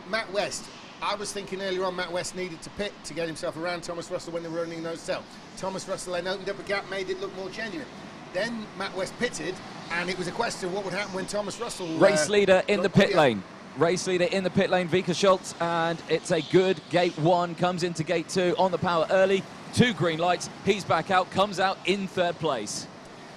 Matt West. I was thinking earlier on Matt West needed to pit to get himself around Thomas Russell when they were running nose tail. Thomas Russell then opened up a gap, made it look more genuine. Then Matt West pitted, and it was a question of what would happen when Thomas Russell... Race leader in the pit lane. Race leader in the pit lane, Vika Schultz, and it's a good gate 1, comes into gate 2 on the power early. 2 green lights, he's back out, comes out in 3rd place.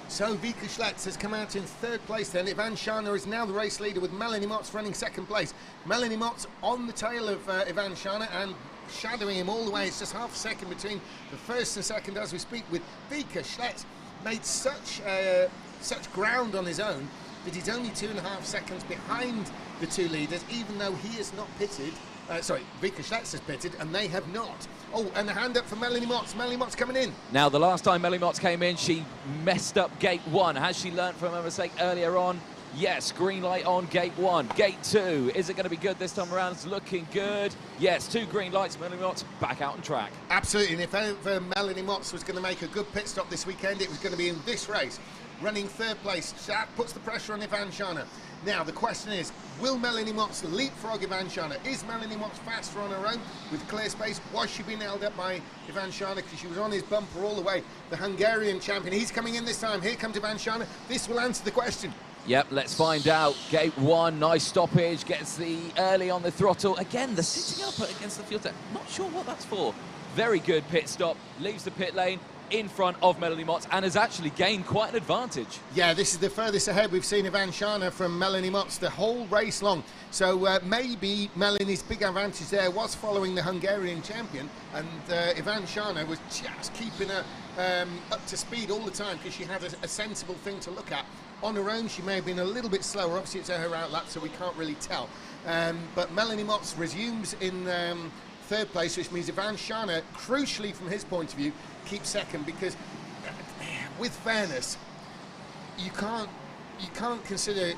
So Vika Schletz has come out in 3rd place then. Ivan Shana is now the race leader with Melanie Motz running 2nd place. Melanie Motz on the tail of Ivan Shana and shadowing him all the way. It's just half a second between the 1st and 2nd as we speak, with Vika Schletz made such ground on his own that he's only 2.5 seconds behind the 2 leaders, even though he is not pitted. Vika Schletz has pitted and they have not. Oh, and a hand up for Melanie Motz. Melanie Motz coming in. Now, the last time Melanie Motz came in, she messed up gate 1. Has she learnt from her mistake earlier on? Yes, green light on gate 1. Gate 2, is it going to be good this time around? It's looking good. Yes, 2 green lights. Melanie Motts back out on track. Absolutely, and if ever Melanie Motts was going to make a good pit stop this weekend, it was going to be in this race. Running 3rd place, that puts the pressure on Ivan Shana. Now, the question is, will Melanie Motts leapfrog Ivan Shana? Is Melanie Motts faster on her own with clear space? Was she being held up by Ivan Shana because she was on his bumper all the way? The Hungarian champion, he's coming in this time. Here comes Ivan Shana. This will answer the question. Yep, let's find out. Gate 1, nice stoppage, gets the early on the throttle. Again, the sitting up against the fuel tank. Not sure what that's for. Very good pit stop, leaves the pit lane in front of Melanie Motts and has actually gained quite an advantage. Yeah, this is the furthest ahead we've seen Ivan Shana from Melanie Motts the whole race long. So maybe Melanie's big advantage there was following the Hungarian champion, and Ivan Shana was just keeping her up to speed all the time because she had a sensible thing to look at. On her own, she may have been a little bit slower. Obviously, it's her out lap, so we can't really tell. But Melanie Motts resumes in 3rd place, which means Ivan Shana, crucially from his point of view, keeps 2nd, because with fairness, you can't consider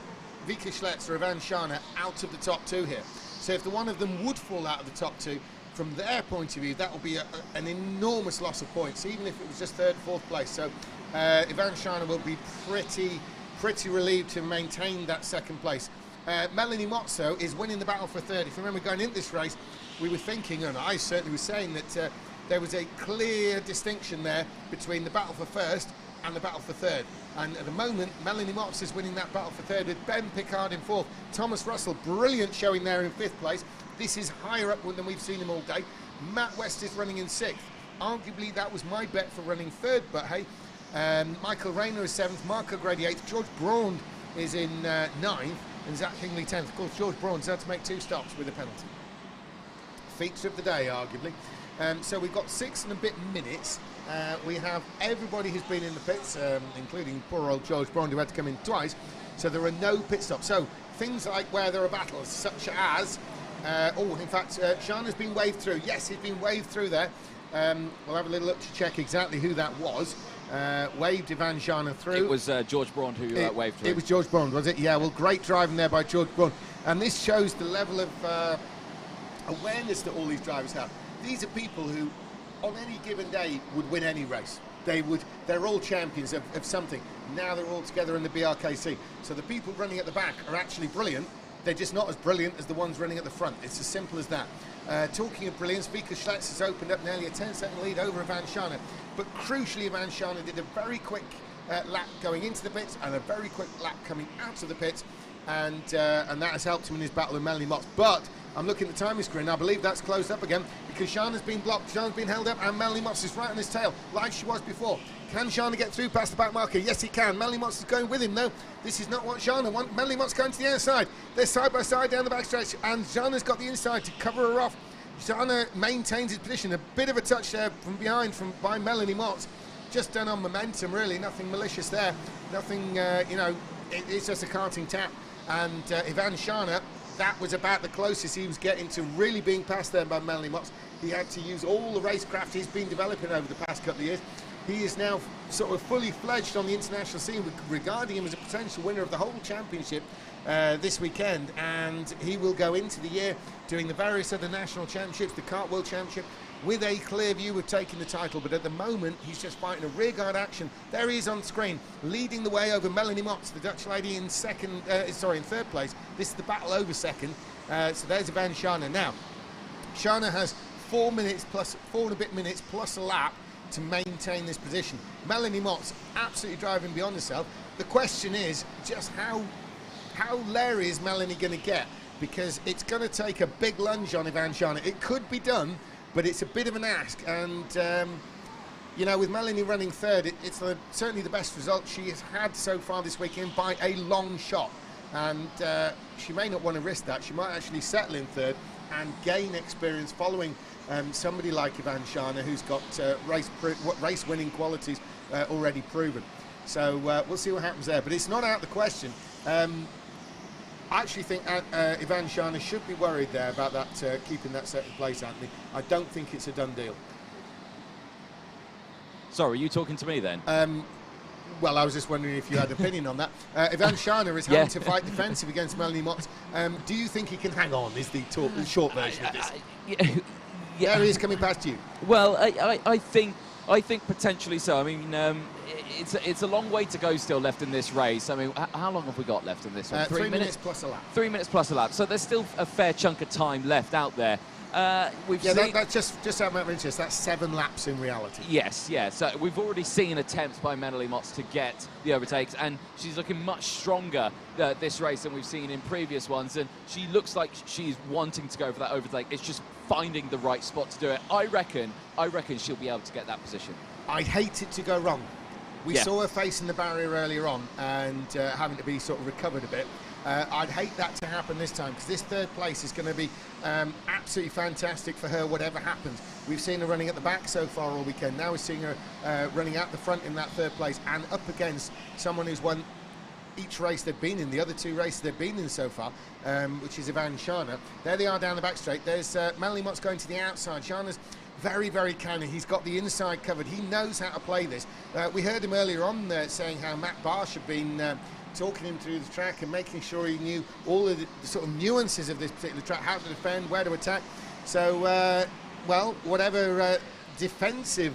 Vika Schlitz or Ivan Shana out of the top 2 here. So if the one of them would fall out of the top 2, from their point of view, that will be an enormous loss of points, even if it was just 3rd, 4th place. So Ivan Shana will be pretty relieved to maintain that 2nd place. Melanie Motts, though, is winning the battle for 3rd. If you remember going into this race, we were thinking, and I certainly was saying, that there was a clear distinction there between the battle for 1st and the battle for 3rd. And at the moment, Melanie Motts is winning that battle for 3rd with Ben Pickard in 4th. Thomas Russell, brilliant showing there in 5th place. This is higher up than we've seen him all day. Matt West is running in 6th. Arguably, that was my bet for running 3rd, but hey, Michael Rayner is 7th, Mark O'Grady 8th, George Braun is in 9th, and Zach Hingley 10th. Of course, George Braun's had to make 2 stops with a penalty. Feature of the day, arguably. So we've got 6 and a bit minutes. We have everybody who's been in the pits, including poor old George Braun, who had to come in twice. So there are no pit stops. So things like where there are battles, such as, in fact, Shana's been waved through. Yes, he's been waved through there. We'll have a little look to check exactly who that was. Waved Ivan Shana through. It was George Braun who waved through. It was George Braun, was it? Yeah, well, great driving there by George Braun. And this shows the level of awareness that all these drivers have. These are people who, on any given day, would win any race. They're all champions of something. Now they're all together in the BRKC. So the people running at the back are actually brilliant. They're just not as brilliant as the ones running at the front. It's as simple as that. Talking of brilliance, Vika Schlitz has opened up nearly a 10-second lead over Ivan Shana. But crucially, Ivan Shana did a very quick lap going into the pits and a very quick lap coming out of the pits. And that has helped him in his battle with Melanie Motts. But I'm looking at the timing screen. I believe that's closed up again because Shana's been blocked, Shana's been held up, and Melanie Motts is right on his tail, like she was before. Can Shana get through past the back marker? Yes, he can. Melanie Motts is going with him, though. This is not what Shana wants. Melanie Motts going to the outside. They're side by side down the backstretch, and Shana's got the inside to cover her off. Shana maintains his position. A bit of a touch there from behind by Melanie Motts. Just done on momentum, really. Nothing malicious there. Nothing, it's just a karting tap. And Ivan Shana, that was about the closest he was getting to really being passed there by Melanie Motts. He had to use all the racecraft he's been developing over the past couple of years. He is now sort of fully fledged on the international scene, regarding him as a potential winner of the whole championship this weekend, and he will go into the year doing the various other national championships, the Kart World Championship, with a clear view of taking the title. But at the moment, he's just fighting a rearguard action. There he is on screen, leading the way over Melanie Motts, the Dutch lady in 3rd place. This is the battle over 2nd. So there's Ivan Shana. Now, Shana has 4 minutes plus 4 and a bit minutes plus a lap to maintain this position. Melanie Motts absolutely driving beyond herself. The question is just how leery is Melanie going to get, because it's going to take a big lunge on Ivan Shana. It could be done, but it's a bit of an ask. And with Melanie running 3rd, it's certainly the best result she has had so far this weekend by a long shot. And she may not want to risk that. She might actually settle in 3rd and gain experience following somebody like Ivan Shana, who's got race-winning qualities already proven. So we'll see what happens there. But it's not out of the question. I actually think Ivan Shana should be worried there about that keeping that 2nd place, Anthony. I don't think it's a done deal. Sorry, are you talking to me then? Well, I was just wondering if you had an opinion on that. Ivan Shana is having to fight defensive against Melanie Motz. Do you think he can hang on, is the short version of this? Yeah. There he is coming past you. Well, I think potentially so. I mean, it's a long way to go still left in this race. I mean, how long have we got left in this one? 3 minutes plus a lap. 3 minutes plus a lap. So there's still a fair chunk of time left out there. We've seen that's just out of interest. That's 7 laps in reality. Yes, yeah. So we've already seen attempts by Melanie Motz to get the overtakes, and she's looking much stronger this race than we've seen in previous ones. And she looks like she's wanting to go for that overtake. It's just finding the right spot to do it. I reckon she'll be able to get that position. I hate it to go wrong. We saw her facing the barrier earlier on and having to be sort of recovered a bit. I'd hate that to happen this time, because this 3rd place is going to be absolutely fantastic for her, whatever happens. We've seen her running at the back so far all weekend. Now we're seeing her running out the front in that 3rd place and up against someone who's won each race they've been in, the other 2 races they've been in so far, which is Ivan Shana. There they are down the back straight. There's Melanie Motz going to the outside. Shana's very, very canny. He's got the inside covered. He knows how to play this. We heard him earlier on saying how Matt Barsh had been talking him through the track and making sure he knew all of the sort of nuances of this particular track, how to defend, where to attack. So, well, whatever defensive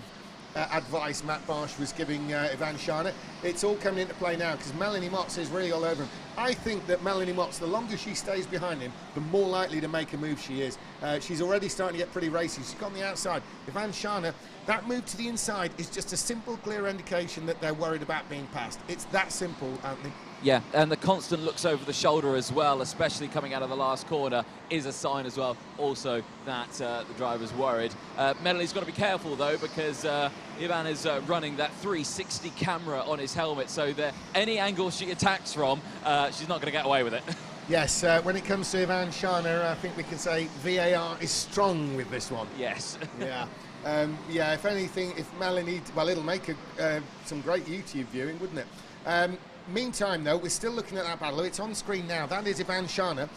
advice Matt Barsh was giving Ivan Shana, it's all coming into play now, because Melanie Motz is really all over him. I think that Melanie Motz, the longer she stays behind him, the more likely to make a move she is. She's already starting to get pretty racy. She's got on the outside. Ivan Shana, that move to the inside is just a simple, clear indication that they're worried about being passed. It's that simple, Anthony. Yeah, and the constant looks over the shoulder as well, especially coming out of the last corner, is a sign as well, also, that the driver's worried. Melanie's got to be careful, though, because Ivan is running that 360 camera on his helmet, so that any angle she attacks from, she's not going to get away with it. Yes, when it comes to Ivan Shana, I think we can say VAR is strong with this one. Yes. Yeah. Yeah, if anything, if Melanie, well, it'll make some great YouTube viewing, wouldn't it? Meantime, though, we're still looking at that battle. It's on screen now. That is Ivan Shana.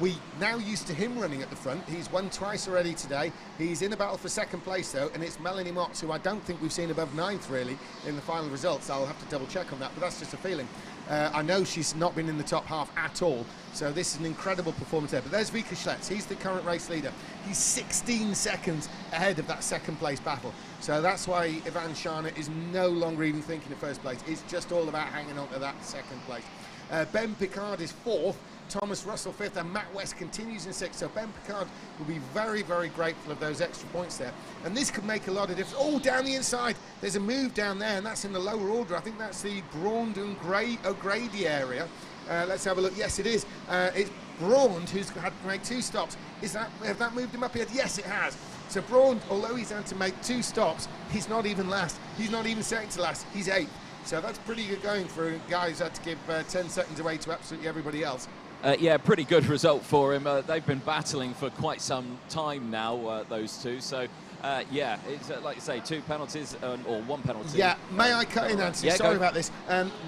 We now used to him running at the front. He's won twice already today. He's in a battle for 2nd place, though, and it's Melanie Motz, who I don't think we've seen above 9th, really, in the final results. I'll have to double-check on that, but that's just a feeling. I know she's not been in the top half at all, so this is an incredible performance there. But there's Vika Schlitz. He's the current race leader. He's 16 seconds ahead of that 2nd place battle. So that's why Ivan Shana is no longer even thinking of 1st place. It's just all about hanging on to that 2nd place. Ben Picard is 4th. Thomas Russell 5th, and Matt West continues in 6th. So Ben Picard will be very, very grateful of those extra points there. And this could make a lot of difference. Oh, down the inside, there's a move down there, and that's in the lower order. I think that's the Braund and O'Grady area. Let's have a look. Yes, it is. It's Braund who's had to make 2 stops. Have that moved him up here? Yes, it has. So Braund, although he's had to make 2 stops, he's not even last. He's not even second to last. He's 8th. So that's pretty good going for a guy who's had to give 10 seconds away to absolutely everybody else. Yeah, pretty good result for him. They've been battling for quite some time now, those two. So, yeah, it's like you say, 2 penalties or 1 penalty. Yeah, may I cut in, Anthony? Yeah, sorry about this.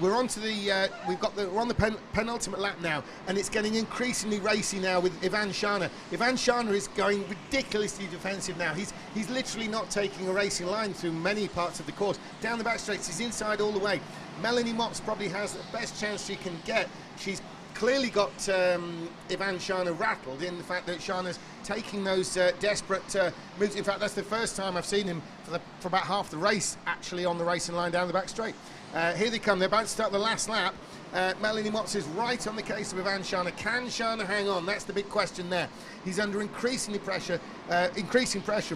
We're on to the we're on the penultimate lap now, and it's getting increasingly racy now with Ivan Shana. Ivan Shana is going ridiculously defensive now. He's literally not taking a racing line through many parts of the course. Down the back straights, he's inside all the way. Melanie Motz probably has the best chance she can get. She's clearly got Ivan Shana rattled in the fact that Shana's taking those desperate moves. In fact, that's the first time I've seen him for about half the race actually on the racing line down the back straight. Here they come. They're about to start the last lap. Melanie Motz is right on the case of Ivan Shana. Can Shana hang on? That's the big question there. He's under increasing pressure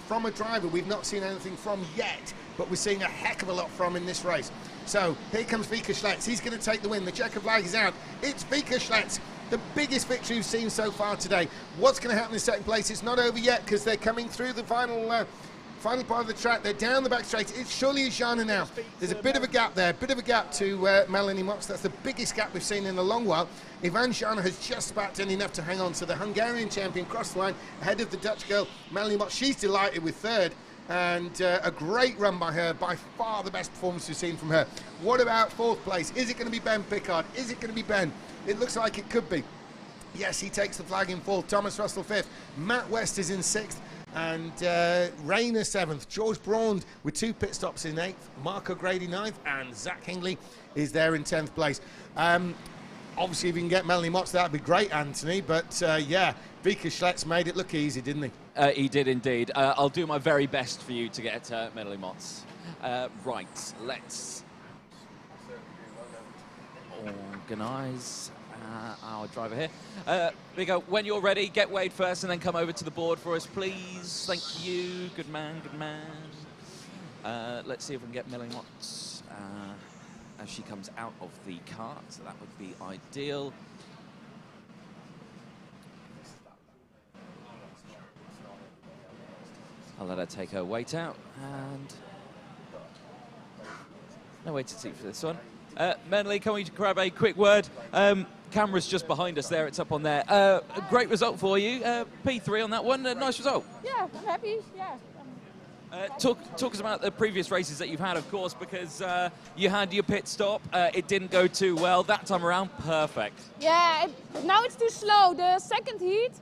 from a driver we've not seen anything from yet, but we're seeing a heck of a lot from in this race. So here comes Vika Schlitz. He's going to take the win. The checker flag is out. It's Vika Schlitz, the biggest victory we've seen so far today. What's going to happen in 2nd place? It's not over yet, because they're coming through the final part of the track. They're down the back straight. It's surely Shana now. There's a bit of a gap there, bit of a gap to Melanie Motz. That's the biggest gap we've seen in a long while. Ivan Shana has just about done enough to hang on to the Hungarian champion cross the line ahead of the Dutch girl, Melanie Motz. She's delighted with 3rd. And a great run by her, by far the best performance we've seen from her. What about 4th place? Is it going to be Ben Picard? Is it going to be Ben? It looks like it could be. Yes, he takes the flag in 4th. Thomas Russell 5th. Matt West is in 6th. And Rayner 7th, George Braund with 2 pit stops in 8th, Mark O'Grady 9th, and Zach Hingley is there in 10th place. Obviously, if you can get Melanie Motts, that'd be great, Anthony. But yeah, Vika Schlitz made it look easy, didn't he? He did indeed. I'll do my very best for you to get Melanie Motts. Right, let's organise our driver here. Vigo, when you're ready, get Wade first and then come over to the board for us, please. Thank you. Good man, good man. Let's see if we can get Melanie Motts as she comes out of the cart. So that would be ideal. I'll let her take her weight out, and no waiting seat for this one. Menley, can we grab a quick word? Camera's just behind us there, it's up on there. Great result for you, P3 on that one, nice result. Yeah, I'm happy, yeah. Talk us about the previous races that you've had, of course, because you had your pit stop, it didn't go too well. That time around, perfect. Yeah, now it's too slow. The second heat,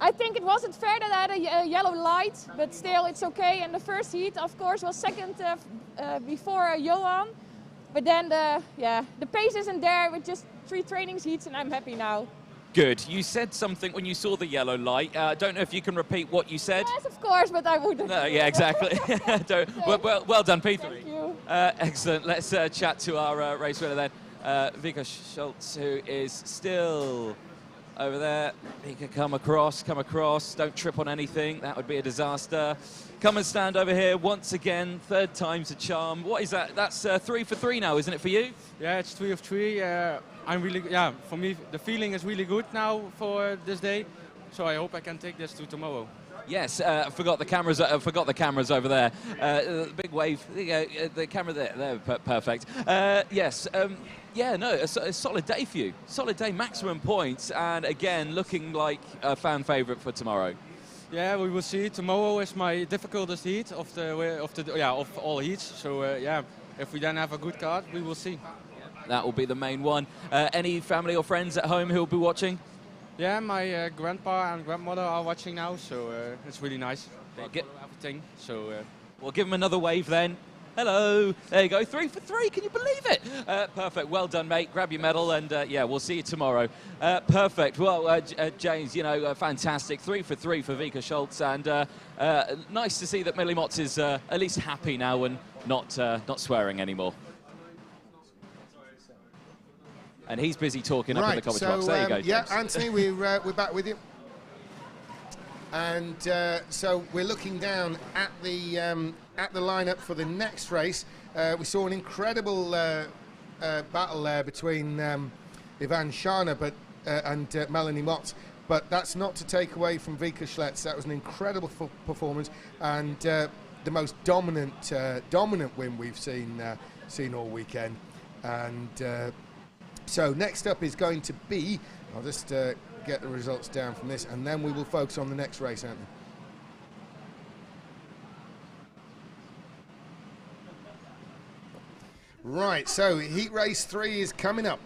I think it wasn't fair that I had a yellow light, but still it's okay. And the first heat, of course, was second before Johan. But then the pace isn't there with just 3 training heats, and I'm happy now. Good. You said something when you saw the yellow light. I don't know if you can repeat what you said. Yes, of course, but I wouldn't. No, yeah, exactly. well done, P3. Thank you. Excellent. Let's chat to our race winner then. Vika Schultz, who is still over there. Vika, come across. Don't trip on anything. That would be a disaster. Come and stand over here once again. 3rd time's a charm. What is that? That's 3 for 3 now, isn't it, for you? Yeah, it's 3 of 3. I'm really, for me, the feeling is really good now for this day. So I hope I can take this to tomorrow. Yes, I forgot the cameras over there. Big wave, the camera there, perfect. Yes, yeah, no, a solid day for you. Solid day, maximum points, and again, looking like a fan favourite for tomorrow. Yeah, we will see. Tomorrow is my difficultest heat of all heats. So yeah, if we then have a good card, we will see. That will be the main one. Any family or friends at home who will be watching? Yeah, my grandpa and grandmother are watching now, so it's really nice. They get everything. So we'll give them another wave then. Hello. There you go. 3 for 3. Can you believe it? Perfect. Well done, mate. Grab your medal, and yeah, we'll see you tomorrow. Perfect. Well, James, you know, fantastic. 3 for 3 for Vika Schultz, and nice to see that Millie Motts is at least happy now and not swearing anymore. And he's busy talking up in the comment box. There you go, James. Yeah, Anthony, we're back with you. And so we're looking down at the lineup for the next race. We saw an incredible battle there between Ivan Shana and Melanie Motts, but that's not to take away from Vika Schlitz. That was an incredible performance and the most dominant win we've seen all weekend. And so next up is going to be, I'll just get the results down from this, and then we will focus on the next race, Anthony. Right, so heat race 3 is coming up,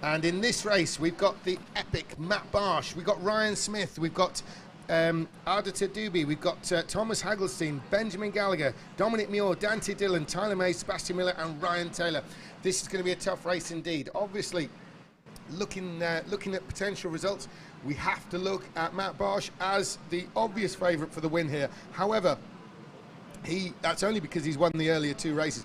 and in this race we've got the epic Matt Barsh, we've got Ryan Smith, we've got Ardita Doobie, we've got Thomas Hagelstein, Benjamin Gallagher, Dominic Muir, Dante Dillon, Tyler May, Sebastian Miller and Ryan Taylor. This is going to be a tough race indeed. Obviously, looking at potential results, we have to look at Matt Barsh as the obvious favourite for the win here. However, that's only because he's won the earlier 2 races.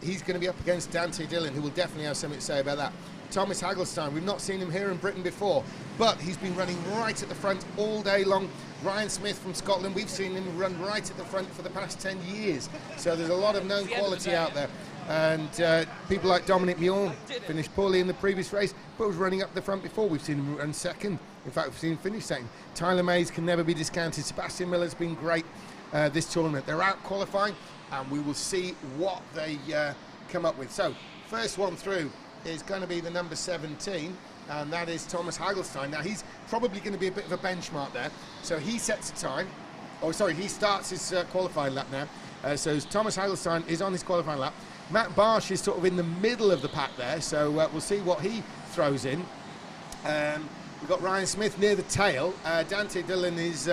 He's going to be up against Dante Dillon, who will definitely have something to say about that. Thomas Hagelstein, we've not seen him here in Britain before, but he's been running right at the front all day long. Ryan Smith from Scotland, we've seen him run right at the front for the past 10 years. So there's a lot of known quality out there. And people like Dominic Muir finished poorly in the previous race, but was running up the front before. We've seen him run second. In fact, we've seen him finish second. Tyler Mays can never be discounted. Sebastian Miller's been great this tournament. They're out qualifying, and we will see what they come up with. So, first one through is going to be the number 17, and that is Thomas Hagelstein. Now, he's probably going to be a bit of a benchmark there. So he sets a time. Oh, sorry, he starts his qualifying lap now. So Thomas Hagelstein is on his qualifying lap. Matt Barsh is sort of in the middle of the pack there, so we'll see what he throws in. We've got Ryan Smith near the tail. Dante Dillon is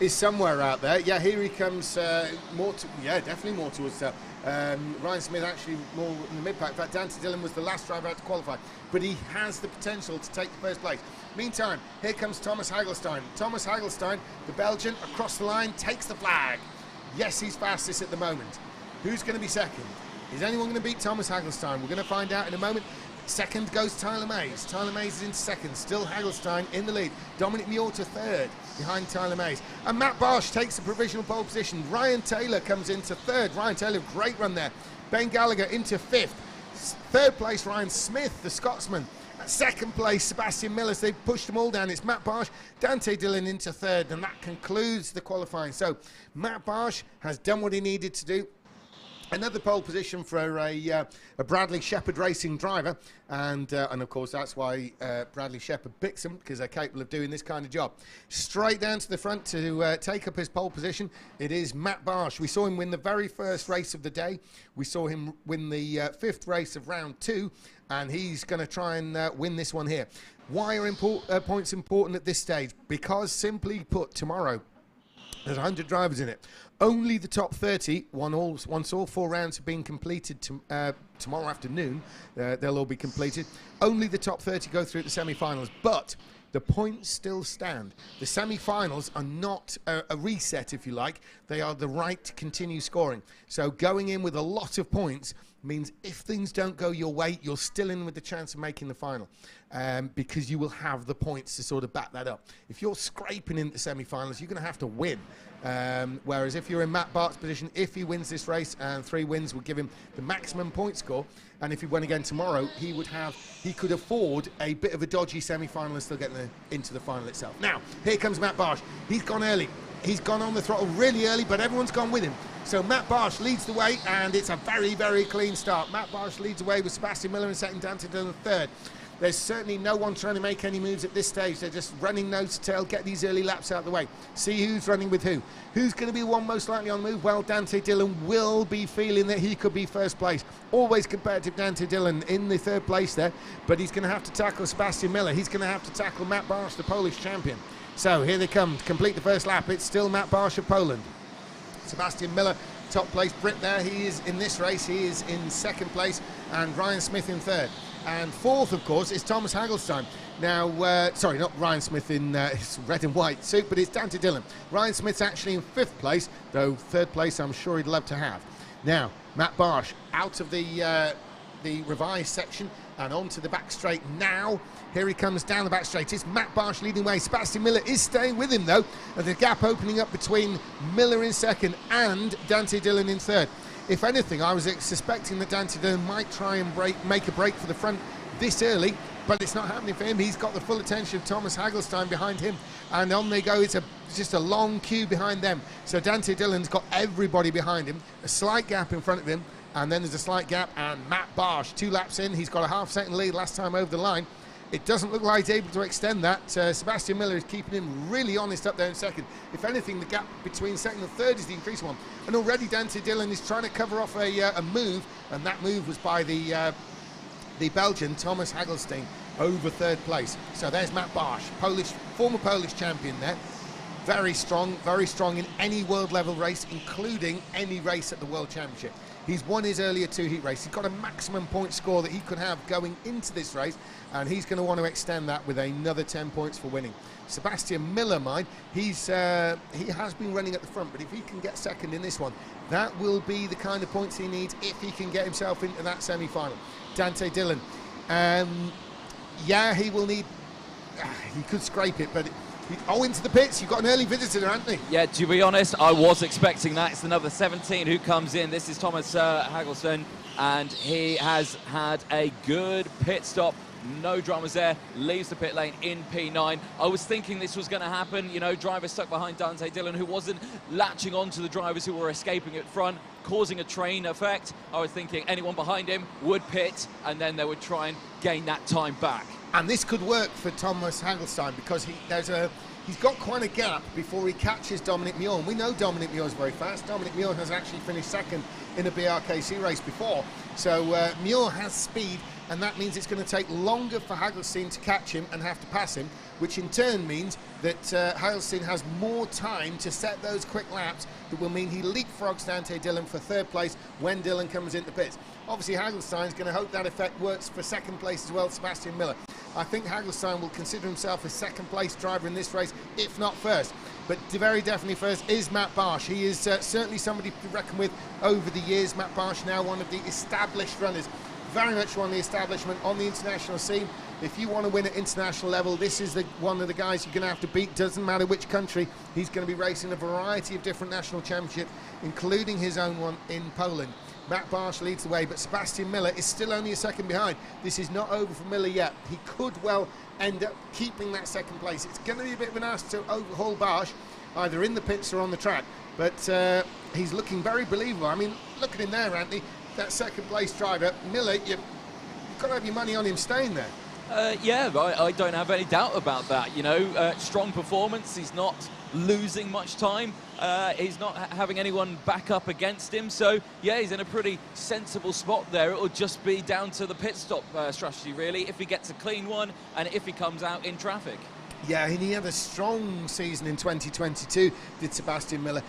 is somewhere out there. Yeah, here he comes. Definitely more towards the Ryan Smith actually more in the mid-pack. In fact, Dante Dillon was the last driver out to qualify, but he has the potential to take the first place. Meantime, here comes Thomas Hagelstein. Thomas Hagelstein, the Belgian, across the line, takes the flag. Yes, he's fastest at the moment. Who's going to be second? Is anyone going to beat Thomas Hagelstein? We're going to find out in a moment. Second goes Tyler Mays. Tyler Mays is in second. Still Hagelstein in the lead. Dominic Muir to third behind Tyler Mays. And Matt Barsh takes the provisional pole position. Ryan Taylor comes into third. Ryan Taylor, great run there. Ben Gallagher into fifth. Third place, Ryan Smith, the Scotsman. At second place, Sebastian Miller. They've pushed them all down. It's Matt Barsh, Dante Dillon into third. And that concludes the qualifying. So Matt Barsh has done what he needed to do. Another pole position for a Bradley Shepherd Racing driver, and of course that's why Bradley Shepherd picks them, because they're capable of doing this kind of job. Straight down to the front to take up his pole position, it is Matt Barsh. We saw him win the very first race of the day. We saw him win the fifth race of round 2, and he's going to try and win this one here. Why are points important at this stage? Because, simply put, tomorrow there's 100 drivers in it. Only the top 30, once all 4 rounds have been completed tomorrow afternoon, they'll all be completed. Only the top 30 go through the semi-finals, but the points still stand. The semi-finals are not a reset, if you like. They are the right to continue scoring. So going in with a lot of points means if things don't go your way, you're still in with the chance of making the final, because you will have the points to sort of back that up. If you're scraping into the semi-finals, you're going to have to win. Whereas if you're in Matt Bart's position, if he wins this race, and 3 wins would give him the maximum point score, and if he won again tomorrow, he could afford a bit of a dodgy semi-final and still get into the final itself. Now, here comes Matt Barsh. He's gone early. He's gone on the throttle really early, but everyone's gone with him. So Matt Barsh leads the way, and it's a very, very clean start. Matt Barsh leads the way with Sebastian Miller in second, Dante Dillon third. There's certainly no one trying to make any moves at this stage. They're just running nose to tail, get these early laps out of the way. See who's running with who. Who's going to be the one most likely on the move? Well, Dante Dillon will be feeling that he could be first place. Always competitive Dante Dillon in the third place there, but he's going to have to tackle Sebastian Miller. He's going to have to tackle Matt Barsh, the Polish champion. So here they come to complete the first lap. It's still Matt Barsh of Poland. Sebastian Miller, top place Brit there. He is in this race. He is in second place, and Ryan Smith in third. And fourth, of course, is Thomas Hagelstein. Now, sorry, not Ryan Smith in his red and white suit, but it's Dante Dillon. Ryan Smith's actually in fifth place, though third place I'm sure he'd love to have. Now, Matt Barsh out of the revised section and onto the back straight now. Here he comes down the back straight. It's Matt Barsh leading way. Sebastian Miller is staying with him, though. And the gap opening up between Miller in second and Dante Dillon in third. If anything, I was suspecting that Dante Dillon might try and make a break for the front this early, but it's not happening for him. He's got the full attention of Thomas Hagelstein behind him, and on they go. It's just a long queue behind them. So Dante Dillon's got everybody behind him, a slight gap in front of him, and then there's a slight gap, and Matt Barsh, 2 laps in, he's got a half-second lead last time over the line. It doesn't look like he's able to extend that. Sebastian Miller is keeping him really honest up there in second. If anything, the gap between second and third is the increasing one. And already Dante Dillon is trying to cover off a move, and that move was by the Belgian Thomas Hagelstein over third place. So there's Matt Barsh, former Polish champion there. Very strong in any world level race, including any race at the World Championship. He's won his earlier 2 heat races. He's got a maximum point score that he could have going into this race, and he's going to want to extend that with another 10 points for winning. Sebastian Miller, he has been running at the front, but if he can get second in this one, that will be the kind of points he needs if he can get himself into that semi-final. Dante Dillon, yeah, he will need, he could scrape it, but into the pits. You've got an early visitor, haven't you? Yeah, to be honest, I was expecting that. It's the number 17 who comes in. This is Thomas Hagelstein, and he has had a good pit stop. No dramas there. Leaves the pit lane in P9. I was thinking this was going to happen. You know, driver stuck behind Dante Dillon, who wasn't latching onto the drivers who were escaping at front, causing a train effect. I was thinking anyone behind him would pit, and then they would try and gain that time back. And this could work for Thomas Hagelstein, because he's got quite a gap before he catches Dominic Muir. And we know Dominic Muir is very fast. Dominic Muir has actually finished second in a BRKC race before. So Muir has speed, and that means it's going to take longer for Hagelstein to catch him and have to pass him. which in turn means that Hagelstein has more time to set those quick laps that will mean he leapfrogs Dante Dillon for third place when Dillon comes into pits. Obviously, Hagelstein's going to hope that effect works for second place as well, Sebastian Miller. I think Hagelstein will consider himself a second place driver in this race, if not first. But very definitely first is Matt Barsh. He is certainly somebody to reckon with over the years. Matt Barsh now one of the established runners, very much one of the establishment on the international scene. If you want to win at international level, this is one of the guys you're going to have to beat. Doesn't matter which country. He's going to be racing a variety of different national championships, including his own one in Poland. Matt Barsh leads the way, but Sebastian Miller is still only a second behind. This is not over for Miller yet. He could well end up keeping that second place. It's going to be a bit of an ask to overhaul Barsh, either in the pits or on the track, but he's looking very believable. I mean, look at him there, Anthony, that second place driver. Miller, you've got to have your money on him staying there. Yeah, I don't have any doubt about that. You know, strong performance. He's not losing much time. He's not having anyone back up against him. So, yeah, he's in a pretty sensible spot there. It'll just be down to the pit stop strategy, really, if he gets a clean one and if he comes out in traffic. Yeah, and he had a strong season in 2022, did Sebastian Miller.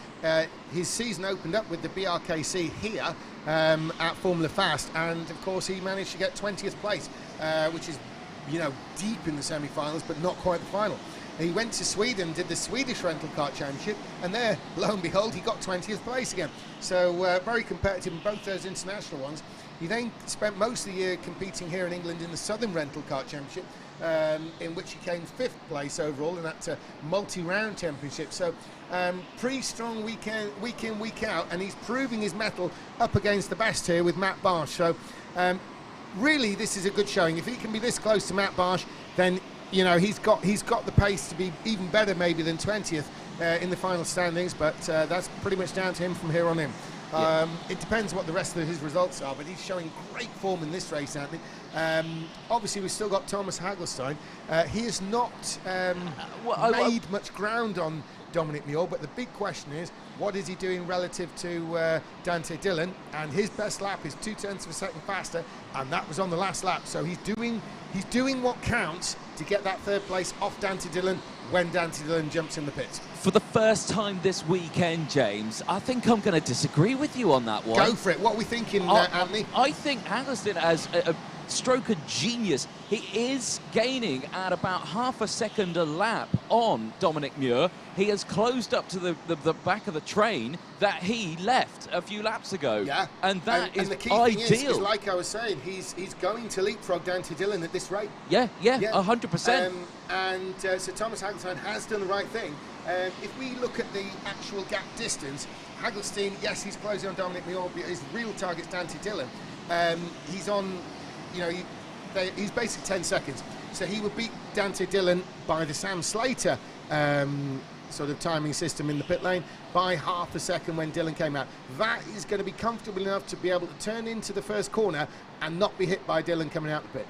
His season opened up with the BRKC here at Formula Fast, and of course he managed to get 20th place, which is, you know, deep in the semi-finals, but not quite the final. He went to Sweden, did the Swedish Rental Kart Championship, and there, lo and behold, he got 20th place again. So very competitive in both those international ones. He then spent most of the year competing here in England in the Southern Rental Kart Championship, in which he came 5th place overall in that multi-round championship. So pretty strong week in, week out, and he's proving his mettle up against the best here with Matt Barsh. So really, this is a good showing. If he can be this close to Matt Barsh, then you know he's got the pace to be even better maybe than 20th in the final standings. But that's pretty much down to him from here on in. It depends what the rest of his results are, but he's showing great form in this race, Anthony. Obviously, we've still got Thomas Hagelstein. He has not made much ground on Dominic Muir, but the big question is, what is he doing relative to Dante Dillon? And his best lap is 0.2 of a second faster, and that was on the last lap. So he's doing what counts to get that third place off Dante Dillon when Dante Dillon jumps in the pits. For the first time this weekend, James, I think I'm going to disagree with you on that one. Go for it. What are we thinking, Anthony? I think Hagelstein has a stroke of genius. He is gaining at about half a second a lap on Dominic Muir. He has closed up to the back of the train that he left a few laps ago. Yeah, and that is the key ideal. thing is, like I was saying, he's going to leapfrog Dante Dillon at this rate. Yeah, 100%. So Thomas Hagelstein has done the right thing. If we look at the actual gap distance, Hagelstein, yes, he's closing on Dominic Muir, but his real target's Dante Dillon. He's on, you know, he's basically 10 seconds. So he would beat Dante Dillon by the Sam Slater sort of timing system in the pit lane by half a second when Dillon came out. That is going to be comfortable enough to be able to turn into the first corner and not be hit by Dillon coming out the pit.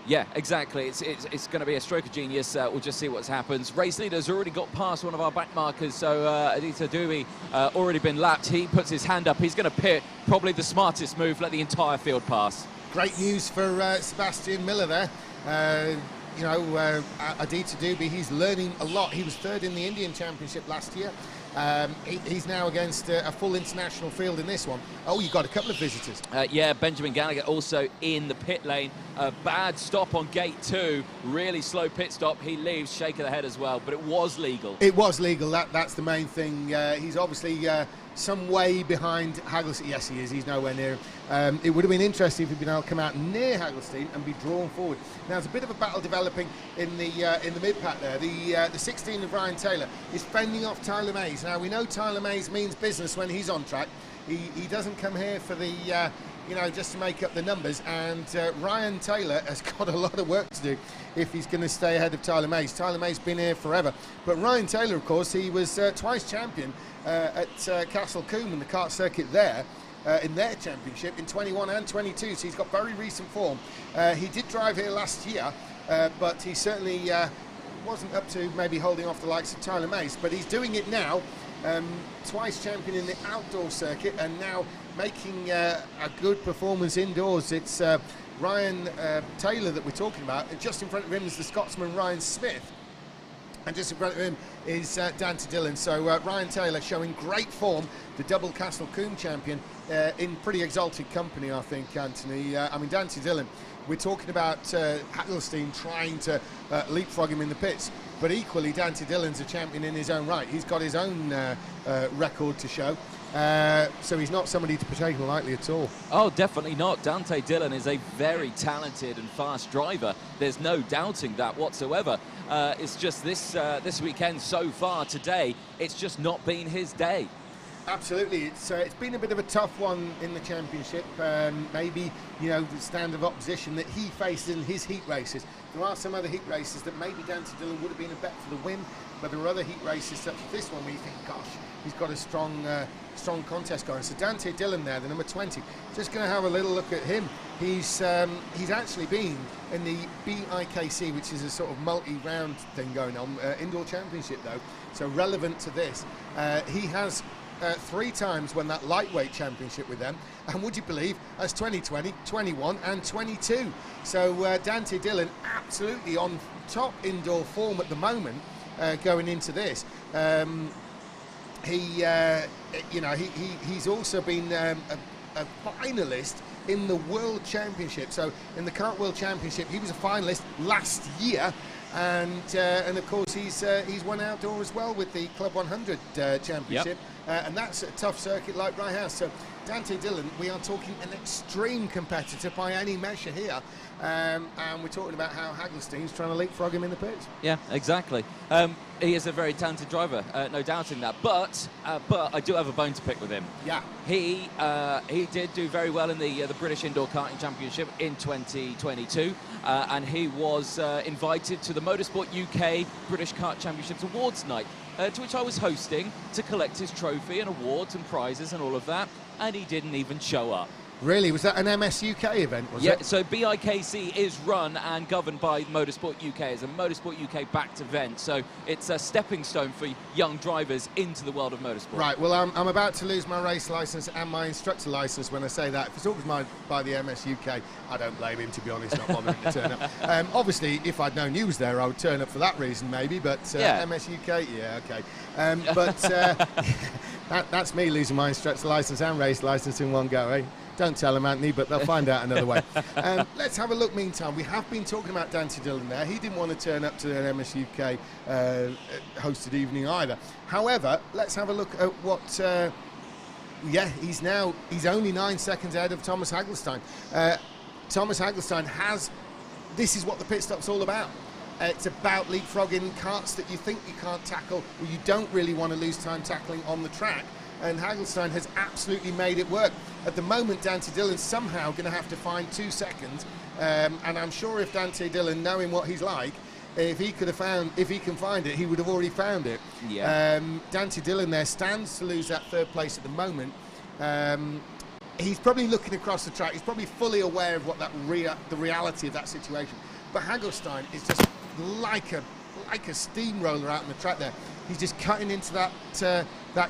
Yeah, exactly. It's going to be a stroke of genius. We'll just see what happens. Race leader's already got past one of our back markers, so Adita Dewey already been lapped. He puts his hand up. He's going to pit. Probably the smartest move. Let the entire field pass. Great news for Sebastian Miller there. You know, Adita Dewey, he's learning a lot. He was third in the Indian Championship last year. He's now against a full international field in this one. Oh, you've got a couple of visitors. Yeah, Benjamin Gallagher also in the pit lane. A bad stop on gate 2. Really slow pit stop. He leaves, shake of the head as well, but it was legal. It was legal. That's the main thing. He's obviously some way behind Hagelstein. Yes, he is. He's nowhere near him. It would have been interesting if he'd been able to come out near Hagelstein and be drawn forward. Now, there's a bit of a battle developing in the mid-pack there. The 16 of Ryan Taylor is fending off Tyler Mays. Now, we know Tyler Mays means business when he's on track. He doesn't come here for the, you know, just to make up the numbers. And Ryan Taylor has got a lot of work to do if he's going to stay ahead of Tyler Mays. Tyler Mays been here forever. But Ryan Taylor, of course, he was twice champion at Castle Combe in the kart circuit there. In their championship in 21 and 22, so he's got very recent form. He did drive here last year, but he certainly wasn't up to maybe holding off the likes of Tyler Mays, but he's doing it now. twice champion in the outdoor circuit, and now making a good performance indoors. It's Ryan Taylor that we're talking about, and just in front of him is the Scotsman Ryan Smith, and just in front of him is Dante Dillon. So Ryan Taylor showing great form, the double Castle Combe champion, in pretty exalted company, I think, Anthony. I mean, Dante Dillon, we're talking about Hagglestein trying to leapfrog him in the pits, but equally Dante Dillon's a champion in his own right. He's got his own record to show. So he's not somebody to be taken lightly at all. Oh, definitely not. Dante Dillon is a very talented and fast driver. There's no doubting that whatsoever. It's just this weekend so far today, it's just not been his day. Absolutely, it's been a bit of a tough one in the championship. Maybe, you know, the stand of opposition that he faced in his heat races. There are some other heat races that maybe Dante Dillon would have been a bet for the win, but there are other heat races such as this one where you think, gosh, he's got a strong contest going. So Dante Dillon there, the number 20, just going to have a little look at him. He's actually been in the BRKC, which is a sort of multi-round thing going on, indoor championship though, so relevant to this. He has 3 times won that lightweight championship with them, and would you believe, that's 2020, 21 and 22. So Dante Dillon absolutely on top indoor form at the moment, going into this. He's also been a finalist in the World Championship. So in the Kart World Championship, he was a finalist last year, and of course he's won outdoor as well with the Club 100 Championship. Yep. And that's a tough circuit like Rye House. So Dante Dillon, we are talking an extreme competitor by any measure here, and we're talking about how Hagglestein's trying to leapfrog him in the pits. Yeah, exactly. He is a very talented driver, no doubting that. But I do have a bone to pick with him. Yeah. He did do very well in the British Indoor Karting Championship in 2022, and he was invited to the Motorsport UK British Kart Championships Awards night, to which I was hosting, to collect his trophy and awards and prizes and all of that, and he didn't even show up. Really? Was that an MS UK event, was it? Yeah, so BRKC is run and governed by Motorsport UK. It's a Motorsport UK backed event, so it's a stepping stone for young drivers into the world of motorsport. Right, well, I'm about to lose my race licence and my instructor licence when I say that. If it's organised by the MS UK, I don't blame him, to be honest, not bothering to turn up. Obviously, if I'd known you was there, I would turn up for that reason, maybe, but yeah. MS UK, yeah, okay. That's me losing my instructor licence and race licence in one go, eh? Don't tell them, Anthony, but they'll find out another way. Let's have a look meantime. We have been talking about Dante Dillon there. He didn't want to turn up to an MS UK hosted evening either. However, let's have a look at what... he's only 9 seconds ahead of Thomas Hagglestein. Thomas Hagglestein has... This is what the pit stop's all about. It's about leapfrogging karts that you think you can't tackle, or you don't really want to lose time tackling on the track. And Hagglestein has absolutely made it work. At the moment, Dante Dillon's somehow going to have to find 2 seconds, and I'm sure if Dante Dillon, knowing what he's like, if he can find it, he would have already found it. Yeah. Dante Dillon there stands to lose that 3rd place at the moment. He's probably looking across the track. He's probably fully aware of what the reality of that situation. But Hagglestein is just like a steamroller out on the track there. He's just cutting into that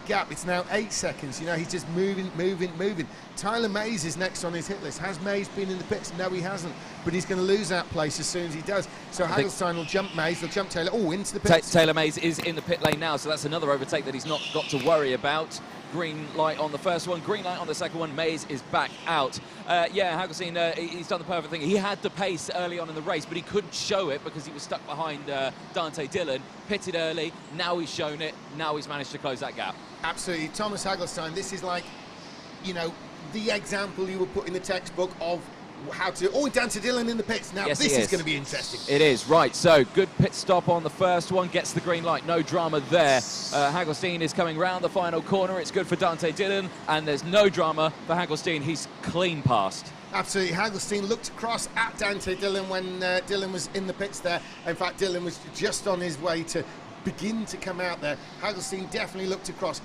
gap. It's now 8 seconds. You know, he's just moving. Tyler Mays is next on his hit list. Has Mays been in the pits? No, he hasn't. But he's going to lose that place as soon as he does. So Hagglestein will jump Mays. They'll jump Taylor. Oh, into the pits. Taylor Mays is in the pit lane now, so that's another overtake that he's not got to worry about. Green light on the first one, green light on the second one. Mays is back out. Hagglestein, he's done the perfect thing. He had the pace early on in the race, but he couldn't show it because he was stuck behind Dante Dillon. Pitted early, now he's shown it, now he's managed to close that gap. Absolutely. Thomas Hagglestein, this is like, you know, the example you would put in the textbook of how to... Oh, Dante Dillon in the pits. Now, yes, this is going to be interesting. It is, right. So, good pit stop on the first one. Gets the green light. No drama there. Hagglestein is coming round the final corner. It's good for Dante Dillon. And there's no drama for Hagglestein. He's clean past. Absolutely. Hagglestein looked across at Dante Dillon when Dillon was in the pits there. In fact, Dillon was just on his way to begin to come out there. Hagglestein definitely looked across.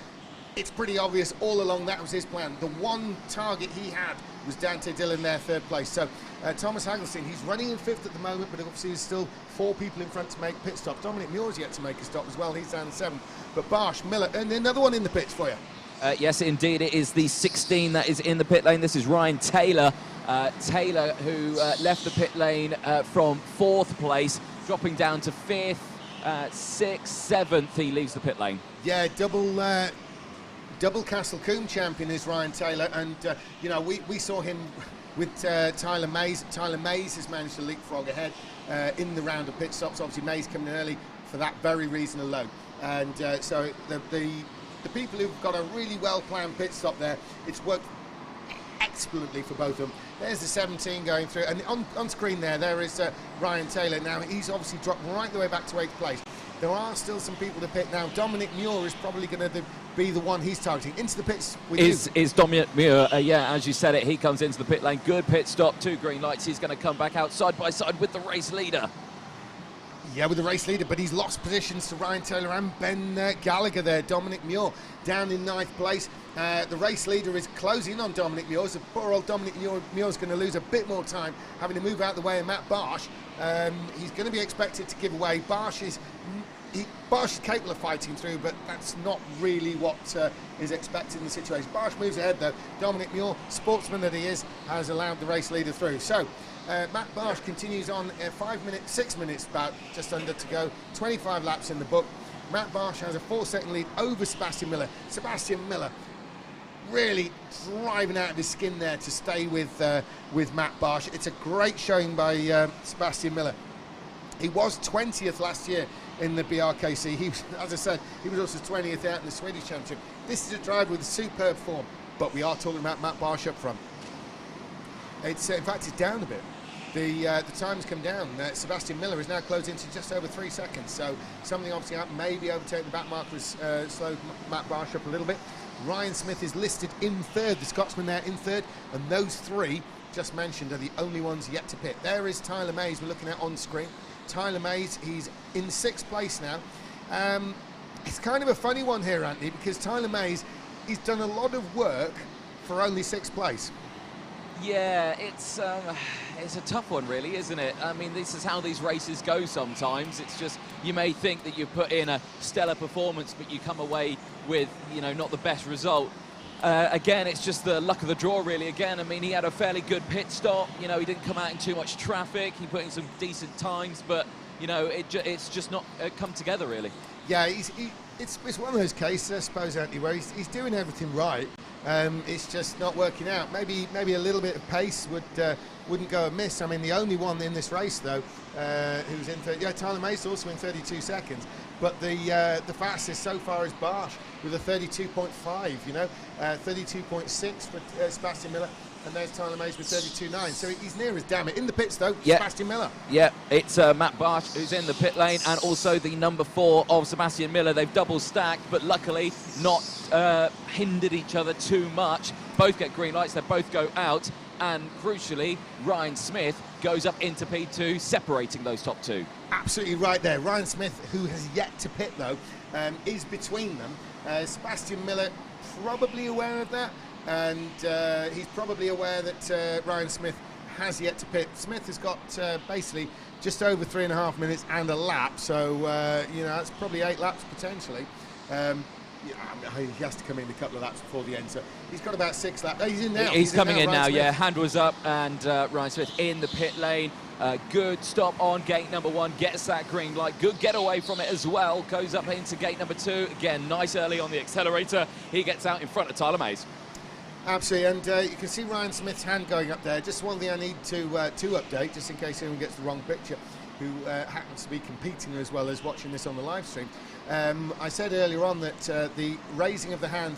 it's pretty obvious all along that was his plan. The one target he had was Dante Dillon there, third place. So Thomas Hagelstein, he's running in fifth at the moment, but obviously there's still 4 people in front to make pit stops. Dominic Muir's yet to make a stop as well. He's down in 7th. But Barsh, Miller, and another one in the pits for you. Yes, indeed, it is the 16 that is in the pit lane. This is Ryan Taylor. Taylor, who left the pit lane from 4th place, dropping down to 5th, 6th, 7th. He leaves the pit lane. Yeah, double Castle Combe champion is Ryan Taylor, and you know, we saw him with Tyler Mays. Tyler Mays has managed to leapfrog ahead in the round of pit stops. Obviously, Mays coming in early for that very reason alone, and so the people who've got a really well-planned pit stop there, it's worked excellently for both of them. There's the 17 going through, and on screen there is Ryan Taylor. Now he's obviously dropped right the way back to 8th place. There are still some people to pit now. Dominic Muir is probably going to be the one he's targeting. Into the pits with is Dominic Muir, yeah, as you said it, he comes into the pit lane. Good pit stop, 2 green lights. He's going to come back out side by side with the race leader. Yeah, with the race leader, but he's lost positions to Ryan Taylor and Ben Gallagher there. Dominic Muir down in 9th place. The race leader is closing on Dominic Muir, so poor old Dominic Muir's going to lose a bit more time, having to move out the way of Matt Barsh. He's going to be expected to give away. Barsh is capable of fighting through, but that's not really what is expected in the situation. Barsh moves ahead though. Dominic Muir, sportsman that he is, has allowed the race leader through. So Matt Barsh continues on 6 minutes about just under to go, 25 laps in the book. Matt Barsh has a 4-second lead over Sebastian Miller. Sebastian Miller really driving out of his skin there to stay with Matt Barsh. It's a great showing by Sebastian Miller. He was 20th last year in the BRKC. He was, as I said, he was also 20th out in the Swedish Championship. This is a driver with superb form, but we are talking about Matt Barsh up front. It's in fact, it's down a bit. The time's come down. Sebastian Miller is now closed into just over 3 seconds, so something obviously happened. Maybe overtaking the back marker has slowed Matt Barsh up a little bit. Ryan Smith is listed in 3rd, the Scotsman there in 3rd, and those 3 just mentioned are the only ones yet to pit. There is Tyler Mays we're looking at on screen. Tyler Mays, he's in 6th place now. It's kind of a funny one here, Anthony, because Tyler Mays, he's done a lot of work for only 6th place. Yeah, it's a tough one, really, isn't it? I mean, this is how these races go sometimes. It's just, you may think that you put in a stellar performance, but you come away with, you know, not the best result. Again, it's just the luck of the draw, really. Again, I mean, he had a fairly good pit stop. You know, he didn't come out in too much traffic. He put in some decent times, but, you know, it's just not come together, really. Yeah, it's one of those cases, I suppose, Anthony, where he's doing everything right. It's just not working out. Maybe a little bit of pace wouldn't go amiss. I mean, the only one in this race, though, who was in 30, yeah, Tyler Mace also in 32 seconds. But the fastest so far is Barsh with a 32.5. You know, 32.6 for Sebastian Miller. And there's Tyler Mays with 32.9. So he's near as damn it. In the pits, though, yeah. Sebastian Miller. Yeah, it's Matt Barsh who's in the pit lane, and also the number 4 of Sebastian Miller. They've double stacked, but luckily not hindered each other too much. Both get green lights, they both go out, and crucially, Ryan Smith goes up into P2, separating those top 2. Absolutely right there. Ryan Smith, who has yet to pit, though, is between them. Sebastian Miller, probably aware of that. And he's probably aware that Ryan Smith has yet to pit. Smith has got basically just over 3.5 minutes and a lap, so you know, that's probably 8 laps potentially. He has to come in a couple of laps before the end, so he's got about 6 laps. He's in now. He's coming in now, Smith. yeah. Hand was up, and Ryan Smith in the pit lane. Good stop on gate number 1, gets that green light. Good getaway from it as well. Goes up into gate number 2. Again, nice early on the accelerator. He gets out in front of Tyler Mays. Absolutely, and you can see Ryan Smith's hand going up there. Just one thing I need to update, just in case anyone gets the wrong picture, who happens to be competing as well as watching this on the live stream. I said earlier on that the raising of the hand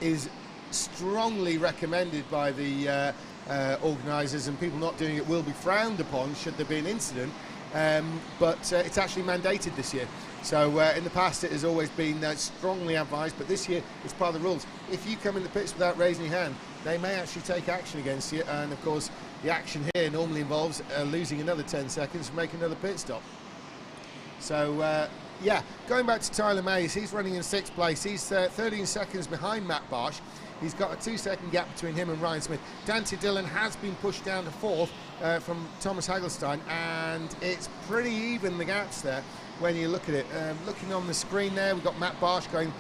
is strongly recommended by the organisers, and people not doing it will be frowned upon should there be an incident. But it's actually mandated this year. So in the past it has always been strongly advised, but this year it's part of the rules. If you come in the pits without raising your hand, they may actually take action against you, and of course the action here normally involves losing another 10 seconds to make another pit stop. So Yeah, going back to Tyler Mays, he's running in 6th place. He's 13 seconds behind Matt Barsh. He's got a 2-second gap between him and Ryan Smith. Dante Dillon has been pushed down to 4th from Thomas Hagelstein, and it's pretty even, the gaps there, when you look at it. Looking on the screen there, we've got Matt Barsh going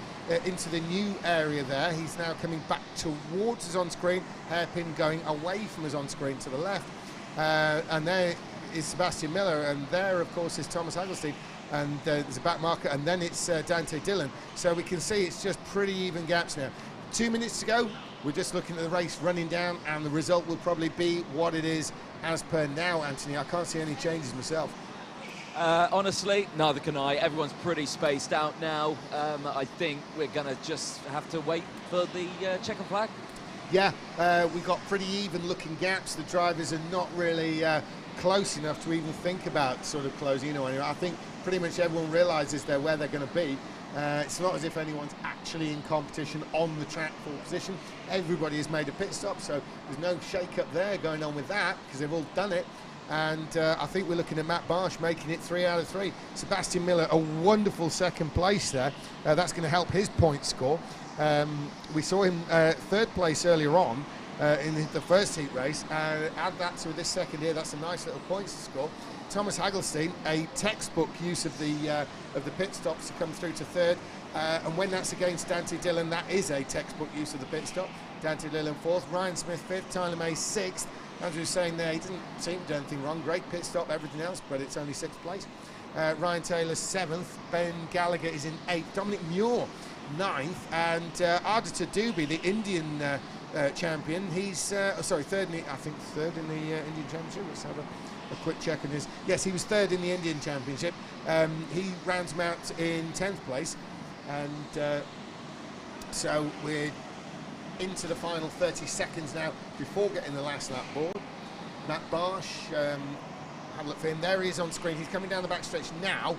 into the new area there. He's now coming back towards us on screen, hairpin going away from us on screen to the left. And there is Sebastian Miller, and there, of course, is Thomas Hagelstein. And there's a back marker, and then it's Dante Dillon. So we can see it's just pretty even gaps now. 2 minutes to go. We're just looking at the race running down, and the result will probably be what it is as per now, Anthony. I can't see any changes myself. Honestly, neither can I. Everyone's pretty spaced out now. I think we're going to just have to wait for the checkered flag. Yeah, we've got pretty even looking gaps. The drivers are not really close enough to even think about sort of closing in or anything. I think pretty much everyone realises they're where they're going to be. It's not as if anyone's actually in competition on the track for position. Everybody has made a pit stop, so there's no shake-up there going on with that, because they've all done it. And I think we're looking at Matt Barsh making it 3 out of 3. Sebastian Miller, a wonderful 2nd place there. That's going to help his point score. We saw him 3rd place earlier on in the first heat race. Add that to this 2nd here, that's a nice little points to score. Thomas Hagelstein, a textbook use of the pit stops to come through to 3rd. And when that's against Dante Dillon, that is a textbook use of the pit stop. Dante Dillon 4th, Ryan Smith 5th, Tyler May 6th. As we were saying there, he didn't seem to do anything wrong. Great pit stop, everything else, but it's only 6th place. Ryan Taylor 7th, Ben Gallagher is in 8th, Dominic Muir 9th, and Ardita Dubey, the Indian champion, he's third in the, I think third in the Indian Championship. Let's have a quick check on his. Yes, he was 3rd in the Indian Championship. He rounds him out in 10th place, and so we're into the final 30 seconds now before getting the last lap board. Matt Barsh, have a look for him. There he is on screen. He's coming down the backstretch now.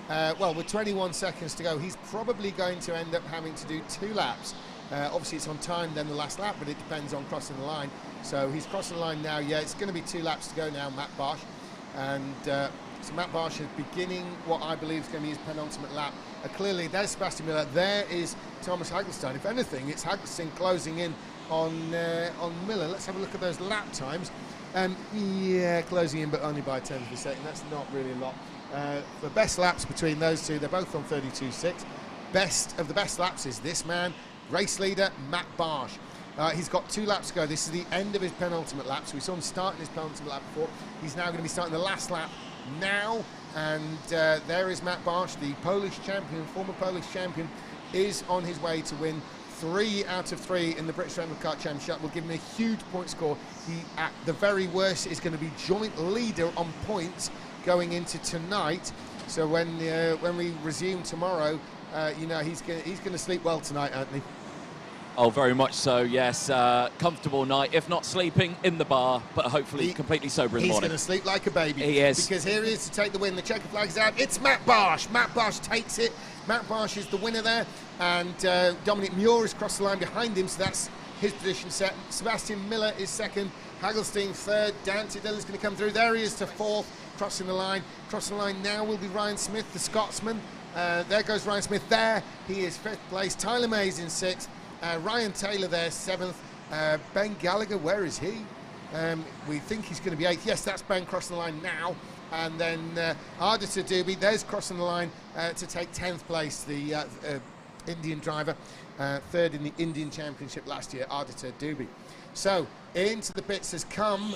Well, with 21 seconds to go, he's probably going to end up having to do 2 laps. Obviously, it's on time then the last lap, but it depends on crossing the line. So he's crossing the line now. Yeah, it's going to be 2 laps to go now, Matt Barsh. And so Matt Barsh is beginning what I believe is going to be his penultimate lap. Clearly, there's Sebastian Miller. There is Thomas Hagelstein. If anything, it's Hagelstein closing in on Miller. Let's have a look at those lap times. Yeah, closing in, but only by 10th of a second. That's not really a lot. The best laps between those two, they're both on 32.6. Best of the best laps is this man, race leader Matt Barsh. He's got 2 laps to go. This is the end of his penultimate lap. So we saw him starting his penultimate lap before. He's now going to be starting the last lap now. And there is Matt Barsh, the Polish champion, former Polish champion, is on his way to win 3 out of 3 in the British Rental Kart Championship. Will give him a huge point score. He, at the very worst, is going to be joint leader on points going into tonight. So when we resume tomorrow, you know, he's going to sleep well tonight, Anthony. Oh, very much so, yes. Comfortable night, if not sleeping in the bar, but hopefully completely sober in the morning. He's going to sleep like a baby. He is. Because here he is to take the win. The checker flag's out. It's Matt Barsh. Matt Barsh takes it. Matt Barsh is the winner there. And Dominic Muir has crossed the line behind him, so that's his position set. Sebastian Miller is 2nd. Hagelstein 3rd. Dante Dillon's going to come through. There he is to 4th, crossing the line. Crossing the line now will be Ryan Smith, the Scotsman. There goes Ryan Smith there. He is 5th place. Tyler Mays in 6th. Ryan Taylor there, 7th. Ben Gallagher, where is he? We think he's going to be 8th. Yes, that's Ben crossing the line now. And then Ardita Dubey, there's crossing the line to take 10th place, the Indian driver. 3rd in the Indian Championship last year, Ardita Dubey. So, into the pits has come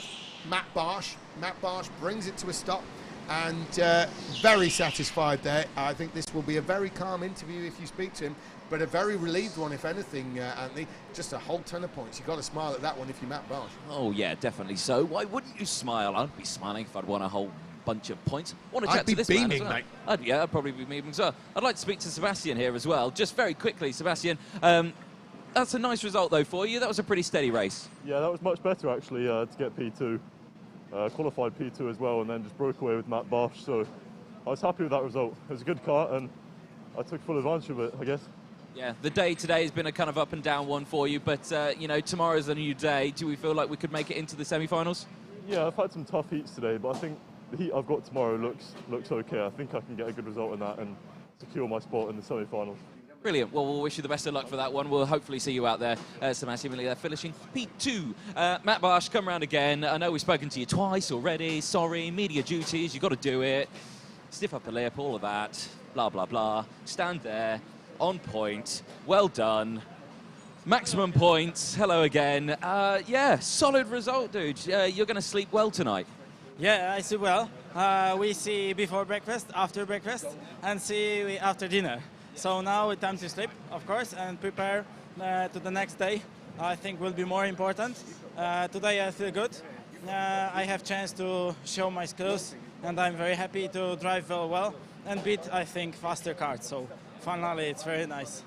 Matt Barsh. Matt Barsh brings it to a stop. And very satisfied there. I think this will be a very calm interview if you speak to him, but a very relieved one, if anything, Anthony. Just a whole ton of points. You've got to smile at that one if you're Matt Barsh. Oh, yeah, definitely so. Why wouldn't you smile? I'd be smiling if I'd won a whole bunch of points. I want to chat to this man as well. Mate. I'd probably be beaming as well. I'd like to speak to Sebastian here as well. Just very quickly, Sebastian, that's a nice result, though, for you. That was a pretty steady race. Yeah, that was much better, actually, to get P2. Qualified P2 as well, and then just broke away with Matt Barsh. So I was happy with that result. It was a good kart, and I took full advantage of it, I guess. Yeah, the day today has been a kind of up and down one for you, but you know, tomorrow's a new day. Do we feel like we could make it into the semi-finals? Yeah, I've had some tough heats today, but I think the heat I've got tomorrow looks okay. I think I can get a good result in that and secure my spot in the semi-finals. Brilliant. Well, we'll wish you the best of luck for that one. We'll hopefully see you out there, Sebastian Miller, finishing P2. Matt Barsh, come round again. I know we've spoken to you twice already. Sorry, media duties, you've got to do it. Stiff upper lip, all of that. Blah, blah, blah. Stand there, on point. Well done. Maximum points. Hello again. Yeah, solid result, dude. You're going to sleep well tonight. Yeah, I sleep well. We see before breakfast, after breakfast, and see after dinner. So now it's time to sleep, of course, and prepare to the next day. I think will be more important. Today I feel good. I have chance to show my skills, and I'm very happy to drive well and beat, I think, faster cars. So finally, it's very nice.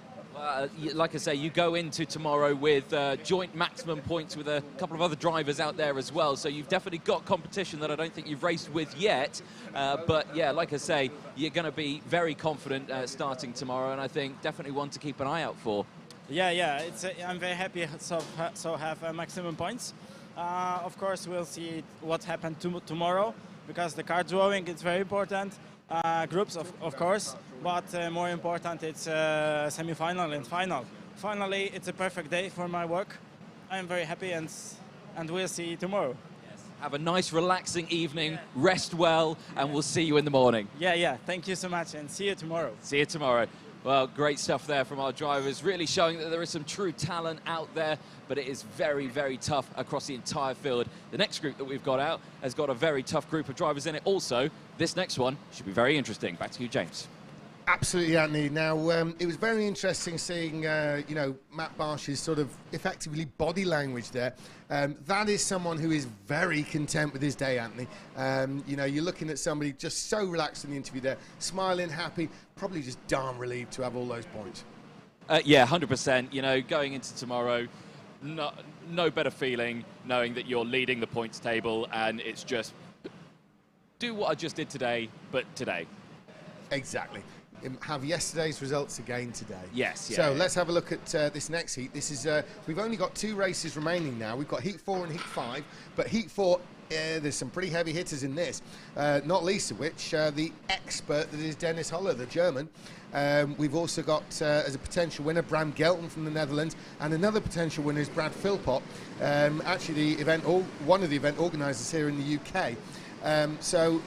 Like I say, you go into tomorrow with joint maximum points with a couple of other drivers out there as well. So you've definitely got competition that I don't think you've raced with yet. But yeah, like I say, you're going to be very confident starting tomorrow, and I think definitely one to keep an eye out for. Yeah. I'm very happy so have maximum points. Of course, we'll see what happened tomorrow, because the car drawing is very important. Groups, of course, but more important, it's semi-final and final. Finally, it's a perfect day for my work. I'm very happy, and we'll see you tomorrow. Yes. Have a nice, relaxing evening, rest well, and we'll see you in the morning. Yeah. Thank you so much, and see you tomorrow. See you tomorrow. Well, great stuff there from our drivers, really showing that there is some true talent out there, but it is very, very tough across the entire field. The next group that we've got out has got a very tough group of drivers in it also. This next one should be very interesting. Back to you, James. Absolutely, Anthony. Now, it was very interesting seeing, Matt Barsh's sort of effectively body language there. That is someone who is very content with his day, Anthony. You're looking at somebody just so relaxed in the interview there, smiling, happy, probably just darn relieved to have all those points. Yeah, 100%. Going into tomorrow, no better feeling knowing that you're leading the points table, and it's just do what I just did today, but today. Exactly. Have yesterday's results again today. Yes. Yeah, so let's have a look at this next heat. This is we've only got 2 races remaining now. We've got Heat 4 and Heat 5, but Heat 4, there's some pretty heavy hitters in this, not least of which the expert that is Dennis Holler, the German. We've also got, as a potential winner, Bram Gelton from the Netherlands, and another potential winner is Brad Philpott, actually one of the event organisers here in the UK. So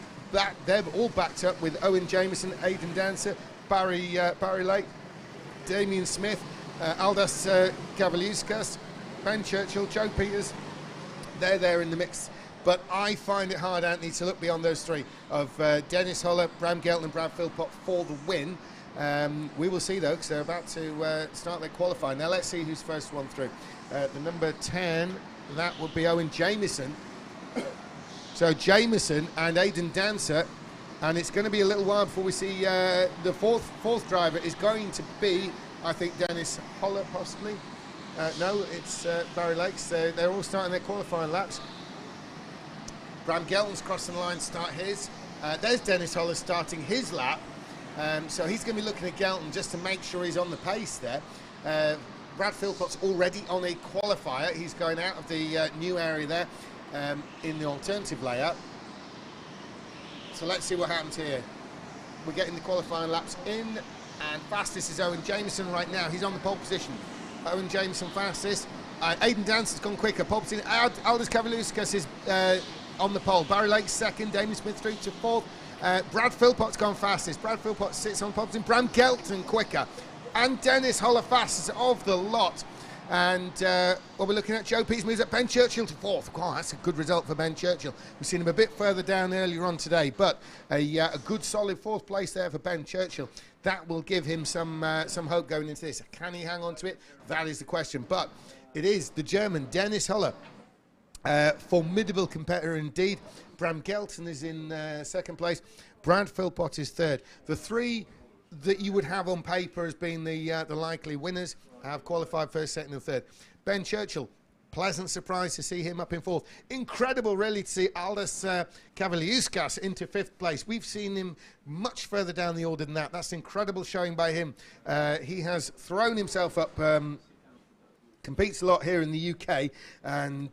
they're all backed up with Owen Jamieson, Aidan Dancer, Barry Lake, Damien Smith, Aldas Kavaliuskas, Ben Churchill, Joe Peters. They're there in the mix. But I find it hard, Anthony, to look beyond those 3 of Dennis Holler, Bram Gelton and Brad Philpott for the win. We will see, though, because they're about to start their qualifying. Now, let's see who's first one through. The number 10, that would be Owen Jamieson. So Jamieson and Aidan Dancer, and it's going to be a little while before we see the fourth driver is going to be, I think, Dennis Holler, possibly. No, it's Barry Lakes. They're all starting their qualifying laps. Bram Gelton's crossing the line to start his. There's Dennis Holler starting his lap. So he's going to be looking at Gelton just to make sure he's on the pace there. Brad Philpott's already on a qualifier. He's going out of the new area there. In the alternative layout. So let's see what happens here. We're getting the qualifying laps in, and fastest is Owen Jamieson right now. He's on the pole position. Owen Jamieson fastest. Aidan Dancer's gone quicker. Pole position. Aldous Kavaliuskas is on the pole. Barry Lake second. Damien Smith through to 4th. Brad Philpott's gone fastest. Brad Philpott sits on pole position. Bram Gelton quicker. And Dennis Holler fastest of the lot. And what we're looking at, Joe Peters moves up Ben Churchill to 4th. Wow, that's a good result for Ben Churchill. We've seen him a bit further down earlier on today, but a good solid 4th place there for Ben Churchill. That will give him some hope going into this. Can he hang on to it? That is the question. But it is the German, Dennis Holler. Formidable competitor indeed. Bram Gelton is in 2nd place. Brad Philpott is 3rd. The 3 that you would have on paper as being the likely winners have qualified 1st, 2nd and 3rd. Ben Churchill, pleasant surprise to see him up in 4th. Incredible really to see Aldous Kavaliuskas into 5th place. We've seen him much further down the order than that. That's incredible showing by him. He has thrown himself up competes a lot here in the UK, and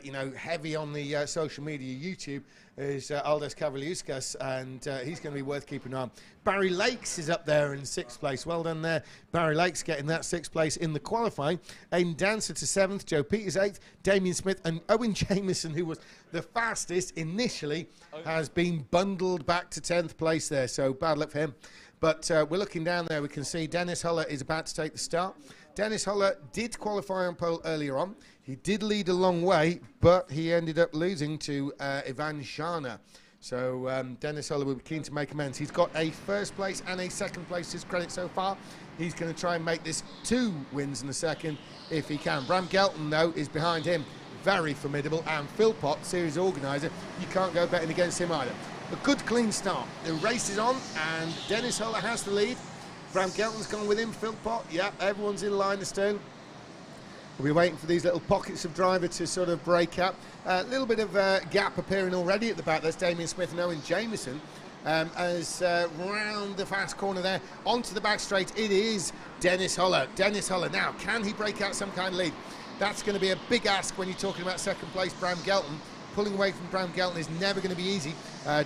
you know, heavy on the social media YouTube is Aldis Kavaliauskas, and he's going to be worth keeping an eye on. Barry Lakes is up there in 6th place. Well done there, Barry Lakes, getting that 6th place in the qualifying. Aidan Dancer to 7th, Joe Peters 8th, Damien Smith and Owen Jamieson, who was the fastest initially, has been bundled back to 10th place there, so bad luck for him. But we're looking down there, we can see Dennis Holler is about to take the start. Dennis Holler did qualify on pole earlier on. He did lead a long way, but he ended up losing to Ivan Shana. So Dennis Holler will be keen to make amends. He's got a 1st place and a 2nd place to his credit so far. He's going to try and make this 2 wins in a second if he can. Bram Gelton, though, is behind him. Very formidable. And Phil Pott, series organiser, you can't go betting against him either. A good clean start. The race is on, and Dennis Holler has the lead. Bram Gelton's gone with him. Phil Pott, yeah, everyone's in line of stone. We'll be waiting for these little pockets of driver to sort of break up. A little bit of a gap appearing already at the back. There's Damien Smith and Owen Jamieson. As round the fast corner there, onto the back straight, it is Dennis Holler. Dennis Holler, now, can he break out some kind of lead? That's going to be a big ask when you're talking about 2nd place Bram Gelton. Pulling away from Bram Gelton is never going to be easy.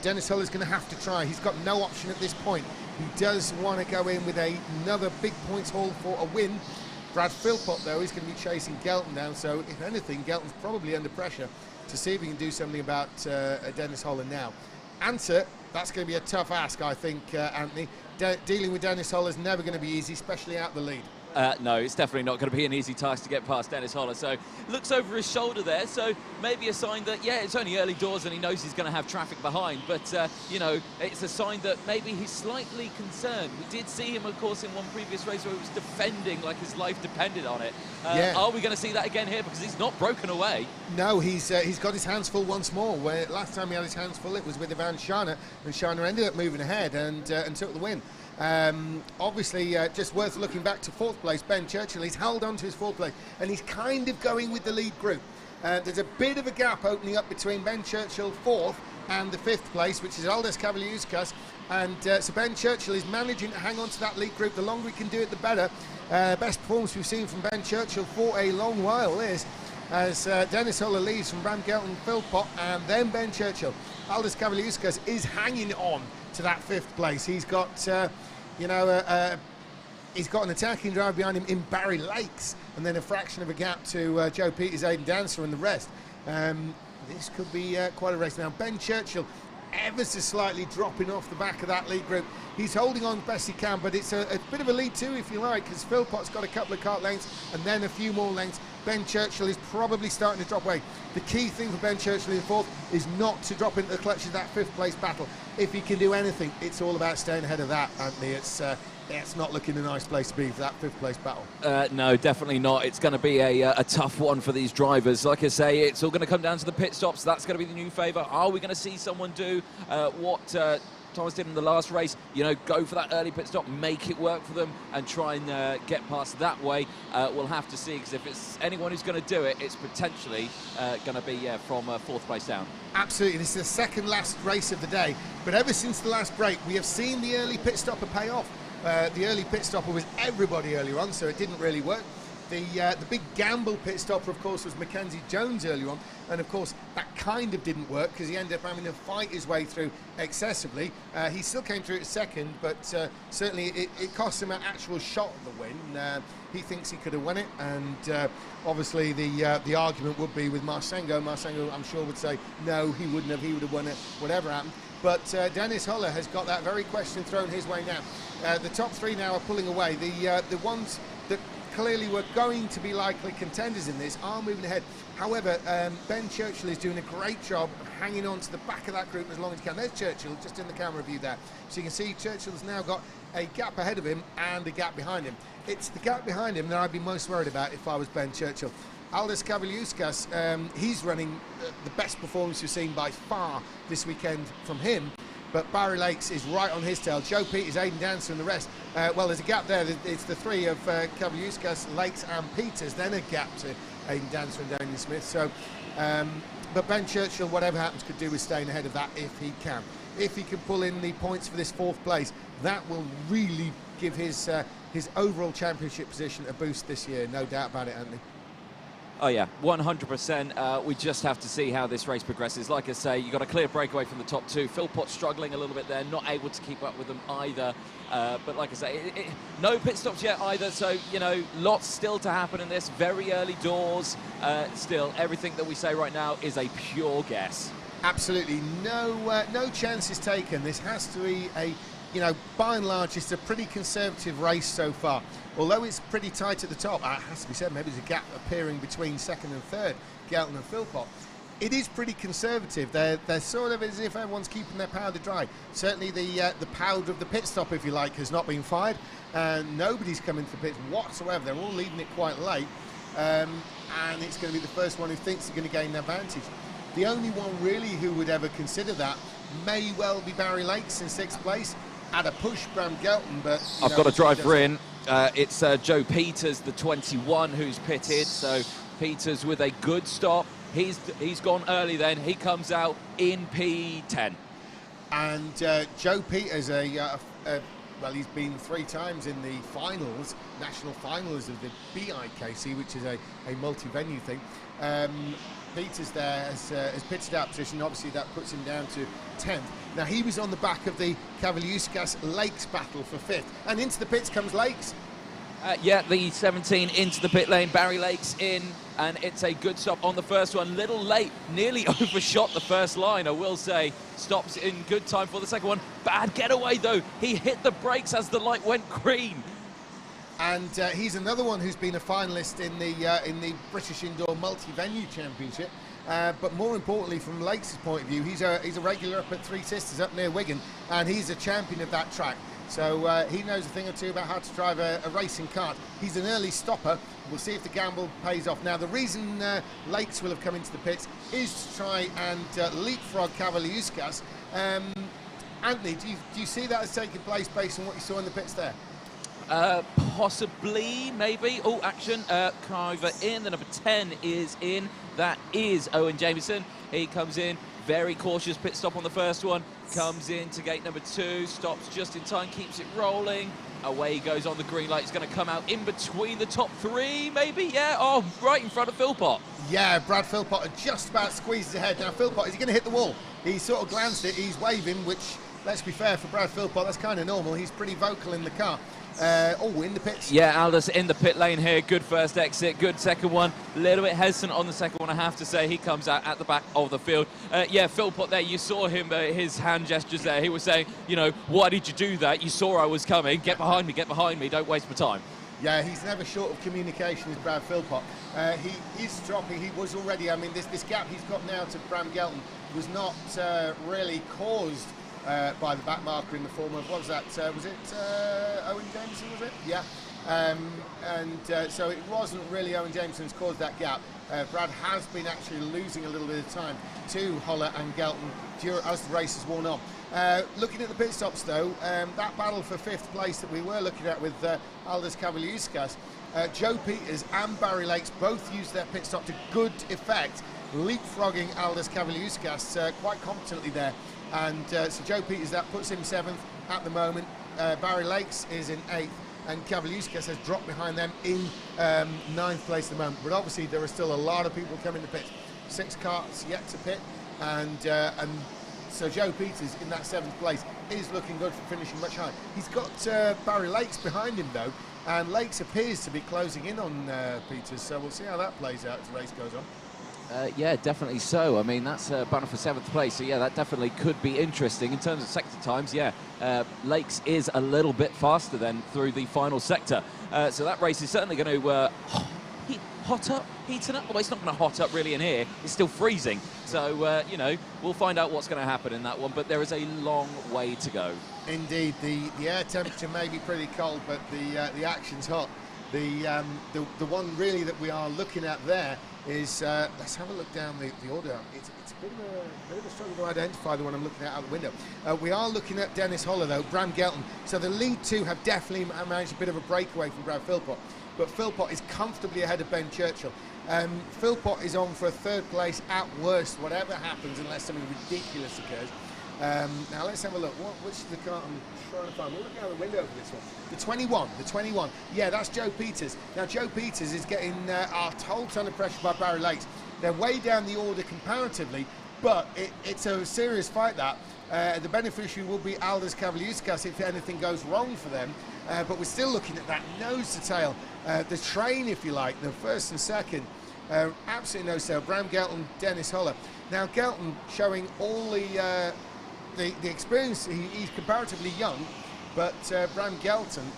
Dennis Holler's going to have to try. He's got no option at this point. He does want to go in with another big points haul for a win. Brad Philpott, though, is going to be chasing Gelton down, so if anything, Gelton's probably under pressure to see if he can do something about Dennis Holler now. Answer, that's going to be a tough ask, I think, Anthony. Dealing with Dennis Holler is never going to be easy, especially out the lead. No, it's definitely not going to be an easy task to get past Dennis Holler. So looks over his shoulder there, so maybe a sign that, yeah, it's only early doors and he knows he's going to have traffic behind. But, you know, it's a sign that maybe he's slightly concerned. We did see him, of course, in one previous race where he was defending like his life depended on it. Yeah. Are we going to see that again here? Because he's not broken away. No, he's got his hands full once more. Where last time he had his hands full, it was with Ivan Shana, and Shana ended up moving ahead and took the win. Obviously, just worth looking back to 4th place, Ben Churchill. He's held on to his 4th place, and he's kind of going with the lead group. There's a bit of a gap opening up between Ben Churchill 4th and the 5th place, which is Aldis Kavaliauskas. And so Ben Churchill is managing to hang on to that lead group. The longer he can do it, the better. Best performance we've seen from Ben Churchill for a long while is as Dennis Holler leads from Bram Gelton, Phil Pott, and then Ben Churchill. Aldis Kavaliauskas is hanging on to that 5th place. He's got, you know, he's got an attacking driver behind him in Barry Lakes, and then a fraction of a gap to Joe Peters, Aidan Dancer, and the rest. This could be quite a race. Now, Ben Churchill ever so slightly dropping off the back of that lead group. He's holding on best he can, but it's a bit of a lead too, if you like, because Phil Pott's got a couple of kart lengths and then a few more lengths. Ben Churchill is probably starting to drop away. The key thing for Ben Churchill in 4th is not to drop into the clutches of that 5th place battle. If he can do anything, it's all about staying ahead of that, Anthony. It's not looking a nice place to be for that 5th place battle. No, definitely not. It's going to be a tough one for these drivers. Like I say, it's all going to come down to the pit stops. That's going to be the new favour. Are we going to see someone do what Thomas did in the last race? You know, go for that early pit stop, make it work for them, and try and get past that way. We'll have to see, because if it's anyone who's going to do it, it's potentially going to be from 4th place down. Absolutely. This is the 2nd last race of the day. But ever since the last break, we have seen the early pit stopper pay off. The early pit stopper was everybody earlier on, so it didn't really work. The big gamble pit stopper, of course, was Mackenzie Jones earlier on, and of course that kind of didn't work because he ended up having to fight his way through excessively. He still came through at 2nd, but certainly it cost him an actual shot at the win. He thinks he could have won it, and obviously the argument would be with Marsengo. Marsengo, I'm sure, would say no, he wouldn't have. He would have won it, whatever happened. But Dennis Holler has got that very question thrown his way now. The top 3 now are pulling away. The ones that clearly were going to be likely contenders in this are moving ahead. However, Ben Churchill is doing a great job of hanging on to the back of that group as long as he can. There's Churchill, just in the camera view there. So you can see Churchill's now got a gap ahead of him and a gap behind him. It's the gap behind him that I'd be most worried about if I was Ben Churchill. Aldis Kavaliauskas, he's running the best performance we've seen by far this weekend from him. But Barry Lakes is right on his tail. Joe Peters, Aidan Dancer, and the rest. Well, there's a gap there. It's the 3 of Kavaliauskas, Lakes, and Peters. Then a gap to Aidan Dancer and Damien Smith. So, but Ben Churchill, whatever happens, could do with staying ahead of that if he can. If he can pull in the points for this 4th place, that will really give his overall championship position a boost this year. No doubt about it, Anthony. Oh yeah, 100%. We just have to see how this race progresses. Like I say, you got a clear breakaway from the top two. Philpott struggling a little bit there, not able to keep up with them either. But like I say, no pit stops yet either. So, you know, lots still to happen in this. Very early doors. Still, everything that we say right now is a pure guess. Absolutely no chances taken. This has to be a, you know, by and large, it's a pretty conservative race so far. Although it's pretty tight at the top, it has to be said, maybe there's a gap appearing between second and third, Gelton and Philpott. It is pretty conservative. They're sort of as if everyone's keeping their powder dry. Certainly the powder of the pit stop, if you like, has not been fired, and nobody's come into the pits whatsoever. They're all leaving it quite late, and it's going to be the first one who thinks they're going to gain an advantage. The only one really who would ever consider that may well be Barry Lakes in 6th place. At a push, Bram Gelton, but I've got a driver in. It's Joe Peters, the 21, who's pitted. So Peters with a good stop. He's gone early then. He comes out in P10. And Joe Peters, well, he's been 3 times in the finals, national finals of the BRKC, which is a multi-venue thing. Peters there has pitched out position. Obviously, that puts him down to 10th. Now, he was on the back of the Kavaliauskas Lakes battle for 5th. And into the pits comes Lakes. Yeah, the 17 into the pit lane. Barry Lakes in, and it's a good stop on the first one. Little late, nearly overshot the first line, I will say. Stops in good time for the second one. Bad getaway, though. He hit the brakes as the light went green. And he's another one who's been a finalist in the British Indoor Multi-Venue Championship. But more importantly, from Lakes' point of view, he's a regular up at Three Sisters up near Wigan, and he's a champion of that track. So he knows a thing or two about how to drive a racing kart. He's an early stopper. We'll see if the gamble pays off. Now, the reason Lakes will have come into the pits is to try and leapfrog Kavaliauskas. Anthony, do you see that as taking place based on what you saw in the pits there? Possibly, maybe. Oh, action. Carver in. The number 10 is in. That is Owen Jamieson. He comes in. Very cautious pit stop on the first one. Comes into gate number 2. Stops just in time. Keeps it rolling. Away he goes on the green light. He's going to come out in between the top 3, maybe. Yeah. Oh, right in front of Philpott. Yeah, Brad Philpott had just about squeezed ahead. Now, Philpott, is he going to hit the wall? He sort of glanced it. He's waving, which, let's be fair, for Brad Philpott, that's kind of normal. He's pretty vocal in the car. In the pits. Yeah, Aldous in the pit lane here. Good first exit, good second one. A little bit hesitant on the second one, I have to say. He comes out at the back of the field. Yeah, Philpott there, you saw him, his hand gestures there. He was saying, you know, why did you do that? You saw I was coming. Get behind me, don't waste my time. Yeah, he's never short of communication with Brad Philpott. He is dropping. He was already, I mean, this gap he's got now to Bram Gelton was not really caused by the back marker in the form of, what was that? Was it Owen Jameson, was it? Yeah. So it wasn't really Owen Jameson who's caused that gap. Brad has been actually losing a little bit of time to Holler and Gelton as the race has worn on. Looking at the pit stops, though, that battle for 5th place that we were looking at with Aldous Kavaliauskas, Joe Peters and Barry Lakes both used their pit stop to good effect, leapfrogging Aldous Kavaliauskas quite competently there. And so Joe Peters, that puts him 7th at the moment. Barry Lakes is in 8th, and Kavaliauskas has dropped behind them in 9th place at the moment. But obviously there are still a lot of people coming to pit. 6 carts yet to pit, and so Joe Peters in that 7th place is looking good for finishing much higher. He's got Barry Lakes behind him though, and Lakes appears to be closing in on Peters. So we'll see how that plays out as the race goes on. Yeah, definitely so. I mean, that's bound for 7th place, so yeah, that definitely could be interesting. In terms of sector times, yeah, Lakes is a little bit faster than through the final sector. So that race is certainly going to heating up. Well, it's not going to hot up really in here. It's still freezing. So, you know, we'll find out what's going to happen in that one, but there is a long way to go. Indeed, the air temperature may be pretty cold, but the action's hot. The one really that we are looking at there is, let's have a look down the order. It's a bit of a struggle to identify the one I'm looking at out the window. We are looking at Dennis Holler though, Bram Gelton. So the lead 2 have definitely managed a bit of a breakaway from Brad Philpott. But Philpott is comfortably ahead of Ben Churchill. Philpott is on for a third place at worst, whatever happens, unless something ridiculous occurs. Now let's have a look. Which is the car I'm trying to find? We're looking out the window for this one. The 21. Yeah, that's Joe Peters. Now Joe Peters is getting a whole ton of pressure by Barry Lakes. They're way down the order comparatively, but it's a serious fight that. The beneficiary will be Aldous Kavaliuskas if anything goes wrong for them. But we're still looking at that nose to tail. The train, if you like, the first and second. Absolutely nose to tail. Bram Gelton, Dennis Holler. Now Gelton showing all the experience. He's comparatively young, but Bram Gelton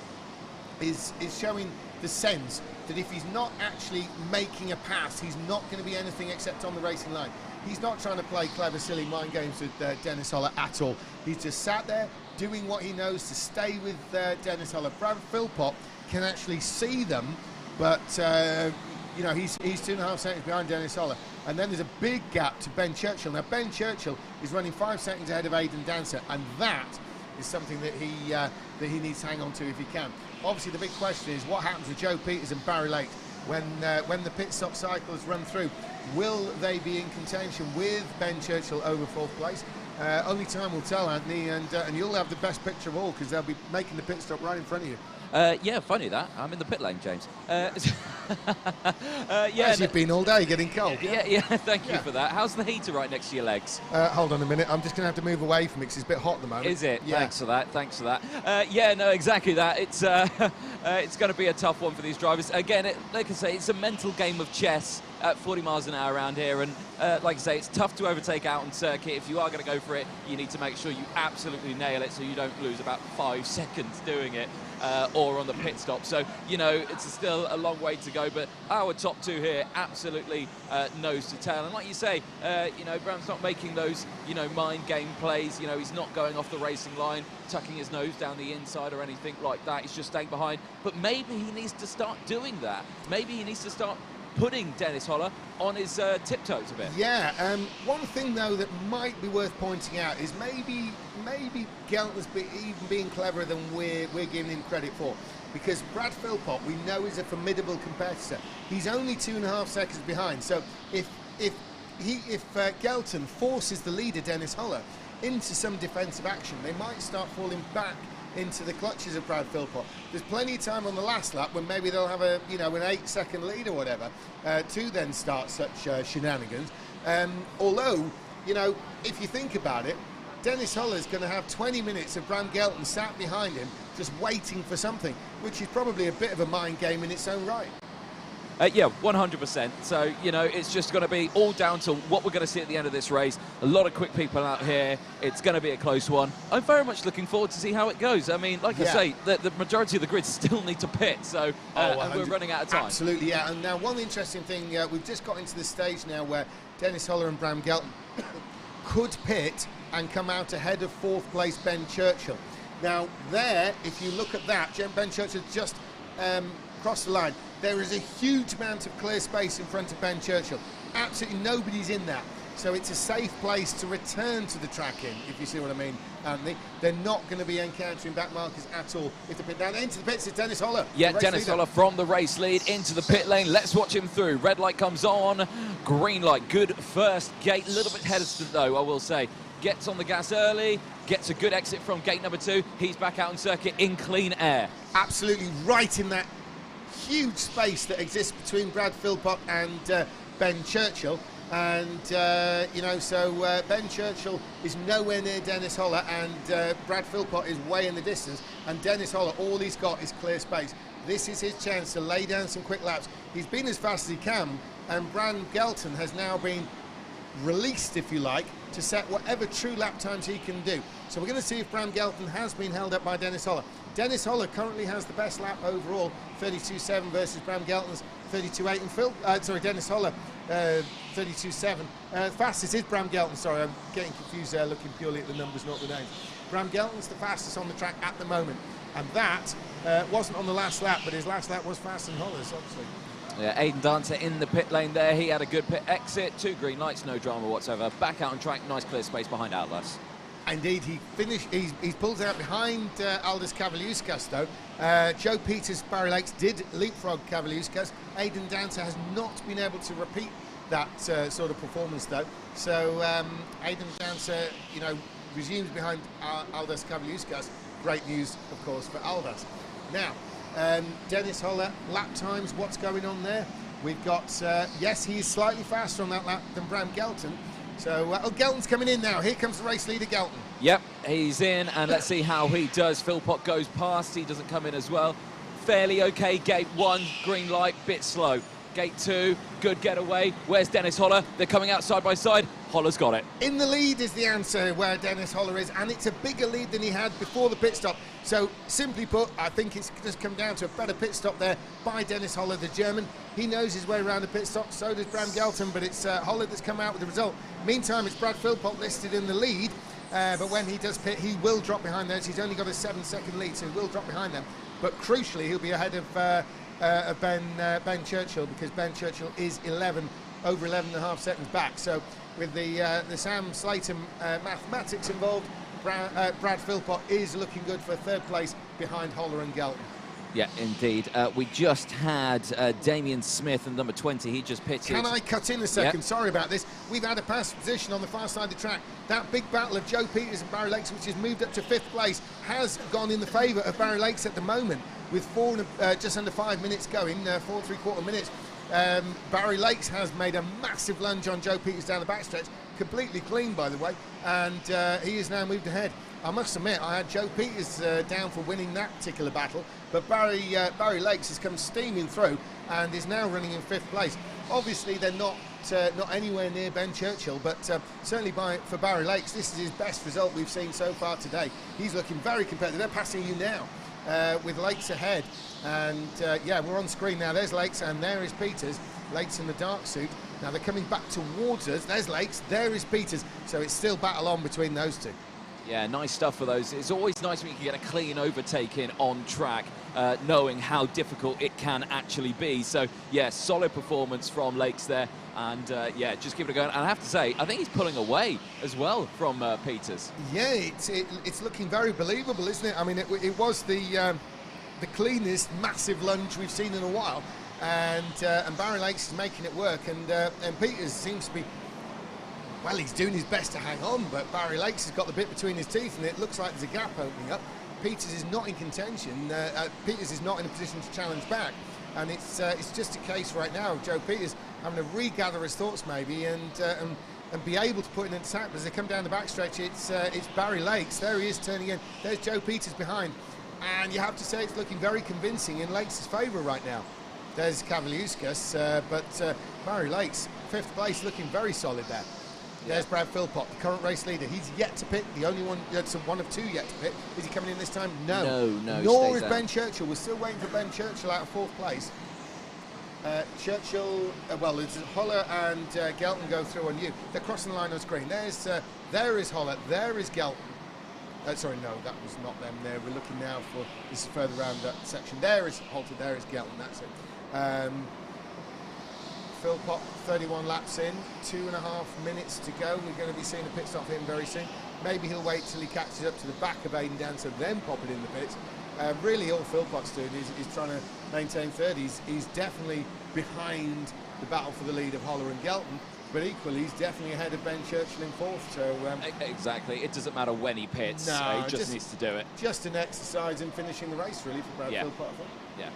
is showing the sense that if he's not actually making a pass, he's not going to be anything except on the racing line. He's not trying to play clever, silly mind games with Dennis Holler at all. He's just sat there doing what he knows to stay with Dennis Holler. Brad Philpott can actually see them, but you know, he's 2.5 seconds behind Dennis Holler. And then there's a big gap to Ben Churchill. Now Ben Churchill is running 5 seconds ahead of Aidan Dancer, and that is something that he needs to hang on to if he can. Obviously the big question is what happens with Joe Peters and Barry Lakes when the pit stop cycle is run through. Will they be in contention with Ben Churchill over 4th place? Only time will tell, Anthony, and you'll have the best picture of all because they'll be making the pit stop right in front of you. Yeah, funny that. I'm in the pit lane, James. Yeah, as you've been all day getting cold. Yeah, thank you for that. How's the heater right next to your legs? Hold on a minute. I'm just going to have to move away from it because it's a bit hot at the moment. Is it? Yeah. Thanks for that. Yeah, no, exactly that. It's going to be a tough one for these drivers. Again, like I say, it's a mental game of chess at 40 miles an hour around here, and like I say, it's tough to overtake out on circuit. If you are going to go for it, you need to make sure you absolutely nail it so you don't lose about 5 seconds doing it. Or on the pit stop. So, you know, it's still a long way to go, but our top 2 here absolutely nose to tail. And like you say, you know, Bram's not making those, you know, mind game plays. You know, he's not going off the racing line, tucking his nose down the inside or anything like that. He's just staying behind. But maybe he needs to start doing that. Maybe he needs to start putting Dennis Holler on his tiptoes a bit. Yeah, one thing though that might be worth pointing out is maybe Gelton's even being cleverer than we're giving him credit for, because Brad Philpott we know is a formidable competitor. He's only 2.5 seconds behind, so if Gelton forces the leader Dennis Holler into some defensive action, they might start falling back into the clutches of Brad Philpott. There's plenty of time on the last lap when maybe they'll have an 8-second lead or whatever to then start such shenanigans. Although, you know, if you think about it, Dennis Holler's going to have 20 minutes of Bram Gelton sat behind him just waiting for something, which is probably a bit of a mind game in its own right. Yeah, 100%. So, you know, it's just going to be all down to what we're going to see at the end of this race. A lot of quick people out here. It's going to be a close one. I'm very much looking forward to see how it goes. I mean, like I say, the majority of the grid still need to pit, so and we're running out of time. Absolutely, yeah. And now one interesting thing, we've just got into the stage now where Dennis Holler and Bram Gelton could pit and come out ahead of 4th place Ben Churchill. Now there, if you look at that, Ben Churchill just crossed the line. There is a huge amount of clear space in front of Ben Churchill. Absolutely nobody's in that. So it's a safe place to return to the track in, if you see what I mean, Anthony. They're not going to be encountering back markers at all. If they pit down into the pits, it's Dennis Holler. Yeah, Dennis Holler from the race lead into the pit lane. Let's watch him through. Red light comes on, green light. Good first gate. A little bit hesitant though, I will say. Gets on the gas early, gets a good exit from gate number 2. He's back out on circuit in clean air. Absolutely right in that huge space that exists between Brad Philpott and Ben Churchill, and you know, so Ben Churchill is nowhere near Dennis Holler, and Brad Philpott is way in the distance, and Dennis Holler, all he's got is clear space. This is his chance to lay down some quick laps. He's been as fast as he can, and Bram Gelton has now been released, if you like, to set whatever true lap times he can do. So we're going to see if Bram Gelton has been held up by Dennis Holler. Dennis Holler currently has the best lap overall, 32.7 versus Bram Gelton's 32.8, and Dennis Holler 32.7. Fastest is Bram Gelton. Sorry, I'm getting confused there, looking purely at the numbers, not the names. Bram Gelton's the fastest on the track at the moment, and that wasn't on the last lap, but his last lap was faster than Holler's, obviously. Yeah, Aidan Dancer in the pit lane there. He had a good pit exit, 2 green lights, no drama whatsoever. Back out on track, nice clear space behind Atlas. Indeed, he finished. He's pulled out behind Aldous Kavaliauskas, though. Joe Peters, Barry Lakes did leapfrog Kavaliauskas. Aidan Dancer has not been able to repeat that sort of performance, though. So Aidan Dancer, you know, resumes behind Aldous Kavaliauskas. Great news, of course, for Aldous. Now, Dennis Holler, lap times. What's going on there? We've got yes, he is slightly faster on that lap than Bram Gelton. So, Gelton's coming in now. Here comes the race leader, Gelton. Yep, he's in, and let's see how he does. Philpott goes past, he doesn't come in as well. Fairly okay, gate 1, green light, bit slow. Gate 2, good getaway. Where's Dennis Holler? They're coming out side by side. Holler's got it. In the lead is the answer where Dennis Holler is, and it's a bigger lead than he had before the pit stop. So, simply put, I think it's just come down to a better pit stop there by Dennis Holler, the German. He knows his way around the pit stop, so does Bram Gelton, but it's Holler that's come out with the result. Meantime, it's Brad Philpott listed in the lead, but when he does pit, he will drop behind those. He's only got a 7-second lead, so he will drop behind them. But crucially, he'll be ahead of Ben Churchill, because Ben Churchill is over 11.5 seconds back. So with the Sam Slater mathematics involved, Brad Philpott is looking good for third place behind Holler and Gelton. Yeah, indeed. We just had Damien Smith and number 20. He just pitted. Can I cut in a second? Yep. Sorry about this. We've had a pass position on the far side of the track. That big battle of Joe Peters and Barry Lakes, which has moved up to 5th place, has gone in the favour of Barry Lakes at the moment, with just under 5 minutes going, 4 3/4 minutes. Barry Lakes has made a massive lunge on Joe Peters down the backstretch, completely clean, by the way, and he has now moved ahead. I must admit, I had Joe Peters down for winning that particular battle, but Barry Lakes has come steaming through and is now running in 5th place. Obviously, they're not anywhere near Ben Churchill, but certainly for Barry Lakes, this is his best result we've seen so far today. He's looking very competitive. They're passing you now with Lakes ahead, and yeah, we're on screen now. There's Lakes, and there is Peters. Lakes in the dark suit. Now they're coming back towards us. There's Lakes, there is Peters. So it's still battle on between those two. Yeah, nice stuff for those. It's always nice when you can get a clean overtake in on track, knowing how difficult it can actually be. So, yeah, solid performance from Lakes there. And, yeah, just keep it going. And I have to say, I think he's pulling away as well from Peters. Yeah, it's looking very believable, isn't it? I mean, it was the cleanest massive lunge we've seen in a while. And Barry Lakes is making it work. And Peters seems to be... Well, he's doing his best to hang on, but Barry Lakes has got the bit between his teeth, and it looks like there's a gap opening up. Peters is not in contention. Peters is not in a position to challenge back, and it's just a case right now of Joe Peters having to regather his thoughts maybe and be able to put in an attack. As they come down the backstretch, it's Barry Lakes. There he is turning in. There's Joe Peters behind, and you have to say it's looking very convincing in Lakes' favour right now. There's Kavaliauskas, but Barry Lakes, 5th place, looking very solid there. There's Brad Philpott, the current race leader. He's yet to pit, the only one, one of two yet to pit. Is he coming in this time? No. No. Nor is Ben Churchill. We're still waiting for Ben Churchill out of 4th place. Churchill, well, it's Holler and Gelton go through on you. They're crossing the line on screen. There is Holler, there is Gelton. Sorry, no, that was not them there. We're looking now for, this is further around that section. There is Halter, there is Gelton, that's it. Philpott, 31 laps in, 2.5 minutes to go. We're going to be seeing a pit stop for him very soon. Maybe he'll wait till he catches up to the back of Aidan Dancer, then pop it in the pits. Really, all Philpott's doing is trying to maintain third. He's definitely behind the battle for the lead of Holler and Gelton, but equally, he's definitely ahead of Ben Churchill in 4th. So exactly, it doesn't matter when he pits. No, he just needs to do it. Just an exercise in finishing the race, really, for Brad Philpott, I think. Yeah.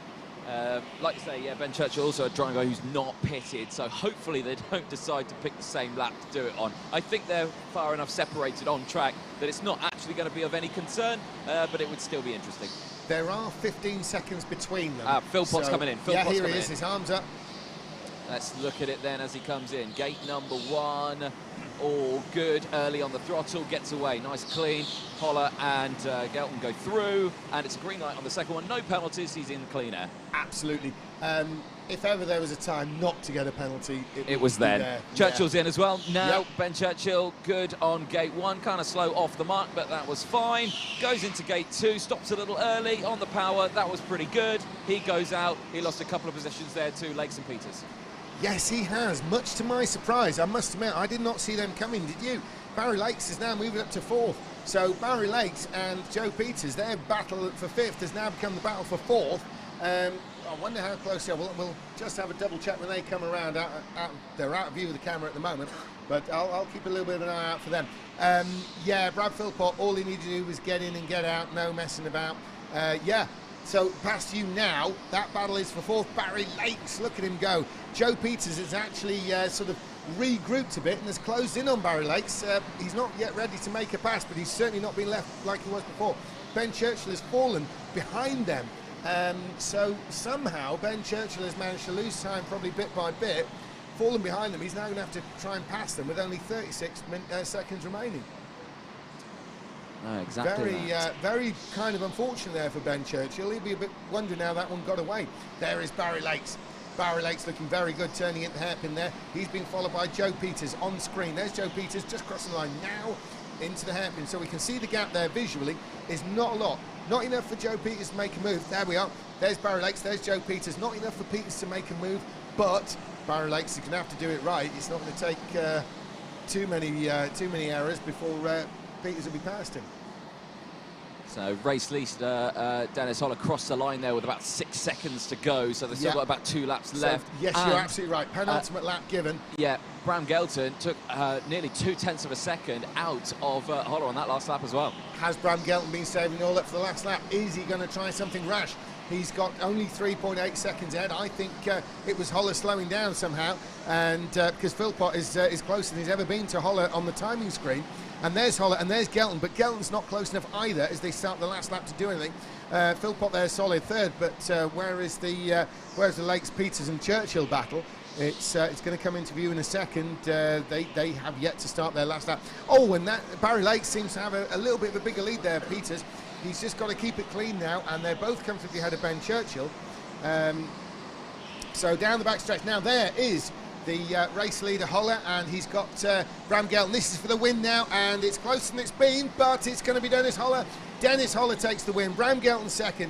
Like you say, yeah, Ben Churchill also a driving guy who's not pitted, so hopefully they don't decide to pick the same lap to do it on. I think they're far enough separated on track that it's not actually going to be of any concern, but it would still be interesting. There are 15 seconds between them. Philpott's coming in. Yeah, here he is, his arms up. Let's look at it then as he comes in. Gate number 1, all good. Early on the throttle, gets away. Nice clean. Holler and Gelton go through, and it's a green light on the second one. No penalties, he's in clean air. Absolutely. If ever there was a time not to get a penalty, it was then. There. Churchill's in as well. Now, Ben Churchill, good on gate 1. Kind of slow off the mark, but that was fine. Goes into gate 2, stops a little early on the power. That was pretty good. He goes out. He lost a couple of positions there to Lakes and Peters. Yes, he has, much to my surprise. I must admit, I did not see them coming, did you? Barry Lakes is now moving up to 4th. So Barry Lakes and Joe Peters, their battle for 5th has now become the battle for 4th. I wonder how close they are. We'll just have a double check when they come around. They're out of view of the camera at the moment, but I'll keep a little bit of an eye out for them. Yeah, Brad Philpott, all he needed to do was get in and get out, no messing about. Yeah, so past you now, that battle is for 4th. Barry Lakes, look at him go. Joe Peters has actually sort of regrouped a bit and has closed in on Barry Lakes. He's not yet ready to make a pass, but he's certainly not been left like he was before. Ben Churchill has fallen behind them. So somehow Ben Churchill has managed to lose time, probably bit by bit, fallen behind them. He's now going to have to try and pass them with only 36 seconds remaining. Exactly. Very kind of unfortunate there for Ben Churchill. He'll be a bit wondering how that one got away. There is Barry Lakes. Barry Lakes looking very good, turning at the hairpin there. He's been followed by Joe Peters on screen. There's Joe Peters just crossing the line now into the hairpin. So we can see the gap there visually is not a lot. Not enough for Joe Peters to make a move. There we are. There's Barry Lakes. There's Joe Peters. Not enough for Peters to make a move, but Barry Lakes is going to have to do it right. It's not going to take too many errors before Peters will be past him. So race leader Dennis Holler crossed the line there with about 6 seconds to go, so they've still got about 2 laps left. Yes, you're absolutely right. Penultimate lap given. Yeah, Bram Gelton took nearly 0.2 of a second out of Holler on that last lap as well. Has Bram Gelton been saving all up for the last lap? Is he going to try something rash? He's got only 3.8 seconds ahead. I think it was Holler slowing down somehow, and because Philpott is closer than he's ever been to Holler on the timing screen. And there's Holler, and there's Gelton, but Gelton's not close enough either as they start the last lap to do anything. Philpott there solid 3rd, but where's the Lakes, Peters and Churchill battle? It's going to come into view in a second. They have yet to start their last lap. Oh, and that Barry Lakes seems to have a little bit of a bigger lead there, Peters. He's just got to keep it clean now, and they're both comfortably ahead of Ben Churchill. So down the back stretch. Now there is the race leader Holler, and he's got Bram Gelton. This is for the win now, and it's closer than it's been, but it's going to be Dennis Holler. Dennis Holler takes the win. Bram Gelton 2nd.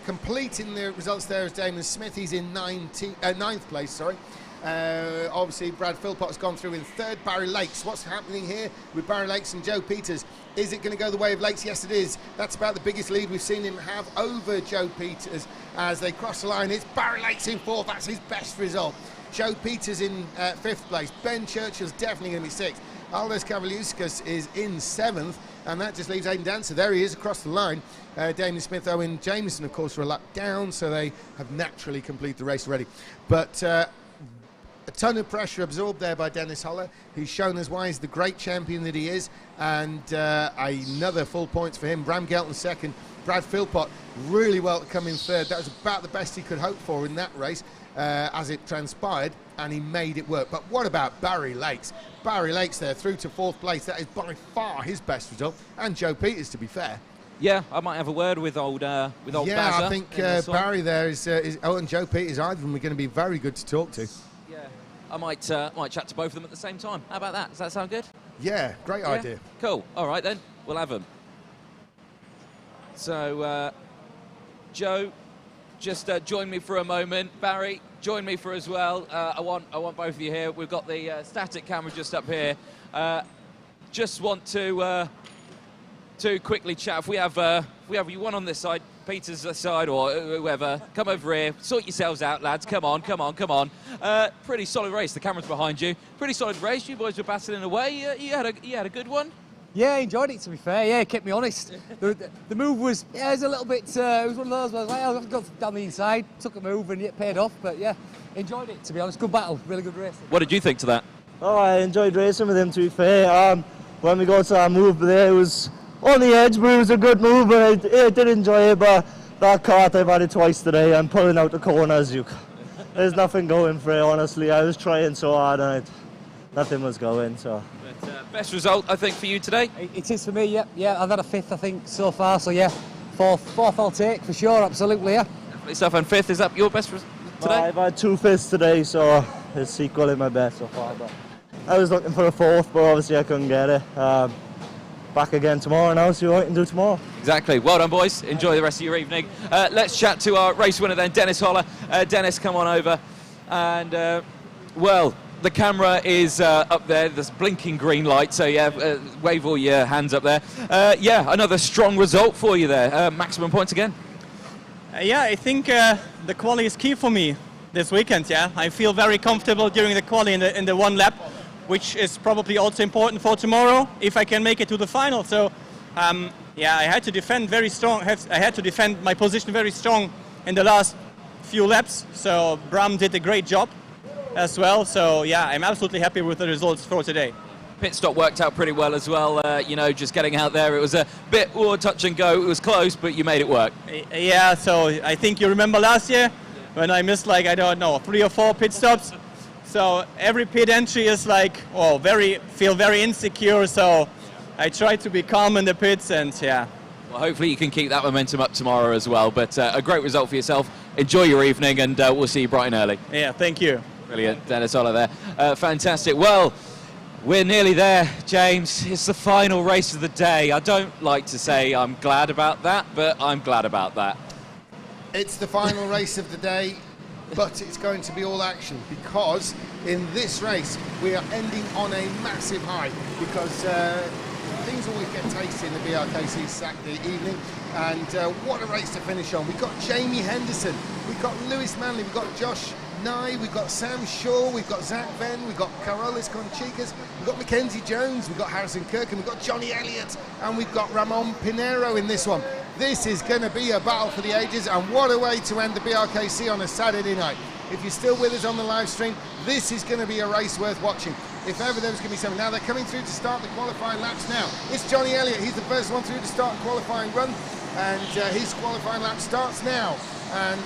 Completing the results there is Damon Smith. He's in 9th place, sorry. Obviously, Brad Philpott has gone through in 3rd. Barry Lakes. What's happening here with Barry Lakes and Joe Peters? Is it going to go the way of Lakes? Yes, it is. That's about the biggest lead we've seen him have over Joe Peters as they cross the line. It's Barry Lakes in 4th. That's his best result. Joe Peters in 5th place. Ben Churchill's definitely going to be 6th. Aldous Kavaliauskas is in 7th, and that just leaves Aidan Dancer. There he is across the line. Damien Smith, Owen Jameson, of course, are a lap down, so they have naturally completed the race already. But a ton of pressure absorbed there by Dennis Holler. He's shown us why he's the great champion that he is, and another full points for him. Bram Gelton 2nd. Brad Philpott really well to come in 3rd. That was about the best he could hope for in that race. As it transpired, and he made it work. But what about Barry Lakes? Barry Lakes there through to 4th place. That is by far his best result, and Joe Peters, to be fair. Yeah, I might have a word with old Yeah, Bazza I think Barry there is and Joe Peters, either of them are going to be very good to talk to. Yeah, I might chat to both of them at the same time. How about that? Does that sound good? Yeah, great idea. Cool. All right then, we'll have them. So, Joe, just join me for a moment. Barry, join me for as well. I want both of you here. We've got the static camera just up here. Just want to quickly chat. If we have you one on this side, Peter's this side, or whoever, come over here. Sort yourselves out, lads. Come on. Pretty solid race. The camera's behind you. Pretty solid race. You boys were battling away. You had a good one. Yeah, I enjoyed it, to be fair. Yeah, it kept me honest. The move was, it was a little bit, it was one of those where I was like, I got down the inside, took a move and it paid off. But yeah, enjoyed it, to be honest. Good battle, really good race. What did you think to that? Oh, I enjoyed racing with him, to be fair. When we got to our move there, it was on the edge, but it was a good move, and I did enjoy it. But that kart, I've had it twice today. I'm pulling out the corners. There's nothing going for it, honestly. I was trying so hard, and nothing was going, so... Best result, I think, for you today? It is for me, yeah. I've had a 5th, I think, so far, so yeah. 4th I'll take, for sure, absolutely, yeah. Definitely stuff, and 5th, is that your best today? I've had 2 5ths today, so it's equally my best so far. But I was looking for a 4th, but obviously I couldn't get it. Back again tomorrow now, see what I can do tomorrow. Exactly. Well done, boys. Enjoy the rest of your evening. Let's chat to our race winner then, Dennis Holler. Dennis, come on over. And, well, the camera is up there, there's blinking green light, so yeah, wave all your hands up there. Yeah, another strong result for you there. Maximum points again. Yeah, I think the quali is key for me this weekend, yeah. I feel very comfortable during the quali in the one lap, which is probably also important for tomorrow, if I can make it to the final. So, yeah, I had to defend very strong, I had to defend my position very strong in the last few laps, so Bram did a great job as well. So yeah, I'm absolutely happy with the results for today. Pit stop worked out pretty well as well, you know, just getting out there. It was a bit touch and go. It was close, but you made it work. Yeah, so I think you remember last year when I missed, like, I don't know, 3 or 4 pit stops. So every pit entry is like, oh, feel very insecure. So I try to be calm in the pits, and yeah. Well, hopefully you can keep that momentum up tomorrow as well. But a great result for yourself. Enjoy your evening, and we'll see you bright and early. Yeah, thank you. Brilliant, Dennis Oller there. Fantastic. Well, we're nearly there, James. It's the final race of the day. I don't like to say I'm glad about that, but I'm glad about that. It's the final race of the day, but it's going to be all action, because in this race we are ending on a massive high, because things always get tasty in the BRKC Saturday evening, and what a race to finish on. We've got Jamie Henderson, we've got Lewis Manley, we've got Josh Nye, we've got Sam Shaw, we've got Zach Venn, we've got Carolis Conchicas, we've got Mackenzie Jones, we've got Harrison Kirkham, we've got Johnny Elliott, and we've got Ramon Pinero in this one. This is going to be a battle for the ages, and what a way to end the BRKC on a Saturday night. If you're still with us on the live stream, this is going to be a race worth watching. If ever there was going to be something. Now they're coming through to start the qualifying laps now. It's Johnny Elliott, he's the first one through to start the qualifying run, and his qualifying lap starts now. And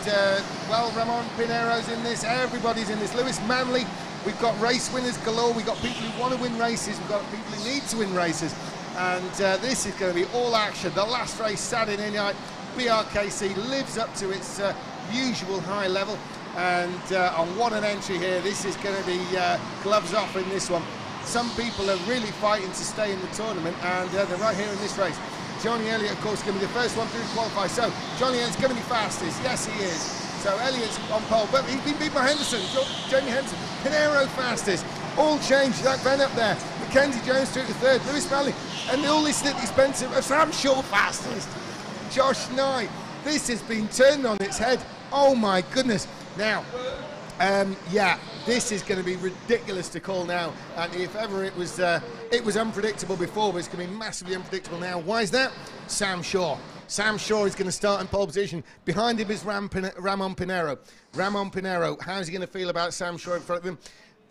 well, Ramon Pinero's in this, everybody's in this. Lewis Manley, we've got race winners galore, we've got people who want to win races, we've got people who need to win races, and this is going to be all action. The last race Saturday night, BRKC lives up to its usual high level, and on what an entry here. This is going to be gloves off in this one. Some people are really fighting to stay in the tournament, and they're right here in this race. Johnny Elliott, of course, is going to be the first one through to qualify. So Johnny Elliott's going to be fastest. Yes, he is. So Elliott's on pole, but he's been beat by Henderson. Jamie Henderson, Pinero fastest. All changed. Zach Venn up there. Mackenzie Jones through to third. Lewis Manley, and all this at the expense of Sam Shaw fastest. Josh Nye. This has been turned on its head. Oh my goodness. Now, yeah, this is going to be ridiculous to call now, and if ever it was unpredictable before, but it's going to be massively unpredictable now. Why is that? Sam Shaw. Sam Shaw is going to start in pole position. Behind him is Ramon Pinero. Ramon Pinero, how's he going to feel about Sam Shaw in front of him?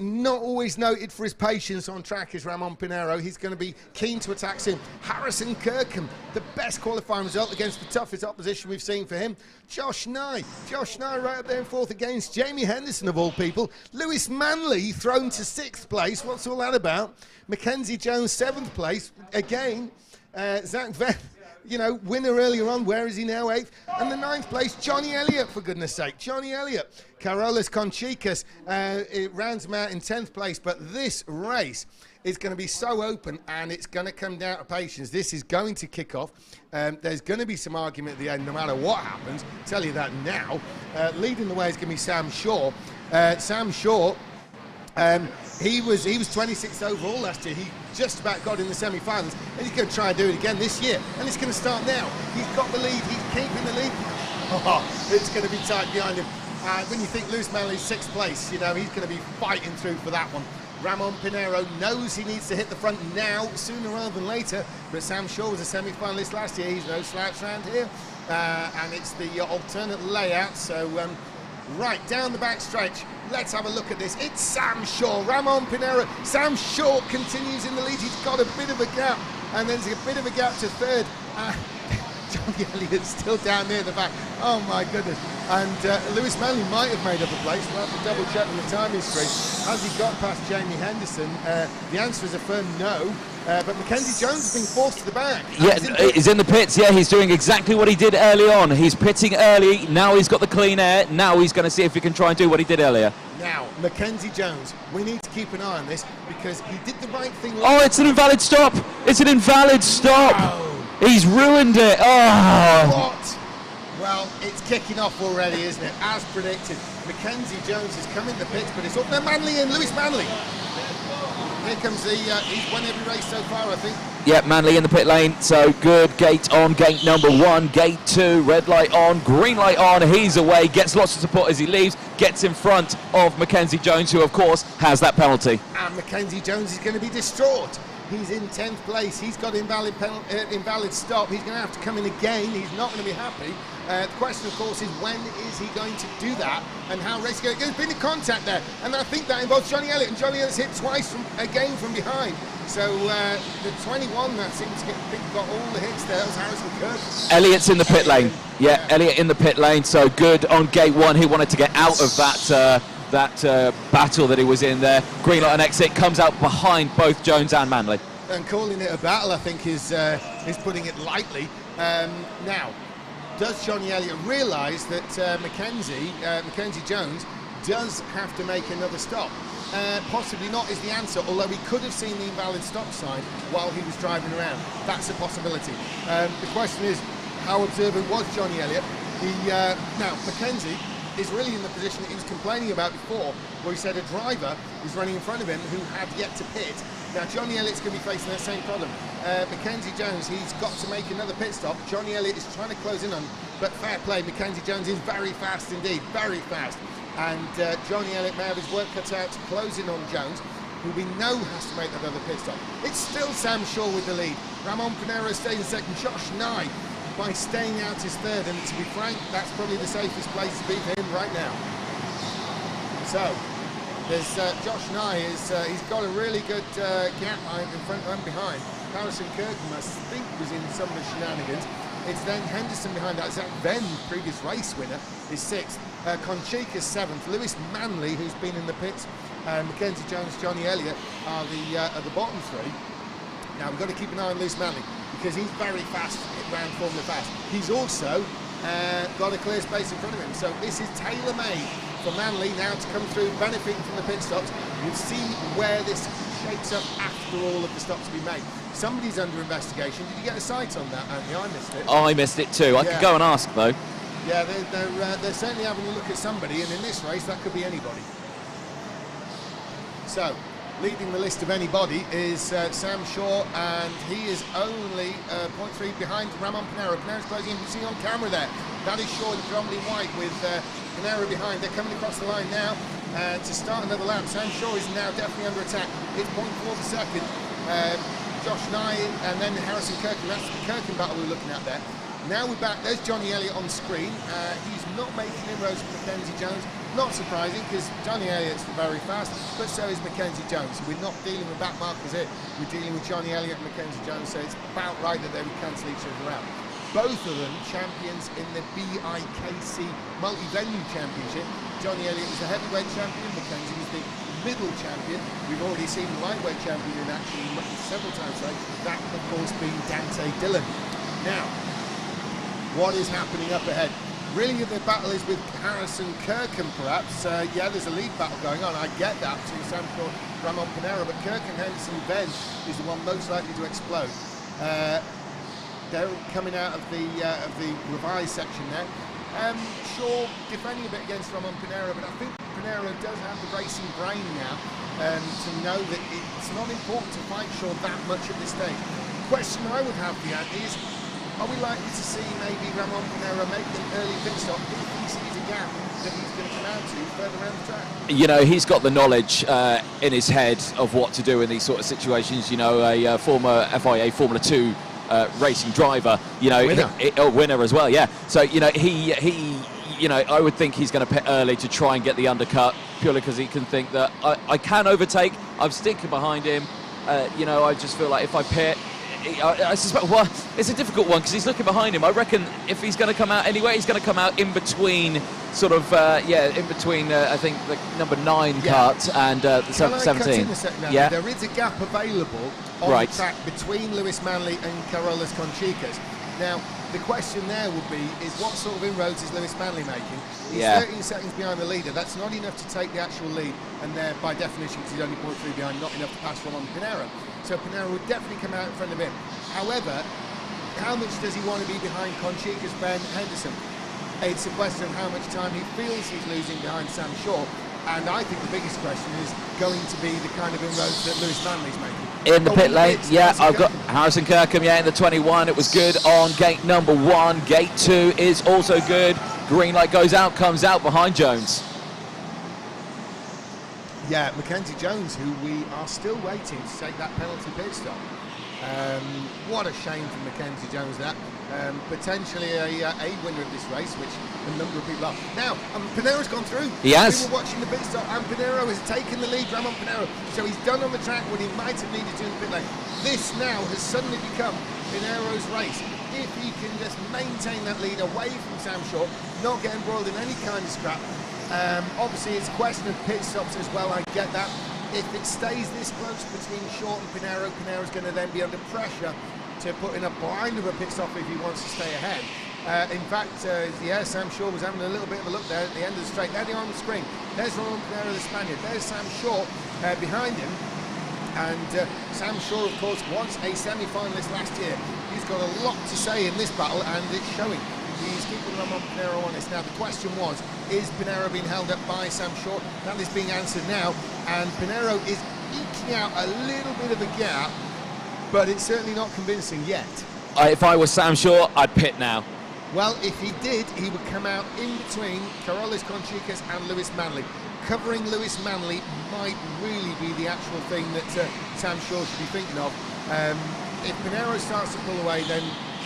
Not always noted for his patience on track is Ramon Pinero. He's going to be keen to attack soon. Harrison Kirkham, the best qualifying result against the toughest opposition we've seen for him. Josh Nye right up there in fourth against Jamie Henderson of all people. Lewis Manley thrown to 6th place. What's all that about? Mackenzie Jones 7th place. Again, Zach Venn, you know, winner earlier on. Where is he now? 8th. And the 9th place, Johnny Elliott, for goodness sake. Johnny Elliott. Carolis Conchicas, it rounds him out in 10th place. But this race is going to be so open, and it's going to come down to patience. This is going to kick off. There's going to be some argument at the end, no matter what happens. I'll tell you that now. Leading the way is going to be Sam Shaw. Sam Shaw, he was 26th overall last year. He just about got in the semi-finals, and he's going to try and do it again this year. And it's going to start now. He's got the lead. He's keeping the lead. Oh, it's going to be tight behind him. When you think Lewis Manley's 6th place, you know, he's going to be fighting through for that one. Ramon Pinero knows he needs to hit the front now, sooner rather than later, but Sam Shaw was a semi-finalist last year. He's no slouch around here, and it's the alternate layout, so right down the back stretch, let's have a look at this. It's Sam Shaw, Ramon Pinero. Sam Shaw continues in the lead. He's got a bit of a gap, and then there's a bit of a gap to third. Johnny Elliott's still down near the back. Oh my goodness. And Lewis Manley might have made up a place. We'll have to double check on the time history. Has he got past Jamie Henderson? The answer is a firm no. But Mackenzie Jones has been forced to the back. Yeah, he's in the pits. Yeah, he's doing exactly what he did early on. He's pitting early. Now he's got the clean air. Now he's going to see if he can try and do what he did earlier. Now, Mackenzie Jones, we need to keep an eye on this because he did the right thing. Oh, it's an invalid stop. It's an invalid stop. Wow. He's ruined it. Oh. What? Well, it's kicking off already, isn't it? As predicted. Mackenzie Jones has come in the pits, but it's up there. Manley and Lewis Manley. Here comes the, he's won every race so far, I think. Yeah, Manley in the pit lane, so good. Gate on, gate number 1, gate 2, red light on, green light on, he's away, gets lots of support as he leaves, gets in front of Mackenzie Jones, who of course has that penalty. And Mackenzie Jones is going to be distraught. He's in 10th place, he's got invalid stop, he's going to have to come in again, he's not going to be happy. The question, of course, is when is he going to do that and how race going? There's been a contact there, and I think that involves Johnny Elliott, and Johnny Elliott's hit twice again from behind. So the 21 that seems to think got all the hits there. That was Harrison Kirk. Elliott's in the pit lane. Yeah, Elliott in the pit lane, so good on gate 1. He wanted to get out of that battle that he was in there. Green light on exit, comes out behind both Jones and Manley. And calling it a battle, I think, is putting it lightly. Now, does Johnny Elliott realise that Mackenzie Jones does have to make another stop? Possibly not is the answer, although he could have seen the invalid stop sign while he was driving around. That's a possibility. The question is, how observant was Johnny Elliott? Now, Mackenzie is really in the position that he was complaining about before, where he said a driver was running in front of him who had yet to pit. Now, Johnny Elliott's going to be facing that same problem. Mackenzie Jones, he's got to make another pit stop. Johnny Elliott is trying to close in on, but fair play, Mackenzie Jones is very fast indeed, very fast. And Johnny Elliott may have his work cut out to close in on Jones, who we know has to make that other pit stop. It's still Sam Shaw with the lead. Ramon Pinero stays in second. Josh Nye, by staying out, is third. And to be frank, that's probably the safest place to be for him right now. So, there's Josh Nye. He's got a really good gap in front and behind. Harrison Kirkham, I think, was in some of the shenanigans. It's then Henderson behind that. Zach Venn, previous race winner, is 6th. Conchica's 7th. Lewis Manley, who's been in the pits, Mackenzie Jones, Johnny Elliott are the bottom 3. Now we've got to keep an eye on Lewis Manley because he's very fast round Formula Fast. He's also got a clear space in front of him. So this is tailor-made for Manley now to come through, benefiting from the pit stops. We'll see where this shapes up after all of the stops have been made. Somebody's under investigation. Did you get a sight on that, Andy? I missed it. I missed it too. I could go and ask though. Yeah, they're certainly having a look at somebody, and in this race that could be anybody. So, leading the list of anybody is Sam Shaw, and he is only 0.3 behind Ramon Pinero. Pinero's closing in, you see on camera there. That is Shaw in predominantly white with Pinero behind. They're coming across the line now to start another lap. Sam Shaw is now definitely under attack. It's 0.4 per second. Josh Nye and then Harrison Kirkham. That's the Kirkham battle we're looking at there. Now we're back. There's Johnny Elliott on screen. He's not making inroads with Mackenzie Jones. Not surprising because Johnny Elliott's very fast, but so is Mackenzie Jones. We're not dealing with back markers here. We're dealing with Johnny Elliott and Mackenzie Jones, so it's about right that they would cancel each other out. Both of them champions in the BRKC multi-venue championship. Johnny Elliott was the heavyweight champion. Mackenzie was the middle champion. We've already seen the lightweight champion in action several times, right? That, of course, being Dante Dillon. Now, what is happening up ahead? Really, the battle is with Harrison Kirkham, perhaps. Yeah, there's a lead battle going on. I get that between Sam Shaw and Ramon Pinero, but Kirkham, Henderson, Ben is the one most likely to explode. They're coming out of the revised section there. Shaw defending a bit against Ramon Pinero, but I think Pinero does have the racing brain now to know that it's not important to fight Shaw that much at this stage. The question I would have for you is, are we likely to see maybe Ramon Pinero make an early pit stop if he sees a gap that he's going to come out to further around the track? You know, he's got the knowledge in his head of what to do in these sort of situations. You know, a former FIA Formula 2 racing driver, you know, winner as well, yeah. So, you know, you know, I would think he's going to pit early to try and get the undercut, purely because he can think that I can overtake, I'm sticking behind him. You know, I just feel like if I pit, I suspect, well, it's a difficult one because he's looking behind him. I reckon if he's going to come out anyway, he's going to come out in between, sort of, in between, I think, the number 9 kart and the 17. Yeah. There is a gap available on the track between Lewis Manley and Carolus Conchicas. Now, the question there would be, is what sort of inroads is Lewis Manley making? He's 13 seconds behind the leader. That's not enough to take the actual lead, and there, by definition, because he's only 0.3 behind, not enough to pass Ramon Pinero. So Pinero would definitely come out in front of him. However, how much does he want to be behind Conchicas, Ben, Henderson? It's a question of how much time he feels he's losing behind Sam Shaw. And I think the biggest question is going to be the kind of inroads that Lewis Manley's making. In the pit lane, yeah, I've got Harrison Kirkham, yeah, in the 21. It was good on gate number 1. Gate 2 is also good. Green light goes out, comes out behind Jones. Yeah, Mackenzie Jones, who we are still waiting to take that penalty pit stop. What a shame for Mackenzie Jones, that. Potentially a winner of this race, which a number of people are. Now, Pinero's gone through. He has. We were watching the pit stop, and Pinero has taken the lead, Ramon Pinero. So he's done on the track what he might have needed to in the pit lane. This now has suddenly become Pinero's race. If he can just maintain that lead away from Sam Shaw, not get embroiled in any kind of scrap. Obviously, it's a question of pit stops as well, I get that. If it stays this close between Shaw and Pinero, Pinero's going to then be under pressure to put in a blind of a pit stop if he wants to stay ahead. In fact, yeah, Sam Shaw was having a little bit of a look there at the end of the straight. There they are on the screen. There's Ramon Pinero, the Spaniard. There's Sam Shaw behind him. And Sam Shaw, of course, was a semi-finalist last year. He's got a lot to say in this battle, and it's showing. He's keeping Ramon Pinero honest. Now, the question was, is Pinero being held up by Sam Shaw? That is being answered now, and Pinero is eking out a little bit of a gap, but it's certainly not convincing yet. If I was Sam Shaw, I'd pit now. Well, if he did, he would come out in between Carolus Conchicas and Lewis Manley. Covering Lewis Manley might really be the actual thing that Sam Shaw should be thinking of. If Pinero starts to pull away, then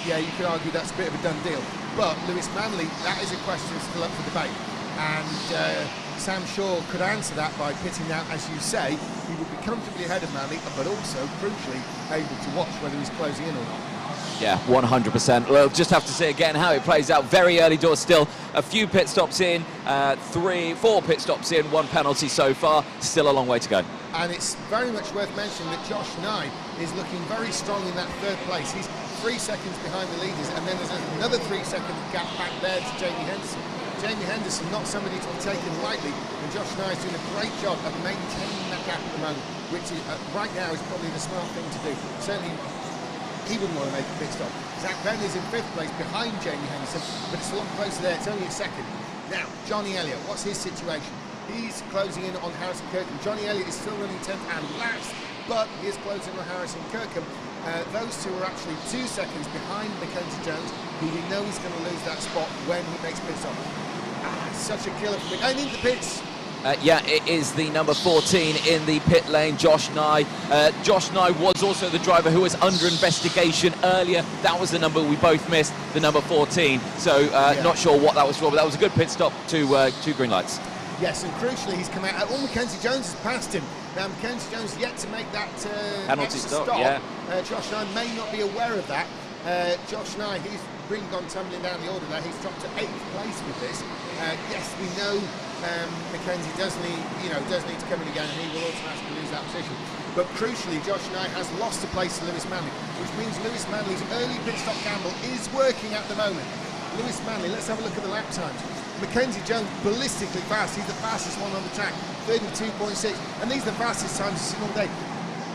yeah, you could argue that's a bit of a done deal. But Lewis Manley, that is a question still up for debate. And Sam Shaw could answer that by pitting out, as you say. He would be comfortably ahead of Manley, but also, crucially, able to watch whether he's closing in or not. Yeah, 100%. We'll just have to see again how it plays out. Very early doors still. A few pit stops in, 4 pit stops in, 1 penalty so far. Still a long way to go. And it's very much worth mentioning that Josh Nye is looking very strong in that 3rd place. He's 3 seconds behind the leaders, and then there's another 3-second gap back there to Jamie Henderson. Jamie Henderson, not somebody to be taken lightly, and Josh Nye is doing a great job of maintaining that gap at the moment, which is, right now is probably the smart thing to do. Certainly, he wouldn't want to make a pit stop. Zach Venn is in 5th place behind Jamie Henderson, but it's a lot closer there. It's only a second. Now, Johnny Elliott, what's his situation? He's closing in on Harrison Kirkham. Johnny Elliott is still running 10th and last, but he is closing on Harrison Kirkham. Those two are actually 2 seconds behind Mackenzie Jones, who we know he's going to lose that spot when he makes pit stop. Such a killer for me. And in the pits. Yeah, it is the number 14 in the pit lane, Josh Nye. Josh Nye was also the driver who was under investigation earlier. That was the number we both missed, the number 14. So not sure what that was for, but that was a good pit stop to 2 green lights. Yes, and crucially, he's come out. Mackenzie Jones has passed him. Now, Mackenzie Jones yet to make that penalty stop. Yeah. Josh Nye may not be aware of that. Josh Nye, he's really gone tumbling down the order there. He's dropped to 8th place with this. Yes, we know Mackenzie does need to come in again, and he will automatically lose that position. But crucially, Josh Nye has lost a place to Lewis Manley, which means Lewis Manley's early pit stop gamble is working at the moment. Lewis Manley, let's have a look at the lap times. Mackenzie Jones, ballistically fast. He's the fastest one on the track, 32.6. And these are the fastest times you've seen all day.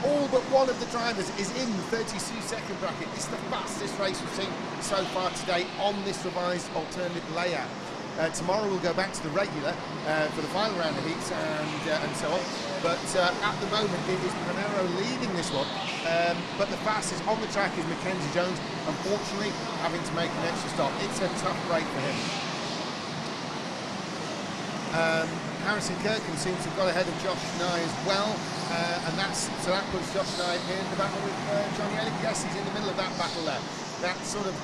All but one of the drivers is in the 32-second bracket. It's the fastest race we've seen so far today on this revised alternative layout. Tomorrow we'll go back to the regular for the final round of heats and so on. But at the moment it is Pinero leading this one. But the fastest on the track is Mackenzie Jones, unfortunately having to make an extra stop. It's a tough break for him. Harrison Kirkham seems to have got ahead of Josh Nye as well, and that puts Josh Nye in the battle with Johnny Elliott. Yes, he's in the middle of that battle there. That sort of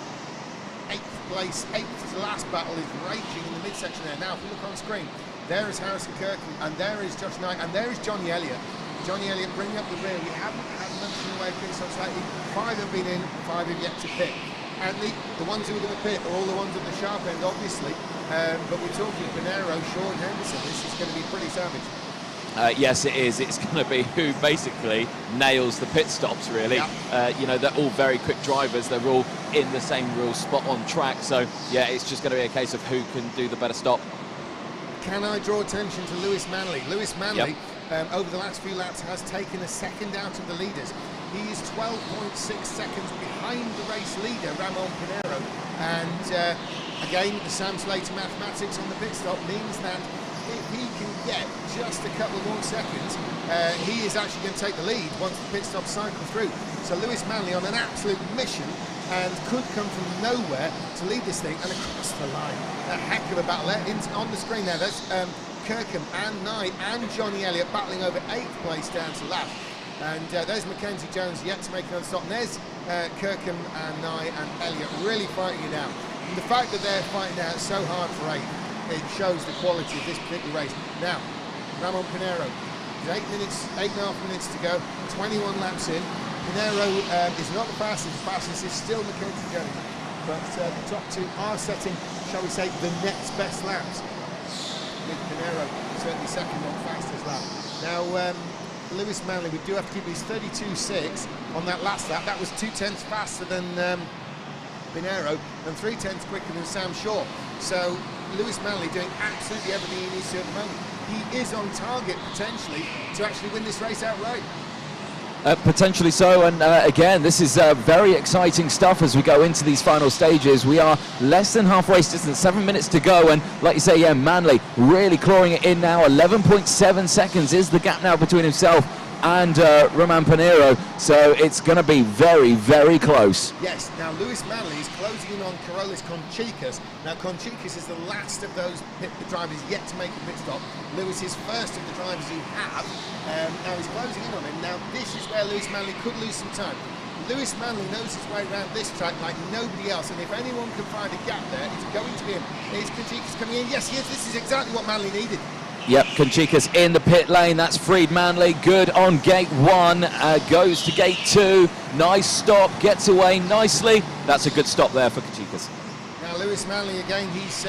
8th to last battle is raging in the midsection there. Now, if we look on screen, there is Harrison Kirkham, and there is Josh Nye, and there is Johnny Elliott. Johnny Elliott bringing up the rear. We haven't had much in the way of pit stops lately. 5 have been in, 5 have yet to pit. And the ones who are going to pit are all the ones at the sharp end, obviously. But we're talking Pinero, Shaw and Henderson. This is going to be pretty savage. Yes, it is. It's going to be who basically nails the pit stops, really. Yeah. They're all very quick drivers. They're all in the same real spot on track. So, yeah, it's just going to be a case of who can do the better stop. Can I draw attention to Lewis Manley? Lewis Manley, over the last few laps, has taken a second out of the leaders. He is 12.6 seconds behind the race leader, Ramon Pinero. And Again, the Sam Slater mathematics on the pit stop means that if he can get just a couple more seconds, he is actually going to take the lead once the pit stop cycle through. So Lewis Manley on an absolute mission and could come from nowhere to lead this thing and across the line. A heck of a battle there. On the screen there, there's Kirkham and Nye and Johnny Elliott battling over 8th place down to last. And there's Mackenzie Jones yet to make another stop. And there's Kirkham and Nye and Elliott really fighting it out. And the fact that they're fighting out so hard for 8th, it shows the quality of this particular race. Now, Ramon Pinheiro, 8.5 minutes to go, 21 laps in. Pinheiro is not the fastest is still Mackenzie Jones. But the top two are setting, shall we say, the next best laps. With Pinheiro certainly second on fastest lap. Now, Lewis Manley, we do have to keep his 32.6 on that last lap. That was 0.2 faster than Pinheiro and 0.3 quicker than Sam Shaw. So Lewis Manley doing absolutely everything he needs to at the moment. He is on target potentially to actually win this race outright. Potentially so, and again, this is very exciting stuff as we go into these final stages. We are less than half race distance, 7 minutes to go, and like you say, yeah, Manley really clawing it in now. 11.7 seconds is the gap now between himself and Roman Pinheiro, so it's going to be very, very close. Yes, now Lewis Manley is closing in on Carolus Conchicas. Now Conchicas is the last of those drivers yet to make a pit stop. Lewis is first of the drivers who have. Now he's closing in on him. Now this is where Lewis Manley could lose some time. Lewis Manley knows his way around this track like nobody else, and if anyone can find a gap there, it's going to be him. Here's Conchicas coming in. Yes, this is exactly what Manley needed. Yep, Conchicas in the pit lane. That's freed Manley. Good on gate 1. Goes to gate 2. Nice stop. Gets away nicely. That's a good stop there for Conchicas. Now Lewis Manley again. He's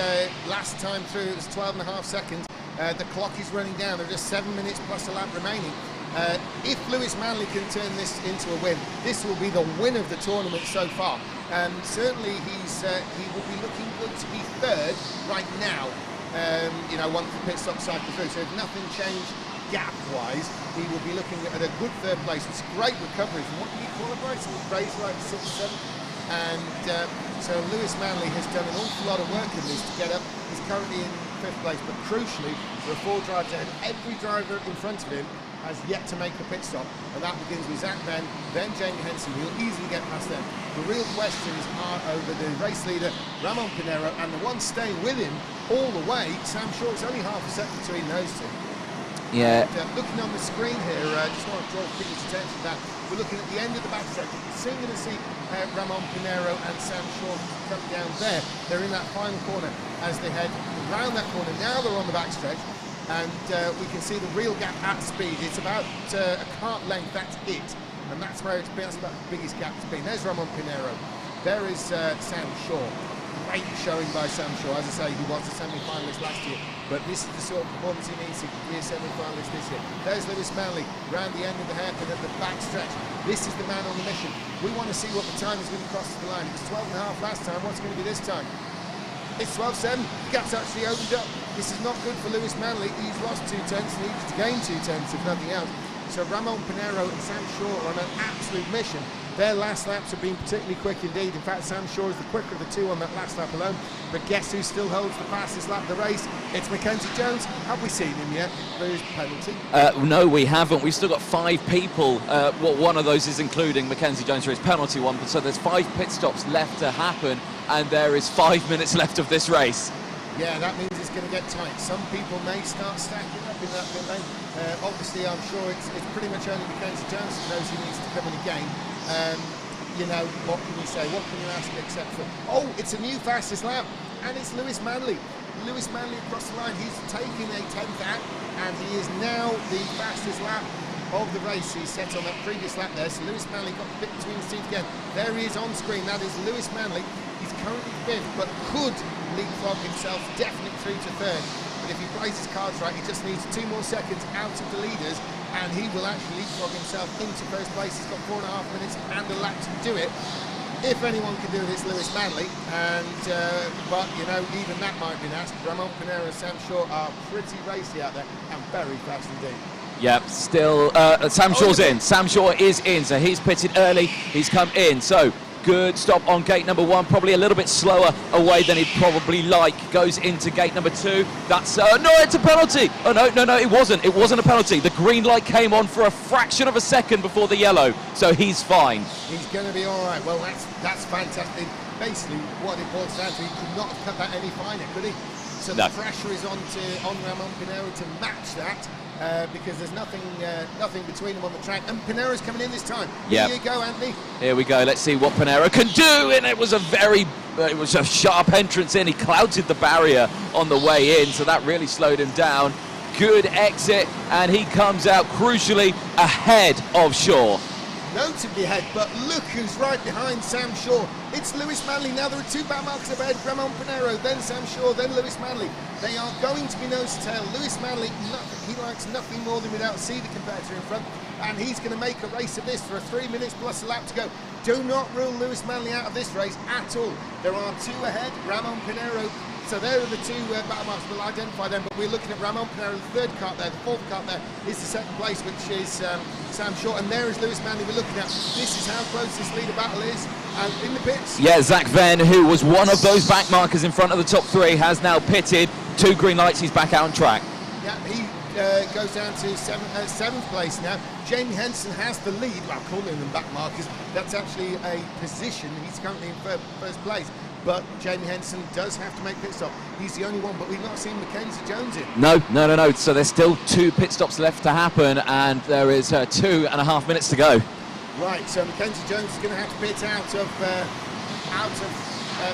last time through it was 12.5 seconds. The clock is running down. There are just 7 minutes plus a lap remaining. If Lewis Manley can turn this into a win, this will be the win of the tournament so far. Certainly he will be looking good to be third right now. You know, once the pit stop cycle through. So if nothing changed gap-wise, he will be looking at a good third place. It's great recovery from what he qualified, so race like 6-7. And so Lewis Manley has done an awful lot of work in this to get up. He's currently in 5th place, but crucially, there are 4 drivers ahead. Every driver in front of him has yet to make a pit stop, and that begins with Zach Ben, then Jamie Henson. He'll easily get past them. The real questions are over the race leader, Ramon Pinheiro, and the one staying with him all the way, Sam Shaw. It's only half a second between those two. Yeah. And, looking on the screen here, just want to draw people's attention to that. We're looking at the end of the backstretch. You're soon going to see Ramon Pinheiro and Sam Shaw come down there. They're in that final corner as they head around that corner. Now they're on the backstretch. And we can see the real gap at speed. It's about a kart length, that's it. And that's where it's been, that's about the biggest gap it's been. There's Ramon Pinheiro. There is Sam Shaw. Great showing by Sam Shaw. As I say, he was a semi-finalist last year. But this is the sort of performance he needs to be a semi-finalist this year. There's Lewis Manley round the end of the hairpin at the back stretch. This is the man on the mission. We want to see what the time is when he crosses the line. It was 12.5 last time. What's it going to be this time? It's 12.7. The gap's actually opened up. This is not good for Lewis Manley. He's lost 2 tenths and needs to gain 2 tenths if nothing else. So Ramon Pinheiro and Sam Shaw are on an absolute mission. Their last laps have been particularly quick indeed. In fact, Sam Shaw is the quicker of the 2 on that last lap alone. But guess who still holds the fastest lap of the race? It's Mackenzie Jones. Have we seen him yet? There is penalty. No, we haven't. We've still got 5 people. One of those is including Mackenzie Jones for his penalty one. So there's 5 pit stops left to happen, and there is 5 minutes left of this race. Yeah, that means it's going to get tight. Some people may start stacking up in that pit lane. Obviously, I'm sure it's pretty much only Mackenzie Jones who knows he needs to come in again. You know, what can you say? What can you ask except for, oh, it's a new fastest lap, and it's Lewis Manley. Lewis Manley across the line. He's taking a 10th out, and he is now the fastest lap of the race. He's set on that previous lap there. So Lewis Manley got the bit between his teeth again. There he is on screen. That is Lewis Manley. He's currently 5th, but could leapfrog himself definitely through to 3rd. But if he plays his cards right, he just needs 2 more seconds out of the leaders, and he will actually leapfrog himself into 1st place. He's got 4.5 minutes and a lap to do it. If anyone can do it, it's Lewis Manley. And but you know, even that might be asked. Ramon Pinheiro and Sam Shaw are pretty racy out there and very fast indeed. Yep, still Sam Shaw's in. Sam Shaw is in, so he's pitted early. He's come in. So Good stop on gate number 1, probably a little bit slower away than he'd probably like. Goes into gate number 2. That's, no, it's a penalty. Oh, no, it wasn't. It wasn't a penalty. The green light came on for a fraction of a second before the yellow, so he's fine. He's going to be all right. Well, that's fantastic. Basically, what it boils down to, he could not have cut that any finer, could he? So the pressure is on Ramon Pinero to match that. Because there's nothing between them on the track, and Pinero's coming in this time. Here you go, Anthony. Here we go. Let's see what Pinero can do, and it was a sharp entrance in. He clouted the barrier on the way in, so that really slowed him down. Good exit, and he comes out crucially ahead of Shaw. Notably ahead, but look who's right behind Sam Shaw. It's Lewis Manley. Now there are 2 back markers ahead, Ramon Pinero, then Sam Shaw, then Lewis Manley. They are going to be nose to tail. Lewis Manley, he likes nothing more than without see the competitor in front, and he's going to make a race of this for 3 minutes plus a lap to go. Do not rule Lewis Manley out of this race at all. There are 2 ahead, Ramon Pinero. So there are the 2 battle marks. We'll identify them, but we're looking at Ramon Pinero, the 3rd kart there. The 4th kart there is the 2nd place, which is Sam Shaw, and there is Lewis Manley we're looking at. This is how close this leader battle is. And in the pits. Yeah, Zach Venn, who was one of those back markers in front of the top 3, has now pitted. 2 green lights, he's back out on track. Yeah, he goes down to 7th place now. Jamie Henson has the lead. Well, calling them back markers, that's actually a position. He's currently in first place. But Jamie Henson does have to make pit stop. He's the only one, but we've not seen Mackenzie Jones in. No. So there's still 2 pit stops left to happen, and there is 2.5 minutes to go. Right, so Mackenzie Jones is going to have to pit out of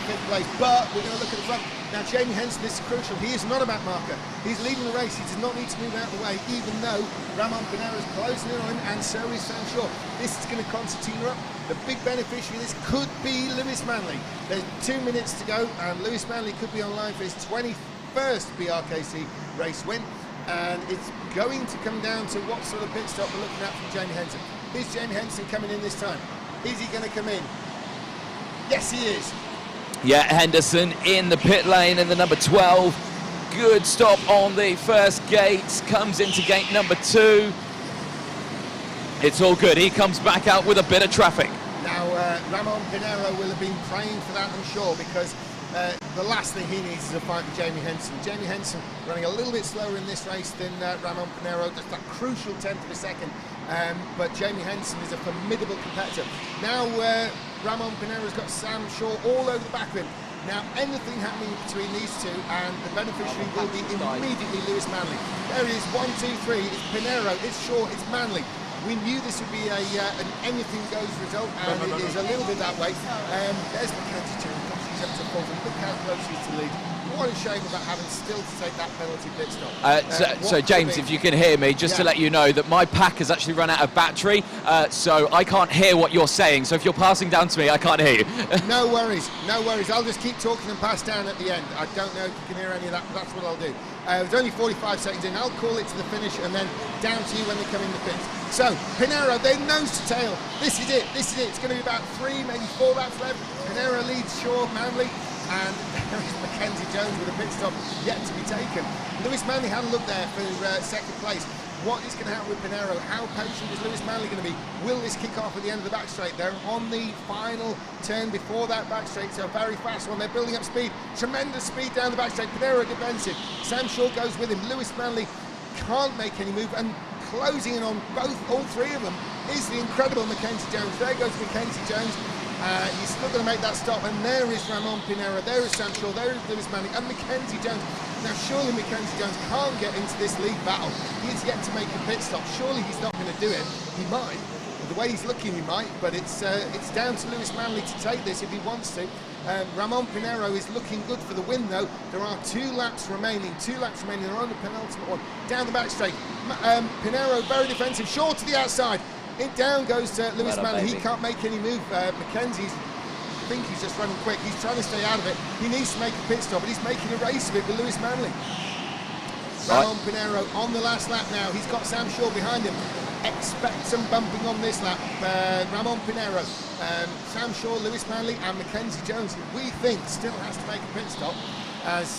5th place, but we're going to look at the front. Now, Jamie Henson, this is crucial. He is not a back marker. He's leading the race. He does not need to move out of the way, even though Ramon Pinero is closing in on him, and so is Sam Shaw. This is going to concertina up. The big beneficiary of this could be Lewis Manley. There's 2 minutes to go, and Lewis Manley could be on line for his 21st BRKC race win. And it's going to come down to what sort of pit stop we're looking at from Jamie Henson. Is Jamie Henson coming in this time? Is he going to come in? Yes, he is. Yeah, Henderson in the pit lane in the number 12. Good stop on the first gate. Comes into gate number 2. It's all good. He comes back out with a bit of traffic. Now, Ramon Pinero will have been praying for that, I'm sure, because the last thing he needs is a fight with Jamie Henson. Jamie Henson running a little bit slower in this race than Ramon Pinero, just that crucial 10th of a second. But Jamie Henson is a formidable competitor. Now, Ramon Pinero's got Sam Shaw all over the back of him. Now, anything happening between these 2, and the beneficiary will be immediately Lewis Manley. There he is, 1, 2, 3. It's Pinero, it's Shaw, it's Manley. We knew this would be an anything goes result, and it is a little bit that way. There's Mackenzie Jones. She's up to 4th, and look how close she is to lead. What a shame about having still to take that penalty pit stop. So James, if you can hear me, just to let you know that my pack has actually run out of battery, so I can't hear what you're saying. So if you're passing down to me, I can't hear you. No worries. I'll just keep talking and pass down at the end. I don't know if you can hear any of that, but that's what I'll do. There's only 45 seconds in. I'll call it to the finish, and then down to you when they come in the pits. So, Pinero, they're nose to tail. This is it. It's going to be about 3, maybe 4 laps left. Pinero leads Shaw, Manley, and there is Mackenzie Jones with a pit stop yet to be taken. Lewis Manley had a look there for 2nd place. What is going to happen with Pinero? How patient is Lewis Manley going to be? Will this kick off at the end of the back straight? They're on the final turn before that back straight, so a very fast one. They're building up speed, tremendous speed down the back straight. Pinero defensive. Sam Shaw goes with him. Lewis Manley can't make any move, and closing in on all 3 of them is the incredible Mackenzie Jones. There goes Mackenzie Jones. He's still going to make that stop, and there is Ramon Pinero, there is Sam Shaw, there is Lewis Manley, and Mackenzie Jones. Now, surely Mackenzie Jones can't get into this lead battle. He's yet to make a pit stop. Surely he's not going to do it. He might. The way he's looking, he might, but it's down to Lewis Manley to take this if he wants to. Ramon Pinero is looking good for the win, though. There are 2 laps remaining. They're on the penultimate one. Down the back straight. Pinero, very defensive. Shaw to the outside. It down goes to Lewis Manley. He can't make any move. Mackenzie's, I think he's just running quick. He's trying to stay out of it. He needs to make a pit stop, but he's making a race of it with Lewis Manley. Ramon Pinero on the last lap now. He's got Sam Shaw behind him. Expect some bumping on this lap. Ramon Pinero, Sam Shaw, Lewis Manley, and Mackenzie Jones, who we think still has to make a pit stop as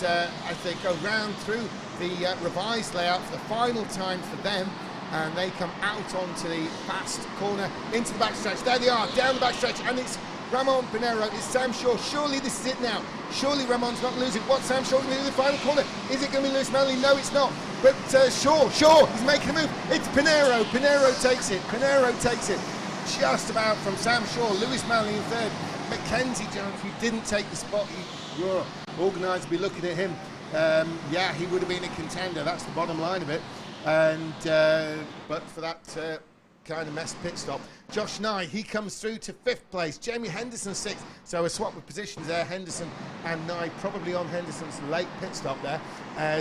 they go round through the revised layout for the final time for them. And they come out onto the fast corner into the backstretch. There they are, down the backstretch, and it's Ramon Pinero, it's Sam Shaw. Surely this is it now. Surely Ramon's not losing. What's Sam Shaw going to do in the final corner? Is it going to be Lewis Manley? No, it's not. But Shaw, he's making a move. It's Pinero. Pinero takes it. Pinero takes it. Just about from Sam Shaw. Lewis Manley in third. Mackenzie Jones, who didn't take the spot, organised to be looking at him. Yeah, he would have been a contender. That's the bottom line of it. And but for that kind of mess pit stop. Josh Nye, he comes through to 5th place. Jamie Henderson 6th. So a swap with positions there. Henderson and Nye probably on Henderson's late pit stop there.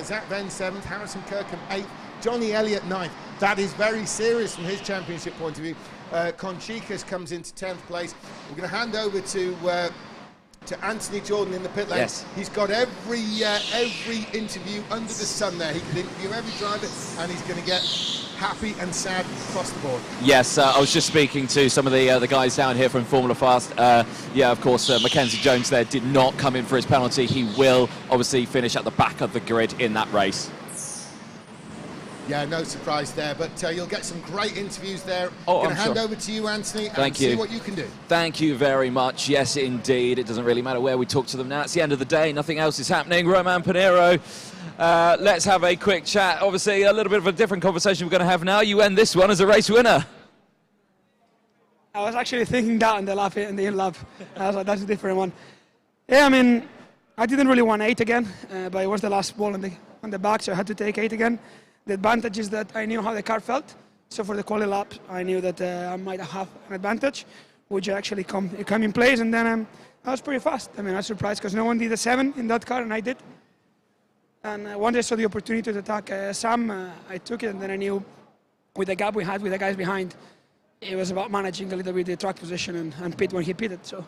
Zach Venn 7th. Harrison Kirkham 8th. Johnny Elliott 9th. That is very serious from his championship point of view. Conchicas comes into 10th place. We're going to hand over to Anthony Jordan in the pit lane. Yes. He's got every interview under the sun there. He can interview every driver, and he's going to get happy and sad across the board. Yes, I was just speaking to some of the guys down here from Formula Fast. Yeah, of course, Mackenzie Jones there did not come in for his penalty. He will obviously finish at the back of the grid in that race. Yeah, no surprise there, but you'll get some great interviews there. Oh, I'm going to hand sure. over to you, Anthony, and Thank see you. what you can do. Thank you very much. Yes, indeed. It doesn't really matter where we talk to them now. It's the end of the day. Nothing else is happening. Roman Pinero, let's have a quick chat. Obviously, a little bit of a different conversation we're going to have now. You end this one as a race winner. I was actually thinking that in the lap, in the in-lap. I was like, that's a different one. Yeah, I mean, I didn't really want 8 again, but it was the last ball on the back, so I had to take 8 again. The advantage is that I knew how the car felt, so for the quali lap, I knew that I might have an advantage, which actually come in place, and then I was pretty fast. I mean, I was surprised because no one did a 7 in that car, and I did. And once I saw the opportunity to attack Sam, I took it, and then I knew with the gap we had with the guys behind, it was about managing a little bit the track position and pit when he pitted, so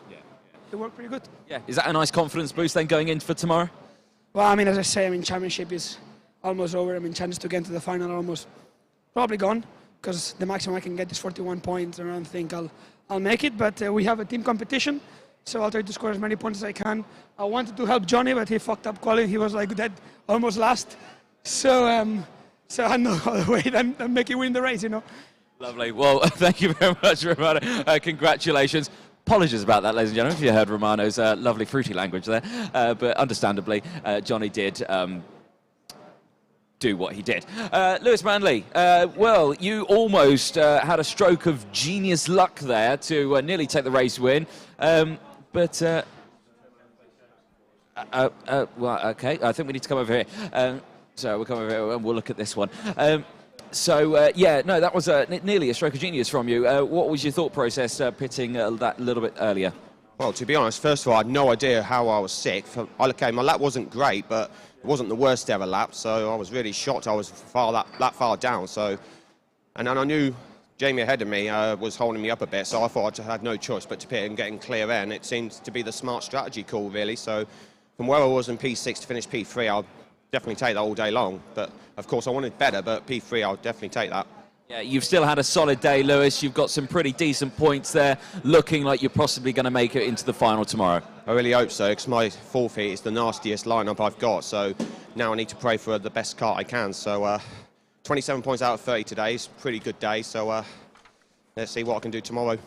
it worked pretty good. Yeah. Is that a nice confidence boost then going in for tomorrow? Well, I mean, as I say, I mean, championship is almost over. I mean, chances to get into the final are almost probably gone because the maximum I can get is 41 points, and I don't think I'll make it. But we have a team competition, so I'll try to score as many points as I can. I wanted to help Johnny, but he fucked up quality. He was like dead, almost last. So I had no other way than make it win the race, you know. Lovely. Well, thank you very much, Romano. Congratulations. Apologies about that, ladies and gentlemen, if you heard Romano's lovely fruity language there. But understandably, Johnny did do what he did. Lewis Manley, well, you almost had a stroke of genius luck there to nearly take the race win. Well, okay, I think we need to come over here. So we'll come over here and we'll look at this one. Yeah, no, that was nearly a stroke of genius from you. What was your thought process pitting that little bit earlier? Well, to be honest, first of all, I had no idea how I was sick. Okay, my lap wasn't great, but it wasn't the worst ever lap, so I was really shocked I was that far down. So, and then I knew Jamie ahead of me was holding me up a bit, so I thought I had no choice but to pit and getting clear air, and it seemed to be the smart strategy call, really. So, from where I was in P6 to finish P3, I'll definitely take that all day long. But, of course, I wanted better, but P3, I'll definitely take that. Yeah, you've still had a solid day, Lewis. You've got some pretty decent points there, looking like you're possibly going to make it into the final tomorrow. I really hope so, because my 4th heat is the nastiest lineup I've got, so now I need to pray for the best kart I can. So 27 points out of 30 today is a pretty good day, so let's see what I can do tomorrow.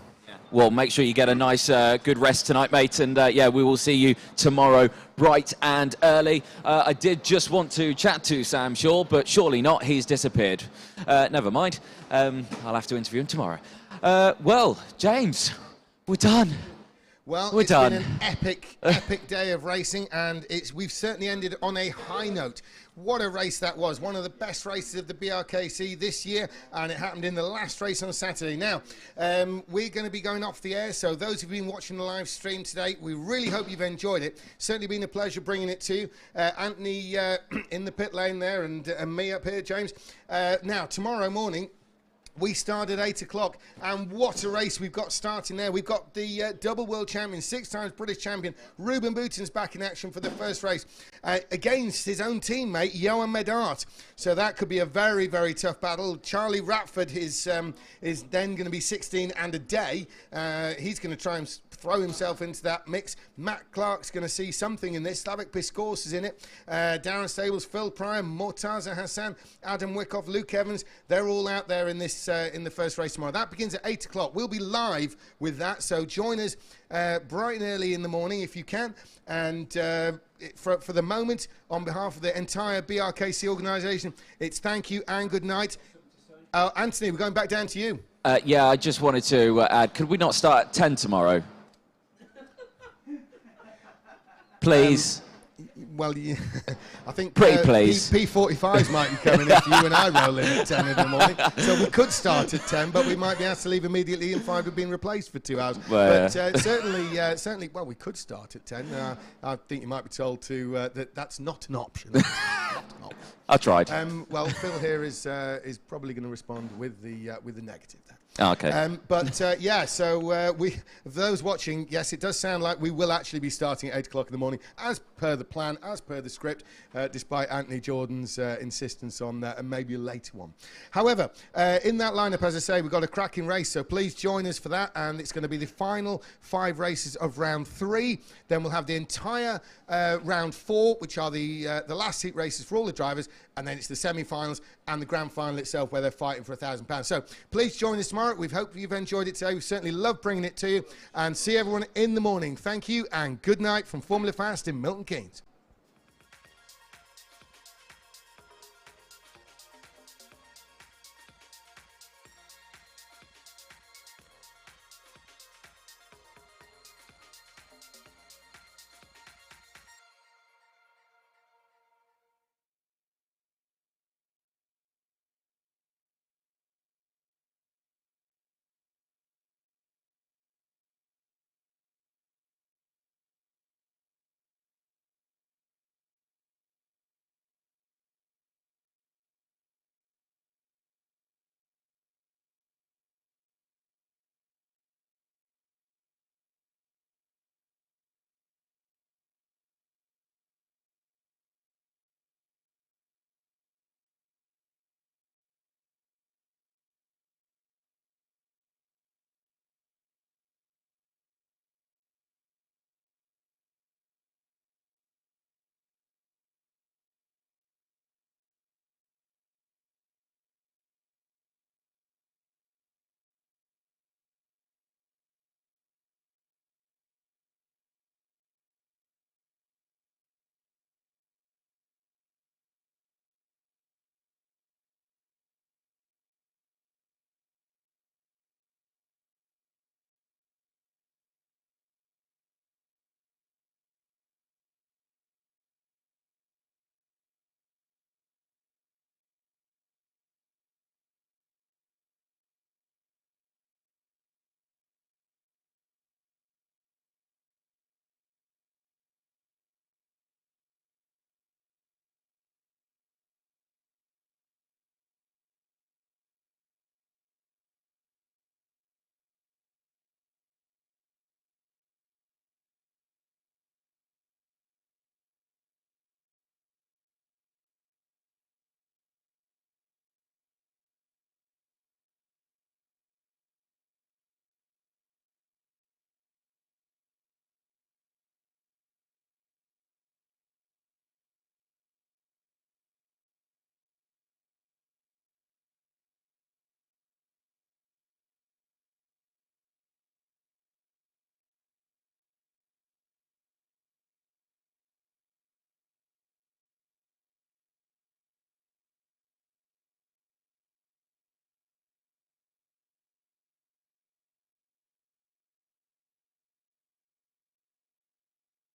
Well, make sure you get a nice, good rest tonight, mate, and yeah, we will see you tomorrow bright and early. I did just want to chat to Sam Shaw, but surely not. He's disappeared. Never mind. I'll have to interview him tomorrow. Well, James, we're done. Well, we're done. Been an epic day of racing, and we've certainly ended on a high note. What a race that was. One of the best races of the BRKC this year, and it happened in the last race on Saturday. Now, we're going to be going off the air, so those who've been watching the live stream today, we really hope you've enjoyed it. Certainly been a pleasure bringing it to you. Anthony in the pit lane there, and me up here, James. Now, tomorrow morning, we start at 8 o'clock, and what a race we've got starting there. We've got the double world champion, 6 times British champion, Ruben Boutin's back in action for the first race against his own teammate, Johan Medart. So that could be a very, very tough battle. Charlie Ratford is then going to be 16 and a day. He's going to try and throw himself into that mix. Matt Clark's going to see something in this. Slavik Piscourse is in it. Darren Stables, Phil Pryor, Mortaza Hassan, Adam Wyckoff, Luke Evans. They're all out there in this in the first race tomorrow. That begins at 8 o'clock. We'll be live with that, so join us bright and early in the morning if you can. And for the moment, on behalf of the entire BRKC organisation, it's thank you and good night. Anthony, we're going back down to you. Yeah, I just wanted to add, could we not start at 10 tomorrow? Please. Well, I think pretty please. P45s might be coming if you and I roll in at 10 in the morning. So we could start at 10, but we might be asked to leave immediately and 5 have been replaced for 2 hours. Well, but certainly, well, we could start at 10. I think you might be told to that's not an option. Not an option. I tried. Well, Phil here is probably going to respond with the negative there. Oh, okay. Yeah, so those watching, yes, it does sound like we will actually be starting at 8 o'clock in the morning, as per the plan, as per the script, despite Anthony Jordan's insistence on maybe a later one. However, in that lineup, as I say, we've got a cracking race, so please join us for that, and it's going to be the final 5 races of round 3. Then we'll have the entire round 4, which are the last heat races for all the drivers, and then it's the semi-finals and the grand final itself where they're fighting for £1,000. So please join us tomorrow. We hope you've enjoyed it today. We certainly love bringing it to you, and see everyone in the morning. Thank you and good night from Formula Fast in Milton Keynes.